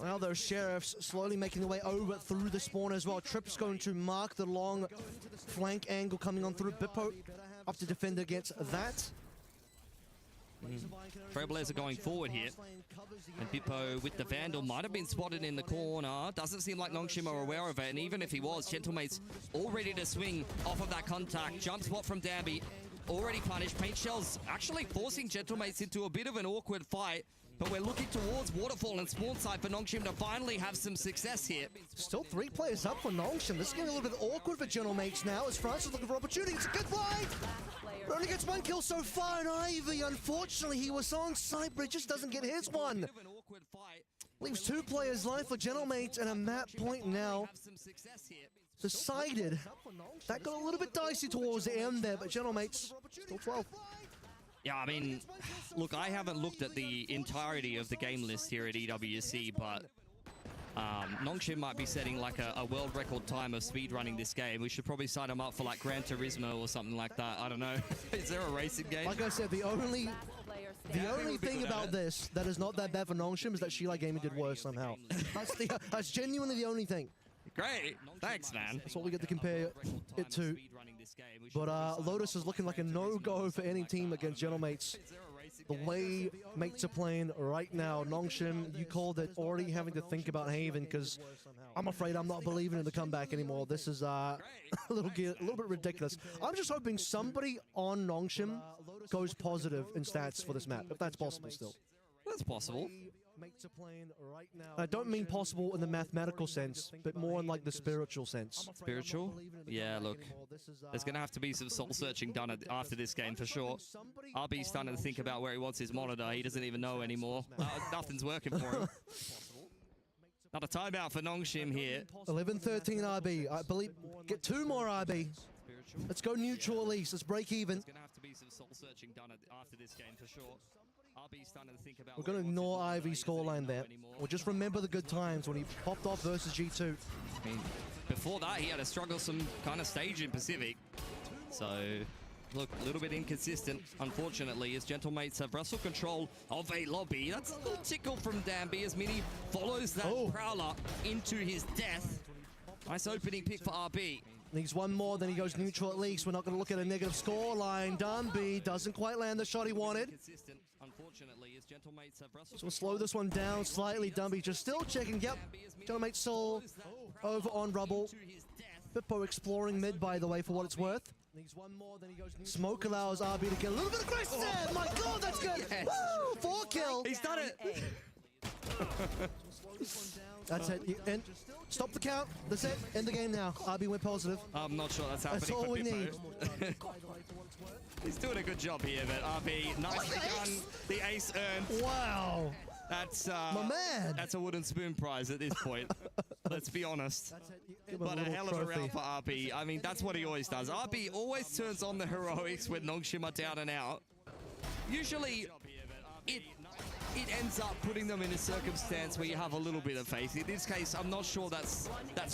Now those Sheriffs slowly making their way over through the spawn as well. Trip's going to mark the long flank angle coming on through. Bippo up to defend against that. Trailblazer going forward here. And Bippo with the Vandal might have been spotted in the corner. Doesn't seem like Nongshim are aware of it. And even if he was, Gentlemates all ready to swing off of that contact. Jump spot from Danby. Already punished. Paint Shells actually forcing Gentlemates into a bit of an awkward fight. But we're looking towards Waterfall and spawn side for Nongshim to finally have some success here. Still 3 players up for Nongshim. This is getting a little bit awkward for Gentlemates now as France is looking for opportunity. It's a good fight! Only gets 1 kill so far, and Ivy, unfortunately, he was on site, but it just doesn't get his one. Leaves 2 players live for Gentlemates, and a map point now decided. That got a little bit dicey towards the end there, but Gentlemates still 12. Yeah, I mean, look, I haven't looked at the entirety of the game list here at EWC, but Nongshim might be setting like a world record time of speedrunning this game. We should probably sign him up for like Gran Turismo or something like that. I don't know. Is there a racing game? Like I said, the only thing about this that is not that bad for Nongshim is that Sheila Gaming did worse somehow. That's genuinely the only thing. Great. Thanks, man. That's what we get to compare it to. But Lotus is looking like a no-go for any team against Gentlemates. The way mates are playing right now, Nongshim, you called it, already having to think about Haven, because I'm afraid I'm not believing in the comeback anymore. This is a little bit ridiculous. I'm just hoping somebody on Nongshim goes positive in stats for this map, if that's possible still. That's possible. I don't mean possible in the mathematical sense, but more in like the spiritual sense. Spiritual? Yeah, look, there's going to have to be some soul-searching done after this game for sure. RB's starting to think about where he wants his monitor. He doesn't even know anymore. Nothing's working for him. Not a timeout for Nongshim here. 11-13 RB. I believe, get 2 more RB. Let's go neutral at least. Let's break even. There's going to have to be some soul-searching done after this game for sure. RB's starting to think about We're going to ignore Ivy's scoreline there. We'll just remember the good times when he popped off versus G2. I mean, before that, he had to struggle some kind of stage in Pacific. So, look, a little bit inconsistent, unfortunately, as Gentlemates have wrestle control of a lobby. That's a little tickle from Danby as Mini follows that Prowler into his death. Nice opening pick for RB. Needs one more, then he goes neutral at least. We're not going to look at a negative score line. Danby doesn't quite land the shot he wanted. So we'll slow this one down slightly. Danby just still checking. Yep, Gentlemates Soul over on Rubble. Bippo exploring mid, by the way, for what it's worth. Smoke allows RB to get a little bit aggressive. My God, that's good. Yes. Woo, 4 kill. He's done it. That's it. And stop the count. That's it. End the game now. RB went positive. I'm not sure that's happening. That's all for we Bippo. need. He's doing a good job here, but RB nicely done. The ace earned. Wow. That's my man. That's a wooden spoon prize at this point. Let's be honest. But a hell of a round for RB. I mean, that's what he always does. RB always turns on the heroics when Nongshim are down and out. Usually, it ends up putting them in a circumstance where you have a little bit of faith. In this case, I'm not sure that's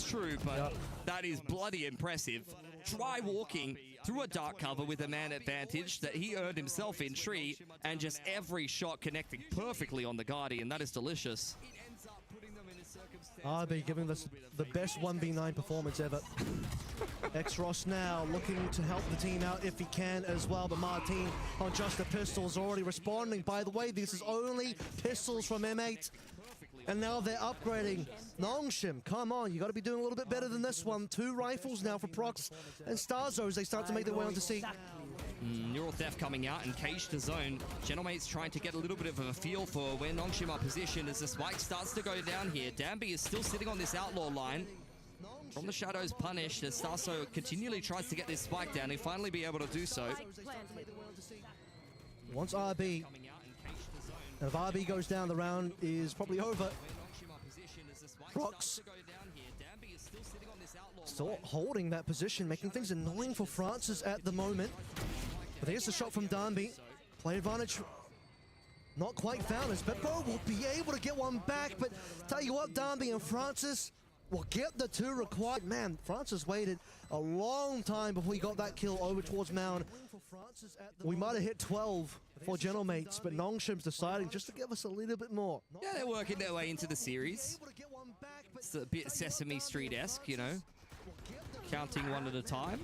true, but that is bloody impressive. Try walking through a dark cover with a man advantage that he earned himself in tree, and just every shot connecting perfectly on the Guardian. That is delicious. RB giving us the best 1v9 performance ever. X-Ross now looking to help the team out if he can as well, but Martin on just the pistols already responding. By the way, this is only pistols from M8. And now they're upgrading. Nongshim, come on, you got to be doing a little bit better than this one. 2 rifles now for Prox and Starzo as they start to make their way onto C. Neural Theft coming out and cage to zone. Gentlemates trying to get a little bit of a feel for where Nongshim are positioned as the spike starts to go down here. Danby is still sitting on this outlaw line. From the shadows punished as Starso continually tries to get this spike down and finally be able to do so. Once RB, and if RB goes down, the round is probably over. Prox still holding that position, making things annoying for Francis at the moment. But there's a shot from Danby. Play advantage not quite found as Bippo will be able to get one back, but tell you what, Danby and Francis will get the 2 required. Man, Francis waited a long time before he got that kill over towards Mound. We might have hit 12 for Gentlemates, but Nongshim's deciding just to give us a little bit more. Yeah, they're working their way into the series. It's a bit Sesame Street-esque, you know, counting one at a time.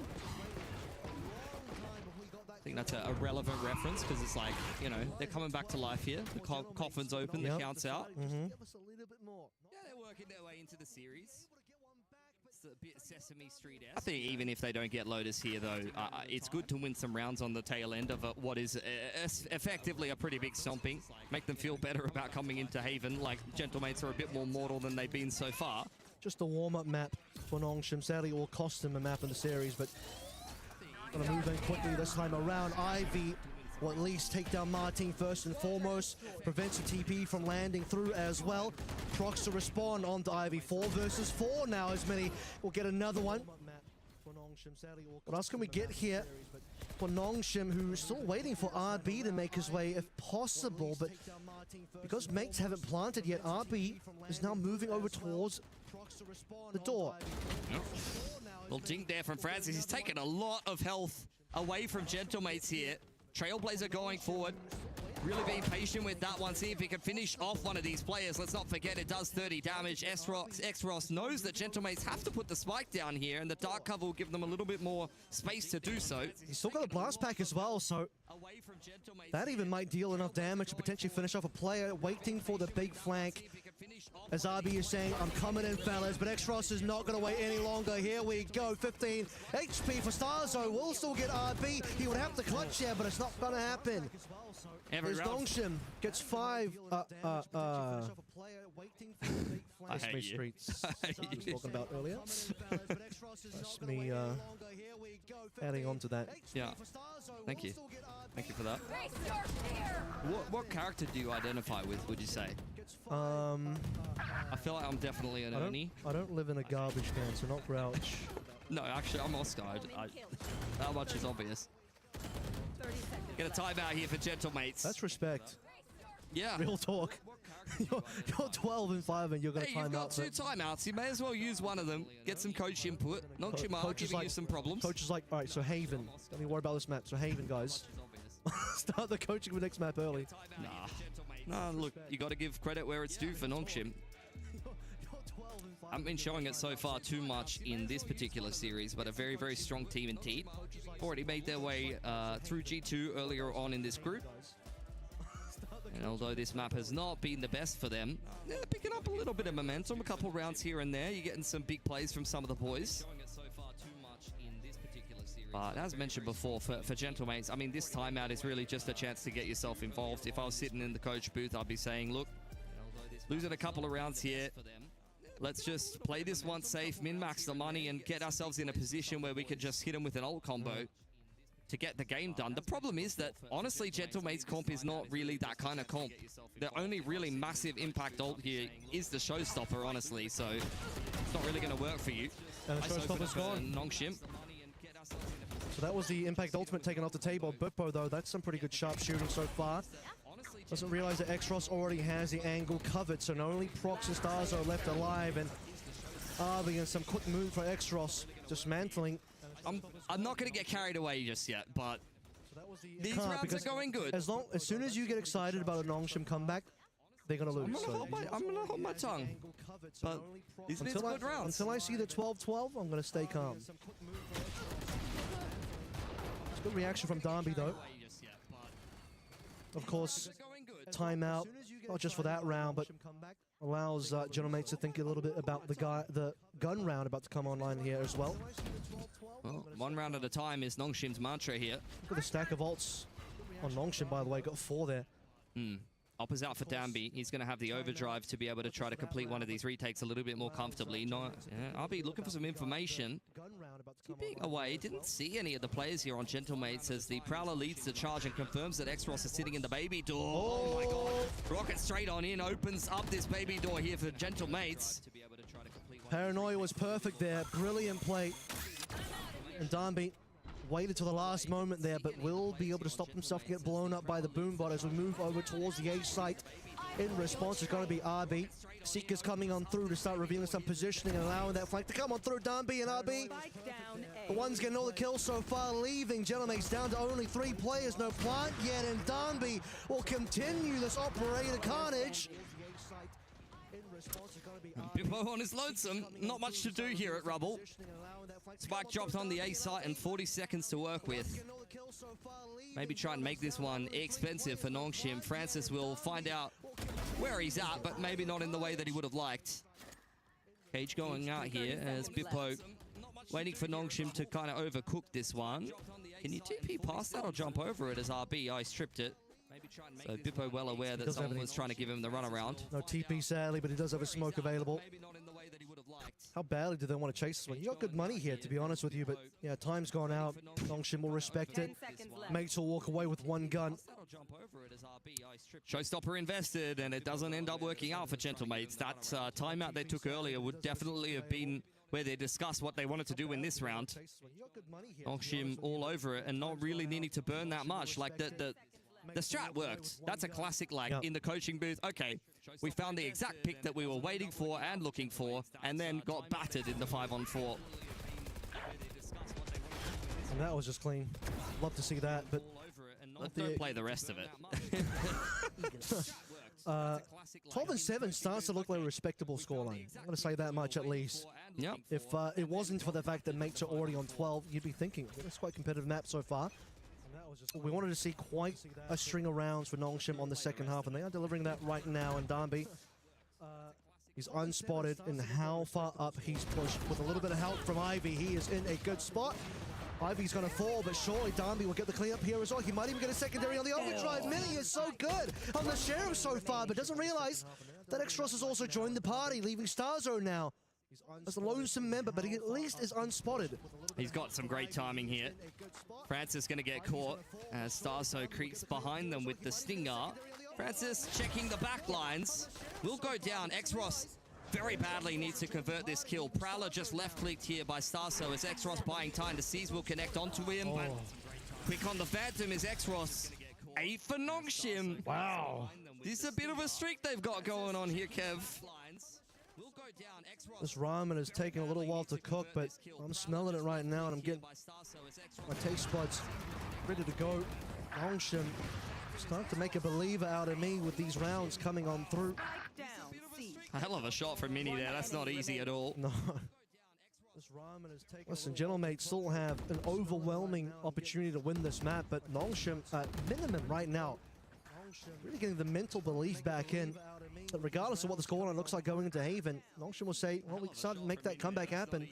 I think that's a relevant reference because it's like, you know, they're coming back to life here. The coffin's open, the count's out. Yeah, they're working their way into the series. It's a bit Sesame Street-esque. I think even if they don't get Lotus here, though, it's good to win some rounds on the tail end of what is effectively a pretty big stomping. Make them feel better about coming into Haven, like Gentlemates are a bit more mortal than they've been so far. Just a warm-up map for Nongshim. Sadly, it will cost him a map in the series, but gonna move in quickly this time around. Ivy will at least take down Martin first and foremost. Prevents the TP from landing through as well. Prox to respond onto Ivy. 4 versus 4 now, as many will get another one. What else can we get here for Nongshim, who's still waiting for RB to make his way if possible, but because mates haven't planted yet, RB is now moving over towards the door. Little dink there from Francis. He's taken a lot of health away from Gentlemates here. Trailblazer going forward. Really being patient with that one. See if he can finish off one of these players. Let's not forget it does 30 damage. X-Ross knows that Gentlemates have to put the spike down here, and the dark cover will give them a little bit more space to do so. He's still got a blast pack as well, so that even might deal enough damage to potentially finish off a player. Waiting for the big flank. As RB is saying, I'm coming in, fellas, but X-Ross is not going to wait any longer. Here we go, 15 HP for Starzo. Will still get RB. He would have to clutch here, but it's not going to happen. As Nongshim gets 5. I hate you. Streets. I was talking about earlier. That's me adding on to that. Yeah. Thank you. Thank you for that. What character do you identify with, would you say? I feel like I'm definitely an Ernie. I don't live in a garbage can, so not Grouch. No, actually, I'm Oscar. That much is obvious. Get a timeout here for Gentlemates. That's respect. Yeah. Real talk. You're 12 and 5 and you're going to time out. Hey, you've got 2 timeouts. You may as well use one of them. Get some coach input. Knock him out, giving you some problems. Coach is like, all right, so Haven. Don't need to worry about this map. So Haven, guys. Start the coaching for the next map early. Nah, look, you got to give credit where it's due for Nongshim. I haven't been showing it so far too much in this particular series, but a very, very strong team indeed. Already made their way through G2 earlier on in this group. And although this map has not been the best for them, they're picking up a little bit of momentum, a couple rounds here and there. You're getting some big plays from some of the boys. But as mentioned before, for Gentlemates, I mean, this timeout is really just a chance to get yourself involved. If I was sitting in the coach booth, I'd be saying, look, losing a couple of rounds here. Let's just play this one safe, min-max the money, and get ourselves in a position where we can just hit them with an ult combo to get the game done. The problem is that, honestly, Gentlemates comp is not really that kind of comp. The only really massive impact ult here is the showstopper, honestly, so it's not really going to work for you. And the showstopper's gone. Nongshim. So that was the impact ultimate taken off the table. Bippo, though, that's some pretty good sharp shooting so far. Doesn't realize that X-Ross already has the angle covered, so not only Prox and Stars are left alive, and Arby and some quick move for X-Ross, dismantling. I'm not going to get carried away just yet, but these rounds are going good. As soon as you get excited about a Nongshim comeback, they're going to lose. I'm going to hold my tongue. But these are good rounds. Until I see the 12-12, I'm going to stay calm. Good reaction from Darby, though. Of course, timeout, not just for that round, but allows Gentlemates to think a little bit about the gun round about to come online here as well. Well, 1 round at a time is Nongshim's mantra here. Look at the stack of ults on Nongshim, by the way. Got 4 there. Op is out for Danby. He's going to have the overdrive to be able to try to complete one of these retakes a little bit more comfortably. I'll be looking for some information. Keeping away, didn't see any of the players here on Gentlemates as the Prowler leads the charge and confirms that X-Ross is sitting in the baby door. Oh my god. Rocket straight on in, opens up this baby door here for Gentlemates. Paranoia was perfect there. Brilliant play. And Danby waited till the last moment there, but will be able to stop himself and get blown up by the boombot as we move over towards the A site. In response, it's going to be RB. Seeker's coming on through to start revealing some positioning and allowing that flank to come on through. Danby and RB. The one's getting all the kills so far, leaving Gentlemates down to only 3 players. No plant yet, and Danby will continue this operator carnage. Bippo on his lonesome. Not much to do here at Rubble. Spike dropped on the A site and 40 seconds to work with. Maybe try and make this one expensive for Nongshim. Francis will find out where he's at, but maybe not in the way that he would have liked. Cage going out here as Bippo waiting for Nongshim to kind of overcook this one. Can you TP past that or jump over it as RB? I stripped it. So Bippo well aware that someone was trying to give him the runaround. No TP sadly, but he does have a smoke available. How badly do they want to chase this one? You got good money here, to be honest with you, but yeah, time's gone out. Nongshim will respect it. Mates will walk away with 1 gun. Showstopper invested, and it doesn't end up working out for Gentlemates. That timeout they took earlier would definitely have been where they discussed what they wanted to do in this round. Nongshim all over it and not really needing to burn that much. Like the strat worked. That's a classic, like in the coaching booth. Okay, we found the exact pick that we were waiting for and looking for, and then got battered in the 5-on-4. And that was just clean. Love to see that, but Don't play the rest of it. 12-7 starts to look like a respectable scoreline. I'm going to say that much at least. Yep. If it wasn't for the fact that mates are already on 12, you'd be thinking, it's quite a competitive map so far. We wanted to see quite a string of rounds for Nongshim on the second half, and they are delivering that right now. And Darby is unspotted in how far up he's pushed. With a little bit of help from Ivy, he is in a good spot. Ivy's going to fall, but surely Darby will get the cleanup here as well. He might even get a secondary on the overdrive. Mini is so good on the Sheriff so far, but doesn't realize that Extros has also joined the party, leaving Starzone now as a lonesome member, but he at least is unspotted. He's got some great timing here. Francis going to get caught as Starzo creeps behind them with the Stinger. Francis checking the back lines. Will go down. Exros very badly needs to convert this kill. Prowler just left-clicked here by Starso as Exros buying time. The Seas will connect onto him. But quick on the Phantom is Exros. 8 for Nongshim. Wow. This is a bit of a streak they've got going on here, Kev. This ramen is taking a little while to cook, but I'm smelling it right now, and I'm getting my taste buds ready to go. Nongshim starting to make a believer out of me with these rounds coming on through. A hell of a shot from Mini there. That's not easy at all. No. Listen, Gentlemates still have an overwhelming opportunity to win this map, but Nongshim at minimum right now, really getting the mental belief back in. That regardless of what the scoreline looks like going into Haven, Nongshim will say, well, we decided to make that comeback happen.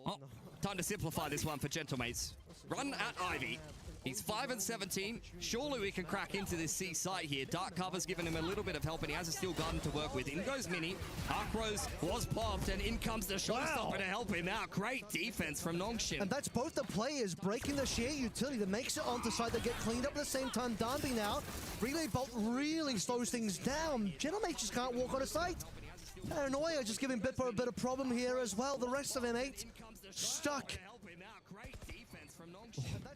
Oh, time to simplify this one for Gentlemates. Run at Ivy. He's 5-17. Surely we can crack into this C site here. Dark cover's given him a little bit of help, and he has a steel garden to work with. In goes Mini. Arcrose was popped, and in comes the showstopper to help him out. Great defense from Nongshim. And that's both the players breaking the sheer utility that makes it onto site. They get cleaned up at the same time. Darby now. Relay Bolt really slows things down. Gentlemates just can't walk on a site. Paranoia just giving Bitbo a bit of problem here as well. The rest of N8 stuck.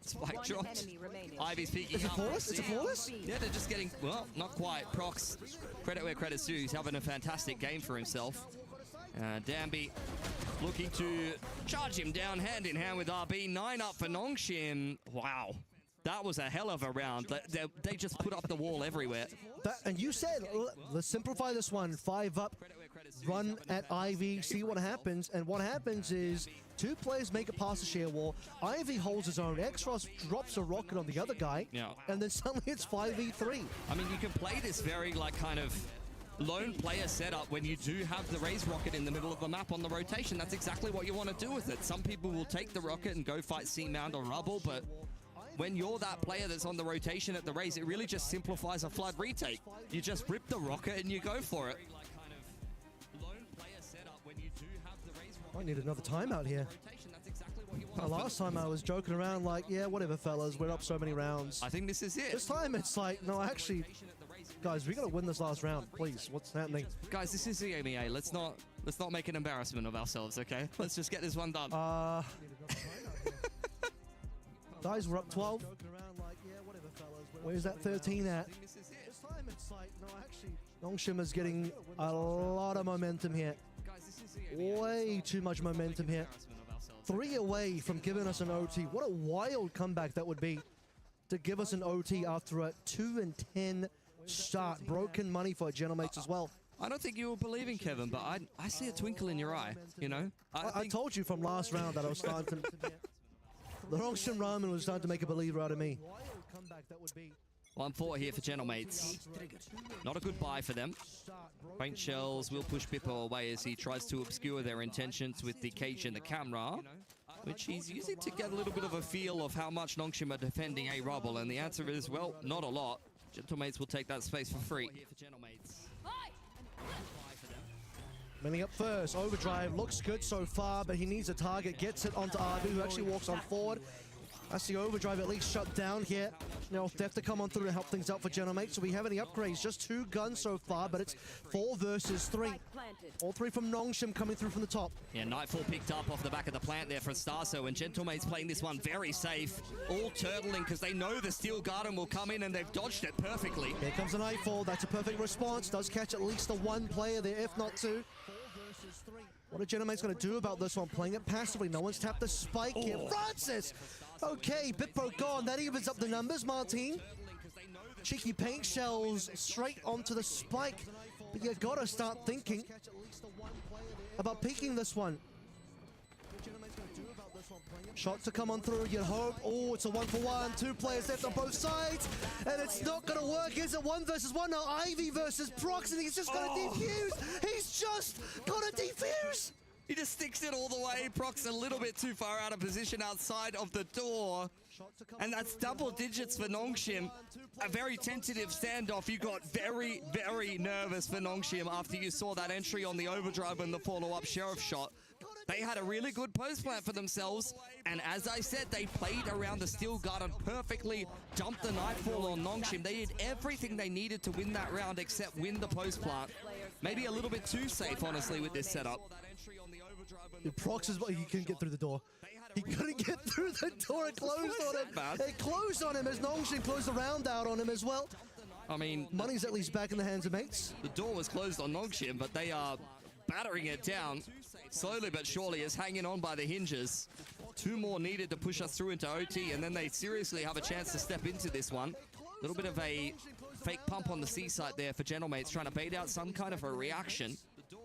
Spike dropped. Ivy's peeking Is it up. flawless? Is it flawless? Yeah, they're just getting, well, not quite. Prox, credit where credit's due. He's having a fantastic game for himself. Danby looking to charge him down hand in hand with RB. 9 up for Nongshim. Wow. That was a hell of a round. They just put up the wall everywhere. And you said, let's simplify this one. 5 up, run at Ivy, see what happens. And what happens is 2 players make it past the sheer wall. Ivy holds his own. Exros drops a rocket on the other guy. Yeah. And then suddenly it's 5v3. I mean, you can play this very, like, kind of lone player setup when you do have the raise rocket in the middle of the map on the rotation. That's exactly what you want to do with it. Some people will take the rocket and go fight C-Mound or Rubble, but when you're that player that's on the rotation at the raise, it really just simplifies a flood retake. You just rip the rocket and you go for it. I need another timeout here. Last time I was joking around like, yeah, whatever, fellas, we're up so many rounds. I think this is it. This time it's like, no, actually, guys, we gotta win this last round, please. What's happening? Guys, this is the EMEA. Let's not make an embarrassment of ourselves, okay? Let's just get this one done. Guys, we're up 12. Where's that 13 at? Nongshim is getting a lot of momentum here. Way too much momentum here. 3 away from giving us an OT. What a wild comeback that would be to give us an OT after a 2-10 start. Broken money for Gentlemates as well. I don't think you were believing, Kevin, but I see a twinkle in your eye, you know? I told you from last round that I was starting to... The Nongshim Ramen was starting to make a believer out of me. 1-4 here for Gentlemates. Not a good buy for them. Faint Shells will push Bippo away as he tries to obscure their intentions with the cage and the camera, which he's using to get a little bit of a feel of how much Nongshim are defending a Rubble, and the answer is, well, not a lot. Gentlemates will take that space for free. Mini up first. Overdrive looks good so far, but he needs a target. Gets it onto RB, who actually walks on forward. That's the overdrive at least shut down here. Now, they have to come on through to help things out for Genomate. So we have any upgrades, just 2 guns so far, but it's 4 versus 3. All 3 from Nongshim coming through from the top. Yeah, Nightfall picked up off the back of the plant there for Starso, and Gentlemate's playing this one very safe. All turtling because they know the Steel Garden will come in, and they've dodged it perfectly. Here comes a Nightfall. That's a perfect response. Does catch at least the 1 player there, if not 2. 4 versus 3. What are Genomate's going to do about this one? Playing it passively. No one's tapped the spike here. Francis! Okay, Bitpo gone. That evens up the numbers, Martin. Cheeky paint shells straight onto the spike. But you got to start thinking about peeking this one. Shot to come on through, you'd hope. Oh, it's a 1-for-1. 2 players left on both sides. And it's not going to work. Is it 1 versus 1? Now Ivy versus Prox, and he's just got to defuse. He's just got to defuse. He just sticks it all the way. Prox a little bit too far out of position outside of the door. And that's double digits for Nongshim. A very tentative standoff. You got very, very nervous for Nongshim after you saw that entry on the overdrive and the follow-up sheriff shot. They had a really good post plant for themselves, and as I said, they played around the Steel Garden perfectly, dumped the Nightfall on Nongshim. They did everything they needed to win that round except win the post plant. Maybe a little bit too safe, honestly, with this setup. Prox is, he couldn't get through the door. He couldn't get through the door. It closed on him. It closed on him as Nongshim closed the round out on him as well. I mean, money's at least back in the hands of mates. The door was closed on Nongshim, but they are battering it down slowly but surely, is hanging on by the hinges. 2 more needed to push us through into OT, and then they seriously have a chance to step into this one. A little bit of a fake pump on the C site there for Genomates, trying to bait out some kind of a reaction.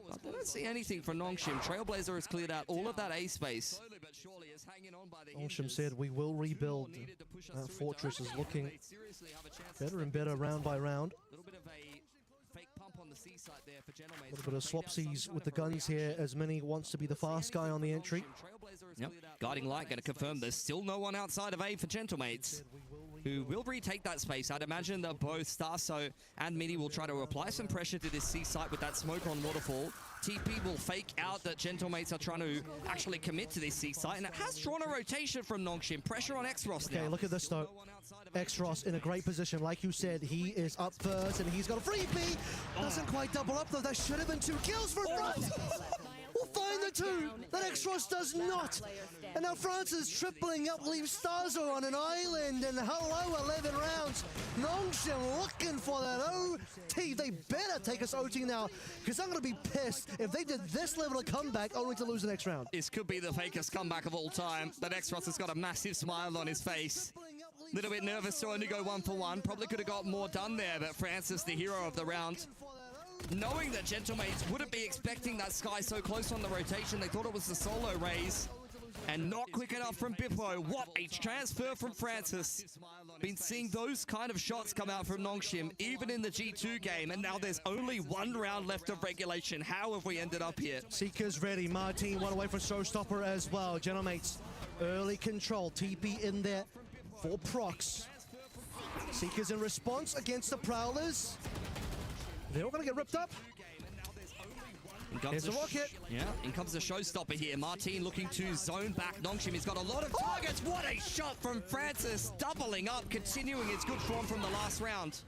But they don't see anything from Nongshim. Trailblazer has cleared out all of that A space. Nongshim said, we will rebuild. Fortress is looking better and better round by round. A little bit of a fake pump on the C site there for Genomates. A little bit of swapsies with the guns here, as Mini wants to be the fast guy on the entry. Yep, Guiding Light going to confirm there's still no one outside of A for Gentlemates, who will retake that space. I'd imagine that both Starso and Mini will try to apply some pressure to this C site with that smoke on Waterfall. TP will fake out that Gentlemates are trying to actually commit to this C site, and it has drawn a rotation from Nongshim. Pressure on Xros now. Okay, look at this though. Xros in a great position. Like you said, he is up first, and he's got a freebie. Doesn't quite double up though. That should have been 2 kills for front. We'll find the 2 that Xros does not. And now Francis tripling up, leaves Starzo on an island, and hello, 11 rounds. Nongshim looking for that OT. They better take us OT now, because I'm going to be pissed if they did this level of comeback only to lose the next round. This could be the fakest comeback of all time. That Xros has got a massive smile on his face. Little bit nervous to only go 1-for-1. Probably could have got more done there, but Francis, the hero of the round, knowing that Gentlemates wouldn't be expecting that Sky so close on the rotation, they thought it was the solo raise. And not quick enough from Bippo. What a transfer from Francis. Been seeing those kind of shots come out from Nongshim, even in the G2 game, and now there's only 1 round left of regulation. How have we ended up here? Seeker's ready. Martin 1 away from Showstopper as well. Genomates, early control. TP in there for Prox. Seekers in response against the Prowlers. They're all going to get ripped up. Here's a rocket. Yeah, in comes the showstopper here. Martin looking to zone back Nongshim. He's got a lot of targets. What a shot from Francis. Doubling up, continuing his good form from the last round.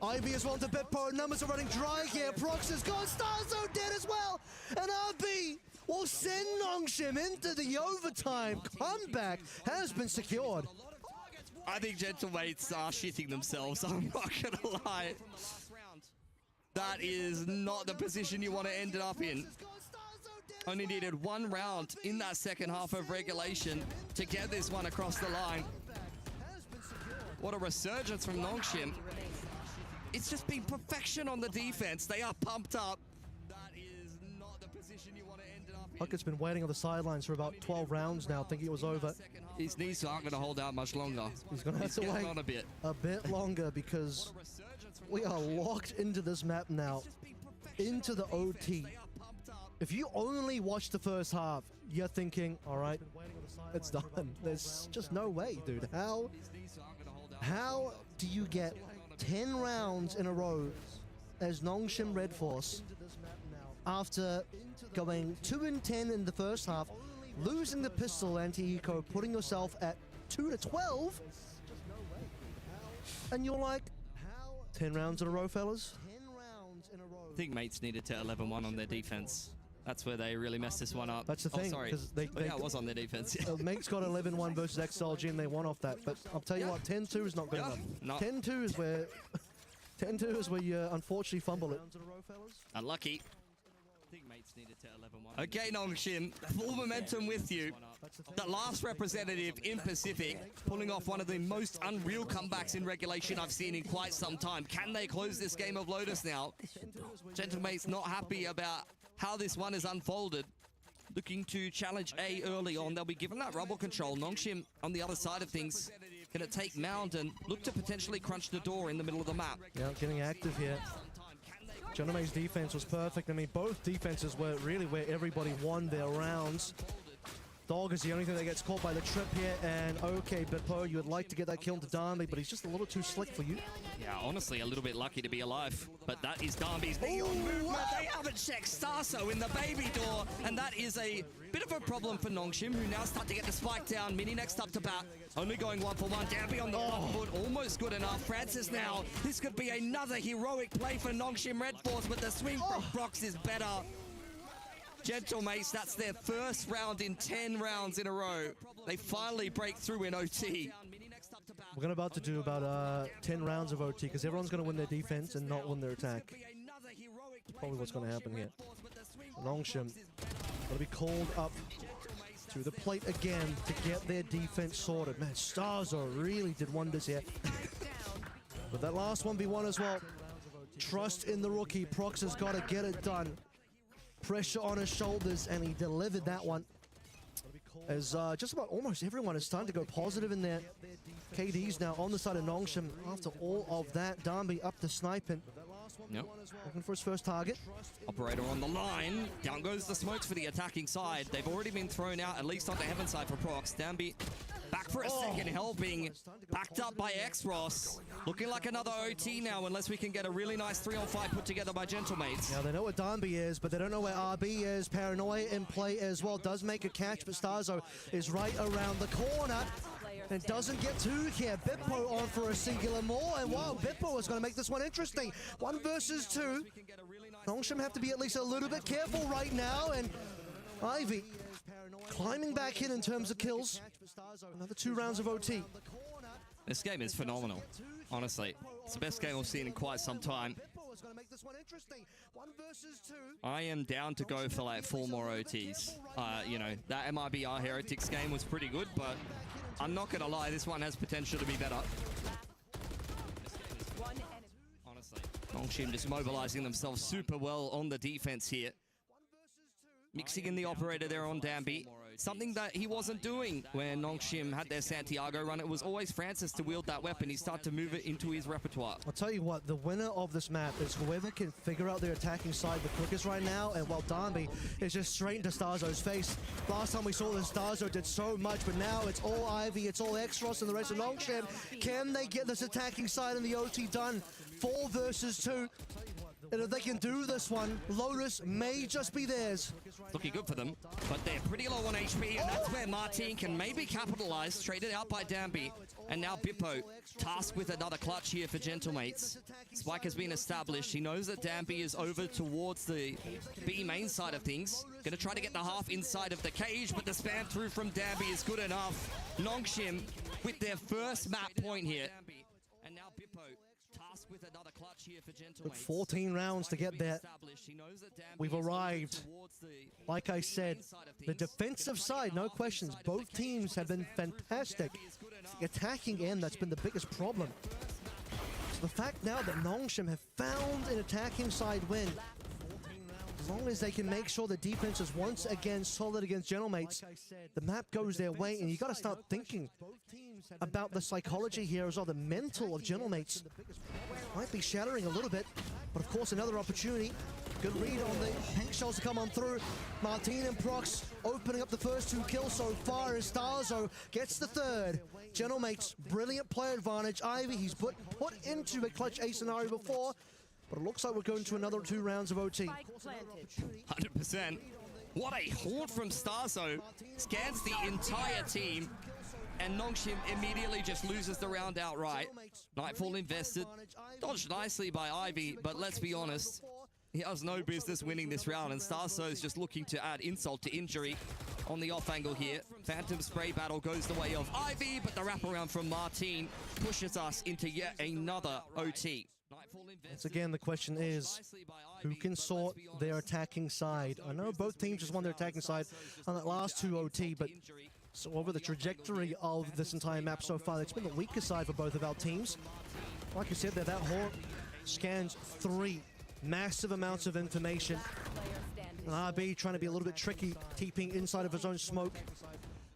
Ivy as well to Bitpo. Numbers are running dry here. Prox is gone. Starzo dead as well. And RB will send Nongshim into the overtime. Comeback has been secured. I think Gentlemates are shitting themselves. I'm not going to lie. That is not the position you want to end it up in. Only needed 1 round in that second half of regulation to get this one across the line. What a resurgence from Nongshim. It's just been perfection on the defense. They are pumped up. That is not the position you want to end it up in. Puckett's been waiting on the sidelines for about 12 rounds now, thinking it was over. His knees aren't going to hold out much longer. He's going to have to wait on a bit longer, because we are locked into this map now, into the OT. If you only watch the first half, you're thinking, all right, it's done. There's just no way, dude. How do you get 10 rounds in a row as Nongshim Red Force after going 2-10 in the first half, losing the pistol anti-eco, putting yourself at 2-12. And you're like, 10 rounds in a row, fellas? I think mates needed to 11-1 on their defense. That's where they really messed this one up. That's the thing. Oh, sorry. Yeah, it was on their defense. Mates got 11-1 versus XLG and they won off that. But I'll tell you what, 10-2 is not good enough. No. 10-2 is where 10-2 is where you unfortunately fumble it. Unlucky. I think mates needed to 11-1. Okay, Nongshim, full momentum with you. The last representative in Pacific, pulling off one of the most unreal comebacks in regulation I've seen in quite some time. Can they close this game of Lotus now? Gentlemate's not happy about how this one is unfolded. Looking to challenge A early on. They'll be given that rubble control. Nongshim on the other side of things. Gonna take Mound and look to potentially crunch the door in the middle of the map. Yeah, getting active here. Genome's defense was perfect. I mean, both defenses were really where everybody won their rounds. Dog is the only thing that gets caught by the trip here, and okay, Bippo, you would like to get that kill into Darby, but he's just a little too slick for you. Yeah, honestly, a little bit lucky to be alive, but that is Darby's neon movement. They haven't checked Starso in the baby door, and that is a bit of a problem for Nongshim, who now start to get the spike down. Mini next up to bat, only going 1-for-1. Darby on the front foot, almost good enough. Francis now, this could be another heroic play for Nongshim Red Force, but the swing from Brox is better. Gentlemates, that's their first round in 10 rounds in a row. They finally break through in OT. We're about to do about 10 rounds of OT because everyone's going to win their defense and not win their attack. Probably what's going to happen here. Nongshim going to be called up to the plate again to get their defense sorted. Man, Starzo really did wonders here. But that last 1v1 as well. Trust in the rookie. Prox has got to get it done. Pressure on his shoulders, and he delivered that one. As just about almost everyone is starting to go positive in there. KD's now on the side of Nongshim after all of that. Darby up to sniping. Yep. Looking for his first target. Operator on the line. Down goes the smokes for the attacking side. They've already been thrown out, at least on the heaven side for Prox. Danby back for a second. Hell being backed up by X-Ross. Looking like another OT now, unless we can get a really nice 3-on-5 put together by Gentlemates. Now they know what Danby is, but they don't know where RB is. Paranoia in play as well. Does make a catch, but Starzo is right around the corner. And doesn't get two here. Bippo on for a singular more. And wow, Bippo is going to make this one interesting. 1 versus 2. Nongshim have to be at least a little bit careful right now. And Ivy climbing back in terms of kills. Another 2 rounds of OT. This game is phenomenal, honestly. It's the best game I've seen in quite some time. I am down to go for like 4 more OTs. You know, that MIBR Heretics game was pretty good, but I'm not going to lie, this one has potential to be better. Honestly. Nongshim just mobilizing themselves super well on the defense here. Mixing in the operator there on Danby. Something that he wasn't doing when Nongshim had their Santiago run. It was always Francis to wield that weapon. He started to move it into his repertoire. I'll tell you what, the winner of this map is whoever can figure out their attacking side the quickest right now. And while Danby is just straight into Starzo's face. Last time we saw this, Starzo did so much, but now it's all Ivy, it's all X-Ross and the rest of Nongshim. Can they get this attacking side in the OT done? 4 versus 2. And if they can do this one, Lotus may just be theirs. Looking good for them, but they're pretty low on HP, and that's where Martin can maybe capitalize. Traded out by Danby, and now Bippo tasked with another clutch here for Gentlemates. Spike has been established. He knows that Danby is over towards the B main side of things. Gonna try to get the half inside of the cage, but the spam through from Danby is good enough. Nongshim with their first map point here. And now Bippo tasked with another clutch here for Gentlemates. 14 rounds to get there. We've arrived. Like I said, the defensive side, no questions. Both teams have been fantastic. It's the attacking end that's been the biggest problem. So the fact now that Nongshim have found an attacking side win, as long as they can make sure the defense is once again solid against Gentlemates, the map goes their way, and you got to start thinking about the psychology here as well. The mental of Gentlemates might be shattering a little bit, but of course another opportunity. Good read on the pink shells to come on through. Martin and Prox opening up the first 2 kills so far as Starzo gets the 3rd. Gentlemates, brilliant play advantage. Ivy, he's put into a clutch A scenario before, but it looks like we're going to another 2 rounds of OT. 100%. What a haunt from Starzo. Scans the entire team. and Nongshim immediately just loses the round outright. Nightfall invested. Dodged nicely by Ivy, but let's be honest, he has no business winning this round, and Starso is just looking to add insult to injury on the off angle here. Phantom spray battle goes the way of Ivy, but the wraparound from Martin pushes us into yet another OT. Once again, the question is, who can sort their attacking side? I know both teams just won their attacking side on that last 2 OT, but so over the trajectory of this entire map so far, it's been the weaker side for both of our teams. Like you said there, that Hawk scans 3 massive amounts of information. And RB trying to be a little bit tricky, keeping inside of his own smoke.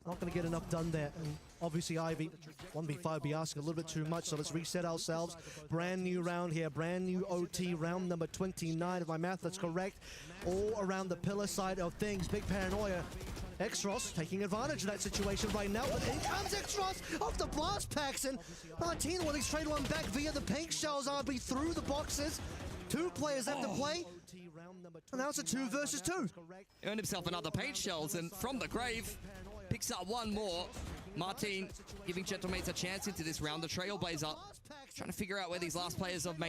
Not going to get enough done there. And obviously Ivy, 1v5 be asking a little bit too much, so let's reset ourselves. Brand new round here, brand new OT, round number 29, if my math that's correct. All around the pillar side of things. Big paranoia. Extros taking advantage of that situation right now, but in comes Extros off the blast packs, and Martin will trade one back via the paint shells. RB through the boxes. 2 players have to play. And now it's a 2 versus 2. Earned himself another paint shells, and from the grave, picks up one more. Martin giving Gentlemates a chance into this round. The Trailblazer trying to figure out where these last players of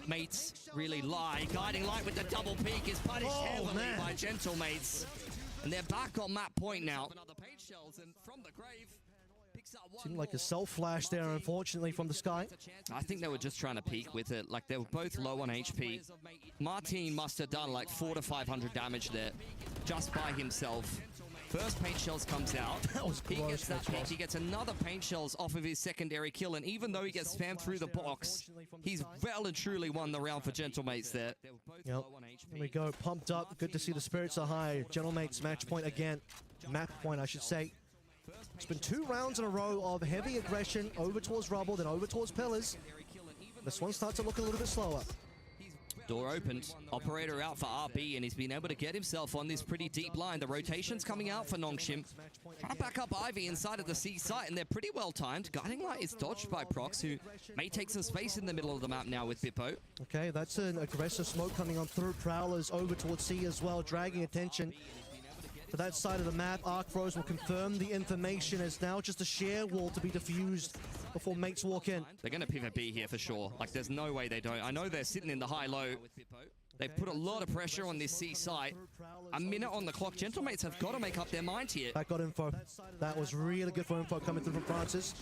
mates really lie. Guiding Light with the double peak is punished heavily by Gentlemates. And they're back on map point now. Seemed like a self-flash there, unfortunately, from the sky. I think they were just trying to peek with it. Like, they were both low on HP. Martin must have done like 400 to 500 damage there just by himself. First paint shells comes out. That was he close, gets that pick. He gets another paint shells off of his secondary kill, and even though he gets spammed through the box, he's well and truly won the round for Gentlemates there. Yep. Here we go, pumped up. Good to see the spirits are high. Gentlemates match point again. Map point, I should say. It's been 2 rounds in a row of heavy aggression over towards rubble, then over towards pillars. This one starts to look a little bit slower. Door opened, operator out for RB, and he's been able to get himself on this pretty deep line. The rotation's coming out for Nongshim. Trying to back up Ivy inside of the C site, and they're pretty well timed. Guiding Light is dodged by Prox, who may take some space in the middle of the map now with Bippo. Okay, that's an aggressive smoke coming on through. Prowlers over towards C as well, dragging attention to that side of the map. Arc Throws will confirm the information as now just a sheer wall to be diffused before mates walk in. They're going to pivot B here for sure. Like, there's no way they don't. I know they're sitting in the high-low. They've put a lot of pressure on this C site. A minute on the clock. Gentlemates have got to make up their mind here. That got info. That was really good for info coming through from Francis.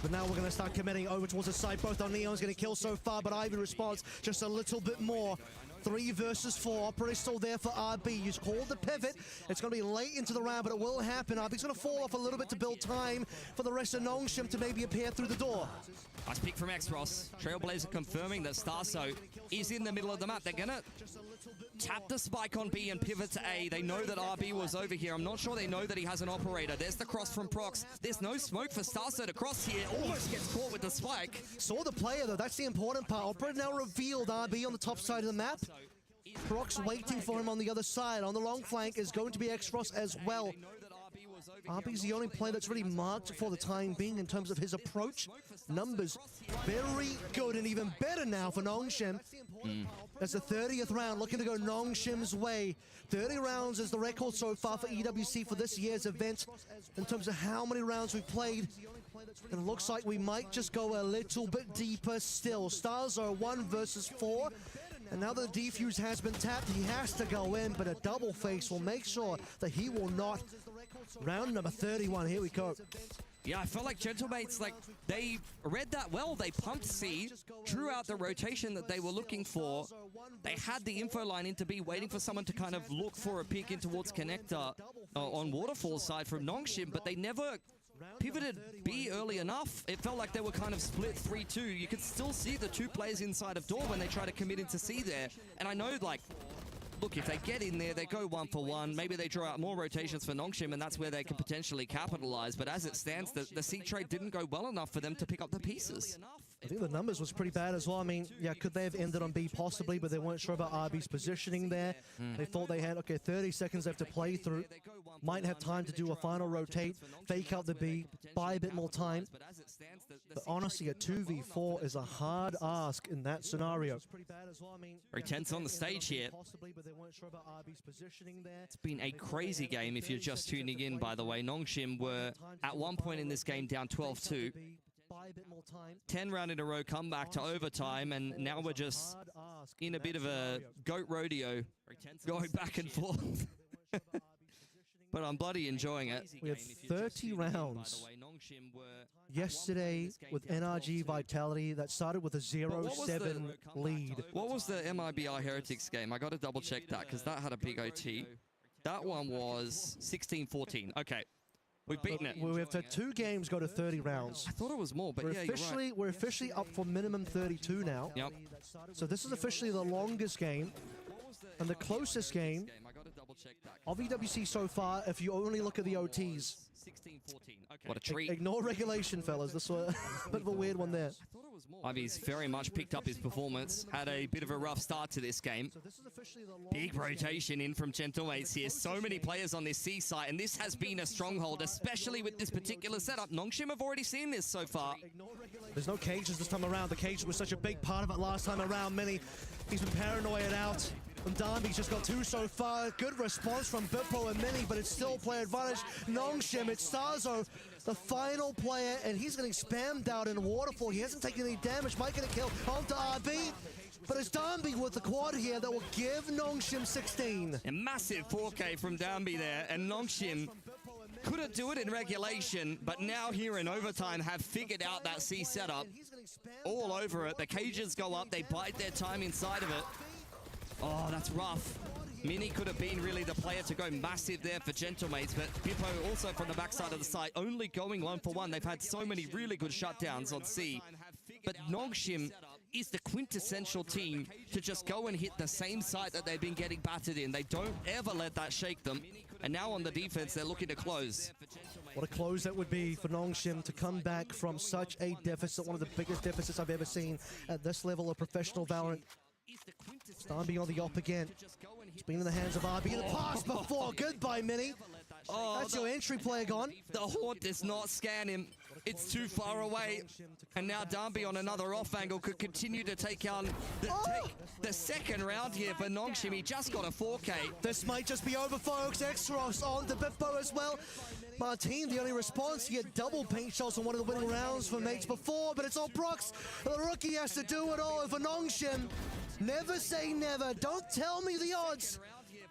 But now we're going to start committing over towards the side. Both our Neons getting killed so far, but Ivy responds just a little bit more. 3 versus 4. Operator still there for RB. He's called the pivot. It's going to be late into the round, but it will happen. RB's going to fall off a little bit to build time for the rest of Nongshim to maybe appear through the door. Nice pick from X-Ross. Trailblazer confirming that Starso is in the middle of the map. They're going to tap the spike on B and pivot to A. They know that RB was over here. I'm not sure they know that he has an operator. There's the cross from Prox. There's no smoke for Starso to cross here. Almost gets caught with the spike. Saw the player, though. That's the important part. Operator now revealed RB on the top side of the map. Prox waiting for him on the other side. On the long flank is going to be X-Ross as well. RB's the only player that's really marked for the time being in terms of his approach. Numbers very good and even better now for Nongshim. That's the 30th round, looking to go Nongshim's way. 30 rounds is the record so far for EWC for this year's event in terms of how many rounds we've played. And it looks like we might just go a little bit deeper still. Stars are 1 versus 4. And now that the defuse has been tapped, he has to go in, but a double face will make sure that he will not. Round number 31, here we go. Yeah, I felt like Gentlemates, like, they read that well. They pumped C, drew out the rotation that they were looking for. They had the info line into B, waiting for someone to kind of look for a peek in towards Connector on Waterfall's side from Nongshim, but they never pivoted B early enough. It felt like they were kind of split 3-2. You could still see the 2 players inside of door when they try to commit into C there. And I know, like, look, if they get in there, they go 1 for 1. Maybe they draw out more rotations for Nongshim, and that's where they can potentially capitalize. But as it stands, the C trade didn't go well enough for them to pick up the pieces. I think the numbers was pretty bad as well. I mean, yeah, could they have ended on B possibly, but they weren't sure about RB's positioning there. They thought they had, okay, 30 seconds left to play through. Might have time to do a final rotate, fake out the B, buy a bit more time. But honestly, a 2v4 is a hard ask in that scenario. Very tense on the stage here. It's been a crazy game if you're just tuning in, by the way. Nongshim were at one point in this game down 12-2. 10 round in a row, come back to overtime, and now we're just in a bit of a goat rodeo, going back and forth. But I'm bloody enjoying it. We had 30 rounds yesterday with NRG Vitality that started with a 0-7 lead. What was the MIBR Heretics game? I got to double check that because that had a big OT. That one was 16-14. Okay. We've beaten it. We've had 2 games go to 30 rounds. I thought it was more, but we're yeah, officially, you're right. We're officially up for minimum 32 now. Yep. So this is officially the longest game and the closest game of EWC so far if you only look at the OTs. 16-14. Okay. What a treat. Ignore regulation, fellas. This was a bit of a weird one there. Ivy's very much picked up his performance. Had a bit of a rough start to this game. Big rotation in from Gentlemates here. So many players on this C site, and this has been a stronghold, especially with this particular setup. Nongshim have already seen this so far. There's no cages this time around. The cage was such a big part of it last time around. He's been paranoid out. And Darby's just got 2 so far. Good response from Bippo and Mini, but it's still player advantage. Nongshim, it's Starzo, the final player, and he's getting spammed out in Waterfall. He hasn't taken any damage. Might get a kill onto RB, but it's Darby with the quad here that will give Nongshim 16. A massive 4K from Darby there, and Nongshim couldn't do it in regulation, but now here in overtime have figured out that C setup. All over it. The cages go up. They bide their time inside of it. Oh, that's rough. Mini could have been really the player to go massive there for Gentlemates, but Bippo also from the backside of the site, only going 1-for-1. They've had so many really good shutdowns on C. But Nongshim is the quintessential team to just go and hit the same site that they've been getting battered in. They don't ever let that shake them. And now on the defense, they're looking to close. What a close that would be for Nongshim to come back from such a deficit, one of the biggest deficits I've ever seen at this level of professional Valorant. Starby on the op again. It's been in the hands of RB in the pass before. Goodbye, Mini. Oh, that's your entry player gone. The Horde does not scan him. It's too far away. And now Darby on another off angle could continue to take on the second round here for Nongshim. He just got a 4K. This might just be over, folks. Exros on the Bippo as well. Martin, the only response, he had double paint shots on one of the winning rounds for mates before, but it's all Prox. The rookie has to do it all for Nongshim. Never say never. Don't tell me the odds.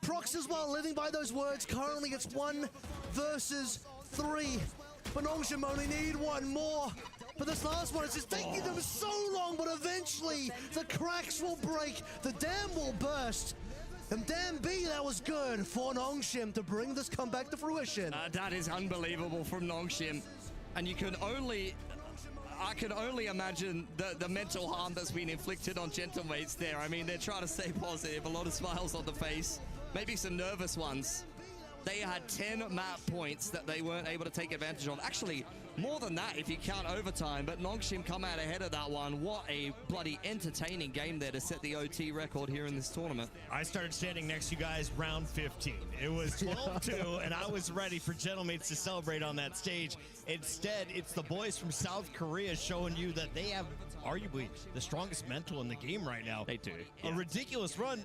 Prox as well, living by those words. Currently, it's 1 versus 3. But Nongshim only need 1 more. But this last one, it's just taking them so long, but eventually the cracks will break. The dam will burst. And damn B, that was good for Nongshim to bring this comeback to fruition. That is unbelievable from Nongshim. And you can only... I can only imagine the mental harm that's been inflicted on Gentlemates there. I mean, they're trying to stay positive, a lot of smiles on the face, maybe some nervous ones. They had 10 map points that they weren't able to take advantage of. Actually, more than that if you count overtime, but Nongshim come out ahead of that one. What a bloody entertaining game there to set the OT record here in this tournament. I started standing next to you guys round 15. It was 12-2, and I was ready for Gentlemates to celebrate on that stage. Instead, it's the boys from South Korea showing you that they have arguably the strongest mental in the game right now. They do. A ridiculous run.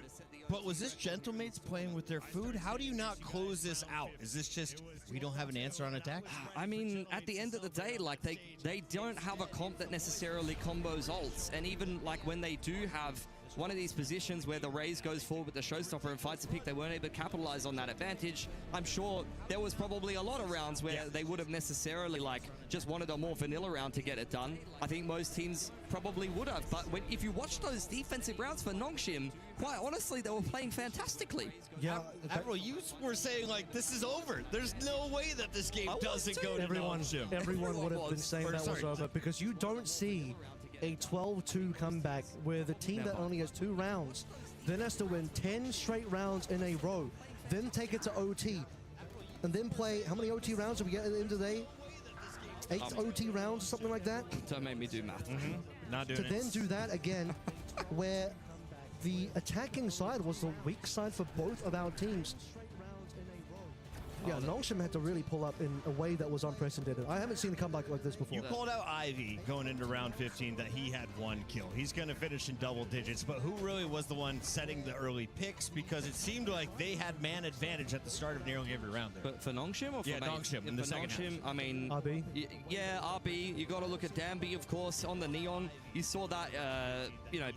But was this Gentlemates playing with their food? How do you not close this out? Is this just, we don't have an answer on attack? I mean, at the end of the day, like, they don't have a comp that necessarily combos ults. And even, like, when they do have one of these positions where the Raze goes forward with the showstopper and fights a pick, they weren't able to capitalize on that advantage. I'm sure there was probably a lot of rounds where they would have necessarily, like, just wanted a more vanilla round to get it done. I think most teams probably would have. But if you watch those defensive rounds for Nongshim, quite honestly, they were playing fantastically. Yeah. Admiral, you were saying, like, this is over. There's no way that this game doesn't go to Nongshim. Everyone would have been saying that was over because you don't see a 12-2 comeback where the team that only has 2 rounds then has to win 10 straight rounds in a row, then take it to OT, and then play, how many OT rounds do we get at the end of the day? 8 OT rounds or something like that? Don't make me do math. Not doing it. To then do that again, where the attacking side was the weak side for both of our teams. Yeah, Nongshim had to really pull up in a way that was unprecedented. I haven't seen a comeback like this before. You called out Ivy going into round 15 that he had 1 kill. He's going to finish in double digits, but who really was the one setting the early picks? Because it seemed like they had man advantage at the start of nearly every round there. But for Nongshim or for Nongshim in the second half. I mean, RB? Yeah, RB. You got to look at Danby, of course, on the Neon. You saw that,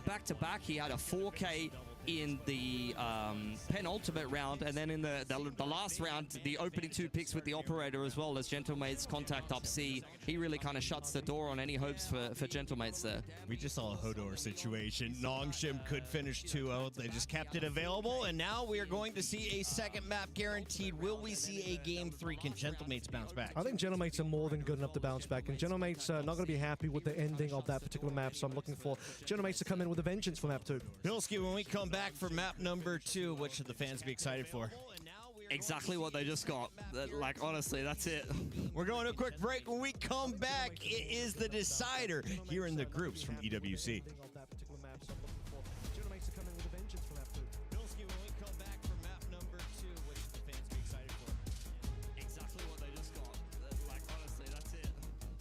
back to back. He had a 4K in the penultimate round, and then in the last round, the opening 2 picks with the operator as well as Gentlemate's contact up C. He really kind of shuts the door on any hopes for Gentlemates there. We just saw a Hodor situation. Nongshim could finish 2-0. They just kept it available, and now we are going to see a second map guaranteed. Will we see a game 3? Can Gentlemates bounce back? I think Gentlemates are more than good enough to bounce back, and Gentlemates are not going to be happy with the ending of that particular map, so I'm looking for Gentlemates to come in with a vengeance for map 2. Bilski, when we come back for map number 2, what should the fans be excited for? Exactly what they just got. Like, honestly, that's it. We're going to a quick break. When we come back, it is the decider here in the groups from EWC. Exactly what they just got. Like, honestly, that's it.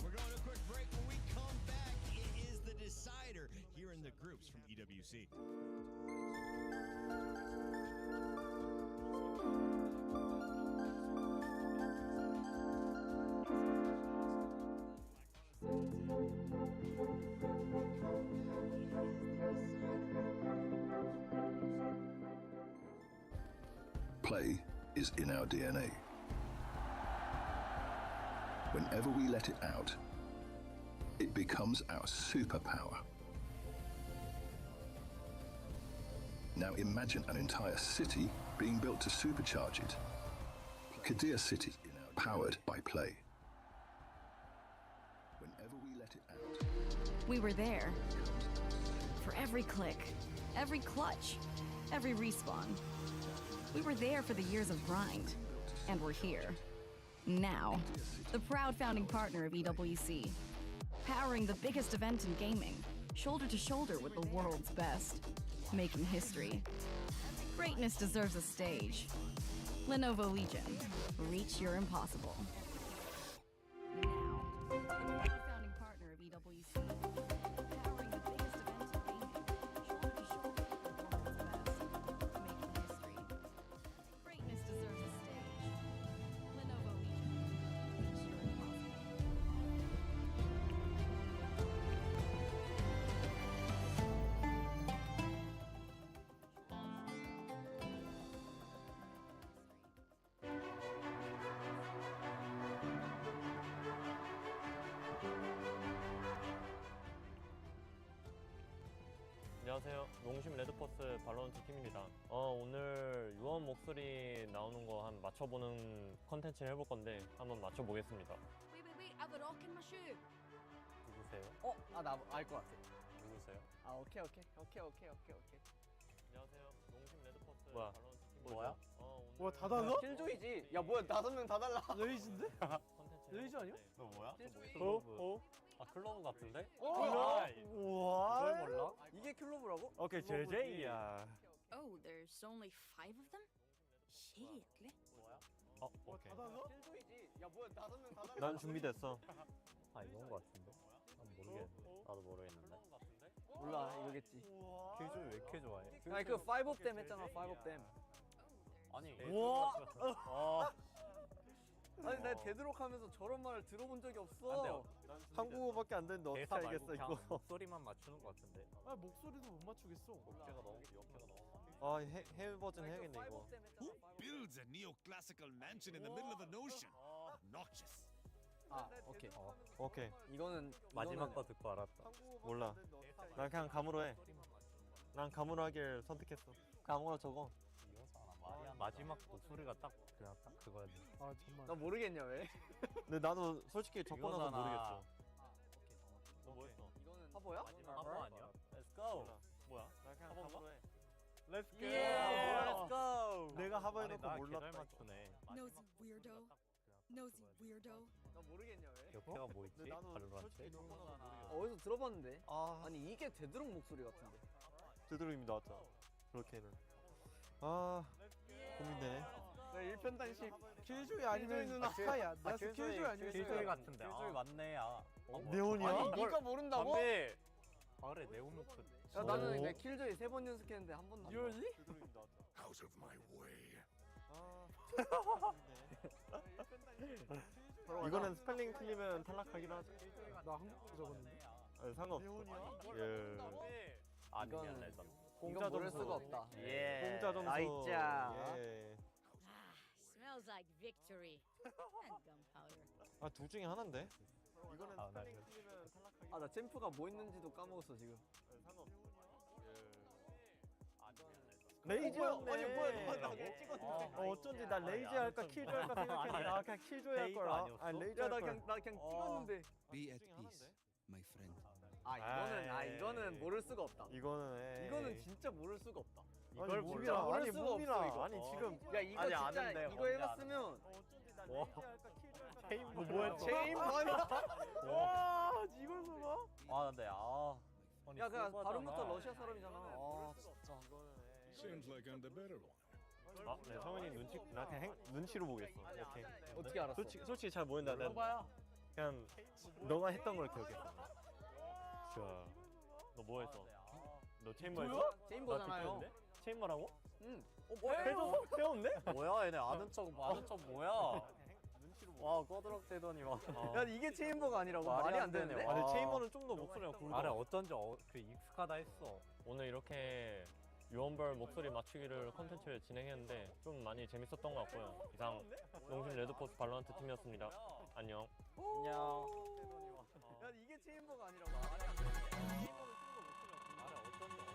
We're going to a quick break. When we come back, it is the decider here in the groups from EWC. Play is in our DNA. Whenever we let it out, it becomes our superpower. Now imagine an entire city being built to supercharge it. Kadir City, powered by play. Whenever we let it out, We were there. For every click, every clutch, every respawn. We were there for the years of grind. And we're here. Now. The proud founding partner of EWC. Powering the biggest event in gaming. Shoulder to shoulder with the world's best. Making history. Greatness deserves a stage. Lenovo Legion. Reach your impossible. Now. The proud founding partner of EWC. Powering the biggest event in gaming. Shoulder to shoulder with the world's best. Making history. Greatness deserves a stage. Lenovo Legion. Reach your impossible. 안녕하세요. 농심 레드포스 발로란트 팀입니다. 오늘 유언 목소리 나오는 거 한 맞춰보는 컨텐츠를 해볼 건데 한번 맞춰보겠습니다. Wait, I have a rock in my shoe. 누구세요? 나 알 것 같아. 누구세요? 오케이. 안녕하세요. 농심 레드포스 뭐야? 발로란트 팀입니다. 뭐야? 오늘 다 달라? 킬조이지. 야, 뭐야, 5명 다 달라. 레이즈인데? 컨텐츠 레이즈 아니야? 너 뭐야? 킬조이. 클로브 같은데? 우와. 이걸 몰라? 이게 클로브라고? 오케이, JJ야. Oh, there's only 5 of them? Shit. 오케이. 킬조이지. 야, 뭐야, 5명 다 달라. 난 준비됐어. 이건 거 같은데? 난 모르겠네. 나도 모르겠는데. 몰라, 이거겠지. 킬조이 왜 이렇게 좋아해? 아니, 그 5 of them 했잖아, 5 of them. 아니, 우와. 아니, 나 데드록 하면서 저런 말을 들어본 적이 없어. 안 돼요. 한국어밖에 안 되는데 어떻게 알겠어, 이거? 목소리만 맞추는 거 같은데. 목소리도 못 맞추겠어. 어깨가 너무 해외 버전 해야겠네, 이거. Who builds a neoclassical mansion in the middle of the ocean? Obnoxious. 오케이. 오케이. 이거는 마지막 거 듣고 알았다. 몰라. 난 그냥 감으로 해. 난 감으로 하길 선택했어. 아무거나 적어. 마지막 목소리가 딱 그거야. 정말. 나 모르겠냐 왜? 근데 나도 솔직히 적고 나서 모르겠어. 너 뭐였어? 이거는 화보야? 화보 아니야? Let's go. 뭐야? 나 그냥 감으로 해. Let's go. Let's go. 내가 하버 해놓고 몰랐다. 맞추네. Nosy weirdo. Nosy weirdo. 나 모르겠냐 왜? 역해가 뭐 있지? 발로란트? 어디서 들어봤는데? 아니 이게 데드록 목소리 같은데. 되도록이미 나왔잖아. 그렇게는. 고민되네. 일편단식. 킬조이 아니면 스카이야. 나 킬조이 아니면 킬조이 스카이. 같은데. 킬조이 맞네. 네온이야? 아니, 이거 모른다고? 담배. 아 그래 네온 노트. 야 나는 내 킬조이 3번 연습했는데 한 번도 안. Really? Out of my way. 이거는 스펠링 틀리면 탈락하긴 하죠. 나 한국어 적었는데. 아니, 상관없어. 예. 아니면 레전. 공짜 모를 점수. 수가 없다. 예. 공짜 점수. 나이짜. 예. Smells like victory and gunpowder. 아, 둘 중에 하나인데. 이거는 스펠링 틀리면 탈락하긴. 아 나 챔프가 뭐 있는지도 까먹었어 지금. 상관없어. 레이지였네. 아니 뭐야 나 찍었는데. 어쩐지 나 레이지 할까 킬조 할까 생각했는데 아 그냥 킬조이 할 거야. 아 레이지 할 거야. 나 그냥 찍었는데. Be at peace, my friend. 이거는 모를 수가 없다. 이거는 진짜 모를 수가 없다. 이걸 진짜 모를 수가 없어 이거. 아니 지금 야 이거 아니, 진짜 아는데, 이거 해봤으면. 와. 체인버 뭐야? 체인버야? 와 이걸 써봐? 아 근데 야 그냥 발음부터 러시아 사람이잖아. 아 진짜. Seems like I'm the better one. 아, 네, 성현이 나 그냥 눈치로 보겠어. 이렇게. 어떻게 알았어? 솔직히 잘 모른다. 난 그냥 너가 했던 걸 기억했어. 자, 너 뭐 했어? 너 체인버 했어? 체인버잖아요. 체인버라고? 응. 뭐야? 배웠네? 뭐야 얘네 아는 척 뭐야? 와, 꺼드럭대더니 막. 야 이게 체인버가 아니라고 말이 안 되는데? 아니 체인버는 좀 더 목소리가 굵어. 아래 어쩐지 그 익숙하다 했어. 오늘 이렇게 유언별 목소리 맞추기를 컨텐츠를 진행했는데 좀 많이 재밌었던 것 같고요. 이상 농심 레드포스 발로란트 팀이었습니다. 안녕. 안녕. 야 이게 체인버가 아니라고 말이 안 되는데? 체인버는 좀더 목소리가 굵어. 아래 어쩐지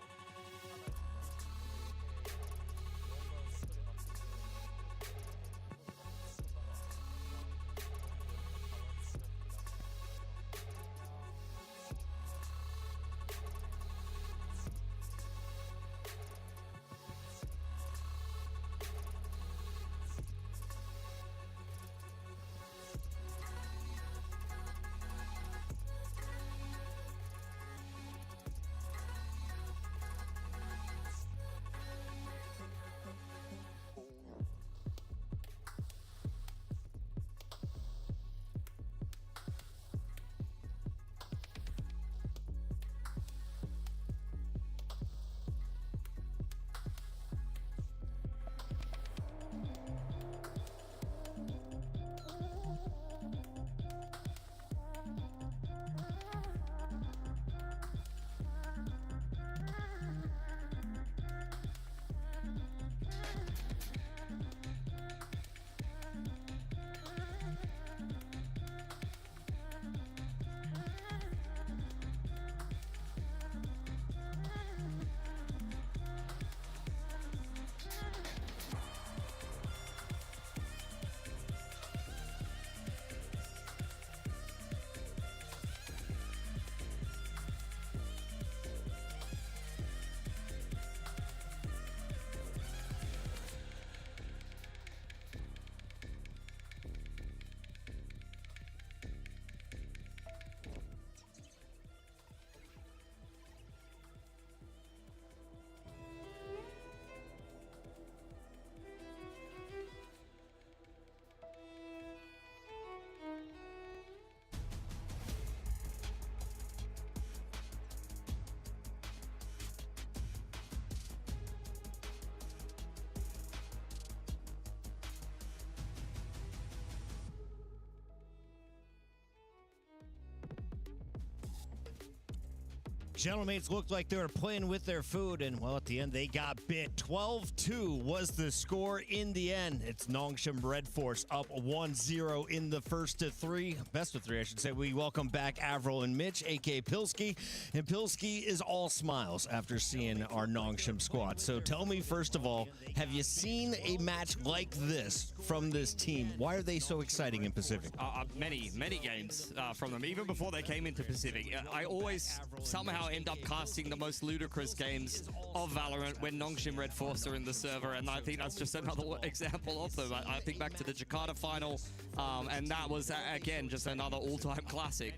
Gentlemen looked like they were playing with their food, and, well, at the end, they got bit. 12-2 was the score in the end. It's Nongshim Red Force up 1-0 in the first of three. Best of three, I should say. We welcome back Avril and Mitch, a.k.a. Pilski. And Pilski is all smiles after seeing our Nongshim squad. So tell me, first of all, have you seen a match like this from this team? Why are they so exciting in Pacific? Many games from them, even before they came into Pacific. I always somehow end up casting the most ludicrous games of Valorant when Nongshim Red Force are in the server, and I think that's just another example of them. I think back to the Jakarta final, and that was, again, just another all-time classic.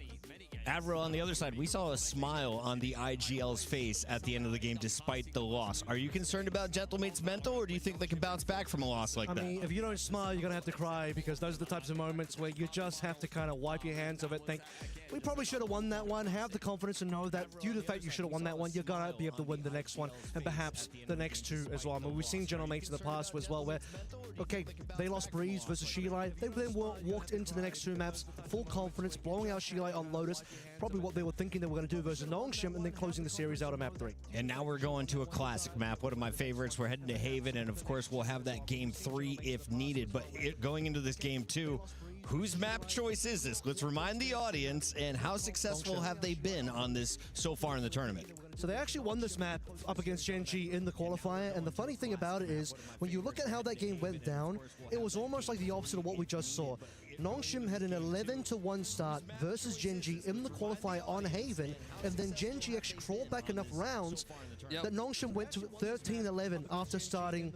Avril, on the other side, we saw a smile on the IGL's face at the end of the game despite the loss. Are you concerned about Gentlemate's mental, or do you think they can bounce back from a loss like that? I mean, if you don't smile, you're going to have to cry, because those are the types of moments where you just have to kind of wipe your hands of it, think, we probably should have won that one, have the confidence to know that due to the fact you should have won that one, you're going to be able to win the next one, and perhaps the next two as well. I mean, we've seen Gentlemates in the past as well, where, okay, they lost Breeze versus Shilai. They then walked into the next two maps, full confidence, blowing out Shilai on Lotus, probably what they were thinking they were going to do versus Nongshim, and then closing the series out on map 3. And now we're going to a classic map, one of my favorites. We're heading to Haven, and of course we'll have that game 3 if needed. But going into this game 2, whose map choice is this? Let's remind the audience, and how successful have they been on this so far in the tournament? So they actually won this map up against Gen.G in the qualifier, and the funny thing about it is, when you look at how that game went down, it was almost like the opposite of what we just saw. Nongshim had an 11-1 start versus Gen.G in the qualifier on Haven, and then Gen.G actually crawled back enough rounds that Nongshim went to 13-11 after starting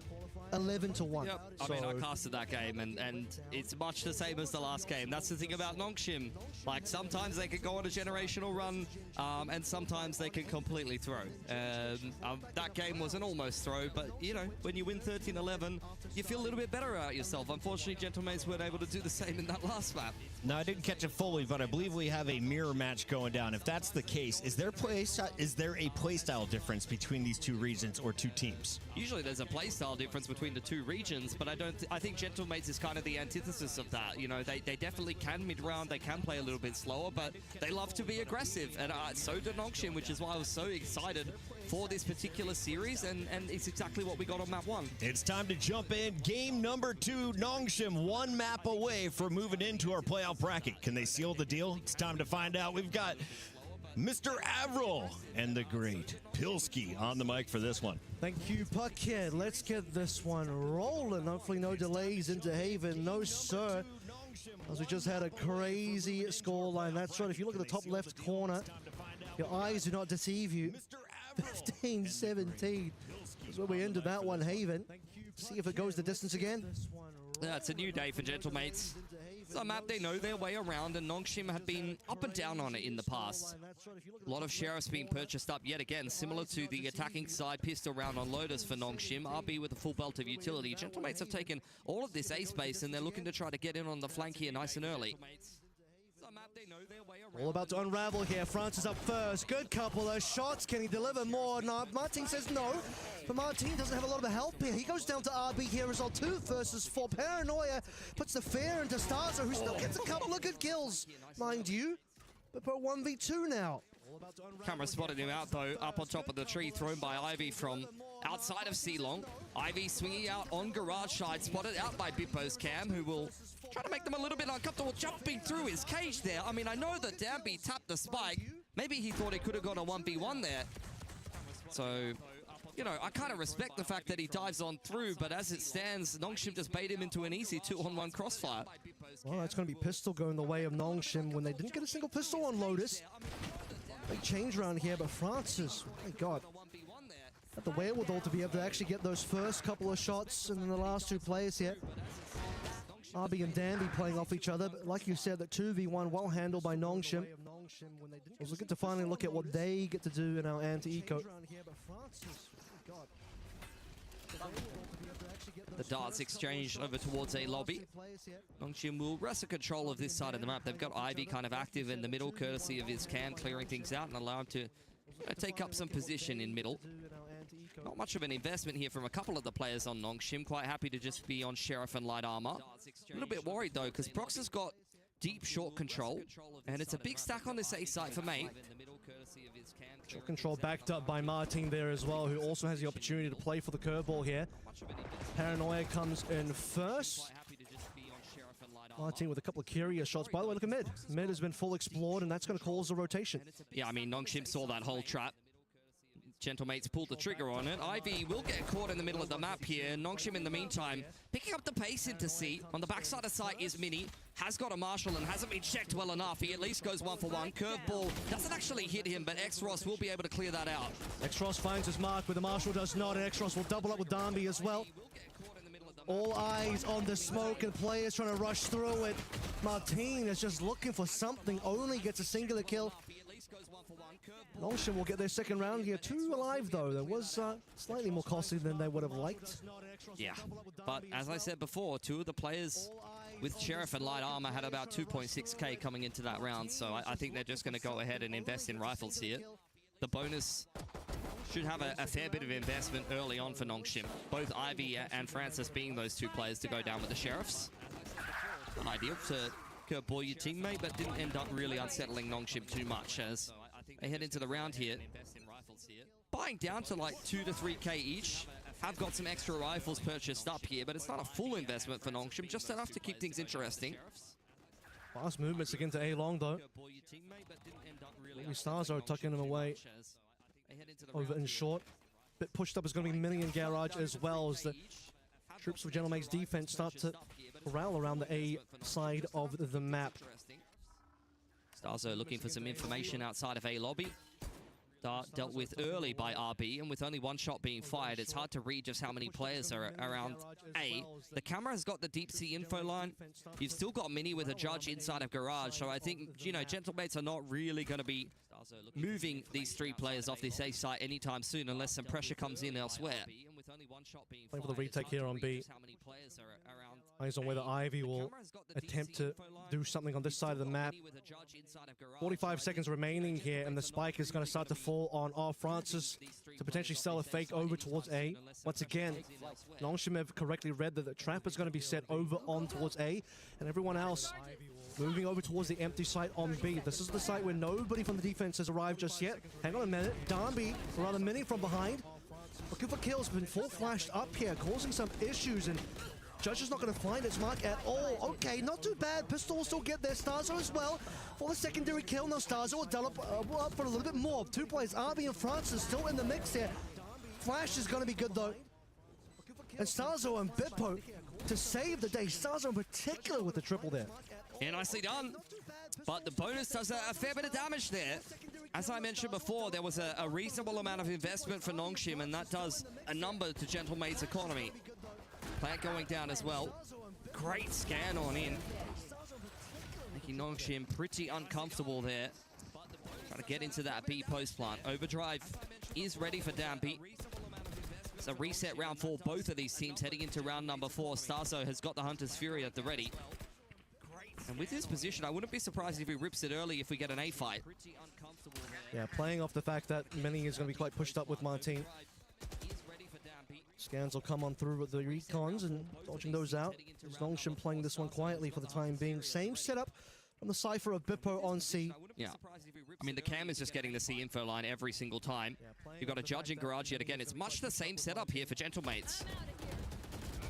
11-1. Yep. I mean, I casted that game, and it's much the same as the last game. That's the thing about Nongshim. Like, sometimes they can go on a generational run, and sometimes they can completely throw. That game was an almost throw, but, you know, when you win 13-11, you feel a little bit better about yourself. Unfortunately, Gentlemates weren't able to do the same in that last map. No, I didn't catch it fully, but I believe we have a mirror match going down. If that's the case, is there a playstyle difference between these two regions or two teams? Usually there's a playstyle difference between the two regions, but I think Gentlemates is kind of the antithesis of that. You know, they definitely can mid-round, they can play a little bit slower, but they love to be aggressive, and so did Nongshim, which is why I was so excited for this particular series, and it's exactly what we got on map 1. It's time to jump in. Game number 2, Nongshim, one map away from moving into our playoff bracket. Can they seal the deal? It's time to find out. We've got Mr. Avril and the great Pilsky on the mic for this one. Thank you, Puckhead. Let's get this one rolling. Hopefully no delays into Haven. No, sir. As we just had a crazy scoreline. That's right. If you look at the top left corner, your eyes do not deceive you. 15-17 is where we ended that one, Haven. See if it goes the distance again. Yeah, it's a new day for Gentlemates. It's a map they know their way around, and Nongshim had been up and down on it in the past. A lot of sheriffs being purchased up yet again, similar to the attacking side pistol round on Lotus for Nongshim. RB with a full belt of utility. Gentlemates have taken all of this A space, and they're looking to try to get in on the flank here nice and early. All about to unravel here. France is up first. Good couple of shots. Can he deliver more? No, Martin says no. But Martin doesn't have a lot of help here. He goes down to RB here as well. 2 versus 4. Paranoia puts the fear into Staza, who still gets a couple of good kills, mind you. But 1v2 now. Camera spotted him out, though, up on top of the tree, thrown by Ivy from outside of Ceylon. Ivy swinging out on garage side, spotted out by Bippo's cam, who will try to make them a little bit uncomfortable, jumping through his cage there. I mean, I know that Danby tapped the spike. Maybe he thought he could have got a 1v1 there. So, you know, I kind of respect the fact that he dives on through, but as it stands, Nongshim just bait him into an easy 2-on-1 crossfire. Well, that's going to be pistol going the way of Nongshim when they didn't get a single pistol on Lotus. Big change around here, but Francis, my God, had the wherewithal to be able to actually get those first couple of shots, and then the last 2 players here. RB and Danby playing off each other, but like you said, that 2v1 well handled by Nongshim. We'll get to finally look at what they get to do in our anti-eco. The darts exchanged over towards a lobby. Nongshim will wrestle control of this side of the map. They've got Ivy kind of active in the middle, courtesy of his cam clearing things out and allow him to take up some position in middle. Not much of an investment here from a couple of the players on Nongshim. Quite happy to just be on Sheriff and light armor. A little bit worried, though, because Prox has got deep short control, and it's a big stack on this A site for Mate. Short control backed up by Martin there as well, who also has the opportunity to play for the curveball here. Paranoia comes in first. Martin with a couple of curious shots. By the way, look at mid. Mid has been full explored, and that's going to cause a rotation. Yeah, I mean, Nongshim saw that whole trap. Gentlemates pulled the trigger on it. Ivy will get caught in the middle of the map here. Nongshim, in the meantime, picking up the pace into C. On the backside of site is Mini. Has got a Marshal and hasn't been checked well enough. He at least goes 1-for-1. Curveball doesn't actually hit him, but X-Ross will be able to clear that out. X-Ross finds his mark, but the Marshal does not, and X-Ross will double up with Danby as well. All eyes on the smoke, and players trying to rush through it. Martin is just looking for something, only gets a singular kill. Nongshim will get their second round here. 2 alive though. That was slightly more costly than they would have liked. Yeah, but as I said before, 2 of the players with Sheriff and Light Armor had about 2.6k coming into that round, so I think they're just going to go ahead and invest in rifles here. The bonus should have a fair bit of investment early on for Nongshim. Both Ivy and Francis being those 2 players to go down with the Sheriffs. Not ideal to curveball your teammate, but didn't end up really unsettling Nongshim too much as they head into the round here. Buying down to like 2 to 3k each. Have got some extra rifles purchased up here, but it's not a full investment for Nongshim, just enough to keep things interesting. Fast movements again to A-Long though. Maybe Starzo tucking him away. Over in short. Bit pushed up is going to be Mini and Garage as well as the troops of Gentlemate's defense start to corral around the A side of the map. Starzo looking for some information outside of A lobby. Dealt with early by RB, and with only 1 shot being fired, it's hard to read just how many players are around A. The camera has got the deep sea info line. You've still got Mini with a judge inside of Garage, so I think, you know, Gentlemates are not really going to be moving these 3 players off this A site anytime soon unless some pressure comes in elsewhere. Playing for the retake here on B. Eyes on whether Ivy will attempt to do something on this side of the map. 45 seconds remaining here, and the spike is going to start to fall on Francis to potentially sell a fake over towards A. Once again, Nongshim have correctly read that the trap is going to be set over on towards A, and everyone else moving over towards the empty site on B. This is the site where nobody from the defense has arrived just yet. Hang on a minute. Darby, or rather Mini from behind. Looking for kills, been full flashed up here, causing some issues, and Judge is not going to find its mark at all. Okay, not too bad. Pistol will still get there. Starzo as well for the secondary kill. Now Starzo will develop up for a little bit more. 2 players, RB and Francis, still in the mix here. Flash is going to be good though. And Starzo and Bippo to save the day. Starzo in particular with the triple there. Yeah, nicely done. But the bonus does a fair bit of damage there. As I mentioned before, there was a reasonable amount of investment for Nongshim, and that does a number to Gentlemate's economy. Plant going down as well. Great scan on in. Making Nongshim pretty uncomfortable there. Trying to get into that B post plant. Overdrive is ready for Dampy. It's a reset round for both of these teams heading into round number 4. Starzo has got the Hunter's Fury at the ready. And with his position, I wouldn't be surprised if he rips it early if we get an A fight. Yeah, playing off the fact that Mini is going to be quite pushed up with Martin. Scans will come on through with the recons and dodging those out. Nongshim playing this one quietly for the time being. Same setup from the Cypher of Bippo on C. Yeah. I mean, the cam is just getting the C info line every single time. You've got a judge in Garage yet again. It's much the same setup here for Gentlemates.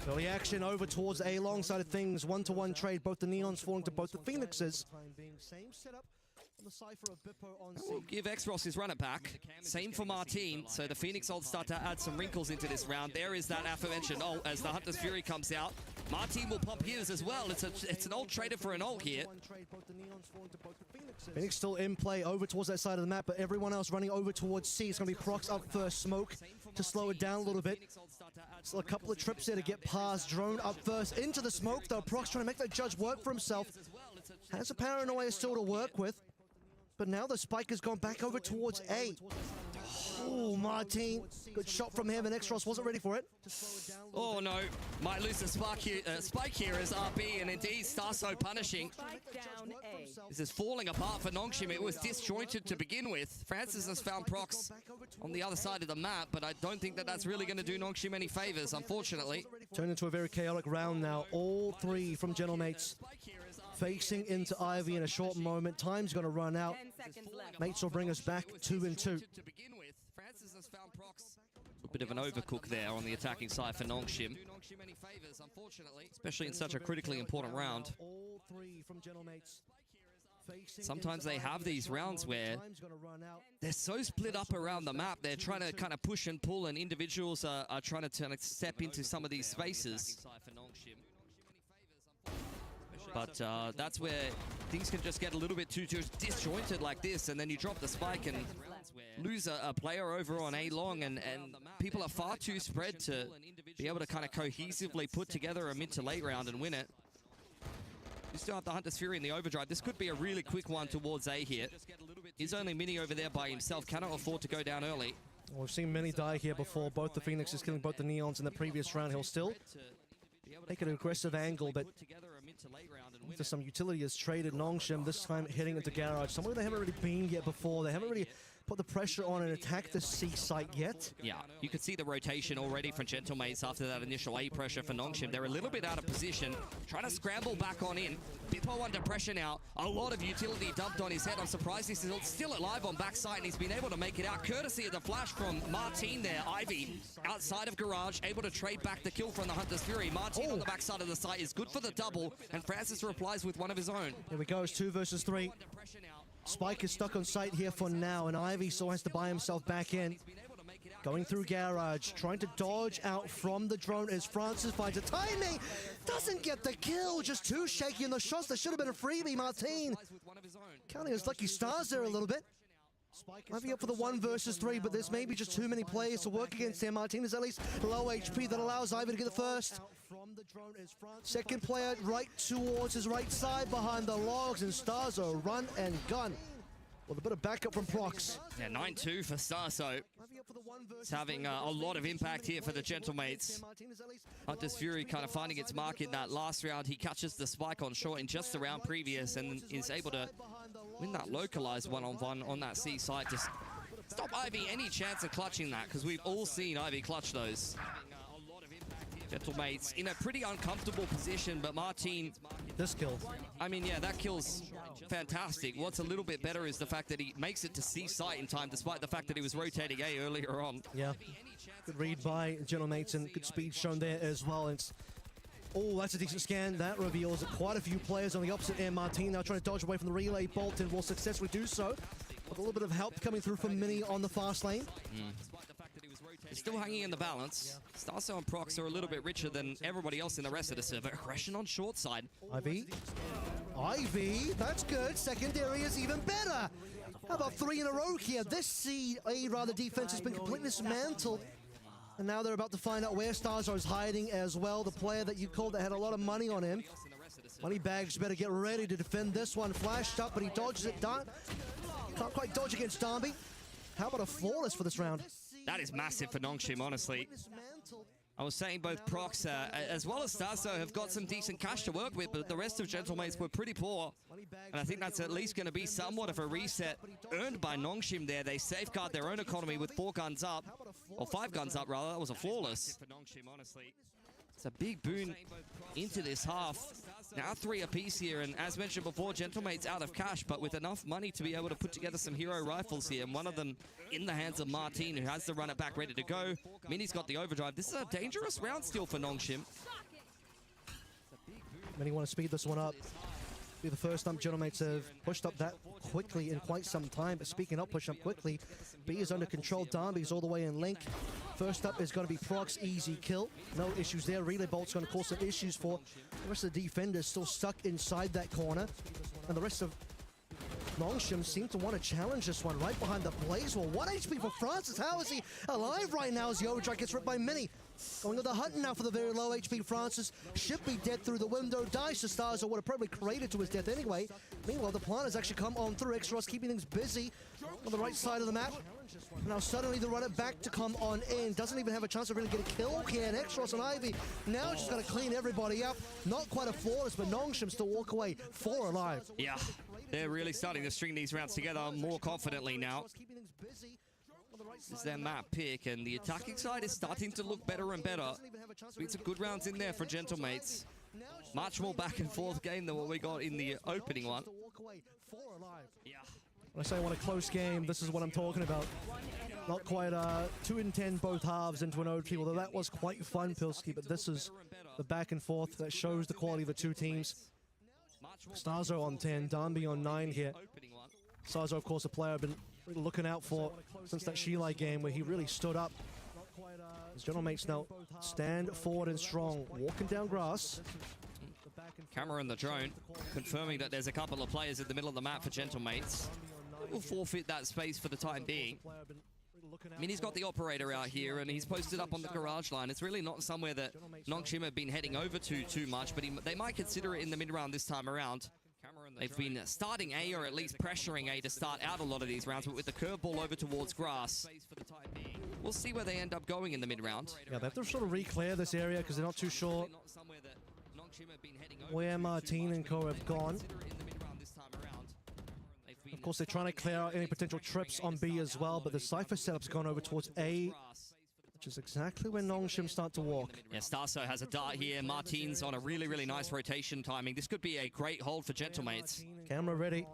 Early action over towards the A-Long side of things. 1-to-1 trade. Both the Neons falling to both the Phoenixes. Same setup. We'll give Xros his run it back. Same for Martin, so the Phoenix ult start to add some wrinkles into this round. There is that aforementioned ult as the Hunter's Fury comes out. Martin will pump his as well. It's an ult traded for an ult here. Phoenix still in play over towards that side of the map, but everyone else running over towards C. It's going to be Prox up first. Smoke to slow it down a little bit. Still a couple of trips there to get past. Drone up first into the smoke, though. Prox trying to make that judge work for himself. Has a paranoia still to work with. But now the spike has gone back over towards A. Oh, Martin. Good shot from him, and Xros wasn't ready for it. Oh, no. Might lose the spike here as RB, and indeed Starzo punishing. This is falling apart for Nongshim. It was disjointed to begin with. Francis has found Prox on the other side of the map, but I don't think that that's really going to do Nongshim any favors, unfortunately. Turned into a very chaotic round now. All 3 from Gentlemates facing into Ivy in a short moment. Time's going to run out. Mates will bring us back 2-2. A bit of an overcook there on the attacking side for Nongshim. Especially in such a critically important round. Sometimes they have these rounds where they're so split up around the map, they're trying to kind of push and pull, and individuals are trying to step into some of these spaces. But that's where things can just get a little bit too disjointed like this, and then you drop the spike and lose a player over on A-Long, and people are far too spread to be able to kind of cohesively put together a mid to late round and win it. We still have the Hunter's Fury in the overdrive. This could be a really quick one towards A here. He's only Mini over there by himself. Cannot afford to go down early. Well, we've seen Mini die here before. Both the Phoenixes killing both the Neons in the previous round. He'll still take an aggressive angle, but after some utility is traded, Nongshim this time hitting into Garage. Somewhere they haven't really been yet before. They haven't really put the pressure on and attack the C site yet. Yeah, you could see the rotation already from Gentlemates after that initial A pressure for Nongshim. They're a little bit out of position, trying to scramble back on in. Bippo under pressure now. A lot of utility dumped on his head. I'm surprised he's still alive on backside, and he's been able to make it out, courtesy of the flash from Martin there. Ivy outside of Garage, able to trade back the kill from the Hunter's Fury. Martin on the backside of the site is good for the double, and Francis replies with one of his own. Here we go, it's 2 versus 3. Spike is stuck on site here for now, and Ivy still has to buy himself back in. Going through Garage, trying to dodge out from the drone as Francis finds a timing. Doesn't get the kill, just too shaky in the shots. That should have been a freebie, Martin. Counting his lucky stars there a little bit. Ivy up for the 1 versus 3, but there's maybe just too many players to work against him. Martin is at least low HP that allows Ivy to get the first. Second player right towards his right side behind the logs, and Starzo run and gun. With a bit of backup from Prox. Yeah, 9-2 for Starzo. It's having a lot of impact here for the Gentlemates. Hunter's Fury kind of finding its mark in that last round. He catches the spike on short in just the round previous and is able to win that localized one-on-one on that C site. Just stop Ivy any chance of clutching that, because we've all seen Ivy clutch those. Gentlemates in a pretty uncomfortable position, but Martin... This kill. I mean, yeah, that kill's fantastic. What's a little bit better is the fact that he makes it to C site in time, despite the fact that he was rotating A earlier on. Yeah. Good read by Gentlemates and good speed shown there as well. It's... Oh, that's a decent scan. That reveals quite a few players on the opposite end. Martin now trying to dodge away from the relay bolt and will successfully do so. With a little bit of help coming through from Mini on the fast lane. He's still hanging in the balance. Starso and Prox are a little bit richer than everybody else in the rest of the server. Aggression on short side. Ivy, that's good. Secondary is even better. How about 3 in a row here? This C, rather, defense has been completely dismantled. And now they're about to find out where Starzo is hiding as well. The player that you called that had a lot of money on him. Moneybags better get ready to defend this one. Flashed up, but he dodges it. Can't quite dodge against Darby. How about a flawless for this round? That is massive for Nongshim, honestly. I was saying both Prox as well as Starso have got some decent cash to work with, but the rest of Gentlemates were pretty poor. And I think that's at least going to be somewhat of a reset earned by Nongshim there. They safeguard their own economy with 4 guns up, or 5 guns up rather. That was a flawless. It's a big boon into this half. Now 3 apiece here, and as mentioned before, Gentlemates out of cash, but with enough money to be able to put together some hero rifles here, and one of them in the hands of Martin, who has the run it back ready to go. Mini's got the overdrive. This is a dangerous round still for Nongshim. Mini want to speed this one up. Be the first time Gentlemates have pushed up that quickly in quite some time. But speaking up, push up quickly. B is under control. Darby's all the way in link. First up is going to be Prox, easy kill. No issues there. Relay Bolt's going to cause some issues for the rest of the defenders still stuck inside that corner. And the rest of Nongshim seem to want to challenge this one right behind the blaze wall. 1 HP for Francis. How is he alive right now as the overdrive gets ripped by Mini? Going to the hunt now for the very low HP Francis. Should be dead through the window. Dies to Stars, or would have probably created to his death anyway. Meanwhile, the plan has actually come on through. Extros keeping things busy on the right side of the map. Now suddenly the run it back to come on in. Doesn't even have a chance to really get a kill here. And Extros and Ivy now just got to clean everybody up. Not quite a flawless, but Nongshim still walk away 4 alive. Yeah, they're really starting to string these rounds together more confidently now. This is their map pick, and the attacking side is starting to look better and better. It's been some good rounds in there for Gentlemates. Much more back and forth game than what we got in the opening one. Yeah. When I say I want a close game, this is what I'm talking about. Not quite 2 in 10 both halves into an OP, although that was quite fun, Pilski, but this is the back and forth that shows the quality of the 2 teams. Starzo on 10, Darby on 9 here. Starzo, of course, a player I've been looking out for since that Shilai game where he really stood up. His Gentlemates now stand forward and strong, walking down grass. Camera and the drone confirming that there's a couple of players in the middle of the map for Gentlemates. Will forfeit that space for the time being. Mini's got the operator out here, and he's posted up on the garage line. It's really not somewhere that Nongshim have been heading over to too much, but they might consider it in the mid-round this time around. They've been starting A, or at least pressuring A to start out a lot of these rounds, but with the curveball over towards grass, we'll see where they end up going in the mid-round. Yeah, they have to sort of re-clear this area because they're not too sure where Martin and co have gone. Of course, they're trying to clear out any potential trips on B as well, but the Cypher setup's gone over towards A, which is exactly where Nongshim start to walk. Yeah, Starso has a dart here. Martin's on a really, really nice rotation timing. This could be a great hold for Gentlemates. Camera ready.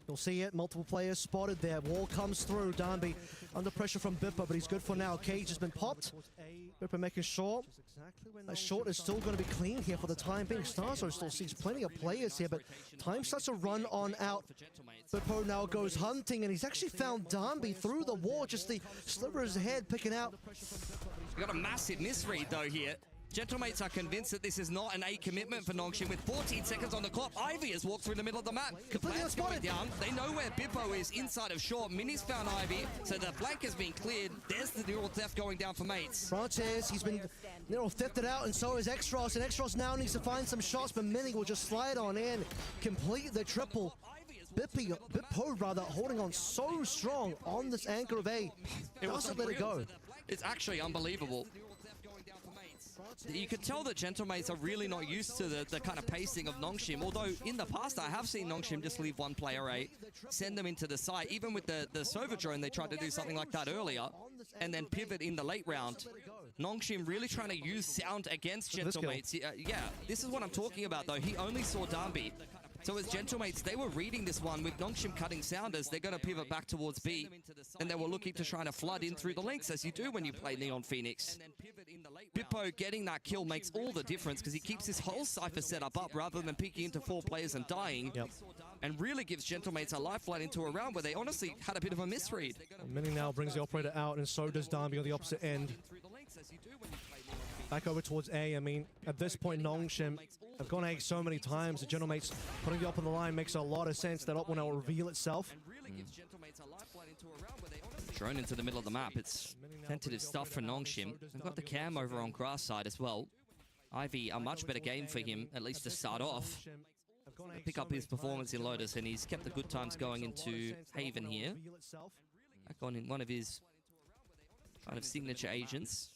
You'll see it. Multiple players spotted there. Wall comes through. Danby under pressure from Bipper, but he's good for now. Cage has been popped. Bipper making sure that short is still going to be clean here for the time being. Starso still sees plenty of players here, but time starts to run on out. Bipper now goes hunting, and he's actually found Danby through the wall. Just the sliver of his head picking out. We got a massive misread, though, here. Gentlemates are convinced that this is not an A commitment for Nongshim. With 14 seconds on the clock, Ivy has walked through the middle of the map. Completely unspotted. Down. They know where Bippo is inside of short. Mini's found Ivy, so the flank has been cleared. There's the neural theft going down for Mates. Frances, he's been neural thefted out, and so is Extros. And Extros now needs to find some shots, but Mini will just slide on in, complete the triple. Bippo rather, holding on so strong on this anchor of A. Doesn't let it go. It's actually unbelievable. You could tell that Gentlemates are really not used to the kind of pacing of Nongshim, although in the past I have seen Nongshim just leave one player A, send them into the site. Even with the Sova drone, they tried to do something like that earlier, and then pivot in the late round. Nongshim really trying to use sound against Gentlemates. Yeah, this is what I'm talking about, though. He only saw Danby. So as Gentlemates, they were reading this one with Nongshim cutting Sounders. They're going to pivot back towards B, and they were looking to try to flood in through the links, as you do when you play Neon Phoenix. Bippo getting that kill makes all the difference because he keeps his whole Cypher setup up rather than peeking into 4 players and dying, and really gives Gentlemates a lifeline into a round where they honestly had a bit of a misread. Mini now brings the operator out, and so does Danby on the opposite end. Back over towards A. I mean, at this point, Nongshim have gone A so many times. The Gentlemates putting the op on the line makes a lot of sense. That op will now reveal itself. Drone into the middle of the map. It's tentative stuff for Nongshim. They've got the cam over on grass side as well. Ivy, a much better game for him, at least to start off. Pick up his performance in Lotus, and he's kept the good times going into Haven here. Back on in one of his kind of signature agents.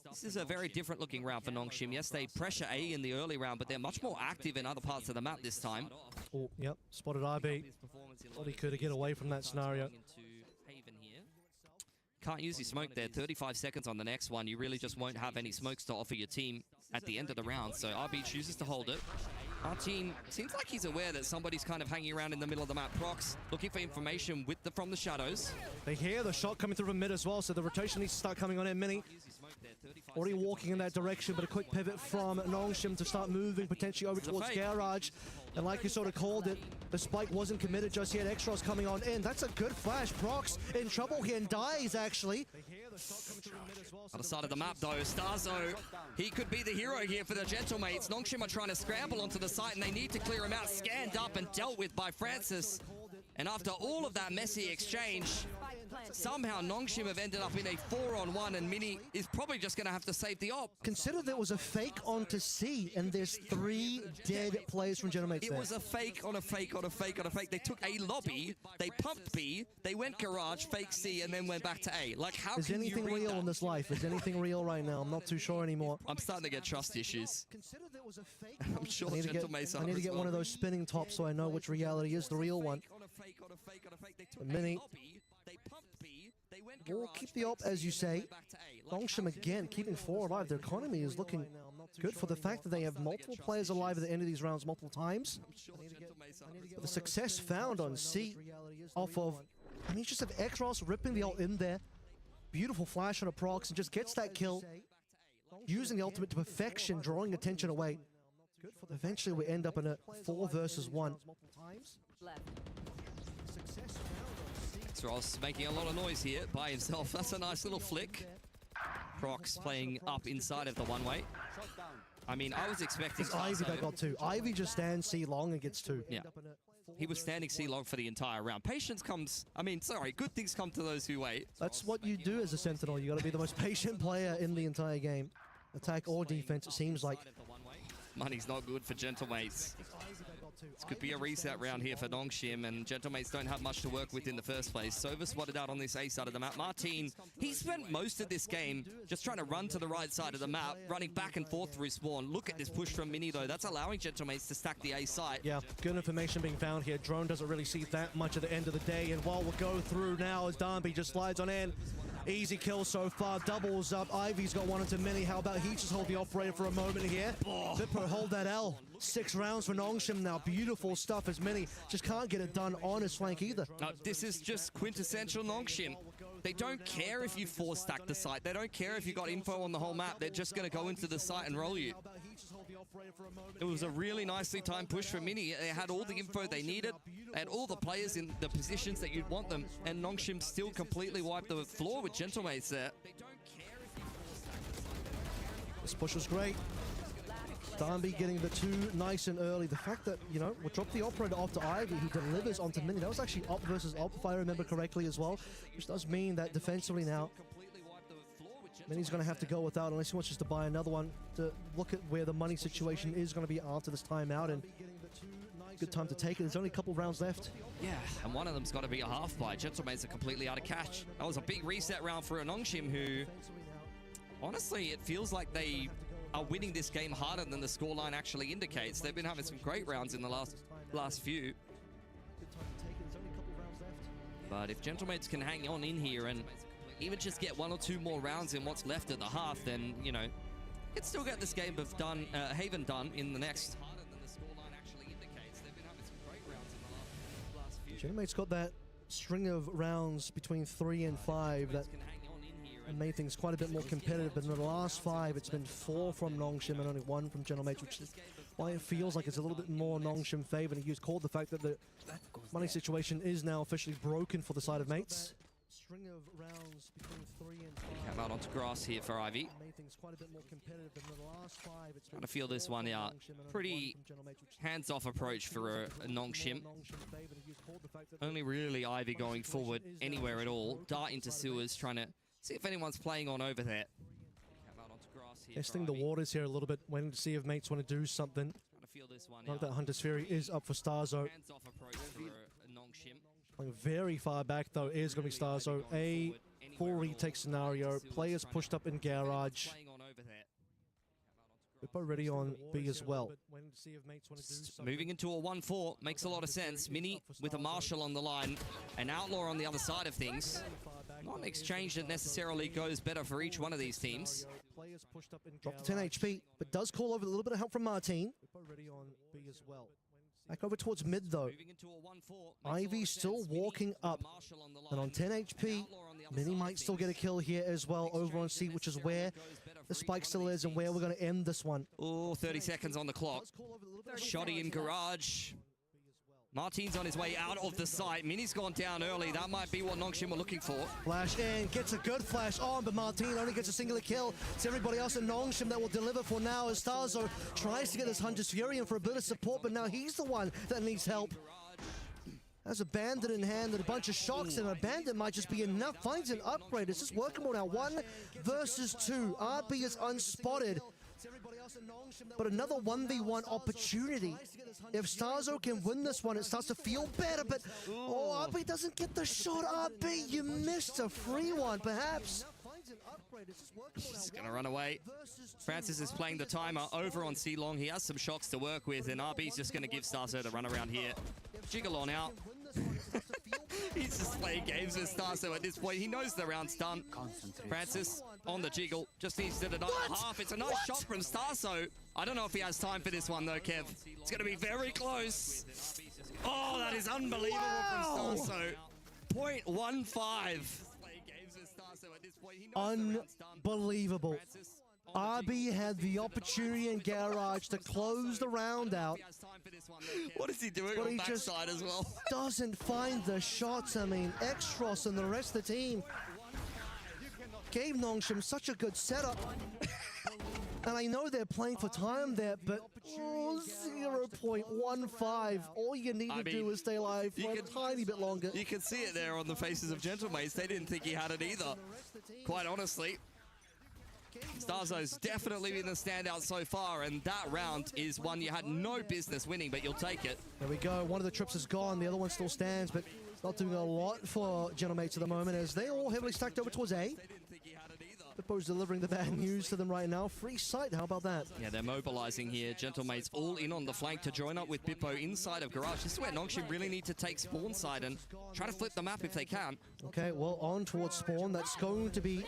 This is a very different looking round for Nongshim. Yes, they pressure A in the early round, but they're much more active in other parts of the map this time. Oh, yep, spotted IB. Thought he could get away from that scenario. Can't use your smoke there. 35 seconds on the next one. You really just won't have any smokes to offer your team at the end of the round. So RB chooses to hold it. Martin seems like he's aware that somebody's kind of hanging around in the middle of the map. Prox looking for information from the shadows. They hear the shot coming through from mid as well, so the rotation needs to start coming on in. Mini already walking in that direction, but a quick pivot from Nongshim to start moving potentially over towards Garage. And like you sort of called it, the spike wasn't committed just yet. Extros coming on in. That's a good flash. Prox in trouble here and dies, actually. Other side of the map, though, Starzo, he could be the hero here for the Gentlemates. Nongshim are trying to scramble onto the site, and they need to clear him out. Scanned up and dealt with by Francis. And after all of that messy exchange, somehow Nongshim have ended up in a 4-on-1, and Mini is probably just going to have to save the op. Consider there was a fake onto C, and there's 3 dead players from Gentlemates It there. was a fake on a fake on a fake on a fake. They took A lobby, they pumped B, they went garage, fake C, and then went back to A. Like, how Is can anything you read real that? in this life? Is anything real right now? I'm not too sure anymore. I'm starting to get trust issues. I'm sure I need to get one of those spinning tops so I know which reality is the real one. Mini will keep the op, as you say. Nongshim again keeping 4 alive. Their economy is looking good for the fact that they have multiple players alive at the end of these rounds multiple times. The success found on C off of, I mean, you just have Exros ripping the ult in there. Beautiful flash on a Prox and just gets that kill. Using the ultimate to perfection, drawing attention away. Eventually we end up in a 4 versus 1. Exros making a lot of noise here by himself. That's a nice little flick. Prox playing up inside of the one-way. I mean, I was expecting It's Ivy that got 2. Ivy just stands C long and gets 2. Yeah. he was standing C-long for the entire round. Patience comes, I mean, sorry, good things come to those who wait. That's what you do as a Sentinel. You got to be the most patient player in the entire game. Attack or defense, it seems like. Money's not good for Gentlemates. This could be a reset round here for Nongshim, and Gentlemates don't have much to work with in the first place. Sova spotted out on this A side of the map. Martin, he spent most of this game just trying to run to the right side of the map, running back and forth through spawn. Look at this push from Mini, though. That's allowing Gentlemates to stack the A site. Yeah, good information being found here. Drone doesn't really see that much at the end of the day, and while we'll go through now as Darby just slides on in. Easy kill so far, doubles up. Ivy's got one into Mini. How about he just hold the operator for a moment here? Vipper, hold that L. 6 rounds for Nongshim now. Beautiful stuff as Mini just can't get it done on his flank either. This is just quintessential Nongshim. They don't care if you 4-stack the site. They don't care if you got info on the whole map. They're just going to go into the site and roll you. It was a really nicely timed push for Mini. They had all the info they needed. They had all the players in the positions that you'd want them. And Nongshim still completely wiped the floor with Gentlemates there. This push was great. Darby getting the 2 nice and early. The fact that, you know, we'll drop the operator off to Ivy, who delivers onto Mini. That was actually up versus up, if I remember correctly as well, which does mean that defensively now, Mini's going to have to go without, unless he wants just to buy another one, to look at where the money situation is going to be after this timeout, and good time to take it. There's only a couple rounds left. Yeah, and one of them's got to be a half buy. Gentlemates are completely out of cash. That was a big reset round for a Nongshim who, honestly, it feels like they are winning this game harder than the scoreline actually indicates. They've been having some great rounds in the last few. But if Gentlemates can hang on in here and even just get 1 or 2 more rounds in what's left at the half, then, you know, could still get this game of Haven done in the next. Gentlemates got that string of rounds between 3 and 5 that made things quite a bit more competitive, but in the last 5 it's been 4 from Nongshim and only 1 from Gentlemates, which is why it feels like it's a little bit more Nongshim favored. He called the fact that the money situation is now officially broken for the side of Mates. String of rounds between 3 and 5. Came out onto grass here for Ivy. Made things quite a bit more competitive, but in the last 5 it's Trying to feel this one out. Pretty hands-off approach for a Nongshim. Only really Ivy going forward anywhere at all. Dart into sewers, trying to see if anyone's playing on over there. Testing the waters here a little bit, waiting to see if Mates want to do something. Note that Hunter's Fury is up for Starzo. Playing very far back though is going to be Starzo. A full retake scenario. Players pushed up in garage. We're ready on B as well. Moving into a 1-4 makes a lot of sense. Mini with a Marshall on the line, an Outlaw on the other side of things. Not an exchange that necessarily goes better for each one of these teams. Drop to 10 HP, but does call over a little bit of help from Martin. Ready on B as well. Back over towards mid though. Ivy still walking up, and on 10 HP, Mini might still get a kill here as well over on C, which is where the spike still is and where we're going to end this one. Oh, 30 seconds on the clock. Shoddy in garage. Martin's on his way out of the site. Mini's gone down early. That might be what Nongshim were looking for. Flash in, gets a good flash on, but Martin only gets a singular kill. It's everybody else in Nongshim that will deliver for now as Starzo tries to get this Hunter's Fury in for a bit of support, but now he's the one that needs help. Has a bandit in hand and a bunch of shocks, and a bandit might just be enough. Finds an upgrade. It's just workable now. 1 versus 2. RB is unspotted. But another 1v1 opportunity. If Starzo can win this one, it starts to feel better, but oh, RB doesn't get the shot. RB, you missed a free one, perhaps. He's gonna run away. Francis is playing the timer over on C-Long. He has some shocks to work with, and RB's just gonna give Starzo the run around here. Jiggle on out. He's just playing games with Starzo at this point. He knows the round's done. Francis on the jiggle. Just needs to deny a half. It's a nice shot from Starzo. I don't know if he has time for this one though, Kev. It's going to be very close. Oh, that is unbelievable from Starzo. 0.15. Unbelievable. RB had the opportunity in garage to close the round out. What is he doing on backside as well? Doesn't find the shots. I mean, Extros and the rest of the team gave Nongshim such a good setup. And I know they're playing for time there, but 0.15. All you need to do is stay alive for a tiny bit longer. You can see it there on the faces of Gentlemates. They didn't think he had it either. Quite honestly. Starzo's definitely been the standout so far, and that round is one you had no business winning, but you'll take it. There we go. One of the trips is gone. The other one still stands, but not doing a lot for Gentlemates at the moment as they all heavily stacked over towards A. Bippo's delivering the bad news to them right now. Free sight, how about that? Yeah, they're mobilizing here. Gentlemates all in on the flank to join up with Bippo inside of Garage. This is where Nongshim really need to take spawn side and try to flip the map if they can. Okay, well, on towards spawn. That's going to be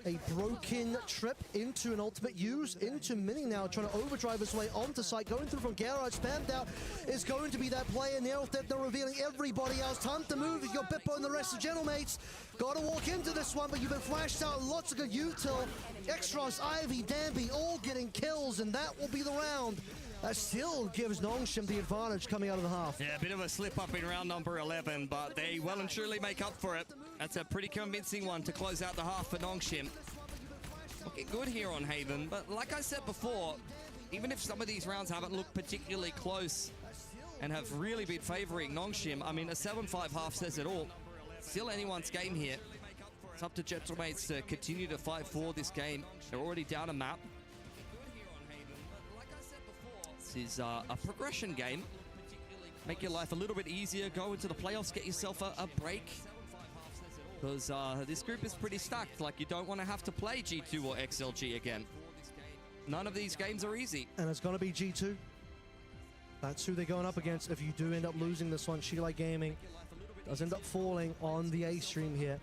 a broken trip into an ultimate use, into Mini now, trying to overdrive his way onto site, going through from Garage, spammed out, is going to be that player now that they're revealing everybody else. Time to move if you're Bippo and the rest of Gentlemates. Got to walk into this one, but you've been flashed out. Lots of good util. Extras, Ivy, Danby, all getting kills, and that will be the round. That still gives Nongshim the advantage coming out of the half. Yeah, a bit of a slip up in round number 11, but they well and truly make up for it. That's a pretty convincing one to close out the half for Nongshim. Looking good here on Haven, but like I said before, even if some of these rounds haven't looked particularly close and have really been favoring Nongshim, I mean, a 7-5 half says it all. Still anyone's game here. It's up to Gentlemates to continue to fight for this game. They're already down a map. This is a progression game. Make your life a little bit easier. Go into the playoffs, get yourself a break. Because this group is pretty stacked. Like, you don't want to have to play G2 or XLG again. None of these games are easy. And it's going to be G2. That's who they're going up against if you do end up losing this one. Shilai Gaming does end up falling on the A stream here.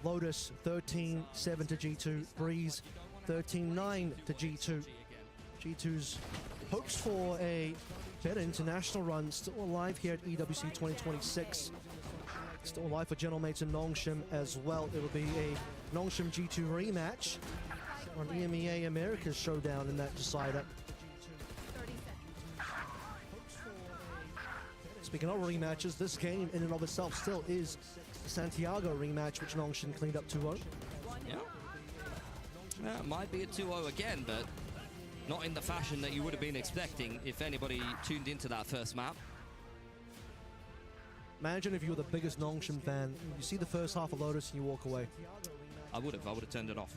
Lotus 13-7 to G2. Breeze 13-9 to G2. G2's hopes for a better international run still alive here at EWC 2026. Still alive for Gentlemates and Nongshim as well. It will be a Nongshim G2 rematch on EMEA America's showdown in that decider. Speaking of rematches, this game in and of itself still is the Santiago rematch, which Nongshim cleaned up 2-0. Yeah. Yeah, it might be a 2-0 again, but not in the fashion that you would have been expecting if anybody tuned into that first map. Imagine if you were the biggest Nongshim fan, you see the first half of Lotus and you walk away. I would have turned it off.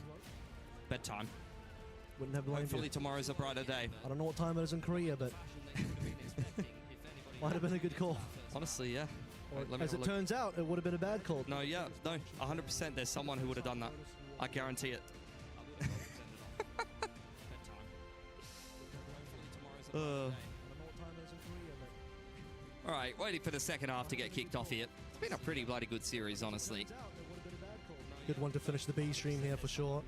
Bedtime. Wouldn't have blamed Hopefully you. tomorrow's a brighter day. I don't know what time it is in Korea, but might have been a good call. Honestly, yeah. Wait, As it turns out, it would have been a bad call. No, 100% there's someone who would have done that. I guarantee it. All right, waiting for the second half to get kicked off here. It's been a pretty bloody good series, honestly. Good one to finish the B stream here for sure.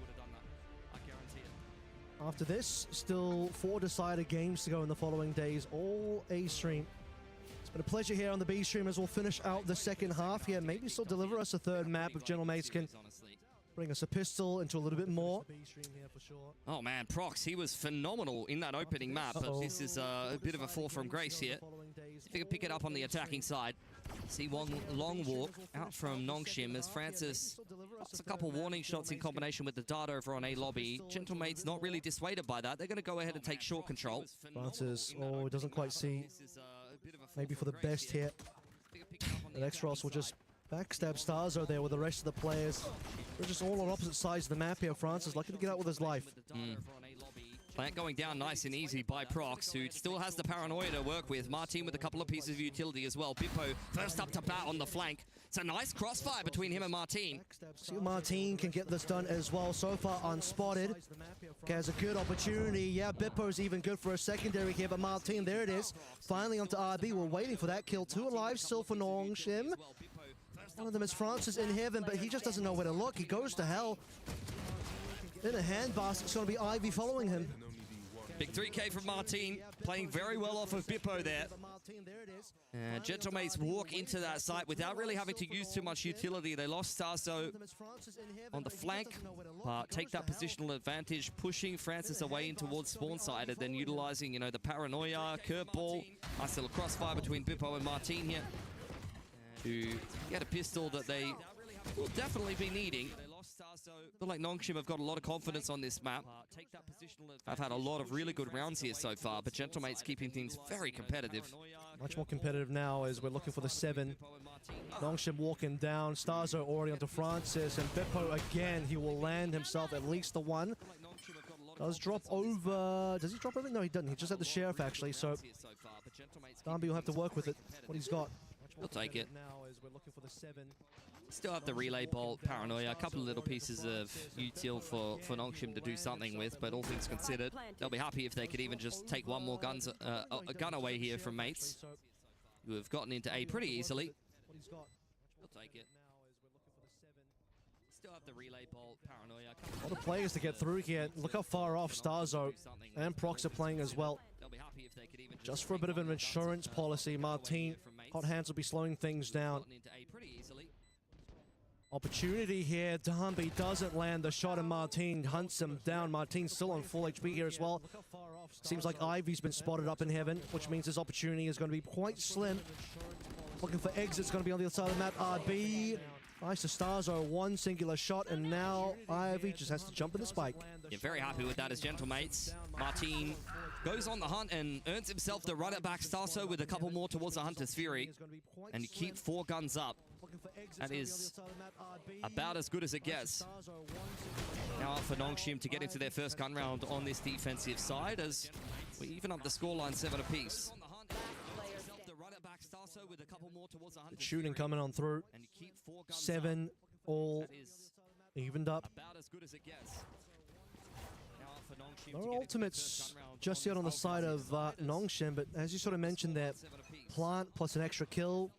After this, still 4 decider games to go in the following days, all A stream. It's been a pleasure here on the B stream as we'll finish out the second half here. Maybe still deliver us a third map if Gentlemates can bring us a pistol into a little bit more. Oh man, Prox, he was phenomenal in that opening map, but this is a bit of a fall from grace here. If you can pick it up on the attacking side. See one long walk out from Nongshim as Francis pops a couple warning shots in combination with the dart over on A lobby. Gentlemates not really dissuaded by that. They're going to go ahead and take short control. Francis, doesn't quite see. Maybe for the best hit. And X-Ross will just backstab Starzo there with the rest of the players. They're just all on opposite sides of the map here. Francis lucky to get out with his life. Plant going down nice and easy by Prox, who still has the paranoia to work with. Martin with a couple of pieces of utility as well. Bippo first up to bat on the flank. It's a nice crossfire between him and Martin. See if Martin can get this done as well. So far unspotted. Has a good opportunity. Yeah, Bippo's even good for a secondary here, but Martin, there it is. Finally onto RB. We're waiting for that kill. 2 alive still for Nongshim. One of them is Francis in heaven, but he just doesn't know where to look. He goes to hell. In a hand basket, it's going to be Ivy following him. Big 3K from Martin, playing very well off of Bippo there. Gentlemates walk into that site without really having to use too much utility. They lost Starzo on the flank, but take that positional advantage, pushing Francis away in towards spawn side, and then utilizing, the paranoia, curveball. Nice little crossfire between Bippo and Martin here to get a pistol that they will definitely be needing. They lost Starzo feel like Nongshim have got a lot of confidence on this map. I've had a lot of really good rounds here so far, but Gentlemate's keeping things very competitive. Much more competitive now as we're looking for the 7. Nongshim walking down. Starzo already onto Francis. And Beppo again. He will land himself at least the 1. Does drop over. Does he drop over? No, he doesn't. He just had the Sheriff, actually. So Darby will have to work with it. What he's got. He'll take it. Now as we're looking for the 7. Still have the relay bolt, paranoia, a couple of little pieces of util for Nongshim to do something with, but all things considered, they'll be happy if they could even just take one more a gun away here from mates, who have gotten into A pretty easily. He'll take it. Still have the relay bolt, paranoia. A lot of players to get through here. Look how far off Starzo and Prox are playing as well. Just for a bit of an insurance policy, Martin, Hot Hands will be slowing things down. Opportunity here. Darby doesn't land the shot, and Martin hunts him down. Martin's still on full HP here as well. Seems like Ivy's been spotted up in heaven, which means his opportunity is going to be quite slim. Looking for exits, going to be on the other side of the map. RB. Nice to Starzo, 1 singular shot, and now Ivy just has to jump in the spike. Yeah, very happy with that as Gentlemates. Martin goes on the hunt and earns himself the run it back Starzo with a couple more towards the Hunter's Fury. And you keep 4 guns up. That is about as good as it gets. Now up for Nongshim to get into their first gun round on this defensive side as we even up the scoreline 7 apiece. Good shooting coming on through. 7 all evened up. No ultimates just yet on the side of Nongshim, but as you sort of mentioned there, plant plus an extra kill.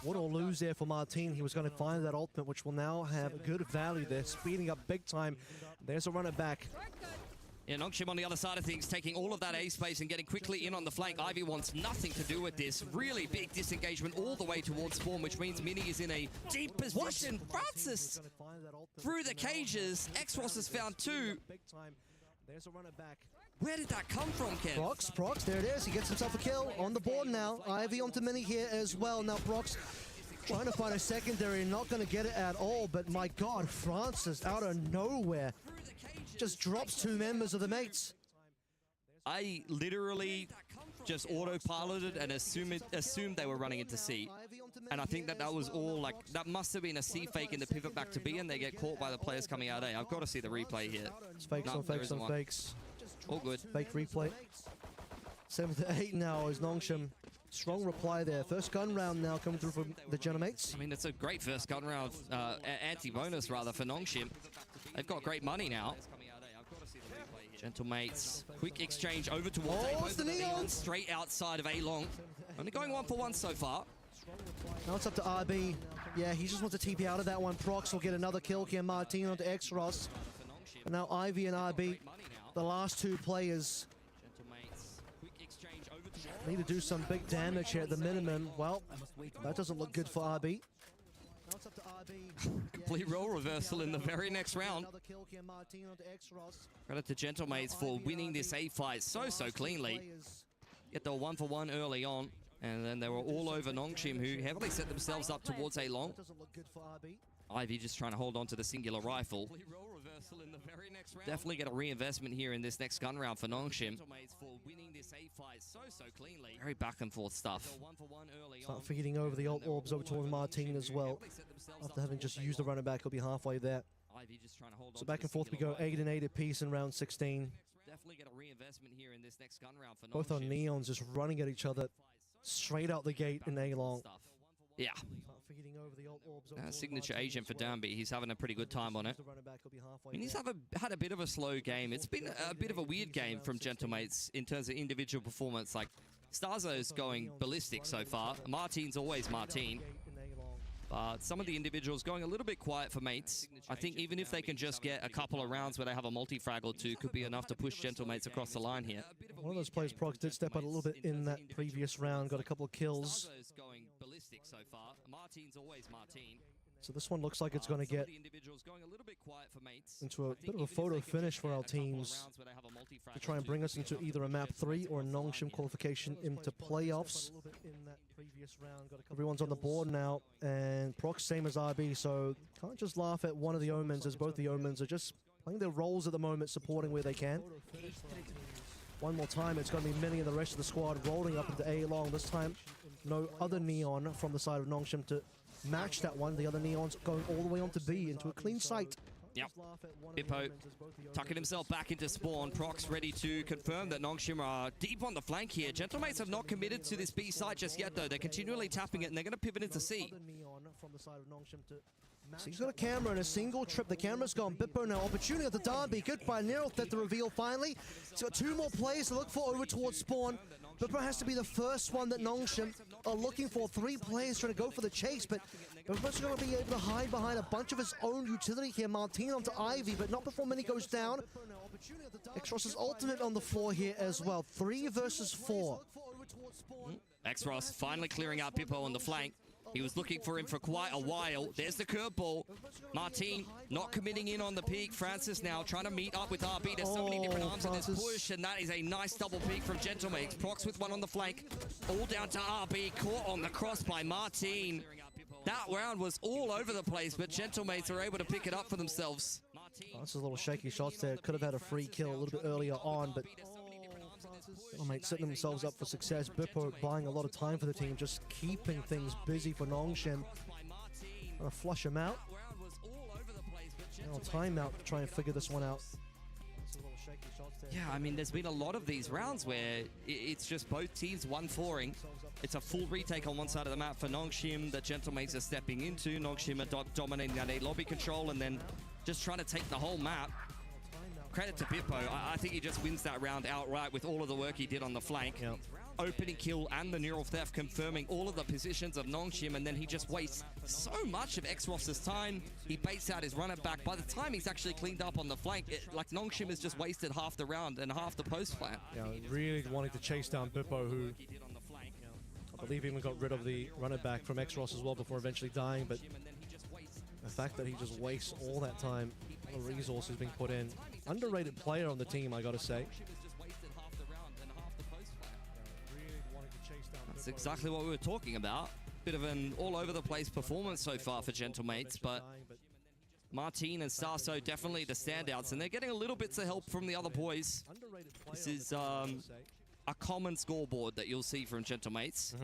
What a lose there for Martin. He was going to find that ultimate, which will now have good value there, speeding up big time. There's a runner back. Yeah, Nongshim on the other side of things, taking all of that A space and getting quickly in on the flank. Ivy wants nothing to do with this. Really big disengagement all the way towards spawn, which means Mini is in a deep position. Francis through the cages. X-Ross has found 2. There's a runner back. Where did that come from, Kev? Prox, there it is. He gets himself a kill on the board now. Ivy onto Mini here as well. Now Prox trying to find a secondary, not going to get it at all, but my God, Francis out of nowhere just drops 2 members of the mates. I literally just autopiloted and assumed they were running into C. And I think that was all, like, that must have been a C fake in the pivot back to B, and they get caught by the players coming out A. I've got to see the replay here. It's fakes on fakes on fakes. All good. Fake replay. 7 to 8 now is Nongshim. Strong reply there. First gun round now coming through from the Gentlemates. I mean, it's a great first gun round, anti-bonus rather, for Nongshim. They've got great money now. Gentlemates, quick exchange over towards the Neon. Straight outside of A-Long. Only going 1 for 1 so far. Now it's up to RB. Yeah, he just wants to TP out of that one. Prox will get another kill here. Martin onto X-Ross. And now Ivy and RB, the last 2 players, need to do some big damage here at the minimum. Well, that doesn't look good for RB. Complete role reversal in the very next round. Credit to Gentlemates for winning this A fight so cleanly. Get the 1 for 1 early on, and then they were all over Nongshim, who heavily set themselves up towards A long. Ivy just trying to hold on to the singular rifle. Definitely get a reinvestment here in this next gun round for Nongshim. Very back and forth stuff. Start feeding over the ult orbs over towards Martin as well. After having just used the runner back, he'll be halfway there. So back and forth we go, 8 and 8 apiece in round 16. Definitely get a reinvestment here in this next gun round for Nongshim. Both on Neons just running at each other straight out the gate in A long. Yeah. Signature agent for Danby. He's having a pretty good time on it. I mean, he's had a bit of a slow game. It's been a bit of a weird game from Gentlemates in terms of individual performance. Like, Starzo's going ballistic so far. Martin's always Martin. But some of the individuals going a little bit quiet for mates. I think even if they can just get a couple of rounds where they have a multi-frag or 2, could be enough to push Gentlemates across the line here. One of those players, Prox, did step out a little bit in that previous round, got a couple of kills. Going ballistic so far. Martin's always Martin. So this one looks like it's going to get into a bit of a photo finish for our teams to try and bring us into either a map 3 or a Nongshim qualification into playoffs. Everyone's on the board now, and Proc's same as RB, so can't just laugh at one of the Omens, as both the Omens are just playing their roles at the moment, supporting where they can. One more time, it's going to be Mini and the rest of the squad rolling up into A long. This time, no other Neon from the side of Nongshim to match that one. The other Neon's going all the way on to B into a clean sight. Yep. Bippo tucking himself back into spawn. Proc's ready to confirm that Nongshim are deep on the flank here. Gentlemates have not committed to this B site just yet, though. They're continually tapping it, and they're going to pivot into C. So he's got a camera in a single trip. The camera's gone. Bippo now. Opportunity at the Derby. Goodbye. Nero at the reveal finally. He's got two more players to look for over towards spawn. Bippo has to be the first one that Nongshim are looking for. Three players trying to go for the chase, but Bippo's going to be able to hide behind a bunch of his own utility here. Martin onto Ivy, but not before Mini goes down. Xros' ultimate on the floor here as well. 3 versus 4. Xros finally clearing out Bippo on the flank. He was looking for him for quite a while. There's the curveball. Martin not committing in on the peak. Francis now trying to meet up with RB. There's so many different arms in this push, and that is a nice double peak from Gentlemates. Prox with one on the flank. All down to RB. Caught on the cross by Martin. That round was all over the place, but Gentlemates are able to pick it up for themselves. That's a little shaky shots there. Could have had a free kill a little bit earlier on, but Gentlemates setting themselves up for success. Bippo buying a lot of time for the team, just keeping things busy for Nongshim. Gonna flush him out. Now timeout to try and figure this one out. Yeah, I mean, there's been a lot of these rounds where it's just both teams 1-4ing. It's a full retake on one side of the map for Nongshim that Gentlemates are stepping into. Nongshim are dominating that A lobby control and then just trying to take the whole map. Credit to Bippo. I think he just wins that round outright with all of the work he did on the flank. Yep. Opening kill and the neural theft confirming all of the positions of Nongshim, and then he just wastes so much of Xros's time. He baits out his runner back. By the time he's actually cleaned up on the flank, like Nongshim has just wasted half the round and half the post plant. Yeah, really wanting to chase down Bippo, who I believe even got rid of the runner back from Xros as well before eventually dying, but the fact that he just wastes all that time, all the resources being put in. Underrated player on the team, I gotta say. That's exactly what we were talking about. Bit of an all-over-the-place performance so far for Gentlemates, but Martin and Starso definitely the standouts, and they're getting a little bits of help from the other boys. This is a common scoreboard that you'll see from Gentlemates.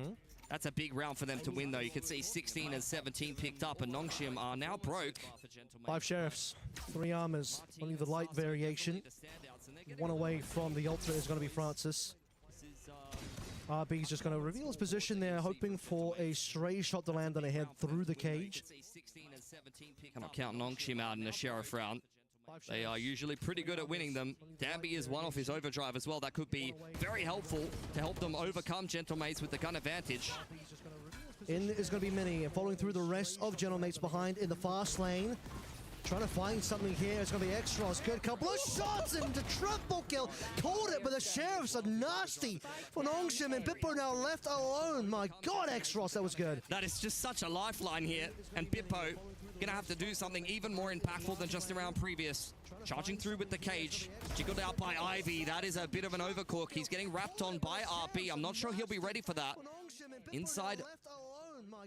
That's a big round for them to win, though. You can see 16 and 17 picked up, and Nongshim are now broke. 5 sheriffs, 3 armors, only the light variation. One away from the ultimate is going to be Francis. RB's just going to reveal his position there, hoping for a stray shot to land on a head through the cage. Cannot count Nongshim out in a sheriff round. They are usually pretty good at winning them. Danby is one off his overdrive as well. That could be very helpful to help them overcome Gentlemates with the gun advantage. In is going to be Mini, and following through the rest of Gentlemates behind in the fast lane. Trying to find something here. It's going to be Xros. Good couple of shots and the triple kill. Caught it, but the sheriffs are nasty for Nongshim, and Bippo now left alone. My God, Xros, that was good. That is just such a lifeline here, and Bippo gonna have to do something even more impactful than just around previous. Charging through with the cage, jiggled out by Ivy. That is a bit of an overcook. He's getting wrapped on by RB. I'm not sure he'll be ready for that. Inside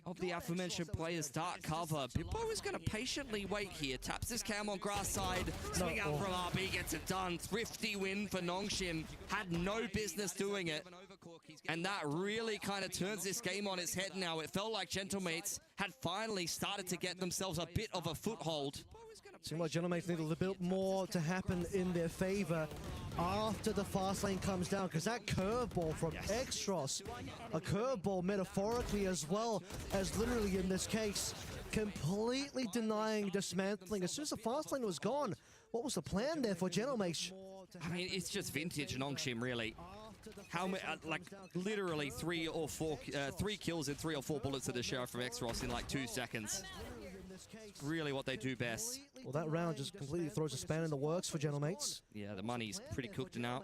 of the aforementioned player's dark cover, Bippo is going to patiently wait here. Taps his cam on grass side. Swing out from RB, gets it done. Thrifty win for Nongshim. Had no business doing it. And that really kind of turns this game on its head now. It felt like Gentlemates had finally started to get themselves a bit of a foothold. Seems like Gentlemates need a little bit more to happen in their favor after the fast lane comes down, because that curveball from Xros, a curveball metaphorically as well as literally in this case, completely denying dismantling. As soon as the fast lane was gone, what was the plan there for Gentlemates? I mean, it's just vintage Nongshim, really. How many, like, literally 3 kills and 3 or 4 bullets to the sheriff from Xros in like 2 seconds. Really what they do best. Well, that round just completely throws a span in the works for Gentlemates. Yeah, the money's pretty cooked now.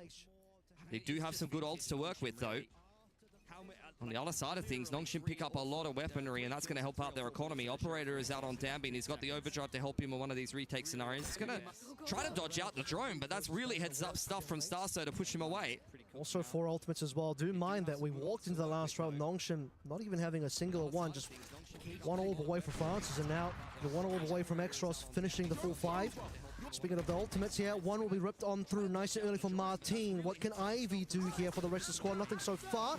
They do have some good ults to work with, though. On the other side of things, Nongshim pick up a lot of weaponry, and that's going to help out their economy. Operator is out on Danby, and he's got the overdrive to help him in one of these retake scenarios. He's going to try to dodge out the drone, but that's really heads-up stuff from Starso to push him away. Also 4 ultimates as well. Do mind that we walked into the last round, Nongshim not even having a single one, just 1 all away for Francis, and now the 1 all away from Extros finishing the full 5. Speaking of the ultimates here, 1 will be ripped on through nice and early from Martin. What can Ivy do here for the rest of the squad? Nothing so far.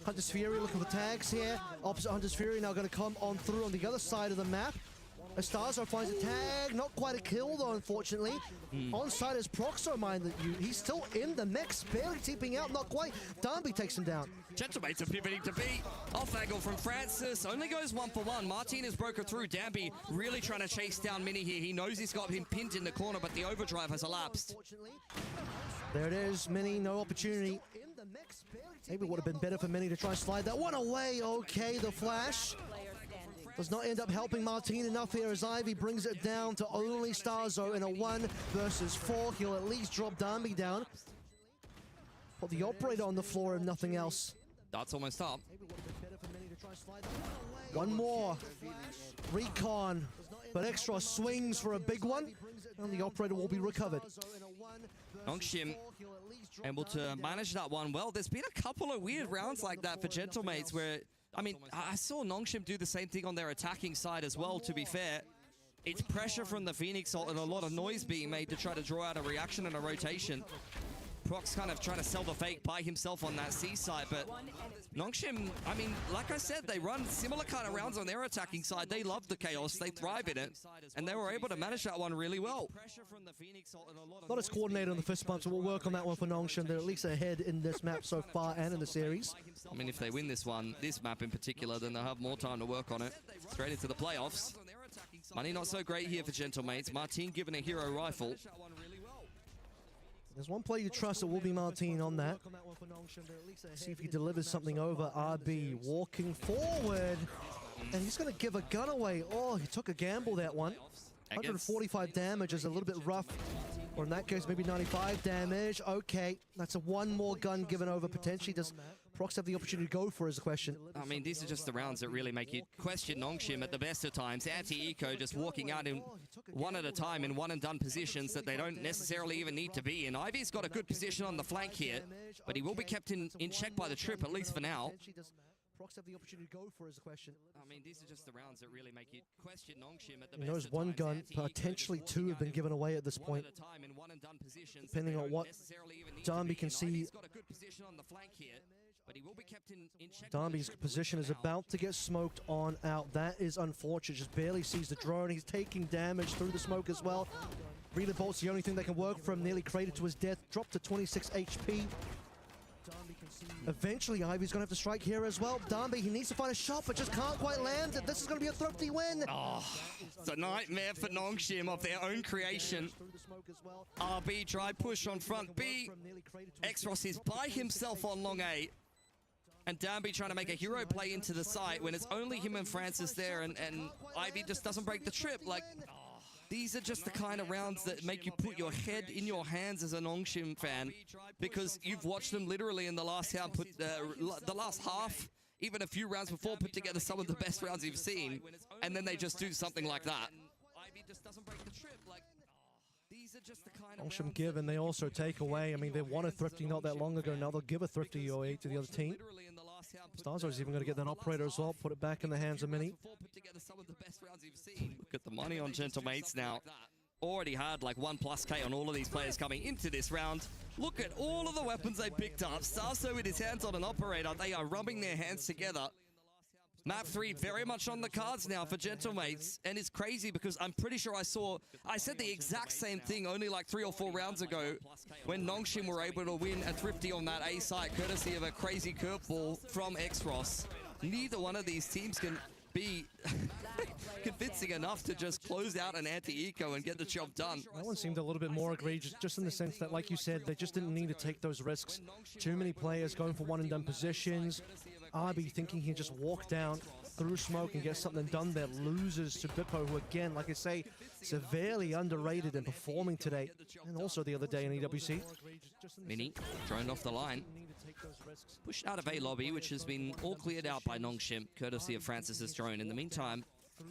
Hunter's Fury looking for tags here. Opposite Hunter's Fury now going to come on through on the other side of the map. Estazo finds a tag, not quite a kill though, unfortunately. Onside is Proxo, minded you. He's still in the mix, barely teeping out, not quite. Darby takes him down. Gentlemates are pivoting to B. Off angle from Francis. Only goes 1 for 1. Martin has broken through. Danby really trying to chase down Mini here. He knows he's got him pinned in the corner, but the overdrive has elapsed. There it is, Mini, no opportunity. Maybe it would have been better for Mini to try and slide that one away. Okay, the flash does not end up helping Martin enough here as Ivy brings it down to only Starzo in a 1 versus 4. He'll at least drop Darby down. Put the operator on the floor and nothing else. That's almost up. One more. Recon. But Extra swings for a big one. And the operator will be recovered. Nongshim able to manage that one well. There's been a couple of weird rounds like that for Gentlemates where, I mean, I saw Nongshim do the same thing on their attacking side as well, to be fair. It's pressure from the Phoenix ult and a lot of noise being made to try to draw out a reaction and a rotation. Prox kind of trying to sell the fake by himself on that C side, but Nongshim, I mean, like I said, they run similar kind of rounds on their attacking side. They love the chaos, they thrive in it, and they were able to manage that one really well. Not as coordinated on the fist bump, so we'll work on that one for Nongshim. They're at least ahead in this map so far and in the series. I mean, if they win this one, this map in particular, then they'll have more time to work on it. Straight into the playoffs. Money not so great here for Gentlemates. Martin given a hero rifle. There's one player you trust, it will be Martin on that. See if he delivers something over. RB walking forward. And he's going to give a gun away. Oh, he took a gamble, that one. 145 damage is a little bit rough. Or in that case, maybe 95 damage. Okay, that's a 1 more gun given over potentially. Does Prox have the opportunity to go for is the question. I mean, these are just the rounds that really make you question Nongshim at the best of times. Anti-Eco just walking out in one at a time in one and done positions that they don't necessarily even need to be in. Ivy's got a good position on the flank here, but he will be kept in check by the trip, at least for now. Prox have the opportunity to go for is the question. I mean, these are just the rounds that really make you question Nongshim at the best There's of one times. gun, potentially 2 have been given away at this point. Depending on what Darby can see. Darby's position is about to get smoked on out. That is unfortunate. Just barely sees the drone. He's taking damage through the smoke as well. Relay bolt's the only thing that can work for him. Nearly cratered to his death. Dropped to 26 HP. Eventually, Ivy's going to have to strike here as well. Darby, he needs to find a shot, but just can't quite land it. This is going to be a thrifty win. Oh, it's a nightmare for Nongshim of their own creation. RB try push on front B. Exros is by himself on long A. And Danby trying to make a hero play into the site when it's only him and Francis there, and Ivy just doesn't break the trip. Like, these are just the kind of rounds that make you put your head in your hands as a Nongshim fan, because you've watched them literally in the last round, the last half, even a few rounds before, put together some of the best rounds you've seen, and then they just do something like that. Ivy just doesn't break the trip. Like, these are just the kind of Nongshim give and they also take away. I mean, they won a thrifty not that long ago. Now they'll give a thrifty OA to the other team. Starzo's even going to get that operator as well. Put it back in the hands of Mini. Look at the money on Gentlemates now. Already had like 1+ K on all of these players coming into this round. Look at all of the weapons they picked up. Starzo with his hands on an operator. They are rubbing their hands together. Map 3 very much on the cards now for Gentlemates, and it's crazy because I'm pretty sure I said the exact same thing only like 3 or 4 rounds ago when Nongshim were able to win a thrifty on that A site courtesy of a crazy curveball from Exros. Neither one of these teams can be convincing enough to just close out an anti-eco and get the job done. That one seemed a little bit more egregious, just in the sense that, like you said, they just didn't need to take those risks. Too many players going for one and done positions. RB thinking he can just walk down through smoke and get something done there. Loses to Bippo, who again, like I say, severely underrated in performing today, and also the other day in EWC. Mini droned off the line. Pushed out of A lobby, which has been all cleared out by Nongshim, courtesy of Francis's drone. In the meantime,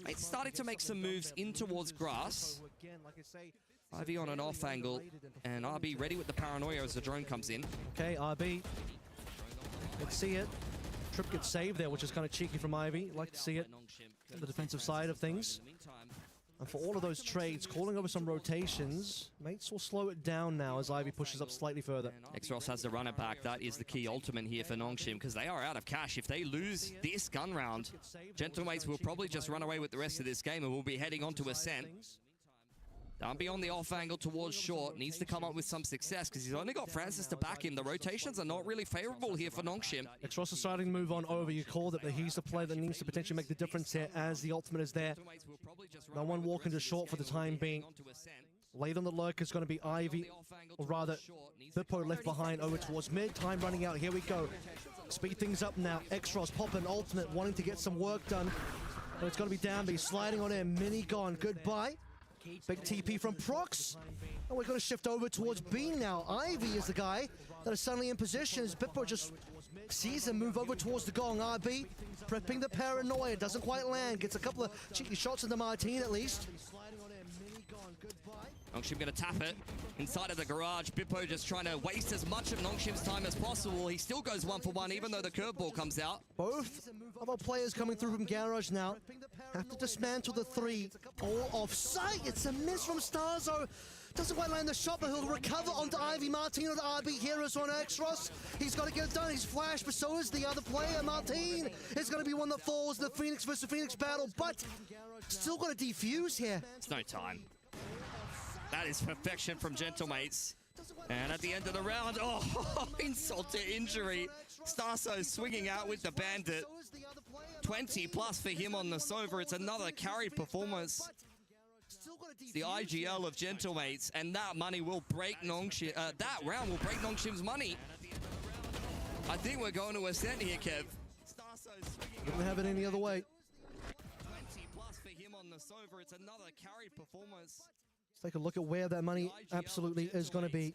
it's starting to make some moves in towards grass. Ivy on an off angle, and RB ready with the paranoia as the drone comes in. Okay, RB. Let's see it. Trip gets saved there, which is kind of cheeky from Ivy. Like to see it on the defensive side of things. And for all of those trades, calling over some rotations, mates will slow it down now as Ivy pushes up slightly further. Exros has to run it back. That is the key ultimate here for Nongshim, because they are out of cash. If they lose this gun round, Gentlemates will probably just run away with the rest of this game and will be heading on to Ascent. Darby on the off angle towards short, needs to come up with some success because he's only got Francis to back him. The rotations are not really favorable here for Nongshim. Exros is starting to move on over. You called it, but he's the player that needs to potentially make the difference here as the ultimate is there. No one walking to short for the time being. Late on the lurk is going to be Ivy, or rather, Bippo left behind over towards mid. Time running out. Here we go. Speed things up now. Exros popping ultimate, wanting to get some work done. But it's going to be Danby sliding on in. Mini gone. Goodbye. Big TP from Prox. And we're going to shift over towards B now. Ivy is the guy that is suddenly in position as Bippo just sees him move over towards the gong. RB prepping the paranoia. Doesn't quite land. Gets a couple of cheeky shots in the Martine at least. Nongshim going to tap it inside of the garage. Bippo just trying to waste as much of Nongshim's time as possible. He still goes 1 for 1 even though the curveball comes out. Both of our players coming through from garage now have to dismantle the 3. All off sight. It's a miss from Starzo. Doesn't quite land the shot, but he'll recover onto Ivy. Martine on the RB heroes on Exros. He's got to get it done. He's flashed, but so is the other player. Martine is going to be one that falls in the Phoenix versus Phoenix battle, but still got to defuse here. It's no time. That is perfection from Gentlemates. And at the end of the round, oh, insult to injury. Starso swinging out with the bandit. 20 plus for him on the Sova. It's another carried performance. The IGL of Gentlemates, and that money will break Nongshim. That round will break Nongshim's money. I think we're going to Ascent here, Kev. Wouldn't have it any other way. 20 plus for him on the Sova. It's another carried performance. Let's take a look at where that money absolutely is going to be.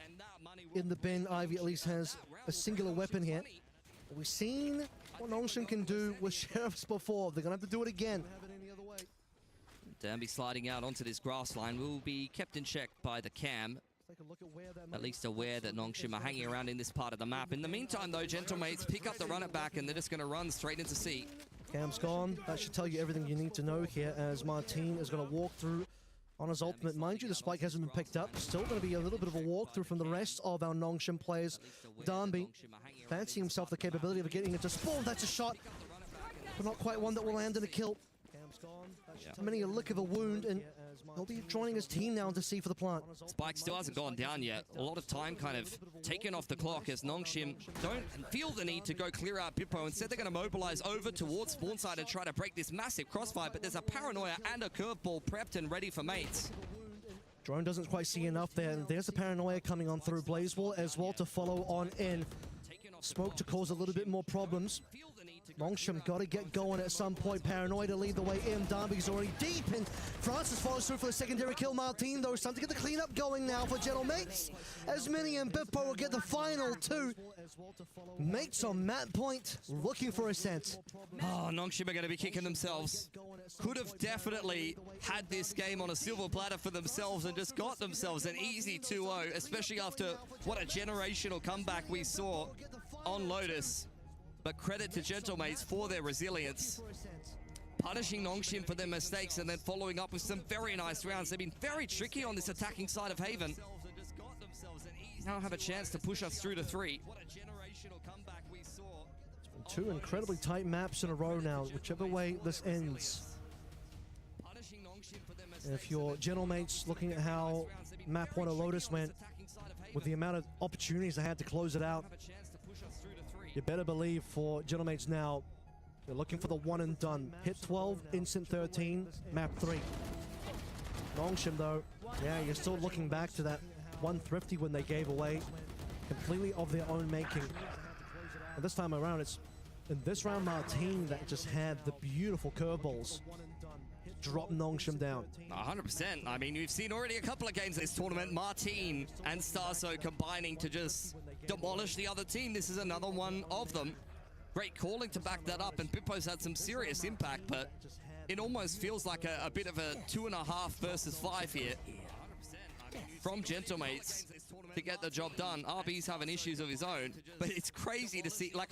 In the bin, Ivy at least has a singular weapon here. We've seen what Nongshim can do with Sheriffs before. They're going to have to do it again. Danby sliding out onto this grass line will be kept in check by the cam. At least aware that Nongshim are hanging around in this part of the map. In the meantime, though, Gentlemates pick up the run it back and they're just going to run straight into C. Cam's gone. That should tell you everything you need to know here as Martine is going to walk through on his ultimate. Mind you, the spike hasn't been picked up. Still going to be a little bit of a walkthrough from the rest of our Nongshim players. Danby fancying himself the capability of getting into spawn. That's a shot, but not quite one that will land in a kill. Many a lick of a wound, and he'll be joining his team now to see for the plant. Spike still hasn't gone down yet. A lot of time kind of taken off the clock as Nongshim don't feel the need to go clear out Bippo. Instead, they're going to mobilize over towards spawn side and try to break this massive crossfire, but there's a paranoia and a curveball prepped and ready for mates. Drone doesn't quite see enough there, and there's the paranoia coming on through. Blazewall as well to follow on in. Smoke to cause a little bit more problems. Nongshim got to get going at some point. Paranoia to lead the way in. Darby's already deep, and Francis follows through for the secondary kill. Martine, though, is time to get the cleanup going now for Gentlemates. As Mini and Bippo will get the final 2. Mates on mat point, looking for Ascent. Oh, Nongshim are going to be kicking themselves. Could have definitely had this game on a silver platter for themselves and just got themselves an easy 2-0, especially after what a generational comeback we saw on Lotus. But credit to Gentlemates for their resilience. Punishing Nongshim for their mistakes and then following up with some very nice rounds. They've been very tricky on this attacking side of Haven. Now have a chance to push us through to 3. What a generational comeback we saw. 2 incredibly tight maps in a row now, whichever way this ends. And if you're Gentlemates looking at how map 1 of Lotus went, with the amount of opportunities they had to close it out, you better believe for Gentlemates now, they're looking for the one and done. Hit 12, instant 13, map 3. Nongshim though, yeah, you're still looking back to that one thrifty win they gave away, completely of their own making. And this time around, it's in this round Martine that just had the beautiful curveballs. Drop Nongshim down. 100%. I mean, we've seen already a couple of games this tournament. Martine and Starso combining to just demolish the other team. This is another one of them. Great calling to back that up, and Bippo's had some serious impact, but it almost feels like a bit of a 2.5 versus 5 here. from Gentlemates to get the job done. RB's having issues of his own, but it's crazy to see. Like,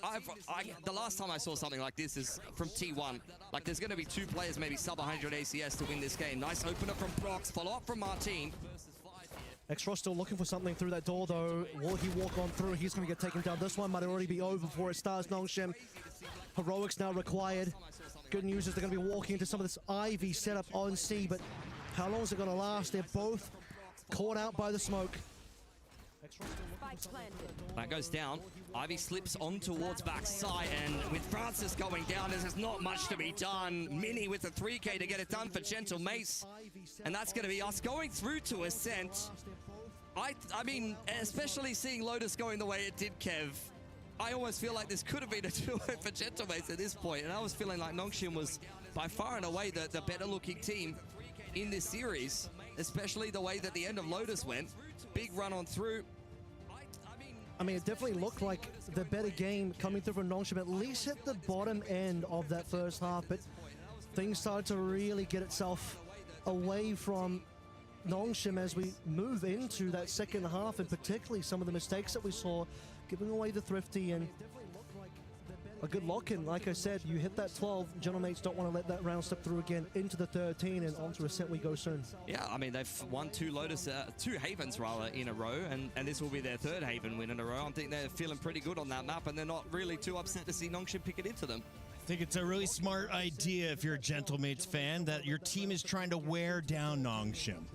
the last time I saw something like this is from T1. Like, there's going to be 2 players, maybe sub 100 ACS to win this game. Nice opener from Prox, follow up from Martin. Extra still looking for something through that door, though. Will he walk on through? He's going to get taken down. This one might already be over before it starts. Nongshim. Heroics now required. Good news is they're going to be walking into some of this Ivy setup on C, but how long is it going to last? They're both caught out by the smoke. That goes down. Ivy slips on towards backside, and with Francis going down, there's not much to be done. Mini with the 3K to get it done for Gentle Mace, and that's going to be us going through to Ascent. I mean, especially seeing Lotus going the way it did, Kev, I almost feel like this could have been a duo for Gentle Mace at this point, and I was feeling like Nongshim was by far and away the better looking team in this series, especially the way that the end of Lotus went. Big run on through. I mean, it definitely looked like the better game coming through from Nongshim. At least hit the bottom end of that first half, but things started to really get itself away from Nongshim as we move into that second half, and particularly some of the mistakes that we saw, giving away the Thrifty and a good lock-in. Like I said, you hit that 12. Gentlemates don't want to let that round step through again into the 13, and onto Ascent we go soon. Yeah, I mean, they've won 2 Lotus, 2 Havens rather, in a row, and this will be their 3rd Haven win in a row. I think they're feeling pretty good on that map, and they're not really too upset to see Nongshim pick it into them. I think it's a really smart idea if you're a Gentlemates fan that your team is trying to wear down Nongshim.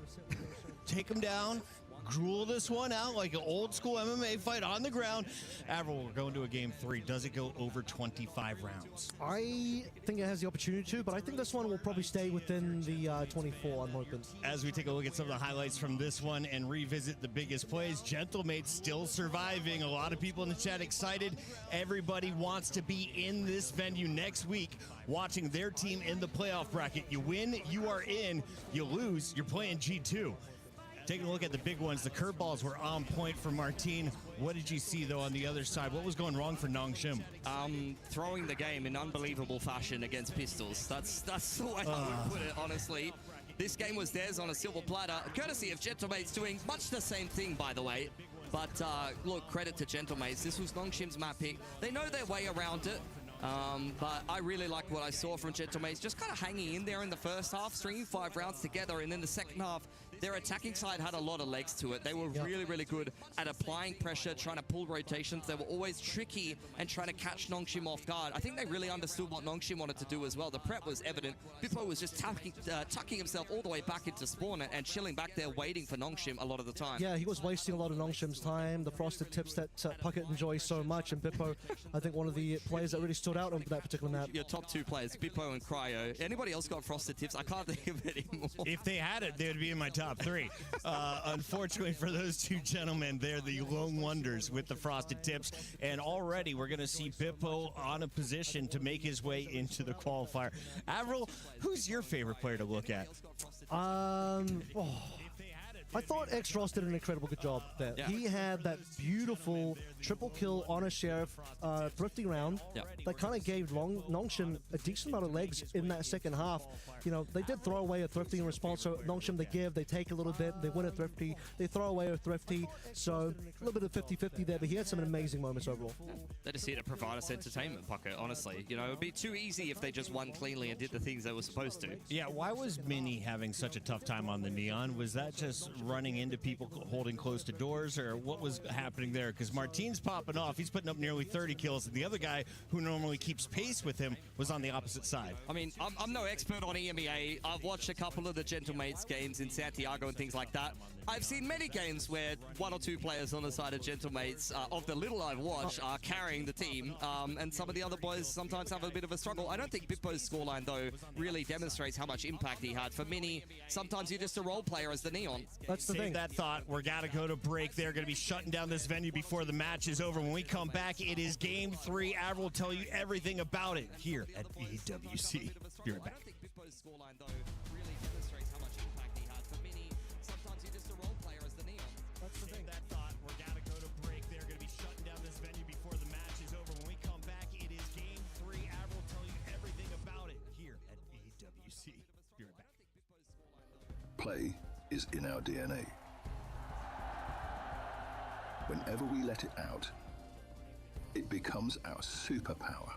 Take them down, gruel this one out like an old school MMA fight on the ground. Avril, we're going to a game 3. Does it go over 25 rounds? I think it has the opportunity to, but I think this one will probably stay within the 24, I'm hoping. As we take a look at some of the highlights from this one and revisit the biggest plays, Gentlemates still surviving. A lot of people in the chat excited. Everybody wants to be in this venue next week watching their team in the playoff bracket. You win, you are in. You lose, you're playing G2. Taking a look at the big ones, the curveballs were on point for Martin. What did you see, though, on the other side? What was going wrong for Nongshim? Throwing the game in unbelievable fashion against pistols. That's the way I would put it, honestly. This game was theirs on a silver platter, courtesy of Gentlemates doing much the same thing, by the way. But look, credit to Gentlemates. This was Nongshim's map pick. They know their way around it. But I really liked what I saw from Gentlemates, just kind of hanging in there in the first half, stringing 5 rounds together, and then the second half, their attacking side had a lot of legs to it. They were really, really good at applying pressure, trying to pull rotations. They were always tricky and trying to catch Nongshim off guard. I think they really understood what Nongshim wanted to do as well. The prep was evident. Bippo was just tucking himself all the way back into spawn and chilling back there, waiting for Nongshim a lot of the time. Yeah, he was wasting a lot of Nongshim's time. The frosted tips that Puckett enjoys so much, and Bippo, I think one of the players that really stood out on that particular map. Your top 2 players, Bippo and Cryo. Anybody else got frosted tips? I can't think of it anymore. If they had it, they would be in my top 3. Unfortunately for those 2 gentlemen, they're the lone wonders with the frosted tips. And already we're going to see Bippo on a position to make his way into the qualifier. Avril, who's your favorite player to look at? I thought X-Ross did an incredible good job there. Yeah. He had that beautiful triple kill on a Sheriff thrifty round that kind of gave Nongshim a decent amount of legs in that second half. You know, they did throw away a thrifty in response, so Nongshim, they take a little bit, they win a thrifty, they throw away a thrifty, so a little bit of 50-50 there, but he had some amazing moments overall. They just here to provide us entertainment, Pucker, honestly. You know, it would be too easy if they just won cleanly and did the things they were supposed to. Yeah, why was Mini having such a tough time on the Neon? Was that just running into people holding close to doors, or what was happening there? Because Martin's popping off. He's putting up nearly 30 kills, and the other guy who normally keeps pace with him was on the opposite side. I mean, I'm no expert on EMEA. I've watched a couple of the Gentlemates games in Santiago and things like that. I've seen many games where 1 or 2 players on the side of Gentlemates, of the little I've watched, are carrying the team, and some of the other boys sometimes have a bit of a struggle. I don't think Bippo's scoreline, though, really demonstrates how much impact he had. For Mini, sometimes you're just a role player as the Neon. That's the thing. That thought. We're got to go to break. They're going to be shutting down this venue before the match is over. When we come back, it is game 3. Avril will tell you everything about it here at EWC. Be right back. That's the thing. That thought. We're got to go to break. They're going to be shutting down this venue before the match is over. When we come back, it is game 3. Avril will tell you everything about it here at EWC. Be right back. Play is in our DNA. Whenever we let it out, it becomes our superpower.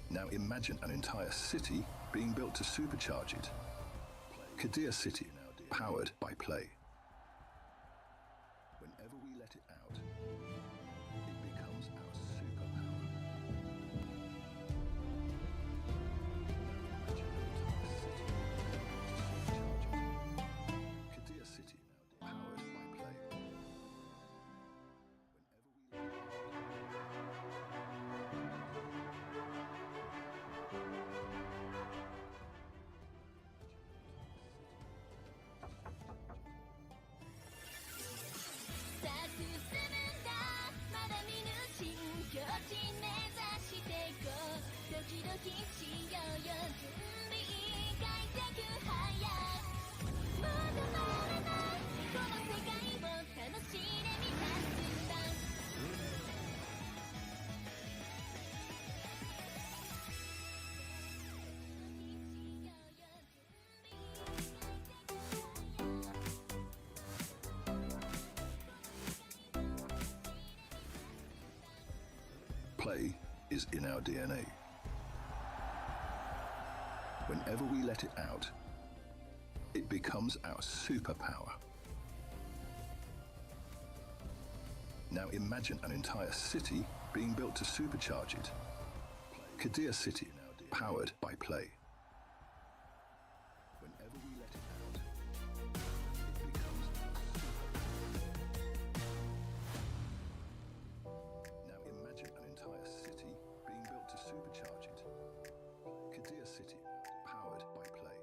Now imagine an entire city being built to supercharge it. Kadir City, powered by play. Whenever we let it out, it becomes our superpower. Kadir City, powered by play. Play is in our DNA. Whenever we let it out, it becomes our superpower. Now imagine an entire city being built to supercharge it. Kadir City, powered by play. Whenever we let it out, it becomes our superpower. Now imagine an entire city being built to supercharge it. Kadir City, powered by play.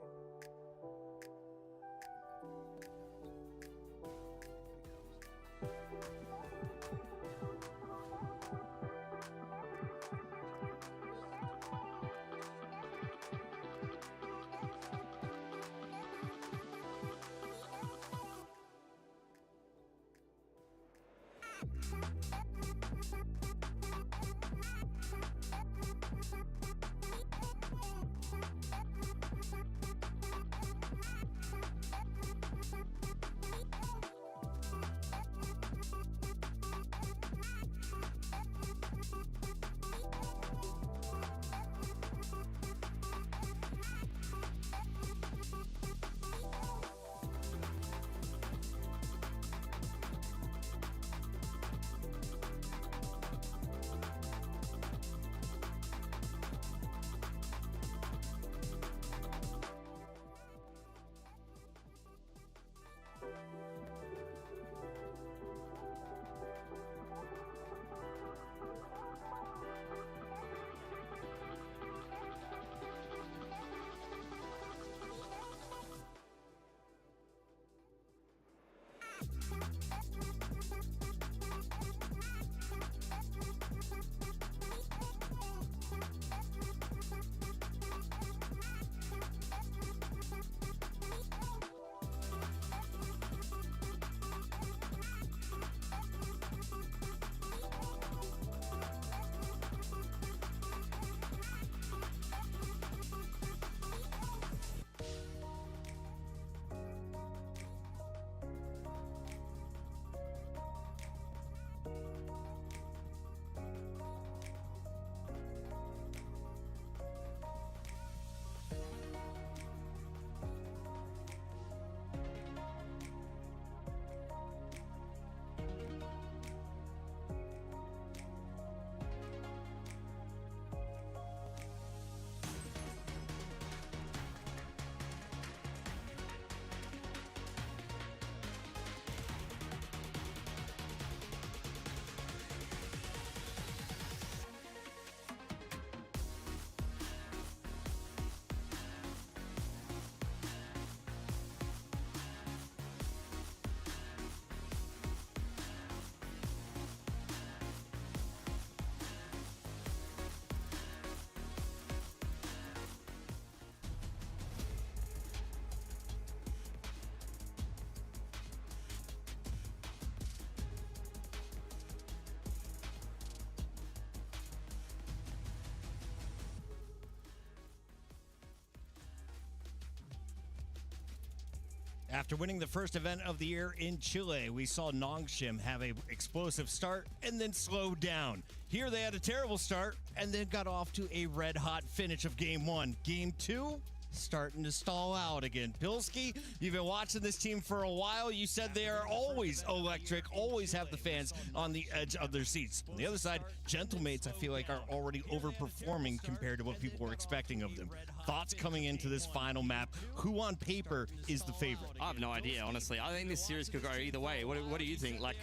After winning the first event of the year in Chile, we saw Nongshim have an explosive start and then slow down. Here they had a terrible start and then got off to a red-hot finish of Game 1. Game 2, starting to stall out again. Pilski, you've been watching this team for a while. You said they are always electric, always have the fans on the edge of their seats. On the other side, Gentlemates, I feel like, are already overperforming compared to what people were expecting of them. Thoughts coming into this final map? Who on paper is the favorite? I have no idea, honestly. I think this series could go either way. What do you think? Like,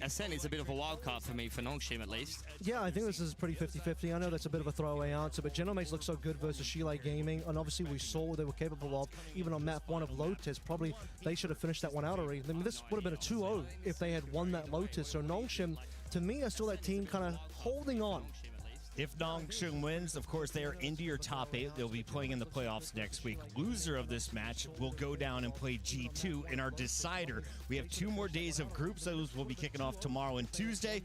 Ascent is a bit of a wild card for me, for Nongshim at least. Yeah, I think this is pretty 50-50. I know that's a bit of a throwaway answer, but Gentlemates look so good versus Chile Gaming, and obviously we saw what they were capable of, even on map 1 of Lotus. Probably they should have finished that one out already. I mean, this would have been a 2-0 if they had won that Lotus. So Nongshim, to me, I saw that team kind of holding on. If Nongshim wins, of course, they are into your top 8. They'll be playing in the playoffs next week. Loser of this match will go down and play G2 in our decider. We have 2 more days of groups. Those will be kicking off tomorrow and Tuesday.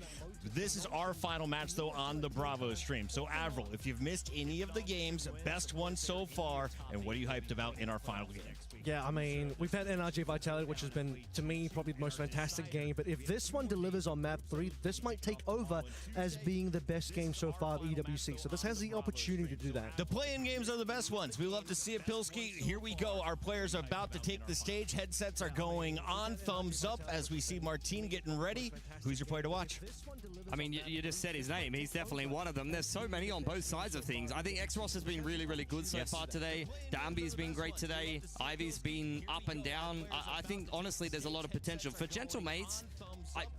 This is our final match, though, on the Bravo stream. So, Avril, if you've missed any of the games, best one so far, and what are you hyped about in our final game? Yeah, I mean, we've had NRG Vitality, which has been, to me, probably the most fantastic game. But if this one delivers on map 3, this might take over as being the best game so far of EWC. So this has the opportunity to do that. The play-in games are the best ones. We love to see it, Pilski. Here we go. Our players are about to take the stage. Headsets are going on. Thumbs up as we see Martin getting ready. Who's your player to watch? I mean, you just said his name. He's definitely one of them. There's so many on both sides of things. I think Xross has been really, really good so far today. Danby's been great today. Ivy's been up and down. I think, honestly, there's a lot of potential. For Gentlemates,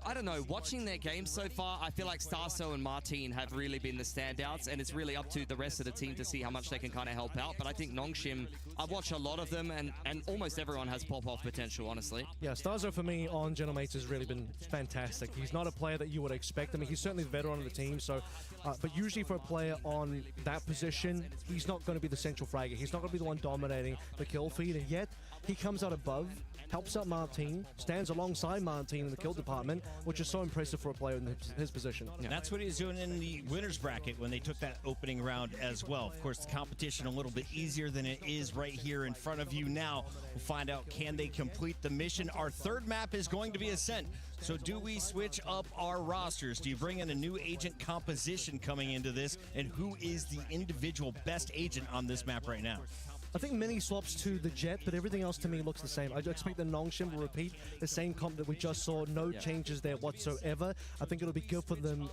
I don't know. Watching their games so far, I feel like Starso and Martin have really been the standouts, and it's really up to the rest of the team to see how much they can kind of help out. But I think Nongshim, I've watched a lot of them, and almost everyone has pop-off potential, honestly. Yeah, Starso for me on Gentlemates has really been fantastic. He's not a player that you would expect. I mean, he's certainly the veteran of the team, so but usually for a player on that position, he's not going to be the central fragger. He's not going to be the one dominating the kill feed, and yet he comes out above, helps out Martin, stands alongside Martin in the kill department, which is so impressive for a player in his position. Yeah. That's what he's doing in the winners bracket when they took that opening round as well. Of course, the competition a little bit easier than it is right here in front of you now. We'll find out, can they complete the mission? Our third map is going to be Ascent. So do we switch up our rosters? Do you bring in a new agent composition coming into this? And who is the individual best agent on this map right now? I think mini swaps to the Jet, but everything else to me looks the same. I expect the Nongshim will repeat the same comp that we just saw. No changes there whatsoever. I think it'll be good for them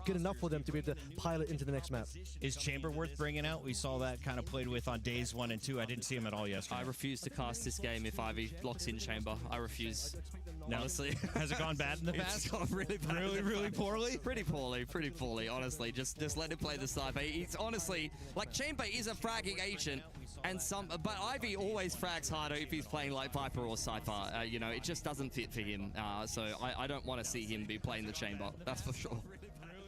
good enough for them to be able to pilot into the next map. Is Chamber worth bringing out? We saw that kind of played with on days 1 and 2. I didn't see him at all yesterday. I refuse to cast this game if Ivy blocks in Chamber. I refuse. No. Honestly. Has it gone bad in the past? It's gone really bad. Really poorly? Pretty poorly, honestly. Just let him play the sniper. It's honestly, like, Chamber is a fragging agent, but Ivy always frags harder if he's playing like Viper or Cypher. You know, it just doesn't fit for him. So I don't want to see him be playing the Chamber. That's for sure.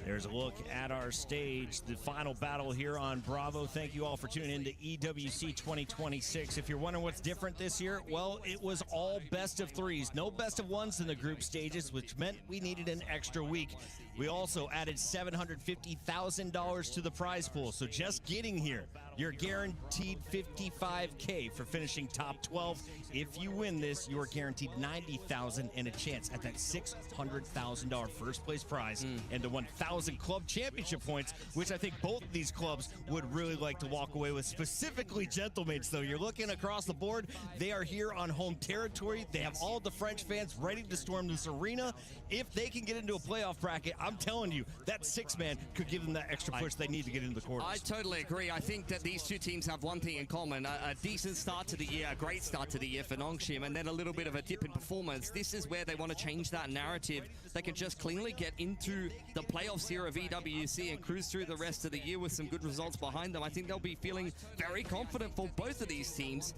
There's a look at our stage, the final battle here on Bravo. Thank you all for tuning in to EWC 2026. If you're wondering what's different this year, well, it was all best of 3s. No best of 1s in the group stages, which meant we needed an extra week. We also added $750,000 to the prize pool. So just getting here, you're guaranteed $55K for finishing top 12. If you win this, you're guaranteed $90,000 and a chance at that $600,000 first place prize and the 1,000 club championship points, which I think both of these clubs would really like to walk away with, specifically Gentlemates, though. You're looking across the board. They are here on home territory. They have all the French fans ready to storm this arena. If they can get into a playoff bracket, I'm telling you, that 6-man could give them that extra push they need to get into the quarters. I totally agree. I think that these two teams have one thing in common, a decent start to the year, a great start to the year for Nongshim, and then a little bit of a dip in performance. This is where they want to change that narrative. They can just cleanly get into the playoffs here of EWC and cruise through the rest of the year with some good results behind them. I think they'll be feeling very confident for both of these teams.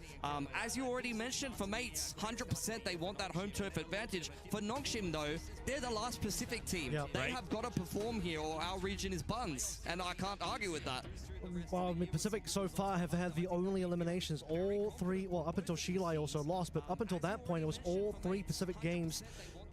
As you already mentioned, for Mates, 100% they want that home turf advantage. For Nongshim, though, they're the last Pacific team. They have got to perform here or our region is buns, and I can't argue with that. Well, I mean, Pacific so far have had the only eliminations. All 3, well, up until Shilai also lost, but up until that point, it was all 3 Pacific games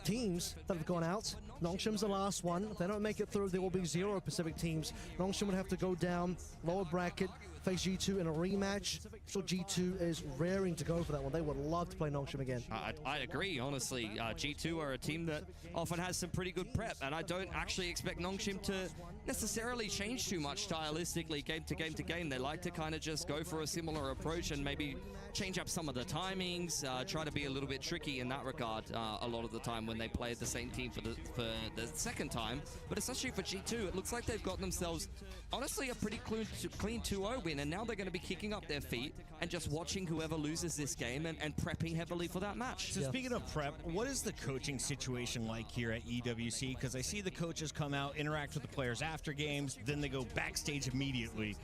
teams that have gone out. Nongshim's the last one. If they don't make it through, there will be 0 Pacific teams. Nongshim would have to go down, lower bracket, face G2 in a rematch. So G2 is raring to go for that one. They would love to play Nongshim again. I agree, honestly. G2 are a team that often has some pretty good prep, and I don't actually expect Nongshim to necessarily change too much stylistically game to game to game. They like to kind of just go for a similar approach and maybe change up some of the timings, try to be a little bit tricky in that regard a lot of the time when they play the same team for the second time. But especially for G2, it looks like they've got themselves, honestly, a pretty clean 2-0 win, and now they're going to be kicking up their feet and just watching whoever loses this game and prepping heavily for that match. So speaking of prep, what is the coaching situation like here at EWC? Because I see the coaches come out, interact with the players after games, then they go backstage immediately.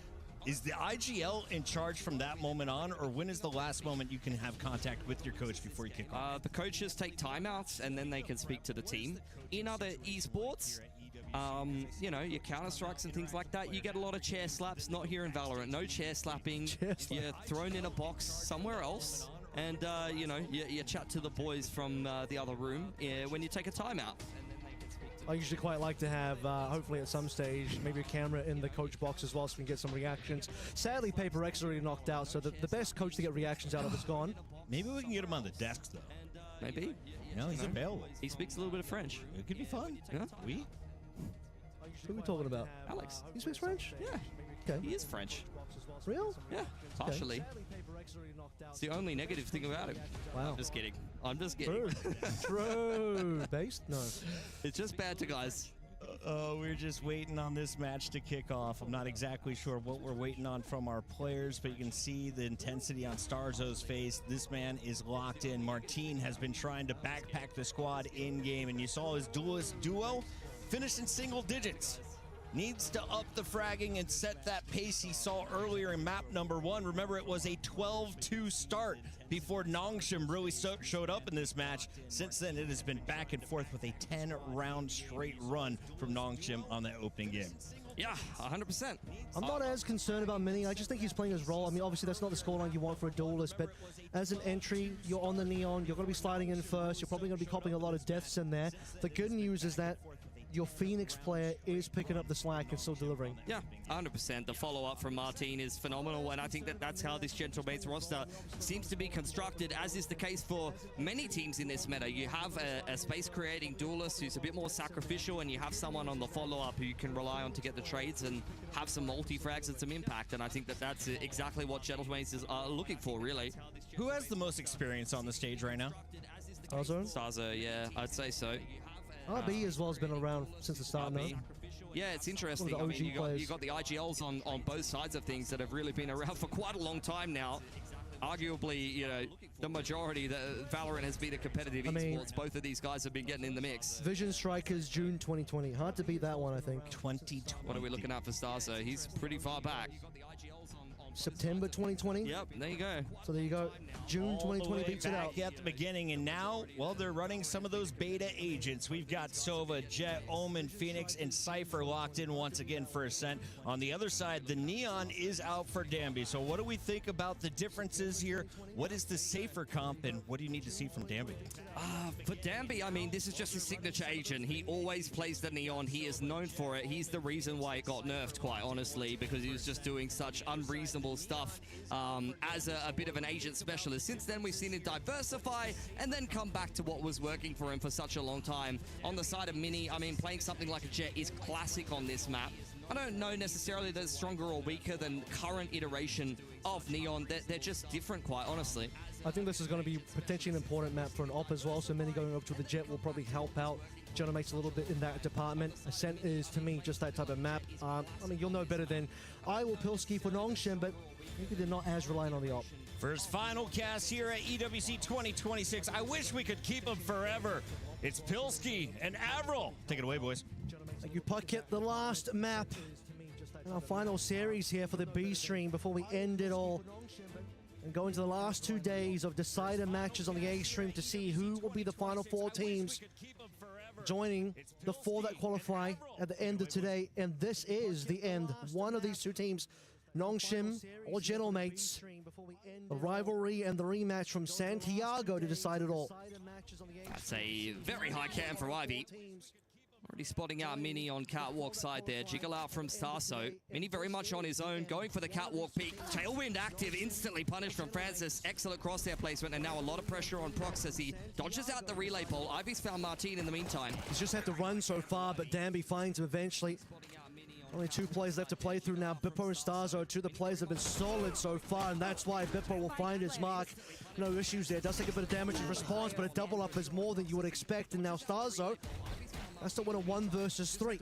Is the IGL in charge from that moment on, or when is the last moment you can have contact with your coach before you kick off? The coaches take timeouts and then they can speak to the team. In other esports, you know, your counter-strikes and things like that, you get a lot of chair slaps. Not here in Valorant. No chair slapping. You're thrown in a box somewhere else. And, you know, you chat to the boys from the other room when you take a timeout. I usually quite like to have, hopefully at some stage, maybe a camera in the coach box as well so we can get some reactions. Sadly, Paper X is already knocked out, so the best coach to get reactions out of is gone. Maybe we can get him on the desk, though. Maybe. You know, he's available. He speaks a little bit of French. It could be fun. Yeah. We? Who are we talking about? Alex. He speaks French? Yeah. Okay. He is French. Real? Yeah, partially. It's the only negative thing about him. Wow. I'm just kidding. I'm just kidding. True. Based? No. It's just bad to guys. We're just waiting on this match to kick off. I'm not exactly sure what we're waiting on from our players, but you can see the intensity on Starzo's face. This man is locked in. Martin has been trying to backpack the squad in-game, and you saw his duelist duo finish in single digits. Needs to up the fragging and set that pace he saw earlier in map number 1. Remember, it was a 12-2 start before Nongshim really showed up in this match. Since then, it has been back and forth with a 10-round straight run from Nongshim on that opening game. Yeah, 100%. I'm not as concerned about Mini. I just think he's playing his role. I mean, obviously, that's not the scoreline you want for a duelist, but as an entry, you're on the Neon. You're going to be sliding in first. You're probably going to be copping a lot of deaths in there. The good news is that your Phoenix player is picking up the slack and still delivering. Yeah, 100%. The follow-up from Martin is phenomenal, and I think that that's how this Gentlemates roster seems to be constructed, as is the case for many teams in this meta. You have a space-creating duelist who's a bit more sacrificial, and you have someone on the follow-up who you can rely on to get the trades and have some multi-frags and some impact, and I think that that's exactly what Gentlemates is looking for, really. Who has the most experience on the stage right now? Starzo? Yeah, I'd say so. RB as well has been around since the start, no? Yeah, it's interesting. I mean, you got the IGLs on both sides of things that have really been around for quite a long time now. Arguably, you know, the majority that Valorant has been a competitive esports. Both of these guys have been getting in the mix. Vision Strikers, June 2020. Hard to beat that one, I think. 2020. What are we looking at for Starzo? He's pretty far back. September 2020? Yep, there you go. So there you go. June 2020 beats it out. At the beginning, and now, well, they're running some of those beta agents. We've got Sova, Jet, Omen, Phoenix, and Cypher locked in once again for Ascent. On the other side, the Neon is out for Danby. So what do we think about the differences here? What is the safer comp, and what do you need to see from Danby? For Danby, I mean, this is just his signature agent. He always plays the Neon. He is known for it. He's the reason why it got nerfed, quite honestly, because he was just doing such unreasonable stuff as a bit of an agent specialist. Since then, we've seen him diversify and then come back to what was working for him for such a long time. On the side of Mini, I mean, playing something like a Jet is classic on this map. I don't know necessarily that it's stronger or weaker than current iteration of Neon. They're just different, quite honestly. I think this is going to be potentially an important map for an op as well, so Mini going over to the Jet will probably help out Gentlemates a little bit in that department. Ascent is, to me, just that type of map. I mean, you'll know better than I will Pilski for Nongshim, but maybe they're not as reliant on the op. First final cast here at EWC 2026. I wish we could keep them forever. It's Pilski and Avril. Take it away, boys. Thank you, Puckett. The last map in our final series here for the B stream before we end it all and go into the last 2 days of decider matches on the A stream to see who will be the final 4 teams joining the 4 that qualify at the end of today. And this is the end. One of these 2 teams, Nongshim or Gentlemates, the rivalry and the rematch from Santiago to decide it all. That's a very high cam for Ivy. Already spotting out Mini on catwalk side there. Jiggle out from Starso. Mini very much on his own, going for the catwalk peak. Tailwind active, instantly punished from Francis. Excellent crosshair placement, and now a lot of pressure on Prox as he dodges out the relay pole. Ivy's found Martin in the meantime. He's just had to run so far, but Danby finds him eventually. Only 2 plays left to play through now. Bippo and Starzo, 2 of the plays have been solid so far, and that's why Bippo will find his mark. No issues there. Does take a bit of damage in response, but a double up is more than you would expect. And now Starzo has to win a 1 versus 3.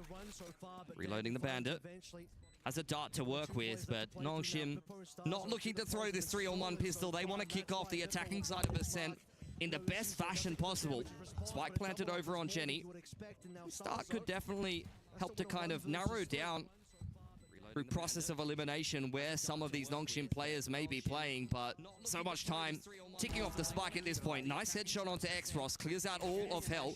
Reloading the bandit. Has a dart to work with, but Nongshim not looking to throw this 3-on-1 pistol. They want to kick off the attacking side of Ascent in the best fashion possible. Spike planted over on Jenny. Start could definitely help to kind of narrow down through process of elimination where some of these Nongshim players may be playing, but so much time ticking off the spike at this point. Nice headshot onto X-Frost, clears out all of hell.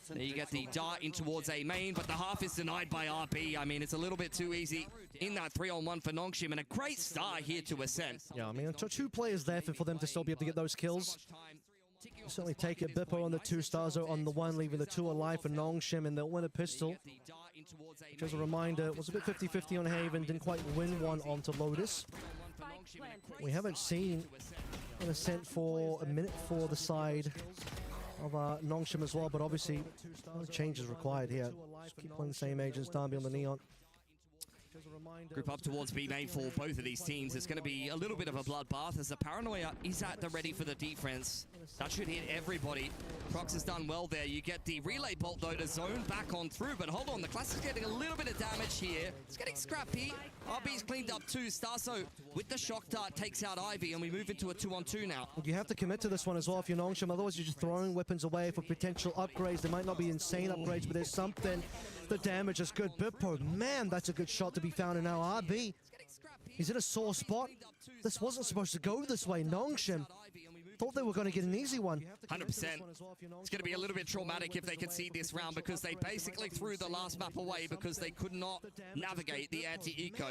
There you get the dart in towards A main, but the half is denied by RB. I mean, it's a little bit too easy in that 3-on-1 for Nongshim, and a great start here to Ascent. Yeah, I mean, 2 players there for them to still be able to get those kills. Certainly take it. Bippo on the 2, Starzo on the 1, leaving the 2 alive for Nongshim, and they'll win a pistol. Just a reminder, it was a bit 50-50 on Haven, didn't quite win one onto Lotus. We haven't seen an Ascent for a minute for the side of Nongshim as well, but obviously no changes required here. Just keep playing the same agents, Danby on the Neon. Group up towards B main for both of these teams. It's going to be a little bit of a bloodbath as the Paranoia is at the ready for the defense. That should hit everybody. Prox has done well there. You get the relay bolt though to zone back on through, but hold on, the Classic's getting a little bit of damage here. It's getting scrappy. RB's cleaned up too. Starso with the shock dart takes out Ivy, and we move into a 2-on-2 now. You have to commit to this one as well if you're Nongshim, otherwise you're just throwing weapons away for potential upgrades. They might not be insane upgrades, but there's something. The damage is good. Bippo, man, that's a good shot to be found in now. RB, he's in a sore spot. This wasn't supposed to go this way. Nongshim thought they were going to get an easy one. 100%. It's going to be a little bit traumatic if they concede this round, because they basically threw the last map away because they could not navigate the anti-eco.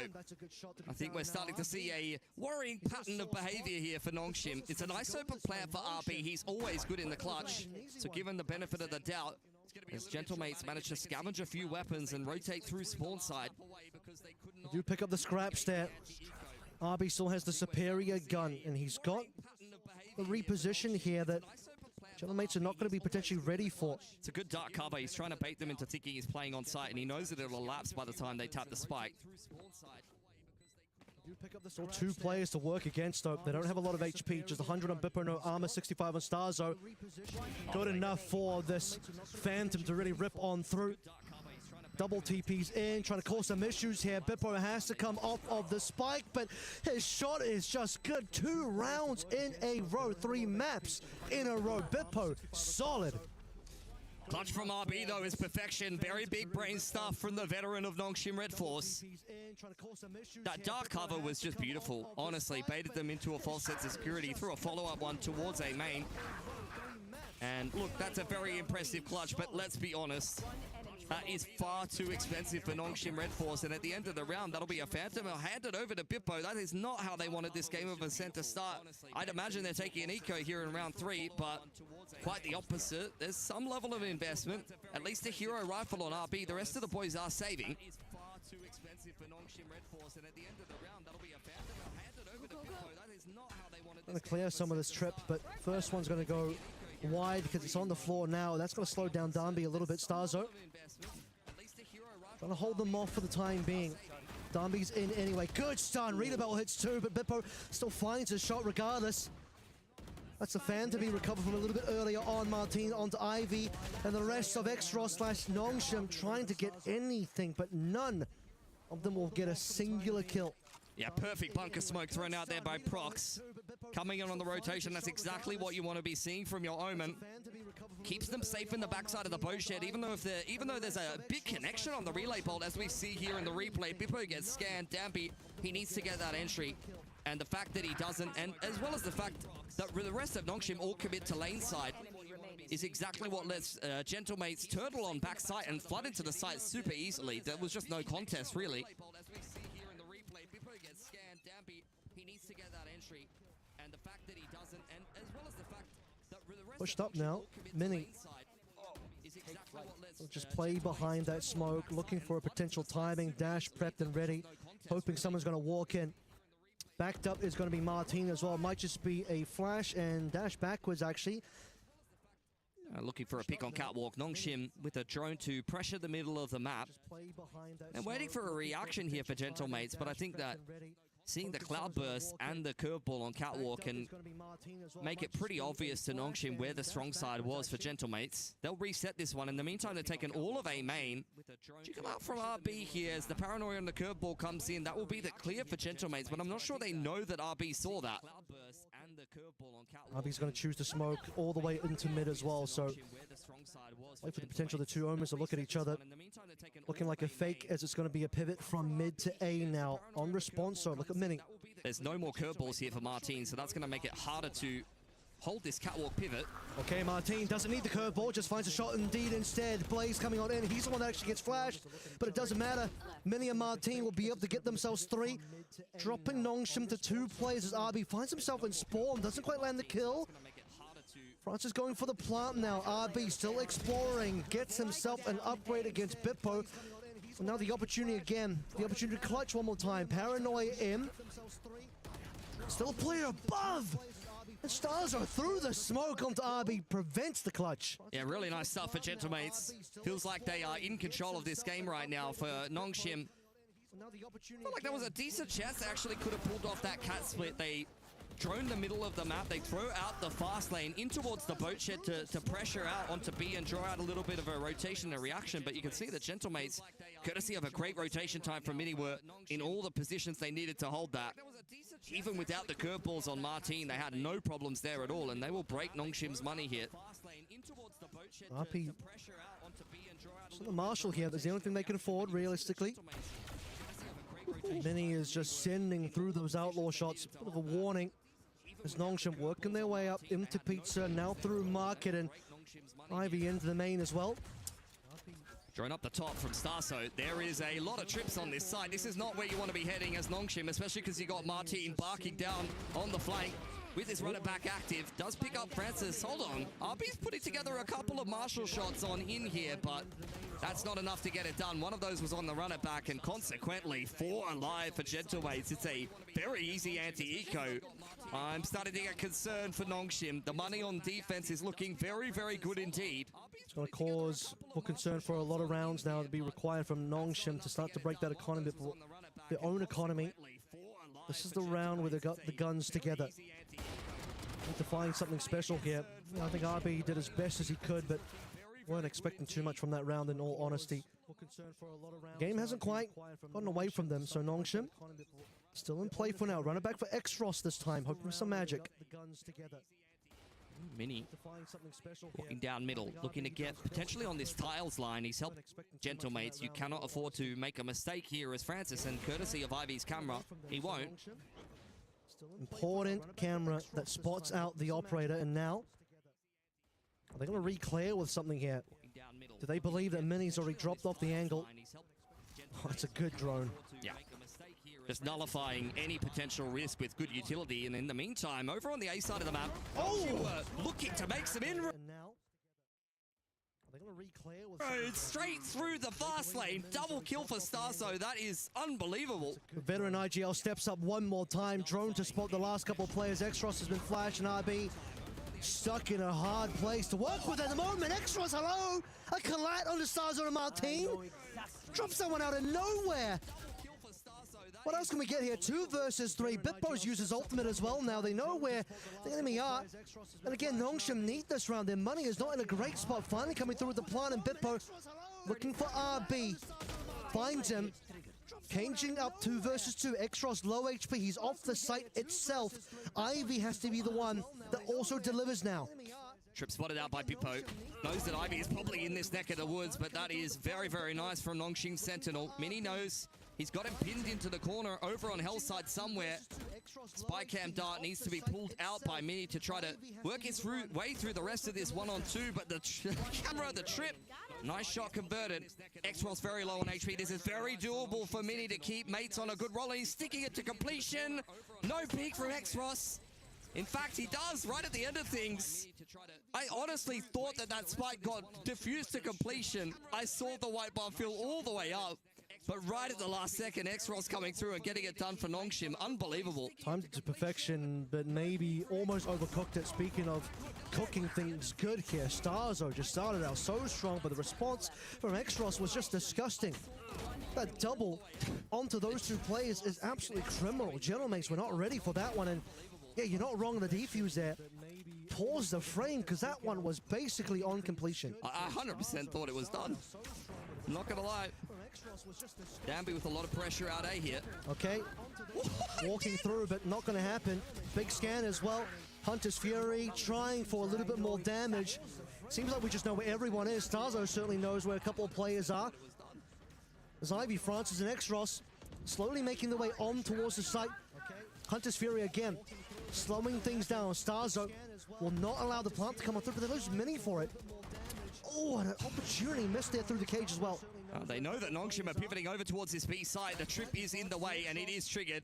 I think we're starting to see a worrying pattern of behavior here for Nongshim. It's a nice open player for RB. He's always good in the clutch. So given the benefit of the doubt, as Gentlemates manage to scavenge a few weapons and rotate through spawn side. They do pick up the scraps there. RB still has the superior gun, and he's got the reposition here that Gentlemates are not going to be potentially ready for. It's a good dark cover. He's trying to bait them into thinking he's playing on site, and he knows that it'll elapse by the time they tap the spike. Still 2 players to work against, though. They don't have a lot of HP. Just 100 on Bippo, no armor, 65 on Starzo. Good enough for this Phantom to really rip on through. Double TPs in, trying to cause some issues here. Bippo has to come off of the spike, but his shot is just good. 2 rounds in a row, 3 maps in a row. Bippo, solid. Clutch from RB, though, is perfection. Very big brain stuff from the veteran of Nongshim Red Force. That dark cover was just beautiful. Honestly, baited them into a false sense of security. Threw a follow-up one towards A main. And look, that's a very impressive clutch, but let's be honest. That is far too expensive for Nongshim Red Force, and at the end of the round, that'll be a Phantom. I'll hand it over to Bippo. That is not how they wanted this game of Ascent to start. I'd imagine they're taking an eco here in round 3, but quite the opposite. There's some level of investment, at least a hero rifle on RB. The rest of the boys are saving. That is far too expensive for Nongshim Red Force, and at the end of the round, that'll be a Phantom. I'll hand it over to Bippo. That is not how they wanted this Going to clear some of this trip, but first one's going to go wide because it's on the floor now. That's going to slow down Danby a little bit. Starzo trying to hold them off for the time being. Danby's in anyway. Good stun. Readable hits 2, but Bippo still finds his shot regardless. That's a Phantom he recovered from a little bit earlier on. Martin onto Ivy, and the rest of Extra/Nongshim trying to get anything, but none of them will get a singular kill. Yeah, perfect bunker smoke thrown out there by Prox. Coming in on the rotation, that's exactly what you want to be seeing from your Omen. Keeps them safe in the backside of the bow shed, even though there's a big connection on the relay bolt, as we see here in the replay. Bippo gets scanned. Danby, he needs to get that entry. And the fact that he doesn't, and as well as the fact that the rest of Nongshim all commit to lane side, is exactly what lets Gentlemates turtle on backside and flood into the site super easily. There was just no contest, really. Pushed up now. Mini Just play behind that smoke, looking for a potential timing, dash prepped and ready, hoping someone's going to walk in. Backed up is going to be Martin as well. Might just be a flash and dash backwards, actually. Looking for a pick on catwalk. Nongshim with a drone to pressure the middle of the map. And waiting for a reaction here for Gentlemates, but I think that seeing the cloudburst and the curveball on catwalk can make it pretty obvious to Nongshim where the strong side was for Gentlemates. They'll reset this one. In the meantime, they're taking all of A main. Check out from RB here as the paranoia on the curveball comes in. That will be the clear for Gentlemates, but I'm not sure they know that RB saw that. RB's going to choose to smoke all the way into mid as well, so wait for the potential of the two omens to look at each other. Looking like a fake as it's going to be a pivot from mid to A now. On response, so look at Mini. There's no more curveballs here for Martin, so that's going to make it harder to hold this catwalk pivot. Okay, Martin doesn't need the curveball, just finds a shot indeed instead. Blaze coming on in. He's the one that actually gets flashed, but it doesn't matter. Mini and Martin will be able to get themselves 3. Dropping Nongshim to 2 players as RB finds himself in spawn. Doesn't quite land the kill. Francis going for the plant now. RB still exploring. Gets himself an upgrade against Bippo. Now the opportunity again. The opportunity to clutch one more time. Paranoia in. Still a player above. The stars are through the smoke onto RB. Prevents the clutch. Yeah, really nice stuff for Gentlemates. Feels like they are in control of this game right now for Nongshim. Felt like there was a decent chance they actually could have pulled off that cat split. They drone the middle of the map. They throw out the fast lane in towards the boat shed to pressure out onto B and draw out a little bit of a rotation and reaction. But you can see the Gentlemates, courtesy of a great rotation time from Mini, were in all the positions they needed to hold that. Even without the curveballs on Martin, they had no problems there at all, and they will break Nongshim's money here. RP, so the Marshall here, that's the only thing they can afford, realistically. Mini is just sending through those outlaw shots. Bit of a warning. As Nongshim working their way up into Pizza, now through Market, and Ivy into the main as well. Drone up the top from Starso. There is a lot of trips on this side. This is not where you want to be heading as Nongshim, especially because you got Martin barking down on the flank. With his runner back active, does pick up Francis. Hold on, RB's putting together a couple of Marshall shots on in here, but that's not enough to get it done. One of those was on the runner back, and consequently 4 alive for Gentlemates. It's a very easy anti-eco. I'm starting to get concerned for Nongshim. The money on defense is looking very, very good indeed. It's going to cause for concern for a lot of rounds now to be required from Nongshim to start to break that economy, their own economy. This is the round where they got the guns together. Need to find something special here. I think RB did as best as he could, but weren't expecting too much from that round in all honesty. Game hasn't quite gotten away from them, so Nongshim still in play for now. Running back for Exros this time, hoping for some magic. Mini walking down middle, looking to get potentially on this tiles line. He's helped Gentlemates. You cannot afford to make a mistake here as Francis, and courtesy of Ivy's camera, he won't. Important camera that spots out the operator, and now are they going to re-clear with something here? Do they believe that Mini's already dropped off the angle? Oh, it's a good drone. Yeah. Just nullifying any potential risk with good utility, and in the meantime, over on the A side of the map, looking to make some inroads. Straight through the fast lane, double kill for Starso. That is unbelievable. Veteran IGL steps up one more time. Drone to spot the last couple of players. Exros has been flashed, and RB stuck in a hard place to work with at the moment. Exros, hello! A collat on the Starso and Martin. Drop someone out of nowhere. What else can we get here? 2 versus 3. Bitbo's uses ultimate as well now. They know where the enemy are. And again, Nongshim need this round. Their money is not in a great spot. Finally coming through with the plan, and Bitbo looking for RB. Finds him. Changing up 2 versus 2. Exros low HP. He's off the site itself. Ivy has to be the one that also delivers now. Trip spotted out by Bippo. Knows that Ivy is probably in this neck of the woods, but that is very, very nice from Nongshim Sentinel. Mini knows he's got him pinned into the corner over on Hell's side somewhere. Spy cam dart needs to be pulled out by Mini to try to work his way through the rest of this 1-on-2, but the camera, the trip, nice shot converted. Exros very low on HP. This is very doable for Mini to keep mates on a good roll, and he's sticking it to completion. No peek from Exros. In fact, he does right at the end of things. I honestly thought that spike got diffused to completion. I saw the white bar fill all the way up. But right at the last second, X-Ross coming through and getting it done for Nongshim. Unbelievable. Timed it to perfection, but maybe almost overcooked it. Speaking of cooking things good here, Starzo just started out so strong, but the response from X-Ross was just disgusting. That double onto those two players is absolutely criminal. Gentlemen, we're not ready for that one, and yeah, you're not wrong on the defuse there. Pause the frame, because that one was basically on completion. I 100% thought it was done. I'm not gonna lie. Danby with a lot of pressure out A here. Okay, walking through, but not gonna happen. Big scan as well. Hunter's Fury trying for a little bit more damage. Seems like we just know where everyone is. Starzo certainly knows where a couple of players are. There's Ivy, Francis, and X-Ross slowly making their way on towards the site. Hunter's Fury again, slowing things down. Starzo will not allow the plant to come on through, but they lose mini for it. Oh, and an opportunity missed there through the cage as well. They know that Nongshim are pivoting over towards this B side. The trip is in the way, and it is triggered.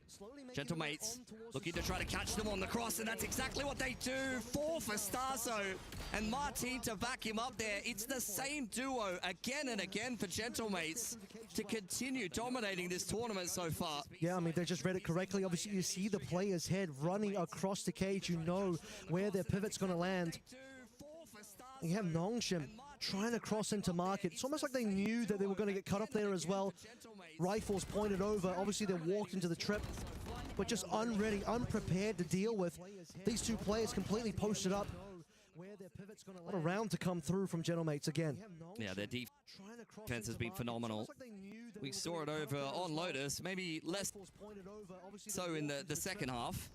Gentlemates looking to try to catch them on the cross, and that's exactly what they do. 4 for Starzo, and Martin to back him up there. It's the same duo again and again for Gentlemates to continue dominating this tournament so far. Yeah, I mean, they just read it correctly. Obviously, you see the player's head running across the cage. You know where their pivot's going to land. And you have Nongshim trying to cross into market. It's almost like they knew that they were going to get cut off there as well. Rifles pointed over. Obviously, they walked into the trip, but just unready, unprepared to deal with these two players completely posted up. What a round to come through from Gentlemates again. Yeah, their defense has been phenomenal. We saw it over on Lotus, maybe less so in the second half.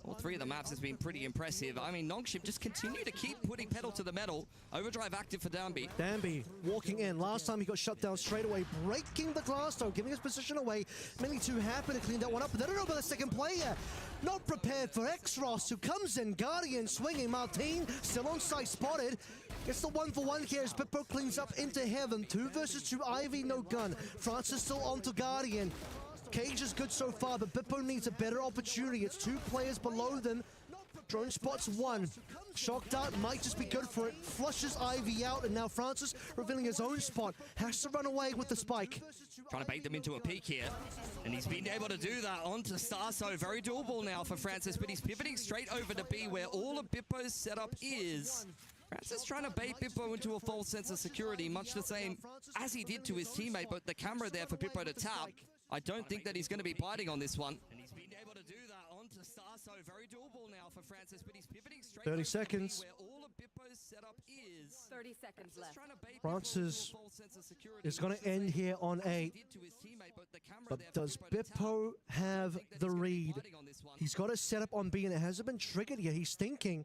All 3 of the maps has been pretty impressive. I mean, Nongshim just continue to keep putting pedal to the metal. Overdrive active for Danby. Danby walking in. Last time he got shut down straight away, breaking the glass though, giving his position away. Many too happy to clean that one up, but they don't know about the second player. Not prepared for X-Ross, who comes in. Guardian swinging. Martin still on site, spotted. It's the 1-for-1 here as Bippo cleans up into heaven. 2 versus 2. Ivy, no gun. Francis still onto Guardian. Cage is good so far, but Bippo needs a better opportunity. It's 2 players below them. Drone spots 1. Shock dart might just be good for it. Flushes Ivy out, and now Francis revealing his own spot. Has to run away with the spike. Trying to bait them into a peek here. And he's been able to do that onto Starzo. Very doable now for Francis, but he's pivoting straight over to B, where all of Bippo's setup is. Francis trying to bait Bippo into a false sense of security, much the same as he did to his teammate, but the camera there for Bippo to tap. I don't think that he's going to be biting on this one. And he's been able to do that onto Starzo. Very doable now for Francis, but he's pivoting straight 30 seconds. where all of Bippo's setup is. 30 seconds left. Francis is going to end here on A. But does Bippo have the read? He's got a setup on B, and it hasn't been triggered yet. He's thinking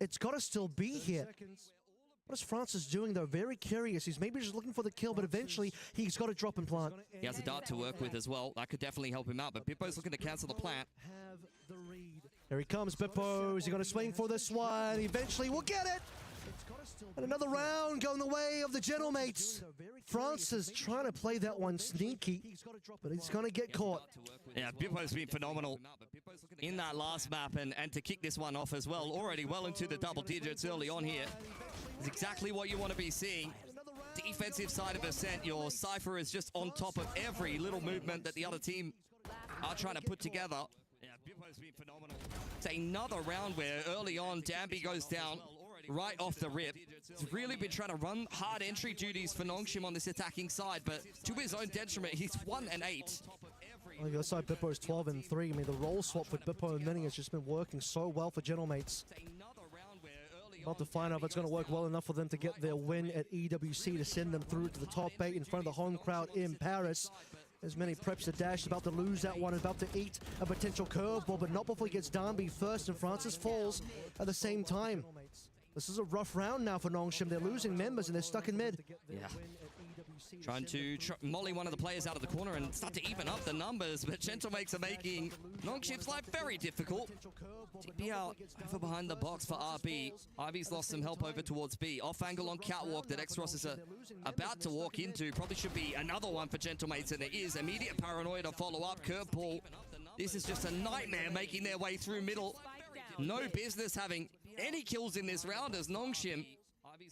it's got to still be here. What is Francis doing, though? Very curious. He's maybe just looking for the kill, but eventually he's got to drop and plant. He has a dart to work with as well. That could definitely help him out, but Bippo's looking to cancel the plant. Here he comes, Bippo. Is he going to swing for this one? Eventually we'll get it. And another round going the way of the Gentlemates. Francis trying to play that one sneaky, but he's going to get caught. Yeah, Bippo's been phenomenal in that last map, and to kick this one off as well. Already well into the double digits early on here. It's exactly what you want to be seeing. Defensive side of Ascent, your Cypher is just on top of every little movement that the other team are trying to put together. Yeah, Bippo's been phenomenal. It's another round where early on, Danby goes down right off the rip. He's really been trying to run hard entry duties for Nongshim on this attacking side, but to his own detriment, he's 1 and 8. On the other side, Bippo is 12 and 3. I mean, the roll swap with Bippo and Mini has just been working so well for Gentlemates. About to find out if it's going to work well enough for them to get their win at EWC to send them through to the top 8 in front of the home crowd in Paris. As Many preps to dash, about to lose that one, about to eat a potential curveball, but not before he gets Danby first, and Francis falls at the same time. This is a rough round now for Nongshim. They're losing members and they're stuck in mid. Yeah. Trying to molly one of the players out of the corner and start to even up the numbers, but Gentlemates are making Nongshim's life very difficult. TP out over behind the box for RB. Ivy's lost some help over towards B. Off angle on catwalk that X-Ross is about to walk into. Probably should be another one for Gentlemates, and there is. Immediate paranoia to follow up. Curveball. This is just a nightmare making their way through middle. no business having any kills in this round as Nongshim.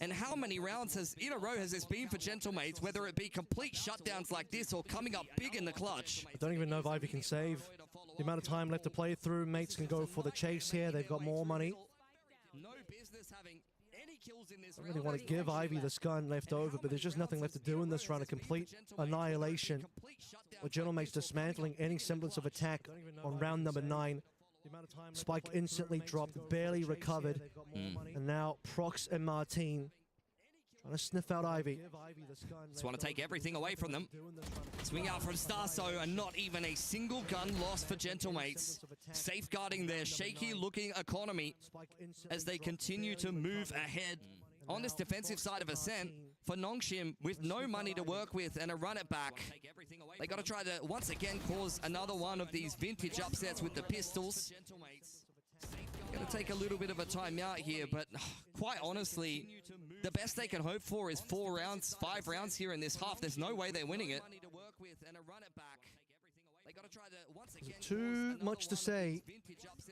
And how many rounds in a row has this been for Gentlemates, whether it be complete shutdowns like this or coming up big in the clutch? I don't even know if Ivy can save. The amount of time left to play through, mates can go for the chase here. They've got more money. No business having any kills in this I really want to give Ivy this gun left over, but there's just nothing left to do in this round. A complete annihilation. With Gentlemates dismantling any semblance of attack on round number 9. Spike instantly dropped, barely recovered. And now Prox and Martine trying to sniff out Ivy. Just want to take everything away from them. Swing out from Starso, and not even a single gun lost for Gentlemates. Safeguarding their shaky-looking economy as they continue to move ahead. On this defensive side of Ascent, for Nongshim, with no money to work with and a run it back, they got to try to once again cause another one of these vintage upsets with the pistols. Going to take a little bit of a timeout here, but quite honestly, the best they can hope for is 4 rounds, 5 rounds here in this half. There's no way they're winning it. Too much to say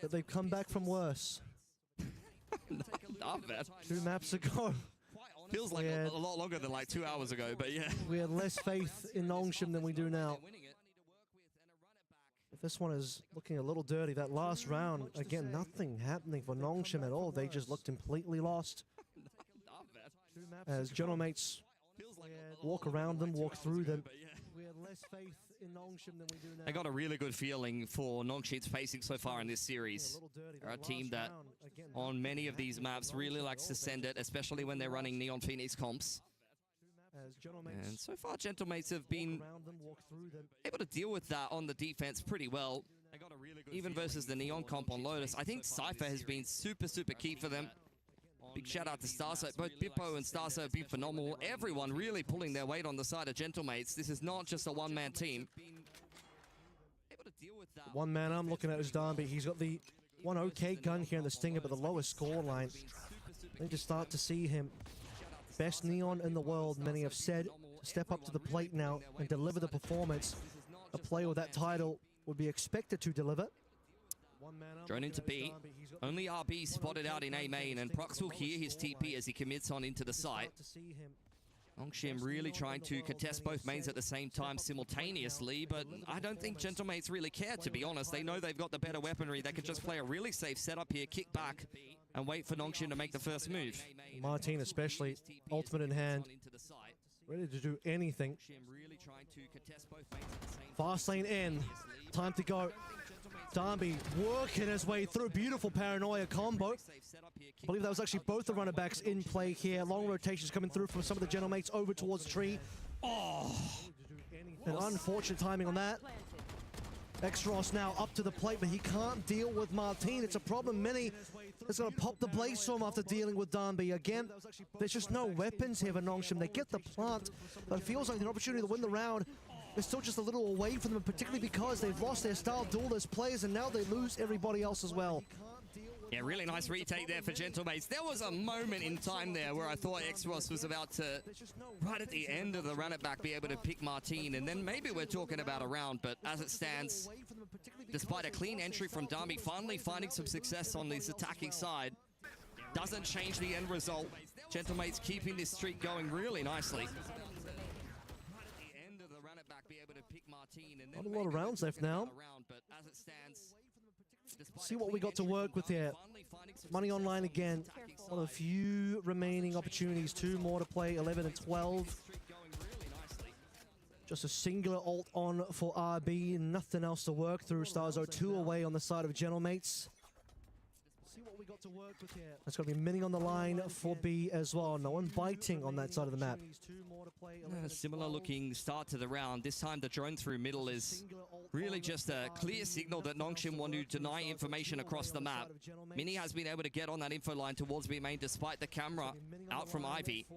that they've come back from worse. Not bad. 2 maps ago. Feels like a lot longer than like 2 hours ago, but yeah. We had less faith in Nongshim than we do now. This one is looking a little dirty. That last round, again, nothing happening for Nongshim at all. They just looked completely lost. As Gentlemates walk around them, walk through them. We had less faith in Nongshim than we do now. I got a really good feeling for Nongshim's pacing so far in this series. They're a team that, on many of these maps, really likes to send it, especially when they're running Neon Phoenix comps. And so far, Gentlemates have been able to deal with that on the defense pretty well. Even versus the Neon comp on Lotus. I think Cypher has been super, super key for them. Big shout out to Starso. Both Bippo and Starso have been phenomenal. Everyone really pulling their weight on the side of Gentlemates. This is not just a one-man team. One man I'm looking at is Darby. He's got the one okay gun here in the Stinger, but the lowest score line. I think to start to see him. Best Neon in the world, many have said. Step up to the plate now and deliver the performance. A player with that title would be expected to deliver. Drone into B. Only RB spotted out in A main, and Prox will hear his TP as he commits on into the site. Nongshim really trying to contest both mains at the same time simultaneously, but I don't think Gentlemates really care, to be honest. They know they've got the better weaponry. They can just play a really safe setup here, kick back, and wait for Nongshim to make the first move. Martine especially, ultimate in hand, ready to do anything. Fast lane in, time to go. Darby working his way through, beautiful paranoia combo. I believe that was actually both the runner backs in play here. Long rotations coming through from some of the Gentlemates over towards tree. Oh, an unfortunate timing on that. Extros now up to the plate, but he can't deal with Martine. It's a problem. Mini is going to pop the blaze storm after dealing with Darby. Again, there's just no weapons here for Nongshim. They get the plant, but it feels like an opportunity to win the round. They're still just a little away from them, particularly because they've lost their star duelist players, and now they lose everybody else as well. Yeah, really nice retake there for Gentlemates. There was a moment in time there where I thought Exros was about to, right at the end of the run it back, be able to pick Martine, and then maybe we're talking about a round, but as it stands, despite a clean entry from Darby, finally finding some success on this attacking side, doesn't change the end result. Gentlemates keeping this streak going really nicely. Not a lot of rounds left now. See what we got to work with here. Money online again. One of the few remaining opportunities. 2 more to play, 11 and 12. Just a singular ult on for RB. Nothing else to work through. Starzo 2 away on the side of Gentlemates. See what we got to work with here. That's going to be Mini on the line for B as well. No one biting on that side of the map. Similar looking start to the round. This time the drone through middle is really just a clear signal that Nongshim want to deny information across the map. Mini has been able to get on that info line towards B main despite the camera out from Ivy.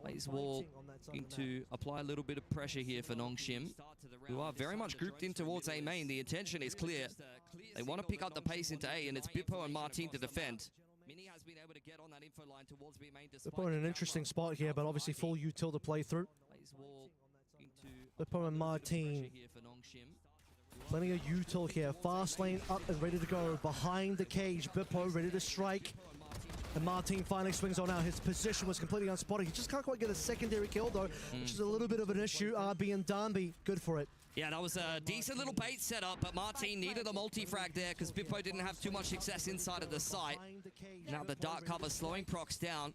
Blaze Wall looking to apply a little bit of pressure here for Nongshim, who are very much grouped in towards A main. The intention is clear. They want to pick up the pace into A, and it's Bippo and Martine to defend. Mini has been able to get on that info line towards B main. Bippo in an interesting spot here, but obviously full util to play through. Bippo and Martine Plenty of util here. Fast lane up and ready to go. Behind the cage, Bippo ready to strike. And Martin finally swings on out. His position was completely unspotted. He just can't quite get a secondary kill though, which is a little bit of an issue. RB and Darby, good for it. Yeah, that was a decent little bait setup, but Martin needed a multi-frag there because Bippo didn't have too much success inside of the site. Now the dark cover slowing Prox down.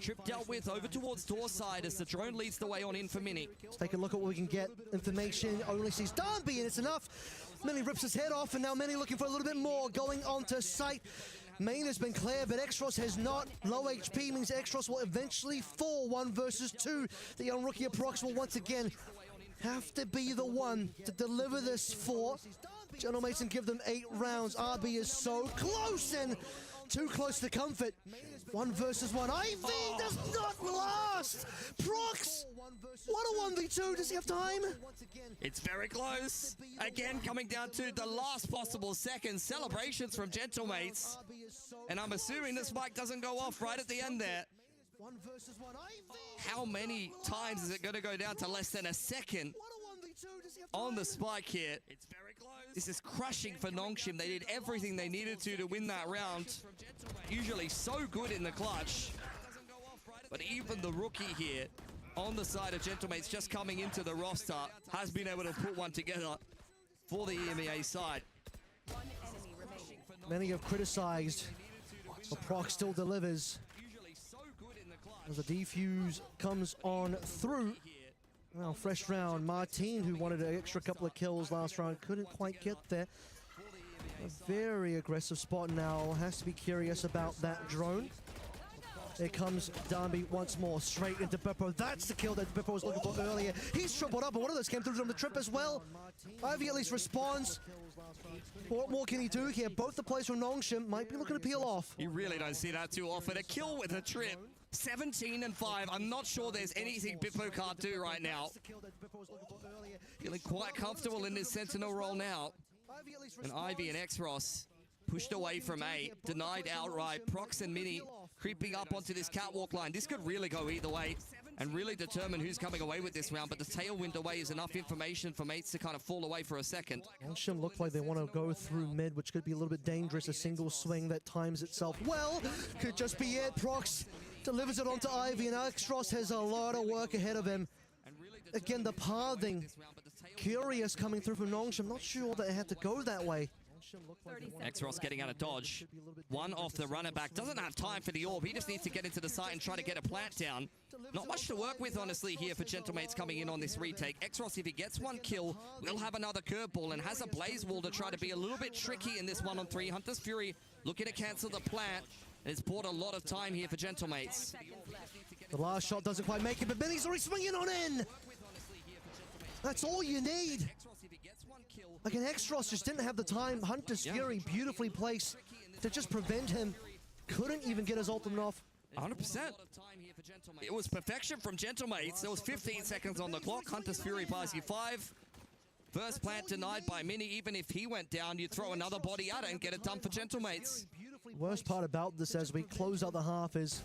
Trip dealt with over towards door side as the drone leads the way on in for Mini. Let's take a look at what we can get. Information only sees Darby and it's enough. Mini rips his head off and now Mini looking for a little bit more. Going onto site. Main has been clear, but Extros has not. Low HP means Extros will eventually fall 1 versus 2. The young rookie of Prox will once again have to be the one to deliver this for Gentlemates and give them 8 rounds. RB is so close and too close to comfort. 1 versus 1. IV does not last. Prox, what a 1v2. Does he have time? It's very close. Again, coming down to the last possible second. Celebrations from Gentlemates. And I'm assuming the spike doesn't go off right at the end there. 1 versus 1. How many times is it going to go down to less than a second on the spike here? It's very close. This is crushing for Nongshim. They did everything they needed to win that round. Usually so good in the clutch. But even the rookie here on the side of Gentlemates just coming into the roster has been able to put one together for the EMEA side. Many have criticized, but Prox still delivers. As the defuse comes on through. Well, fresh round. Martin, who wanted an extra couple of kills last round, couldn't quite get there. A very aggressive spot now. Has to be curious about that drone. Here comes Darby once more, straight into Bippo. That's the kill that Bippo was looking for earlier. He's tripled up, but one of those came through from the trip as well. Ivy at least responds. What more can he do here? Both the players from Nongshim might be looking to peel off. You really don't see that too often. A kill with a trip. 17 and 5. I'm not sure there's anything Bippo can't do right now. Feeling quite comfortable in this Sentinel role now. And Ivy and X-Ross pushed away from A, denied outright. Prox and Mini creeping up onto this catwalk line. This could really go either way and really determine who's coming away with this round, but the tailwind away is enough information for mates to kind of fall away for a second. Nongshim look like they want to go through mid, which could be a little bit dangerous. A single swing that times itself well. Could just be it. Prox delivers it onto Ivy, and X-Ross has a lot of work ahead of him. Again, the pathing. Curious coming through from Nongshim. Not sure that it had to go that way. X-Ross getting out of dodge. One off the runner back. Doesn't have time for the orb. He just needs to get into the site and try to get a plant down. Not much to work with, honestly, here for Gentlemates coming in on this retake. X-Ross, if he gets 1 kill, will have another curveball and has a blaze wall to try to be a little bit tricky in this 1-on-3. Hunter's Fury looking to cancel the plant. It's bought a lot of time here for Gentlemates. The last shot doesn't quite make it, but Benny's already swinging on in. That's all you need. Like an X-Ross just didn't have the time. Hunter's Fury beautifully placed to just prevent him. Couldn't even get his ultimate off. 100%. It was perfection from Gentlemates. There was 15 seconds on the clock. Hunter's Fury buys you 5. First plant denied by Mini. Even if he went down, you'd throw another body at it and get it done for Gentlemates. Worst part about this as we close out the half is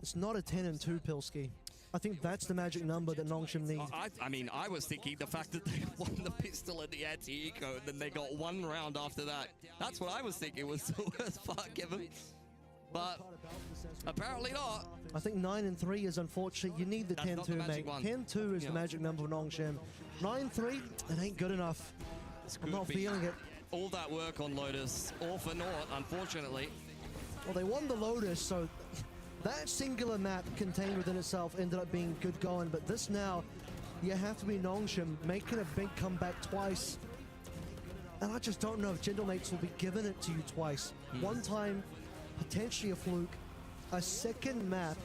it's not a 10-2 Pilski. I think that's the magic number that Nongshim need. I mean, I was thinking the fact that they won the pistol and the anti-eco, and then they got 1 round after that. That's what I was thinking was the worst part, Kevin. But apparently not. I think 9-3 is unfortunate. You need the 10-2, mate. 10-2 is the magic number for Nongshim. 9-3, it ain't good enough. I'm not feeling it. All that work on Lotus, all for naught, unfortunately. Well, they won the Lotus, so that singular map contained within itself ended up being good going, but this now, you have to be Nongshim making a big comeback twice. And I just don't know if Gentlemates will be giving it to you twice. One time, potentially a fluke. A second map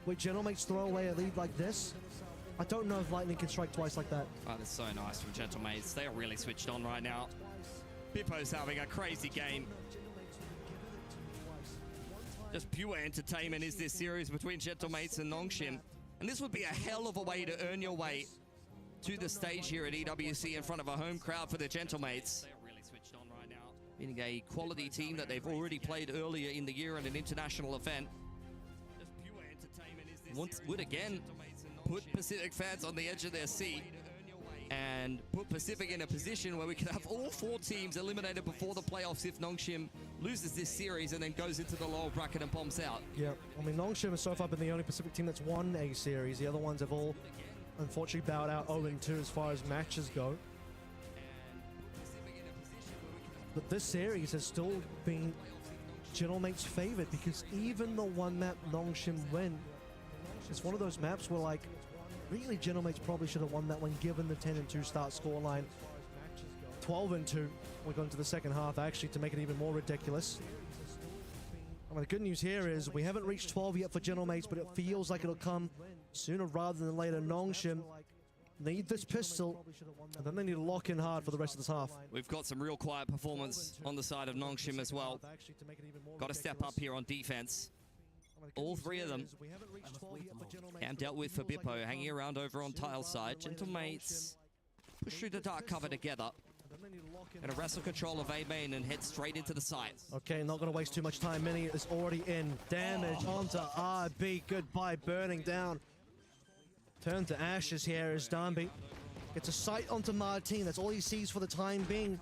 where Gentlemates throw away a lead like this. I don't know if Lightning can strike twice like that. Oh, that's so nice from Gentlemates. They are really switched on right now. Bippo's having a crazy game. Just pure entertainment is this series between Gentlemates and Nongshim. And this would be a hell of a way to earn your way to the stage here at EWC in front of a home crowd for the Gentlemates. They're really switched on right now. Being a quality team that they've already played earlier in the year at an international event. Just pure entertainment is this would again put Pacific fans on the edge of their seat. and put Pacific in a position where we could have all 4 teams eliminated before the playoffs if Nongshim loses this series and then goes into the lower bracket and bombs out. Yeah, I mean, Nongshim has so far been the only Pacific team that's won a series. The other ones have all, unfortunately, bowed out 0-2 as far as matches go. But this series has still been Gentlemate's favored, because even the one map Nongshim win, it's one of those maps where, like, really Gentlemates probably should have won that one given the 10-2 start scoreline. 12-2, we're going to the second half, actually, to make it even more ridiculous. I mean, the good news here is we haven't reached 12 yet for Gentlemates, but it feels like it'll come sooner rather than later. Nongshim need this pistol, and then they need to lock in hard for the rest of this half. We've got some real quiet performance on the side of Nongshim as well. Got to step up here on defense. All 3 of them. Cam dealt with for Bippo, hanging around over on tile side. Gentlemates push through the dark cover together. Gonna wrestle control of A main and head straight into the site. Okay, not gonna waste too much time. Mini is already in. Damage onto RB. Goodbye, burning down. Turn to ashes here as Darby gets a sight onto Martin. That's all he sees for the time being.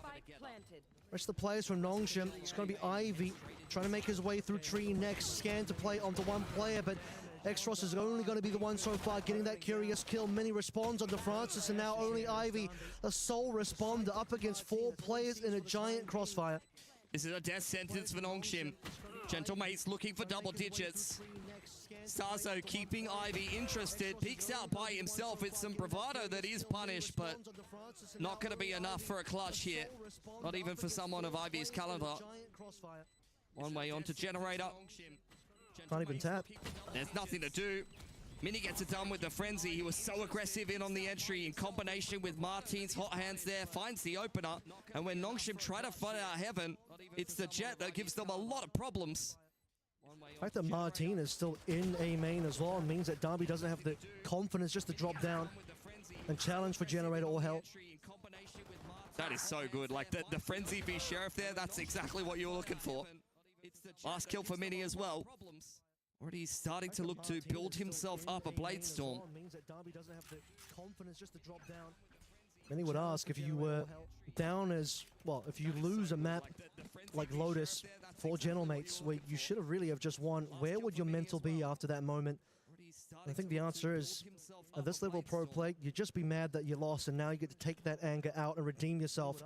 Rest of the players from Nongshim, it's going to be Ivy trying to make his way through tree next. Scan to play onto one player, but Exros is only going to be the one so far getting that curious kill. Mini responds onto Francis, and now only Ivy, the sole responder, up against 4 players in a giant crossfire. This is a death sentence for Nongshim. Gentlemates looking for double digits. Starzo keeping Ivy interested, peeks out by himself. It's some bravado that is punished, but not going to be enough for a clutch here. Not even for someone of Ivy's caliber. One way onto Generator. Can't even tap. There's nothing to do. Mini gets it done with the frenzy. He was so aggressive in on the entry in combination with Martin's hot hands there. Finds the opener. And when Nongshim try to fight out heaven, it's the Jet that gives them a lot of problems. The fact that Martin is still in A main as well means that Darby doesn't have the confidence just to drop down and challenge for Generator or hell. That is so good. Like the frenzy v Sheriff there, that's exactly what you were looking for. Last kill for Mini as well. Already starting to look to build himself up a Blade Storm. Means that Darby doesn't have the confidence just to drop down. Many would ask, if you were down as, well, if you lose a map like Lotus for Gentlemates, where you should have really have just won, where would your mental be after that moment? And I think the answer is, at this level of pro play, you'd just be mad that you lost, and now you get to take that anger out and redeem yourself.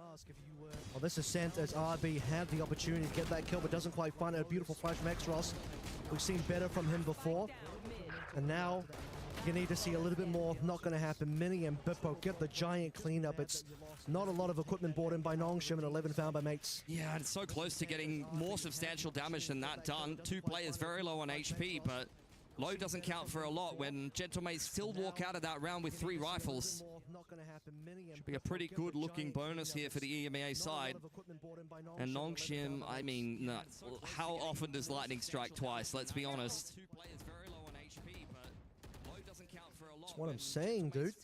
Well, this is sent as RB had the opportunity to get that kill, but doesn't quite find it. A beautiful flash from Exros. We've seen better from him before, and now you need to see a little bit more. Not going to happen. Mini and Bippo get the giant cleanup. It's not a lot of equipment brought in by Nongshim, and 11 found by mates. Yeah, it's so close to getting more substantial damage than that done. 2 players very low on HP, but low doesn't count for a lot when Gentlemates still walk out of that round with 3 rifles. Should be a pretty good looking bonus here for the EMEA side. And Nongshim, I mean, no, how often does lightning strike twice? Let's be honest. That's what I'm saying, dude.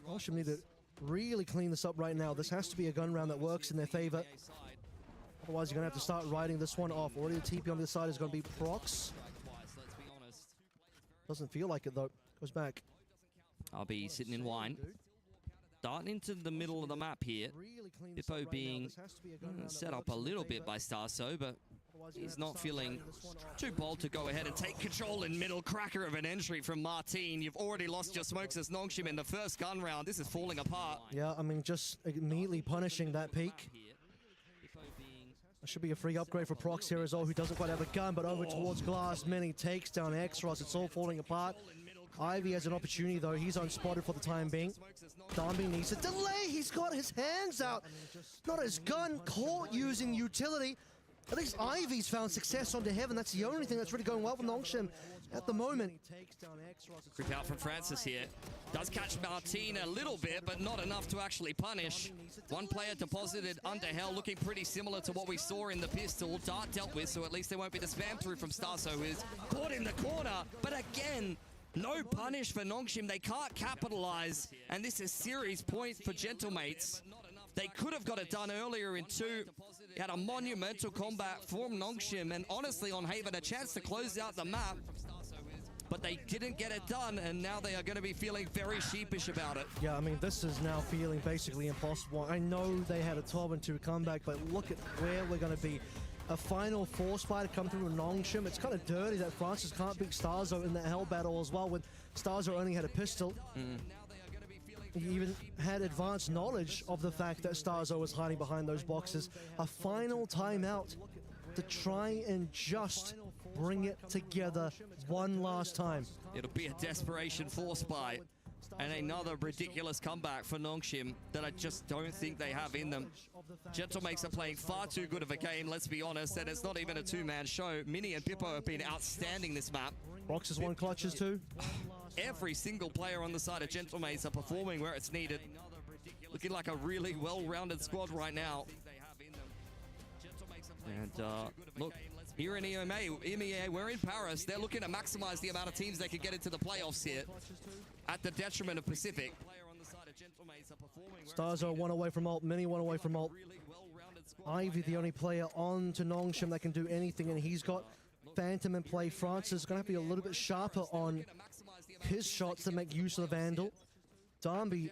Nongshim need to really clean this up right now. This has to be a gun round that works in their favor. Otherwise, you're going to have to start riding this one off. Already the TP on this side is going to be Prox. Doesn't feel like it, though. Goes back. I'll be sitting in wine. Starting into the middle of the map here. Bippo being set up a little bit by Starso, but he's not feeling too bold to go ahead and take control in middle. Cracker of an entry from Martin. You've already lost your smokes as Nongshim in the first gun round. This is falling apart. Yeah, I mean, just immediately punishing that peak. There should be a free upgrade for Prox here as well, who doesn't quite have a gun, but over towards Glass. Mini takes down Exros. It's all falling apart. Ivy has an opportunity, though. He's unspotted for the time being. Darby needs a delay. He's got his hands out. Not his gun. Caught using utility. At least Ivy's found success onto heaven. That's the only thing that's really going well for Nongshim at the moment. Creep out from Francis here. Does catch Martin a little bit, but not enough to actually punish. One player deposited under hell, looking pretty similar to what we saw in the pistol. Dart dealt with, so at least there won't be the spam through from Starso, who's caught in the corner. But again, no punish for Nongshim. They can't capitalize, and this is series point for Gentlemates. They could have got it done earlier in 2. He had a monumental combat from Nongshim, and honestly on Haven, a chance to close out the map. but they didn't get it done, and now they are going to be feeling very sheepish about it. Yeah, I mean, this is now feeling basically impossible. I know they had a 12-2 comeback, but look at where we're going to be. A final four spy to come through with Nongshim. It's kind of dirty that Francis can't beat Starzo in that hell battle as well, when Starzo only had a pistol. He even had advanced knowledge of the fact that Starzo was hiding behind those boxes. A final timeout to try and just bring it together one last time. It'll be a desperation four spy. And another ridiculous comeback for Nongshim that I just don't think they have in them. Gentlemates are playing far too good of a game, let's be honest, and it's not even a two-man show. Mini and Bippo have been outstanding this map. Rox has won clutches too. Every single player on the side of Gentlemates are performing where it's needed. Looking like a really well-rounded squad right now. And look, here in EMEA, we're in Paris. They're looking to maximize the amount of teams they can get into the playoffs here at the detriment of Pacific. Starzo one away from ult, Mini one away from ult. Ivy the only player on to Nongshim that can do anything, and he's got Phantom in play. Francis is going to have to be a little bit sharper on his shots to make use of the Vandal. Darby,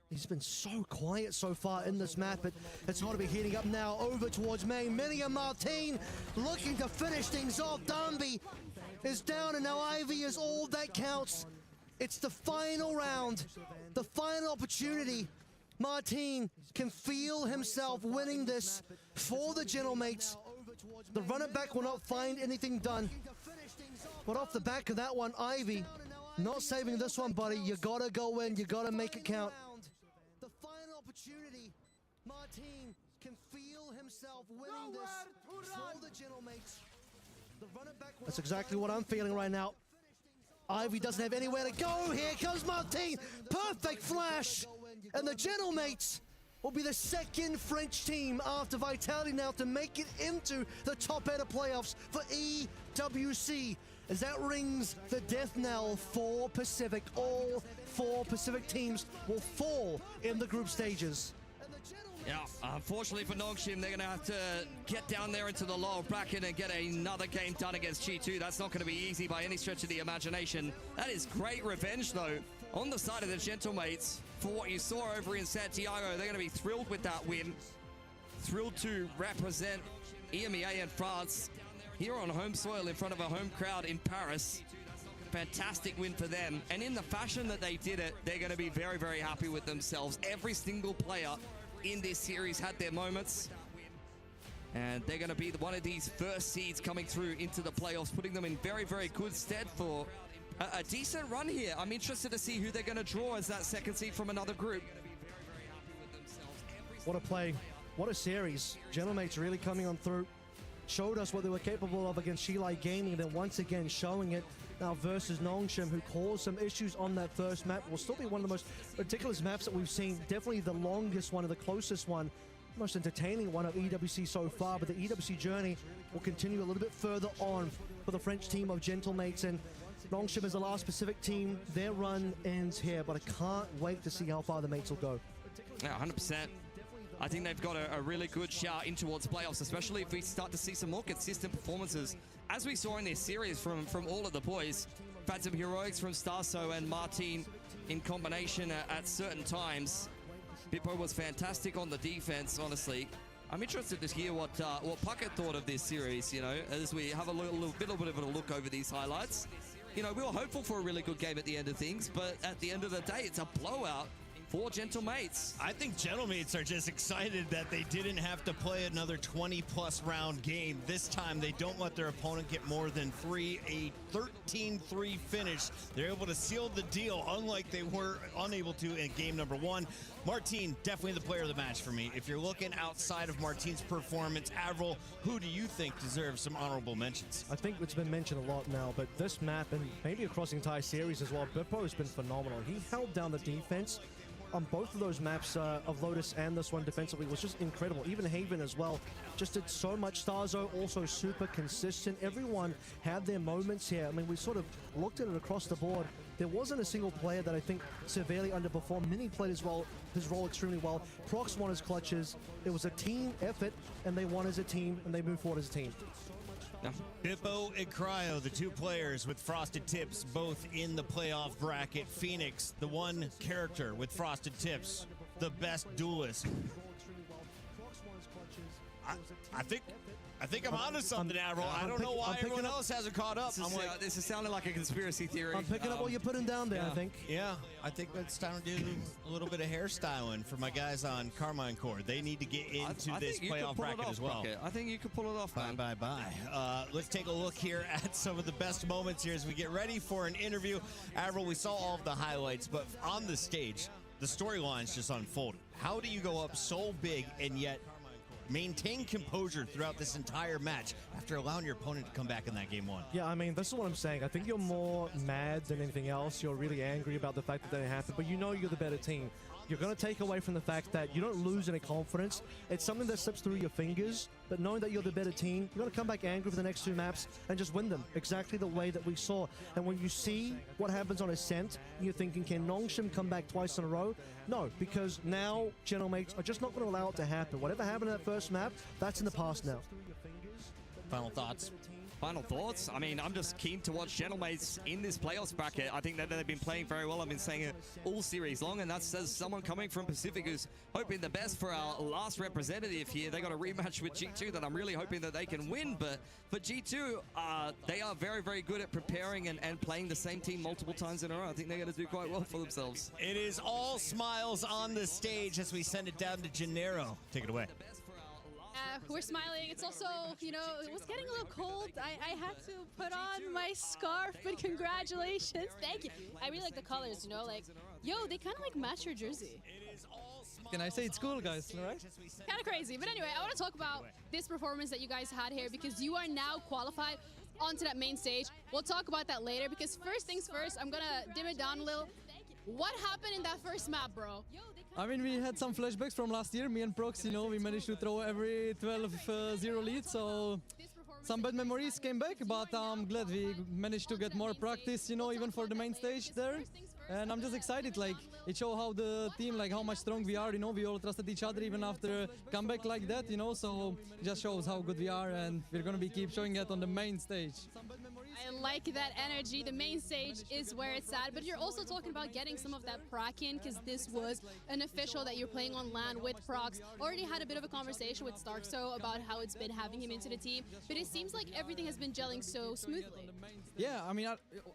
he's been so quiet so far in this map, but it's got to be heating up now over towards main. Mini and Martin looking to finish things off. Darby is down, and now Ivy is all that counts. It's the final round, the final opportunity. Martin can feel himself winning this for the Gentlemates. The runner back will not find anything done. But off the back of that one, Ivy not saving this one, buddy. You gotta go in, you gotta make it count. The final opportunity. Martin can feel himself winning this for the Gentlemates. The runner back. That's exactly what I'm feeling right now. Ivy doesn't have anywhere to go. Here comes Martin. Perfect flash. And the Gentlemates will be the second French team after Vitality now to make it into the top 8 of playoffs for EWC. As that rings the death knell for Pacific. All 4 Pacific teams will fall in the group stages. Yeah, unfortunately for Nongshim, they're going to have to get down there into the lower bracket and get another game done against G2. That's not going to be easy by any stretch of the imagination. That is great revenge, though, on the side of the Gentlemates for what you saw over in Santiago. They're going to be thrilled with that win. Thrilled to represent EMEA and France here on home soil in front of a home crowd in Paris. Fantastic win for them. And in the fashion that they did it, they're going to be very, very happy with themselves. Every single player in this series had their moments, and they're going to be one of these first seeds coming through into the playoffs, putting them in very, very good stead for a decent run here. I'm interested to see who they're going to draw as that second seed from another group. What a play, what a series. Gentlemates really coming on through, showed us what they were capable of against Shilai Gaming, then once again showing it now versus Nongshim, who caused some issues on that first map. Will still be one of the most ridiculous maps that we've seen. Definitely the longest one and the closest one. Most entertaining one of EWC so far, but the EWC journey will continue a little bit further on for the French team of Gentlemates. And Nongshim is the last Pacific team. Their run ends here, but I can't wait to see how far the mates will go. Yeah, 100%. I think they've got a really good shout in towards playoffs, especially if we start to see some more consistent performances, as we saw in this series from all of the boys. Phantom Heroics from Starso and Martin in combination at certain times. Bippo was fantastic on the defense, honestly. I'm interested to hear what Puckett thought of this series, you know, as we have a little bit of a look over these highlights. You know, we were hopeful for a really good game at the end of things, but at the end of the day, it's a blowout for Gentlemates. I think Gentlemates are just excited that they didn't have to play another 20-plus round game. This time, they don't let their opponent get more than 3. A 13-3 finish. They're able to seal the deal, unlike they were unable to in game number 1. Martin, definitely the player of the match for me. If you're looking outside of Martin's performance, Avril, who do you think deserves some honorable mentions? I think it's been mentioned a lot now, but this map, and maybe across the entire series as well, Bippo has been phenomenal. He held down the defense on both of those maps of Lotus and this one defensively. Was just incredible. Even Haven as well just did so much. Starzo also super consistent. Everyone had their moments here. I mean, we sort of looked at it across the board. There wasn't a single player that I think severely underperformed. Mini played his role extremely well. Prox won his clutches. It was a team effort, and they won as a team, and they moved forward as a team. Bippo and Cryo, the two players with frosted tips, both in the playoff bracket. Phoenix, the one character with frosted tips, the best duelist. I think I'm onto something, Avril. I don't know why everyone else hasn't caught up. This is sounding like a conspiracy theory. I'm picking up what you're putting down there, I think. Yeah, I think it's time to do a little bit of hairstyling for my guys on Carmine Court. They need to get into this playoff bracket as well. I think you could pull it off, man. Bye. Let's take a look here at some of the best moments here as we get ready for an interview. Avril, we saw all of the highlights, but on the stage, the storylines just unfolded. How do you go up so big and yet maintain composure throughout this entire match after allowing your opponent to come back in that game one? Yeah, I mean, this is what I'm saying. I think you're more mad than anything else. You're really angry about the fact that didn't happen, but you know you're the better team. You're going to take away from the fact that you don't lose any confidence. It's something that slips through your fingers, but knowing that you're the better team, you're going to come back angry for the next two maps and just win them exactly the way that we saw. And when you see what happens on Ascent, you're thinking, can Nongshim come back twice in a row? No, because now Gentlemates are just not going to allow it to happen. Whatever happened in that first map, that's in the past now. Final thoughts? Final thoughts? I mean, I'm just keen to watch Gentlemates in this playoffs bracket. I think that they've been playing very well. I've been saying it all series long, and that's as someone coming from Pacific who's hoping the best for our last representative here. They got a rematch with G2 that I'm really hoping that they can win, but for G2, they are very, very good at preparing and playing the same team multiple times in a row. I think they're going to do quite well for themselves. It is all smiles on the stage as we send it down to Gennaro. Take it away. We're smiling. It's also, you know, it was getting a little cold. I had to put on my scarf, but congratulations. Thank you. I really like the colors, you know, like, yo, they kind of like match your jersey. Can I say it's cool, guys, right? Kind of crazy. But anyway, I want to talk about this performance that you guys had here because you are now qualified onto that main stage. We'll talk about that later because first things first, I'm going to dim it down a little. What happened in that first map, bro? I mean, we had some flashbacks from last year. Me and Prox, you know, we managed to throw every 12-0 lead, so some bad memories came back, but I'm glad we managed to get more practice, you know, even for the main stage there. And I'm just excited, like, it shows how the team, like, how much strong we are, you know, we all trusted each other even after a comeback like that, you know, so it just shows how good we are, and we're gonna be keep showing it on the main stage. I like that energy. The main stage is where it's at, but you're also talking about getting some of that prac in because this was an official that you're playing on LAN with Prox. Already had a bit of a conversation with Starkso about how it's been having him into the team, but it seems like everything has been gelling so smoothly. Yeah, I mean,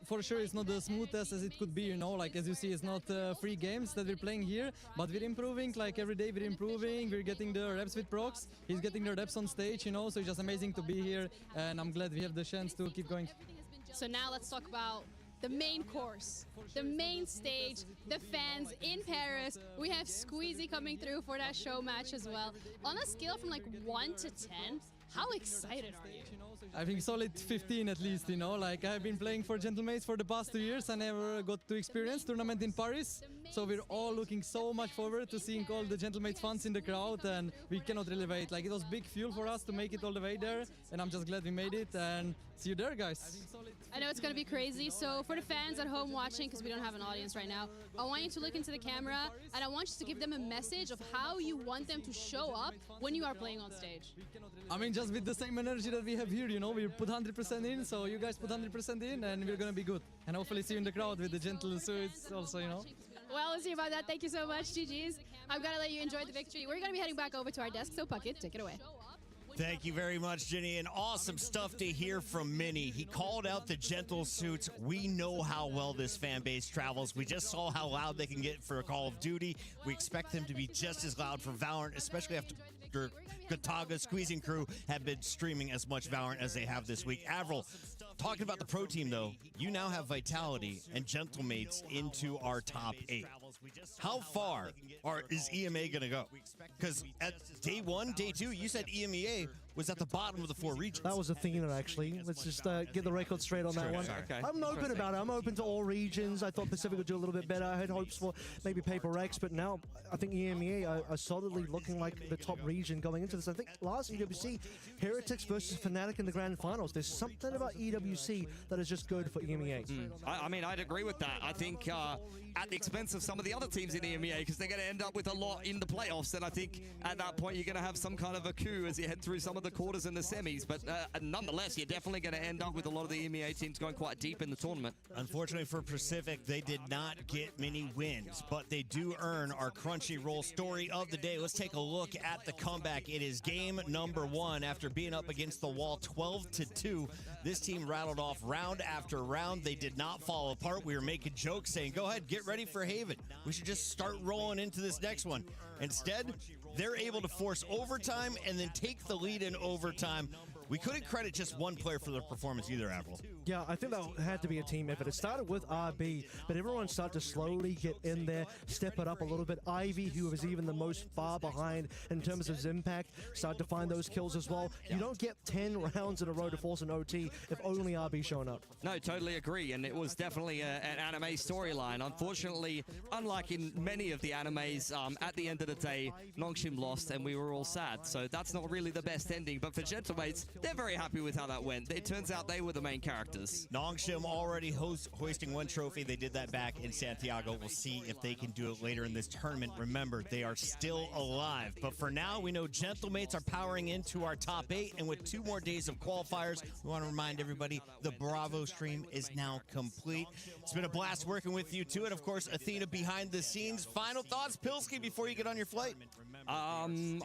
for sure it's not the smoothest as it could be, you know, like as you see, it's not free games that we're playing here, but we're improving, like every day we're improving, we're getting the reps with Prox, he's getting the reps on stage, you know, so it's just amazing to be here, and I'm glad we have the chance to keep going. So now let's talk about the main course, the main stage, the fans in Paris. We have Squeezy coming through for that show match as well. On a scale from like 1 to 10, how excited are you? I think solid 15 at least, you know, like I've been playing for Gentlemates for the past 2 years. I never got to experience tournament in Paris, so we're all looking so much forward to seeing all the Gentlemates fans in the crowd, and we cannot really wait. Like, it was big fuel for us to make it all the way there, and I'm just glad we made it, and see you there, guys. I know it's going to be crazy, so for the fans at home watching, because we don't have an audience right now, I want you to look into the camera, and I want you to give them a message of how you want them to show up when you are playing on stage. I mean, just with the same energy that we have here, you know, we put 100% in, so you guys put 100% in, and we're gonna be good. And hopefully see you in the crowd with the gentle suits also, you know. Well, we'll see about that. Thank you so much, GG's. I'm gonna let you enjoy the victory. We're gonna be heading back over to our desk, so Puckett, take it away. Thank you very much, Jenny, and awesome stuff to hear from Minnie. He called out the gentle suits. We know how well this fan base travels. We just saw how loud they can get for Call of Duty. We expect them to be just as loud for Valorant, especially after Gataga, Squeezing Crew have been streaming as much Valorant as they have this week. Avril, talking about the pro team, though, you now have Vitality and Gentlemates into our top 8. How far is EMEA going to go? Because at day 1, day 2, you said EMEA was at the bottom of the 4 regions. That was Athena, actually. Let's just get the record straight on that one. Okay. I'm open about it. I'm open to all regions. I thought Pacific would do a little bit better. I had hopes for maybe Paper X, but now I think EMEA are solidly looking like the top region going into this. I think last EWC, Heretics versus Fnatic in the grand finals. There's something about EWC that is just good for EMEA. I mean, I'd agree with that. I think at the expense of some of the other teams in EMEA, because they're going to end up with a lot in the playoffs, and I think at that point you're going to have some kind of a coup as you head through some of the quarters and the semis, but nonetheless, you're definitely going to end up with a lot of the EMEA teams going quite deep in the tournament. Unfortunately for Pacific, they did not get many wins, but they do earn our Crunchyroll story of the day. Let's take a look at the comeback. It is game number 1. After being up against the wall 12-2, this team rattled off round after round. They did not fall apart. We were making jokes saying, go ahead, get ready for Haven. We should just start rolling into this next one. Instead, they're able to force overtime and then take the lead in overtime. We couldn't credit just one player for their performance either, Avril. Yeah, I think that had to be a team effort. It started with RB, but everyone started to slowly get in there, step it up a little bit. Ivy, who was even the most far behind in terms of his impact, started to find those kills as well. You don't get 10 rounds in a row to force an OT if only RB showing up. No, totally agree, and it was definitely an anime storyline. Unfortunately, unlike in many of the animes, at the end of the day, Nongshim lost and we were all sad, so that's not really the best ending. But for Gentlemates, they're very happy with how that went. It turns out they were the main characters. Nongshim already hoisting one trophy. They did that back in Santiago. We'll see if they can do it later in this tournament. Remember, they are still alive. But for now, we know Gentlemates are powering into our top 8. And with 2 more days of qualifiers, we want to remind everybody the Bravo stream is now complete. It's been a blast working with you too. And of course, Athena behind the scenes. Final thoughts, Pilsky, before you get on your flight? I'm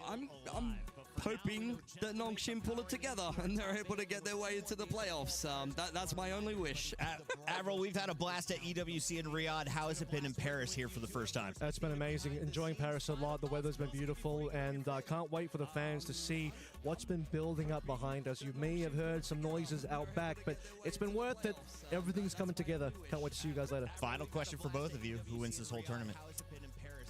hoping that Nongshim pull it together and they're able to get their way into the playoffs. That's my only wish. Avril, we've had a blast at EWC in Riyadh. How has it been in Paris here for the first time? It's been amazing. Enjoying Paris a lot. The weather's been beautiful, and I can't wait for the fans to see what's been building up behind us. You may have heard some noises out back, but it's been worth it. Everything's coming together. Can't wait to see you guys later. Final question for both of you. Who wins this whole tournament?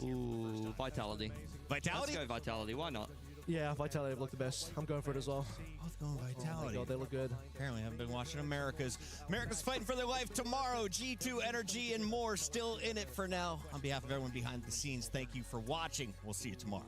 Ooh, Vitality. Vitality? Let's go Vitality. Why not? Yeah, Vitality have looked the best. I'm going for it as well. Both going Vitality. Oh my God, they look good. Apparently, I haven't been watching America's. America's fighting for their life tomorrow. G2, Energy, and more still in it for now. On behalf of everyone behind the scenes, thank you for watching. We'll see you tomorrow.